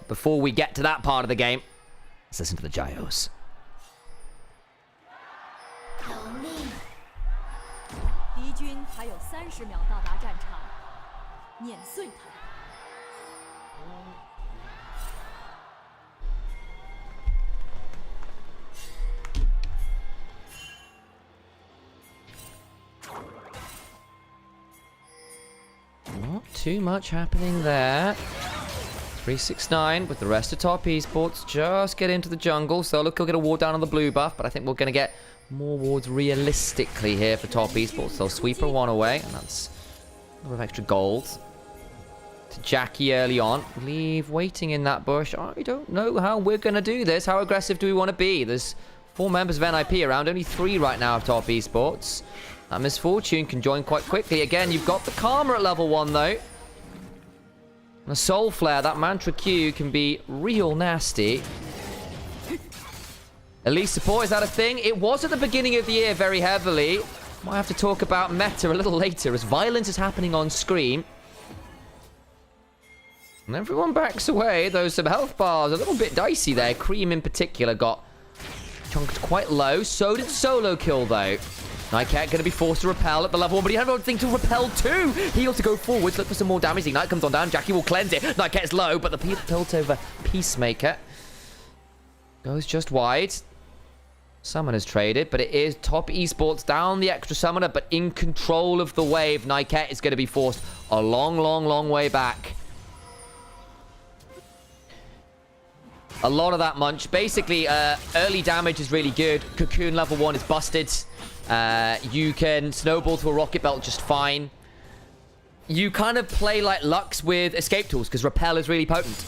Before we get to that part of the game, let's listen to the Gyos. 敌军还有30秒到达战场，碾碎他们。 Not too much happening there. 369 with the rest of Top Esports just get into the jungle. So look, he'll get a ward down on the blue buff, but I think we're going to get more wards realistically here for Top Esports. They'll sweeper one away, and that's a little bit of extra gold. To Jackie early on. Leave waiting in that bush. I don't know how we're going to do this. How aggressive do we want to be? There's 4 members of NIP around, only 3 right now of Top Esports. That Misfortune can join quite quickly. Again, you've got the Karma at level 1, though. And a Soul Flare, that Mantra Q can be real nasty. Elite support, is that a thing? It was at the beginning of the year very heavily. Might have to talk about meta a little later as violence is happening on screen. And everyone backs away. Those some health bars, a little bit dicey there. Cream in particular got chunked quite low. So did Solo Kill, though. Nyket going to be forced to repel at the level 1, but he had anything to repel too. Heal to go forwards, look for some more damage. Ignite comes on down. Jackie will cleanse it. Nyket low, but the tilt over Peacemaker goes just wide. Summoner's traded, but it is Top Esports down the extra summoner, but in control of the wave. Nyket is going to be forced a long, long, long way back. A lot of that munch. Basically, early damage is really good. Cocoon level 1 is busted. You can snowball to a rocket belt just fine. You kind of play like Lux with escape tools because repel is really potent.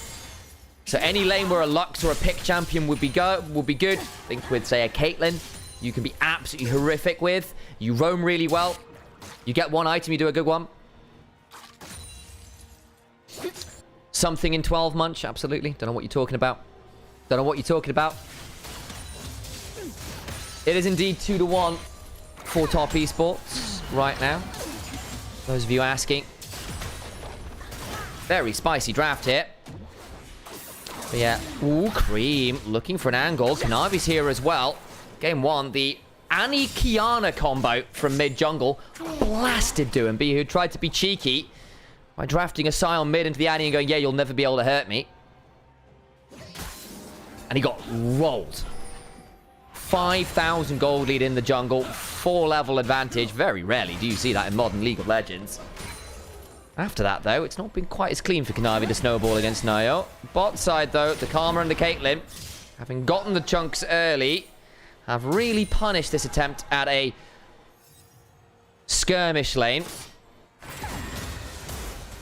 So any lane where a Lux or a pick champion would be good. Think with, say, a Caitlyn, you can be absolutely horrific with. You roam really well. You get one item, you do a good one. Something in 12 munch, absolutely. Don't know what you're talking about. Don't know what you're talking about. It is indeed 2-1 for Top Esports right now. Those of you asking. Very spicy draft here. But yeah, ooh, Cream looking for an angle. Kanavi's here as well. Game 1, the Annie-Kiana combo from mid-jungle. Blasted Doomby, who tried to be cheeky by drafting a Sion mid into the Annie and going, yeah, you'll never be able to hurt me. And he got rolled. 5,000 gold lead in the jungle. 4-level advantage. Very rarely do you see that in modern League of Legends. After that, though, it's not been quite as clean for Kanavi to snowball against Nio. Bot side, though, the Karma and the Caitlyn, having gotten the chunks early, have really punished this attempt at a skirmish lane.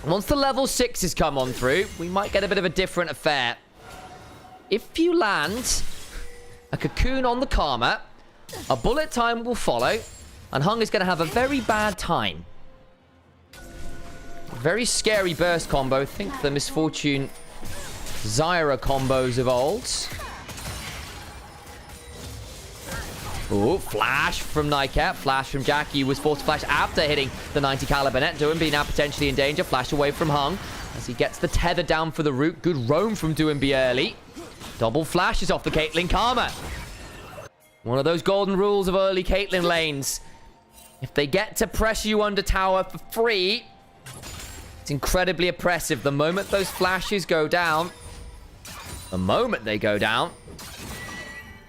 Once the level 6s come on through, we might get a bit of a different affair. If you land a Cocoon on the Karma, a bullet time will follow, and Hung is going to have a very bad time. Very scary burst combo. Think the Misfortune Zyra combos of old. Ooh, flash from Nyket. Flash from Jackie, who was forced to flash after hitting the 90 caliber net. Doomby now potentially in danger. Flash away from Hung. as he gets the tether down for the root. Good roam from Doumbé early. Double flashes off the Caitlyn Karma. One of those golden rules of early Caitlyn lanes. If they get to pressure you under tower for free, it's incredibly oppressive. The moment those flashes go down,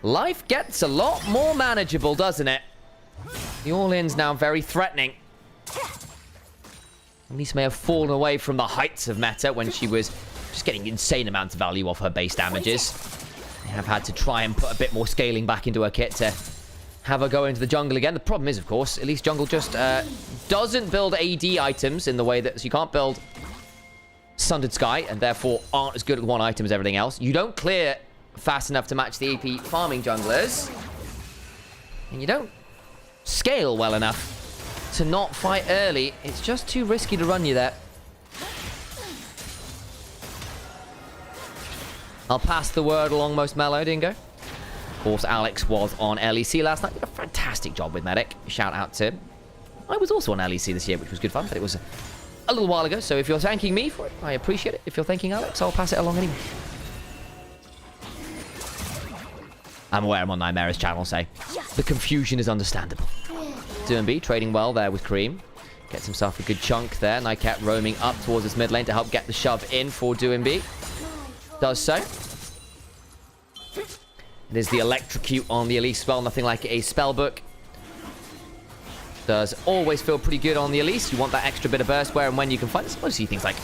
life gets a lot more manageable, doesn't it? The all-in's now very threatening. Elise may have fallen away from the heights of meta when she was just getting insane amounts of value off her base damages. They have had to try and put a bit more scaling back into her kit to have her go into the jungle again. The problem is, of course, Elise jungle just doesn't build AD items in the way that... So you can't build Sundered Sky, and therefore aren't as good at one item as everything else. You don't clear fast enough to match the AP farming junglers. And you don't scale well enough to not fight early. It's just too risky to run you there. I'll pass the word along most mellow, Dingo. Of course, Alex was on LEC last night. Did a fantastic job with Medic. Shout out to him. I was also on LEC this year, which was good fun, but it was a little while ago. So if you're thanking me for it, I appreciate it. If you're thanking Alex, I'll pass it along anyway. I'm aware I'm on Nymaera's channel, so the confusion is understandable. Doumbé trading well there with Cream. Gets himself a good chunk there. Nycat roaming up towards his mid lane to help get the shove in for Doumbé. Does so. It is the electrocute on the Elise spell. Nothing like a spell book. Does always feel pretty good on the Elise. You want that extra bit of burst where and when you can find it. Sometimes you see things like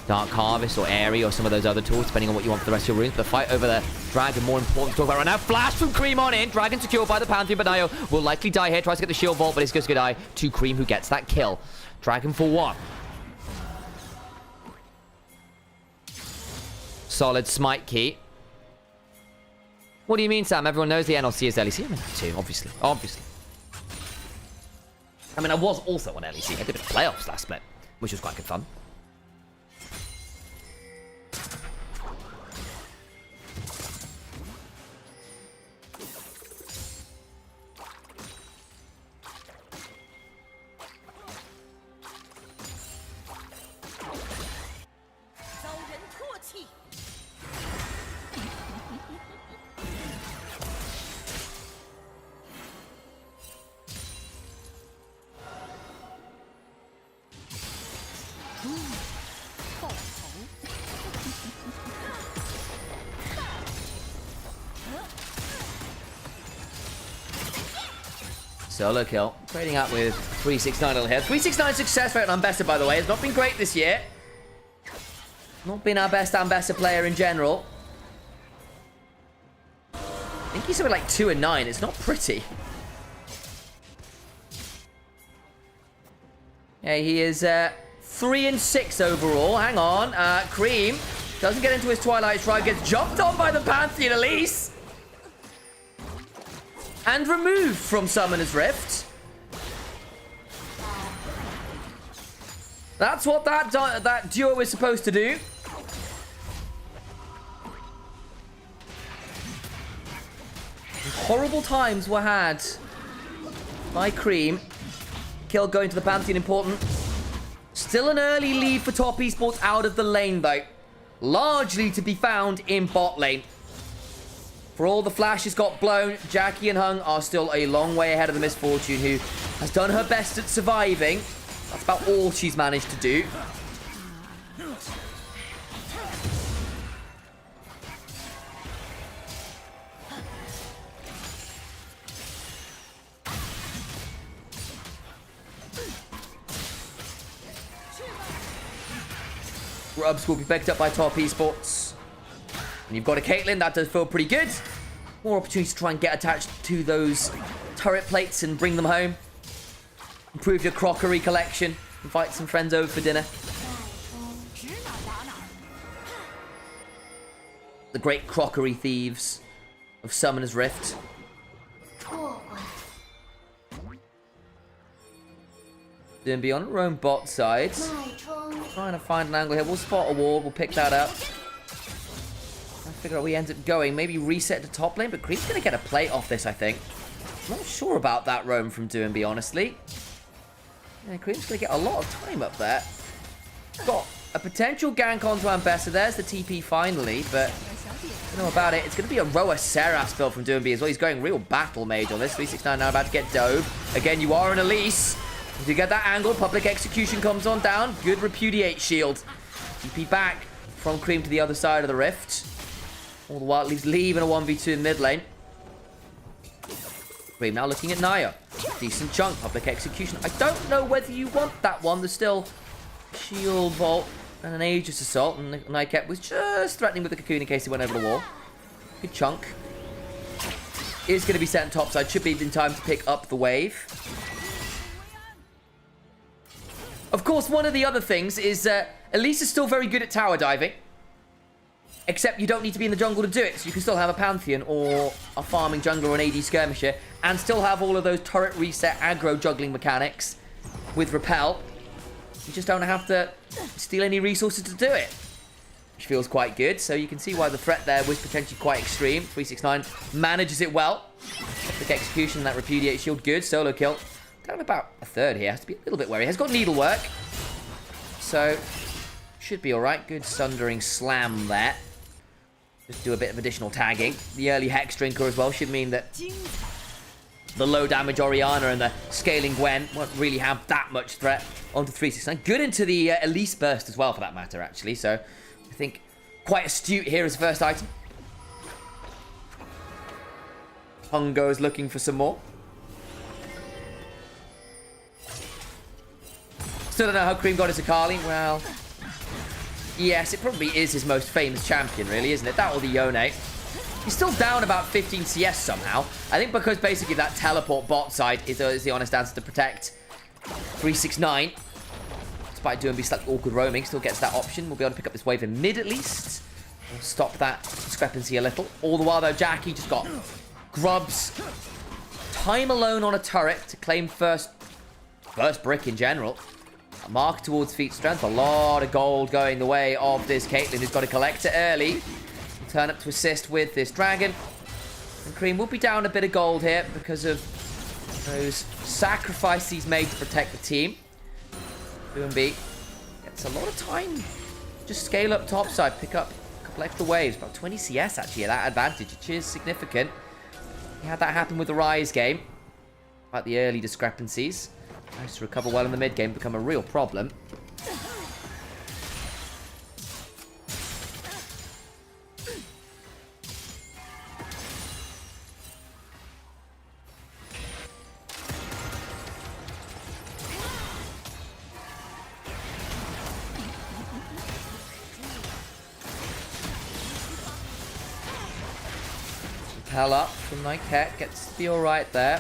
Dark Harvest or Airy or some of those other tools, depending on what you want for the rest of your runes. The fight over the Dragon, more important to talk about right now. Flash from Cream on in. Dragon secured by the Pantheon, but Nayo will likely die here. Tries to get the shield vault, but it's just going to die to Cream, who gets that kill. Dragon for one. Solid smite key. What do you mean, Sam? Everyone knows the NLC is LEC. I mean that too, obviously. Obviously. I mean, I was also on LEC. I did a playoffs last split, which was quite good fun. Solo kill. Trading out with 369 little here. 369 success rate on Ambessa, by the way, has not been great this year. Not been our best Ambessa player in general. I think he's something like 2 and 9. It's not pretty. Yeah, he is 3 and 6 overall. Hang on. Cream doesn't get into his Twilight Strike. Gets jumped on by the Pantheon Elise. And removed from Summoner's Rift. That's what that duo is supposed to do. Horrible times were had by Cream. Kill going to the Pantheon, important. Still an early lead for Top Esports out of the lane, though. Largely to be found in bot lane. For all the flashes got blown, Jackie and Hung are still a long way ahead of the Misfortune, who has done her best at surviving. That's about all she's managed to do. Grubs will be picked up by Top Esports. And you've got a Caitlyn, that does feel pretty good. More opportunities to try and get attached to those turret plates and bring them home. Improve your crockery collection. Invite some friends over for dinner. The great crockery thieves of Summoner's Rift. Doumbé on her own bot side. Trying to find an angle here. We'll spot a ward. We'll pick that up. Figure out where he ends up going. Maybe reset to top lane, but Creep's going to get a plate off this, I think. I'm not sure about that roam from Doumbé, honestly. Yeah, Creep's going to get a lot of time up there. Got a potential gank onto Ambessa. There's the TP finally, but I don't know about it. It's going to be a Roa Seraph build from WBG as well. He's going real battle mage on this. 369 now about to get dove. Again, you are an Elise. If you get that angle, public execution comes on down. Good repudiate shield. TP back from Cream to the other side of the rift. All the while, leaves leaving a 1v2 in mid lane. Cream now looking at Naya. Decent chunk, public execution. I don't know whether you want that one. There's still shield vault and an Aegis assault. And Nymaera was just threatening with the cocoon in case he went over the wall. Good chunk. Is going to be sent topside. Should be in time to pick up the wave. Of course, one of the other things is Elise is still very good at tower diving. Except you don't need to be in the jungle to do it. So you can still have a Pantheon or a farming jungler or an AD skirmisher and still have all of those turret reset aggro juggling mechanics with repel. You just don't have to steal any resources to do it, which feels quite good. So you can see why the threat there was potentially quite extreme. 369 manages it well. Quick execution, that repudiate shield, good. Solo kill. Down about a third here. Has to be a little bit wary. Has got needlework. So should be alright. Good sundering slam there. Just do a bit of additional tagging. The early Hex Drinker as well should mean that the low damage Orianna and the scaling Gwen won't really have that much threat onto 369. Good into the Elise burst as well, for that matter, actually. So I think quite astute here as the first item. Hung goes looking for some more. Still don't know how Cream got his Akali. Well, yes, it probably is his most famous champion, really, isn't it? That or the Yone. He's still down about 15 CS somehow. I think because basically that teleport bot side is the honest answer to protect 369. Despite doing be slightly awkward roaming, still gets that option. We'll be able to pick up this wave in mid at least. We'll stop that discrepancy a little. All the while, though, Jackie just got grubs. Time alone on a turret to claim first brick in general. A mark towards feat strength. A lot of gold going the way of this Caitlyn, who's got to collect it early. Turn up to assist with this dragon. And Cream will be down a bit of gold here because of those sacrifices he's made to protect the team. B gets a lot of time. Just scale up topside, pick up a couple extra waves. About 20 CS actually at that advantage, which is significant. He had that happen with the Rise game. About the early discrepancies. Nice to recover well in the mid game, become a real problem. Hell up from Nymaera, gets to be alright there.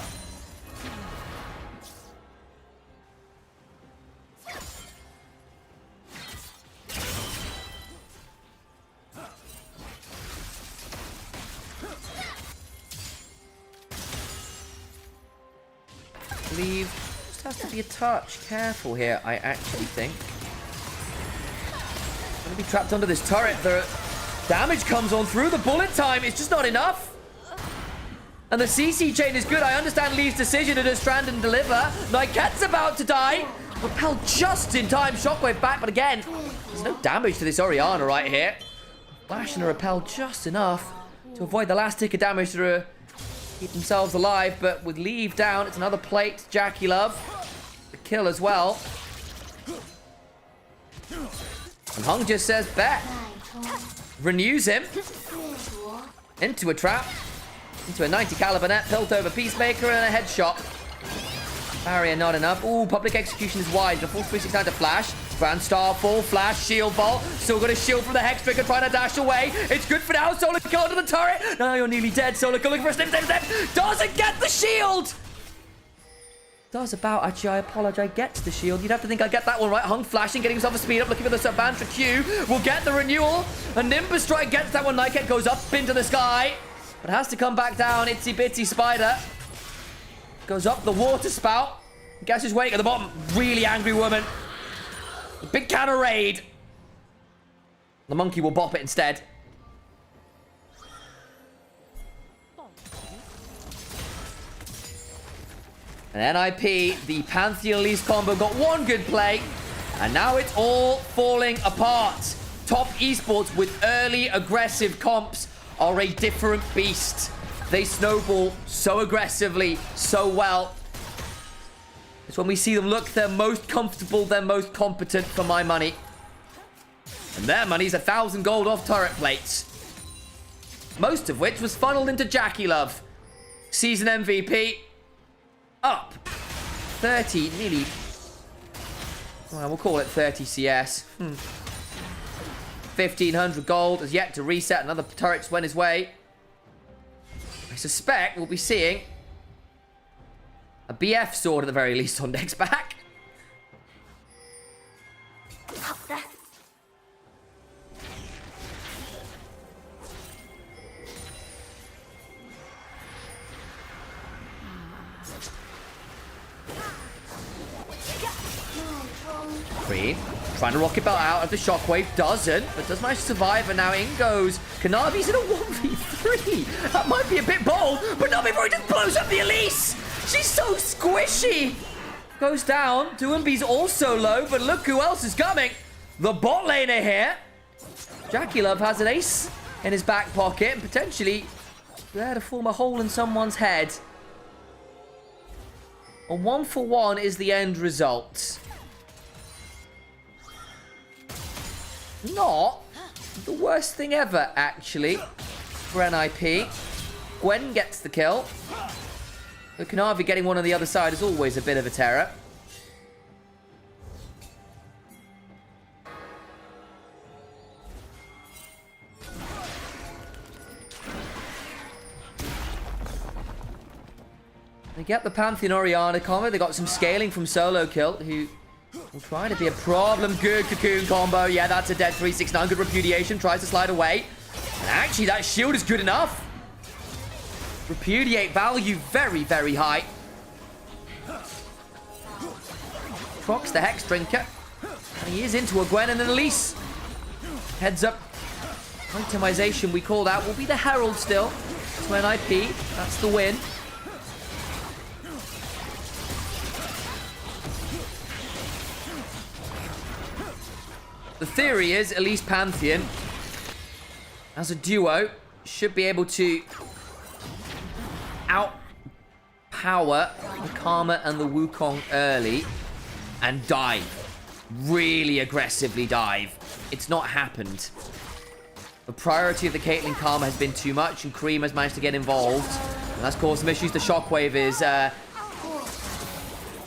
Leave. Just has to be a touch careful here, I actually think. Gonna be trapped under this turret. The damage comes on through. The bullet time is just not enough. And the CC chain is good. I understand Lee's decision to just strand and deliver. Nymaera's about to die. Repel just in time. Shockwave back, but again, there's no damage to this Orianna right here. Flash and a repel just enough to avoid the last tick of damage to keep themselves alive, but with Leave down, it's another plate. Jackie Love, the kill as well. And Hung just says, bet. Renews him into a trap, into a 90 caliber net, built over Peacemaker and a headshot. Barrier not enough. Ooh, public execution is wide. The full 369 to flash. Grand Star, full flash, shield vault. Still got a shield from the Hex Trigger, trying to dash away. It's good for now. Solar kill onto the turret. Now you're nearly dead. Solar kill looking for a snip. Doesn't get the shield. Does about, actually, I apologize, gets the shield. You'd have to think I get that one right. Hung flashing, getting himself a speed up, looking for the Sabantra Q. Will get the renewal. A Nimbus Strike gets that one. Nymaera goes up into the sky, but has to come back down. Itsy bitsy spider. Goes up the water spout. Guess who's waiting at the bottom? Really angry woman. Big can of raid. The monkey will bop it instead. And NIP, the Pantheon Elise combo, got one good play. And now it's all falling apart. Top esports with early aggressive comps are a different beast. They snowball so aggressively, so well. It's when we see them look their most comfortable, their most competent for my money. And their money's 1,000 gold off turret plates. Most of which was funneled into Jackie Love. Season MVP. Up. 30, nearly... Well, we'll call it 30 CS. 1,500 gold has yet to reset. Another turret's went his way. I suspect we'll be seeing a BF sword at the very least on next back. Cream trying to rocket belt out of the shockwave, doesn't, but does manage to survive, and now in goes Kanavi's in a 1v3. That might be a bit bold, but not before he just blows up the Elise. She's so squishy. Goes down. Doumbie's also low, but look who else is coming. The bot laner here. Jackie Love has an ace in his back pocket, and potentially there to form a hole in someone's head. A 1-for-1 is the end result. Not the worst thing ever, actually, for NIP. Gwen gets the kill. But Kanavi getting one on the other side is always a bit of a terror. They get the Pantheon Orianna combo. They got some scaling from Solo Kill, who will try to be a problem. Good Cocoon combo. Yeah, that's a dead 369. Good Repudiation. Tries to slide away. And actually, that shield is good enough. Repudiate value very, very high. Procs the Hex Drinker. And he is into a Gwen and an Elise. Heads up. Itemization we called out will be the Herald still. To NIP. That's the win. The theory is Elise Pantheon, as a duo, should be able to outpower the Karma and the Wukong early and dive. Really aggressively dive. It's not happened. The priority of the Caitlyn Karma has been too much, and Cream has managed to get involved. And that's caused some issues. The Shockwave is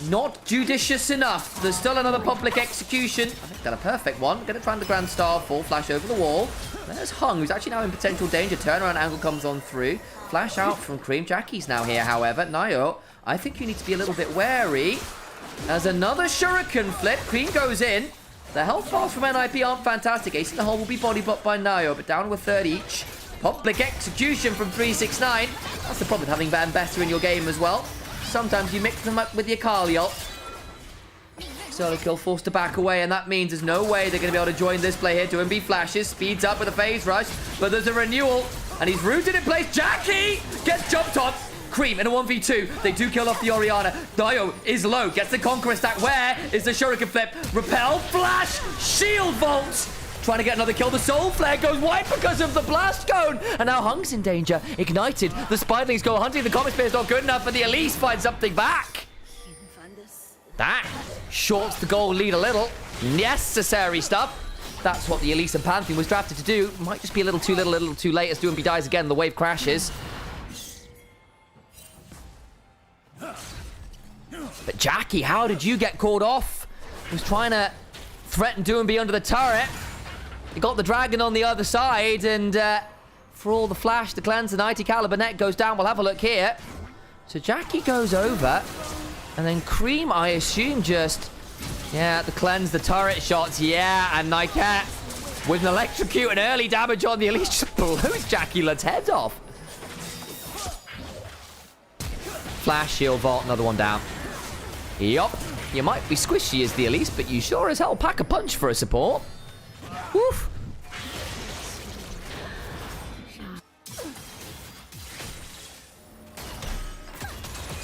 not judicious enough. There's still another public execution. I think got a perfect one. Gonna try and the Grand Starfall. Flash over the wall. There's Hung, who's actually now in potential danger. Turnaround angle comes on through. Flash out from Cream. Jackie's now here, however. Nio, I think you need to be a little bit wary. As another Shuriken flip. Cream goes in. The health bars from NIP aren't fantastic. Ace in the hole will be body blocked by Nio, but down with 3rd each. Public execution from 369. That's the problem with having Van better in your game as well. Sometimes you mix them up with your Kali ult. Solo Kill forced to back away, and that means there's no way they're going to be able to join this play here. Doumbie flashes, speeds up with a phase rush, but there's a renewal, and he's rooted in place. Jackie gets jumped on. Cream in a 1v2. They do kill off the Orianna. Dio is low, gets the Conqueror stack. Where is the Shuriken flip? Repel, flash, shield vault. Trying to get another kill. The Soul Flare goes wide because of the Blast Cone. And now Hung's in danger. Ignited. The Spiderlings go hunting. The Comet Spear is not good enough, and the Elise finds something back. That shorts the goal lead a little. Necessary stuff. That's what the Elise and Pantheon was drafted to do. Might just be a little too little, a little too late as Doumbie dies again. The wave crashes. But Jackie, how did you get called off? He was trying to threaten Doumbie under the turret. He got the dragon on the other side, and for all the flash, the cleanse, and IT Caliber net goes down. We'll have a look here. So Jackie goes over, and then Cream, I assume, just, yeah, the cleanse, the turret shots, yeah, and Nymaera with an electrocute and early damage on the Elise just blows Jackie Love's head off. Flash, shield vault, another one down. Yup, you might be squishy as the Elise, but you sure as hell pack a punch for a support. Woof.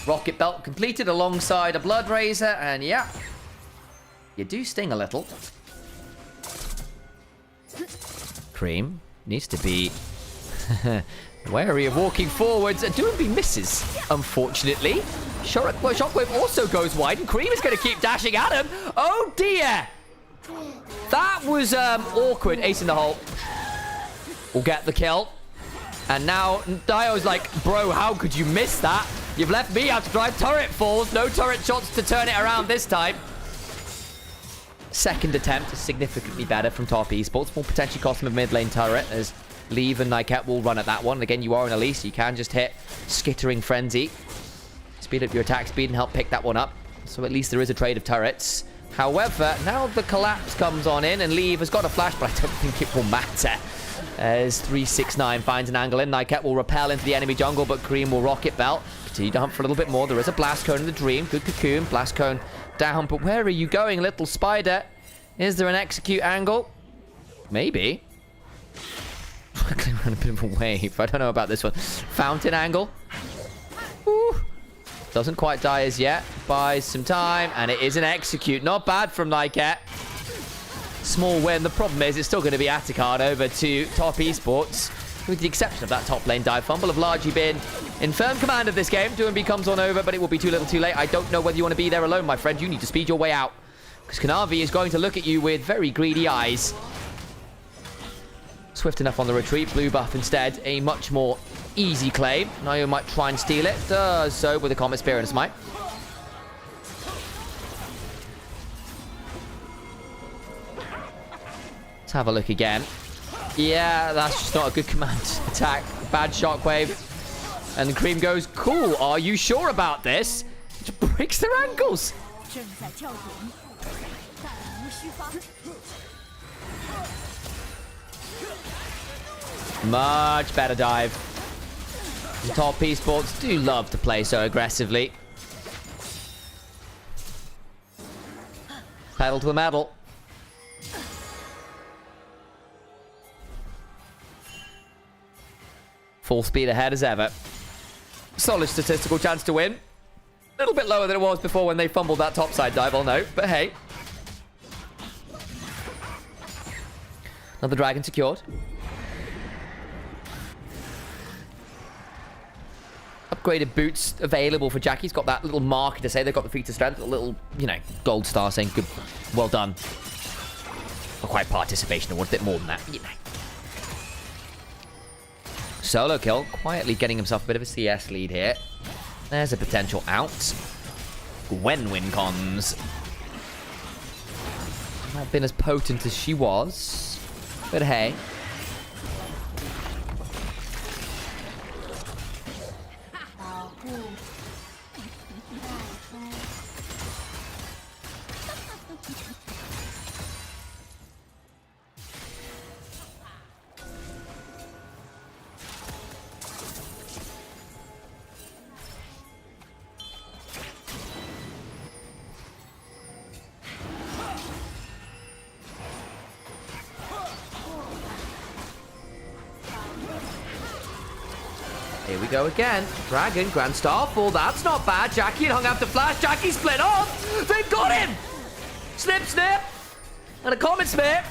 Rocket belt completed alongside a Blood Razor, and yeah. You do sting a little. Cream needs to be wary of walking forwards. Doomby misses, unfortunately. Shockwave also goes wide, and Cream is going to keep dashing at him. Oh dear! That was awkward. Ace in the hole. Will get the kill. And now Dio's like, bro, how could you miss that? You've left me out to drive turret falls. No turret shots to turn it around this time. Second attempt is significantly better from Top Esports. Will potentially cost him a mid lane turret as Leave and Nyket will run at that one. Again, you are an Elise. You can just hit Skittering Frenzy. Speed up your attack speed and help pick that one up. So at least there is a trade of turrets. However, now the collapse comes on in and Leave has got a flash, but I don't think it will matter. As 369 finds an angle in. Nyket will repel into the enemy jungle, but Cream will rocket belt. Continue to hunt for a little bit more. There is a blast cone in the dream. Good cocoon. Blast cone down, but where are you going, little spider? Is there an execute angle? Maybe. Around a bit of a wave. I don't know about this one. Fountain angle. Ooh. Doesn't quite die as yet. Buys some time, and it is an execute. Not bad from Nyket. Small win. The problem is it's still going to be Atacard over to Top Esports. With the exception of that top lane dive fumble, have largely been in firm command of this game. Doomby comes on over, but it will be too little too late. I don't know whether you want to be there alone, my friend. You need to speed your way out. Because Kanavi is going to look at you with very greedy eyes. Swift enough on the retreat. Blue buff instead. A much more easy claim. Nayo might try and steal it. Does so with a Comet Spear and a Smite. Let's have a look again. Yeah, that's just not a good command attack. Bad shockwave. And the Cream goes, cool, are you sure about this? Just breaks their ankles. Much better dive. The Top Esports do love to play so aggressively. Pedal to the metal. Full speed ahead as ever. Solid statistical chance to win. A little bit lower than it was before when they fumbled that topside dive, I'll note. But hey. Another dragon secured. Upgraded boots available for Jackie's got that little marker to say they've got the feat of strength. A little, you know, gold star saying good, well done. Not quite participation award, a bit more than that, you know. Solo kill, quietly getting himself a bit of a CS lead here. There's a potential out. Gwen win cons. Not been as potent as she was, but hey. Here we go again. Dragon, Grand Starfall. That's not bad. Jackie hung after flash. Jackie split off. They've got him. Snip, snip. And a Comet Spear.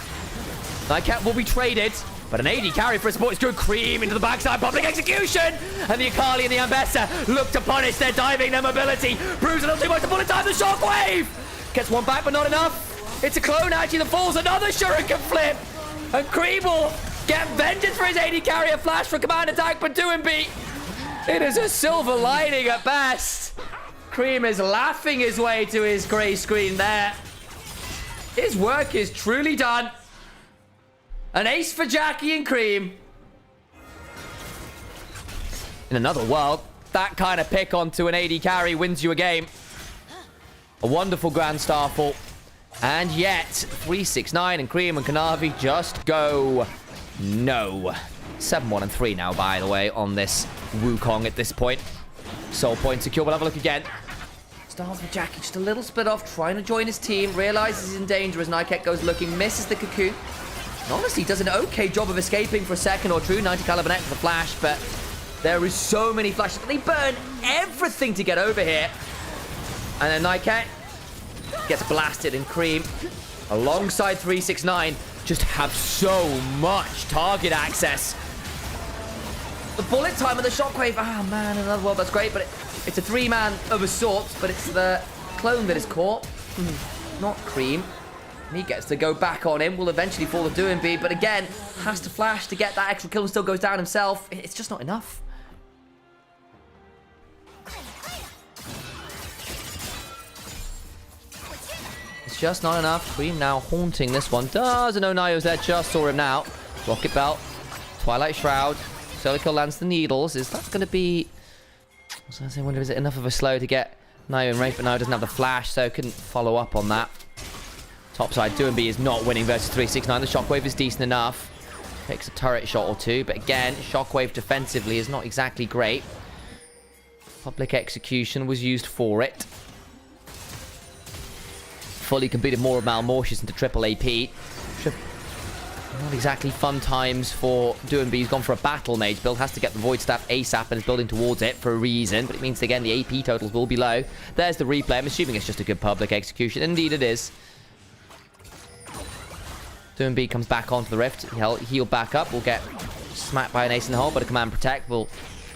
Nyket will be traded. But an AD carry for a support is good. Cream into the backside. Public execution. And the Akali and the Ambessa look to punish their diving, their mobility. Bruise a little too much to bullet time. The shockwave. Gets one back, but not enough. It's a clone actually that falls. Another Shuriken flip. And Cream will get vengeance for his AD carry. A flash for command attack, but Doomby. It is a silver lining at best. Cream is laughing his way to his grey screen there. His work is truly done. An ace for Jackie and Cream. In another world, that kind of pick onto an AD carry wins you a game. A wonderful Grand Starfall. And yet, 369 and Cream and Kanavi just go no. 7-1 and 3 now, by the way, on this Wukong at this point. Soul point secure. We'll have a look again. Starts with Jackie, just a little split off, trying to join his team. Realizes he's in danger as Nyket goes looking, misses the cocoon. And honestly, does an okay job of escaping for a second or two. 90 caliber net for the flash, but there is so many flashes. They burn everything to get over here. And then Nyket gets blasted, and Cream, alongside 369, just have so much target access. The bullet time and the shockwave, man, in another world, that's great, but it's a 3-man of a sort, but it's the clone that is caught, not Cream. He gets to go back on him, will eventually fall to WBG, but again, has to flash to get that extra kill and still goes down himself. It's just not enough. It's just not enough. Cream now haunting this one. Doesn't know Nio's there, just saw him now. Rocket Belt, Twilight Shroud, Solo kill lands the needles. Is that going to be... I wonder, is it enough of a slow to get Nio in range, but Nio doesn't have the flash, so couldn't follow up on that. Topside, WBG is not winning versus 369. The Shockwave is decent enough. Takes a turret shot or two, but again, Shockwave defensively is not exactly great. Public Execution was used for it. Fully completed more of Malmortius into triple AP. Not exactly fun times for WBG. He's gone for a Battle Mage build. Has to get the Void Staff ASAP and is building towards it for a reason. But it means, again, the AP totals will be low. There's the replay. I'm assuming it's just a good Public Execution. Indeed it is. WBG comes back onto the Rift. He'll heal back up. We'll get smacked by an Ace in the hole, but a Command Protect will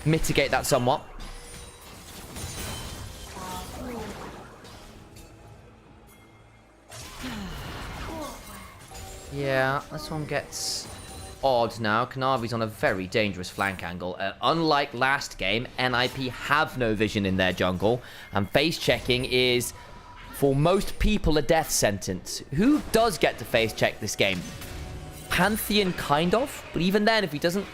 mitigate that somewhat. Yeah, this one gets odd now. Kanavi's on a very dangerous flank angle. Unlike last game, NIP have no vision in their jungle, and face checking is, for most people, a death sentence. Who does get to face check this game? Pantheon, kind of, but even then, if he doesn't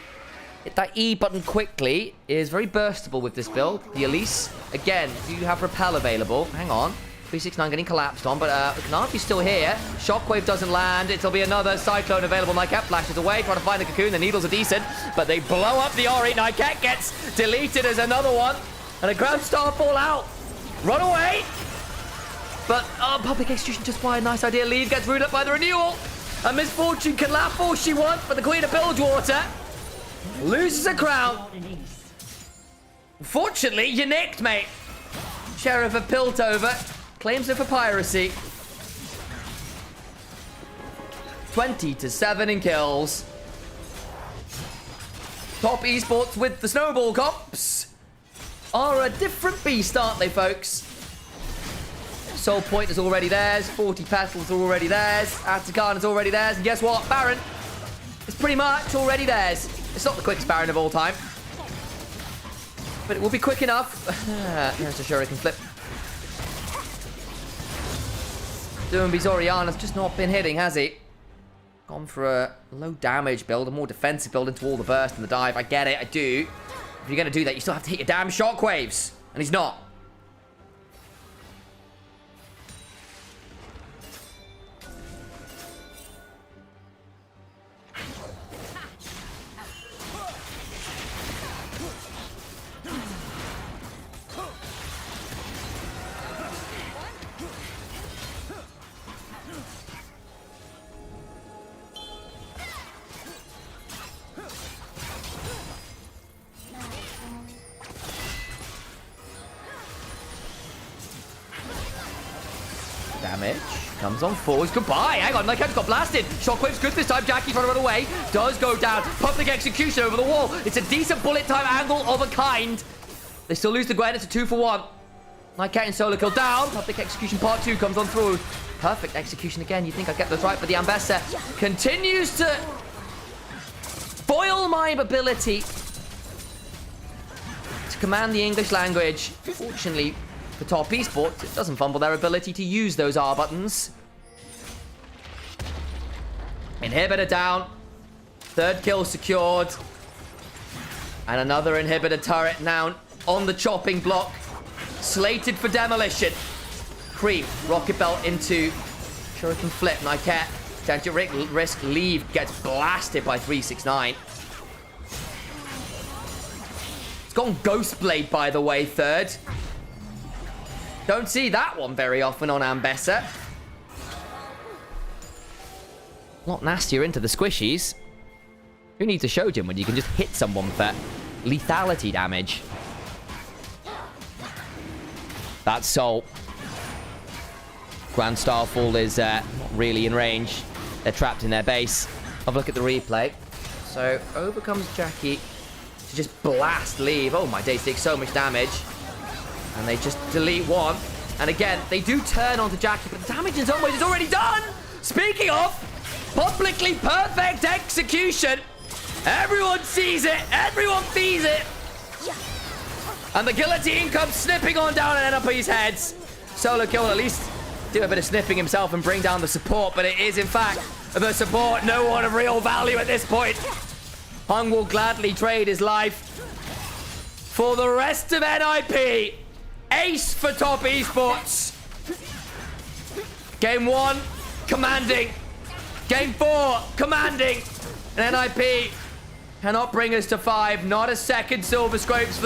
hit that E button quickly, is very burstable with this build. The Elise, again, do you have Repel available? Hang on. 369 getting collapsed on, but Kanavi's still here. Shockwave doesn't land. It'll be another Cyclone available. Nycat flashes away, trying to find the Cocoon. The needles are decent, but they blow up the Ori. Nycat gets deleted as another one, and a Grand Star fall out. Run away! But Public Execution just by a nice idea. Lead gets rooted up by the renewal. And Misfortune can laugh all she wants, but the Queen of Bilgewater loses a crown. Fortunately, you nicked, mate. Sheriff of Piltover claims it for piracy. 20-7 in kills. Top esports with the Snowball Cops are a different beast, aren't they, folks? Soul Point is already theirs. 40 Petals are already theirs. Atakan is already theirs. And guess what? Baron is pretty much already theirs. It's not the quickest Baron of all time, but it will be quick enough. There's a Shuriken flip. WBG's Oriana's just not been hitting, has he? Gone for a low damage build, a more defensive build into all the burst and the dive. I get it, I do. If you're going to do that, you still have to hit your damn shockwaves. And he's not. Damage comes on forwards. Goodbye. Hang on, Nycat's got blasted. Shockwave's good this time. Jackie trying to run away. Does go down. Public Execution over the wall. It's a decent bullet time angle of a kind. They still lose the Gwen. It's a 2-for-1. Nycat and Solo kill down. Public Execution part 2 comes on through. Perfect execution again. You think I get this right, but the Ambessa continues to foil my ability to command the English language. Fortunately, for top esports, it doesn't fumble their ability to use those R buttons. Inhibitor down. Third kill secured. And another inhibitor turret now on the chopping block. Slated for demolition. Creep. Rocket Belt into Shuriken flip. Nycat. Tangent risk. Leave. Gets blasted by 369. It's gone Ghostblade, by the way, third. Don't see that one very often on Ambessa. A lot nastier into the squishies. Who needs a Shojin when you can just hit someone for lethality damage? That's Soul. Grand Starfall is not really in range. They're trapped in their base. Have a look at the replay. So over comes Jackie to just blast leave. Oh my days, takes so much damage. And they just delete one. And again, they do turn onto Jackie, but the damage in some ways is already done. Speaking of publicly perfect execution, everyone sees it, everyone feels it. And the guillotine comes snipping on down at NRP's heads. Solo kill, at least do a bit of sniffing himself and bring down the support, but it is in fact the support, no one of real value at this point. Hung will gladly trade his life for the rest of NIP. Ace for top esports. Game 1, commanding. Game 4, commanding. And NIP cannot bring us to 5. Not a second Silver Scrapes for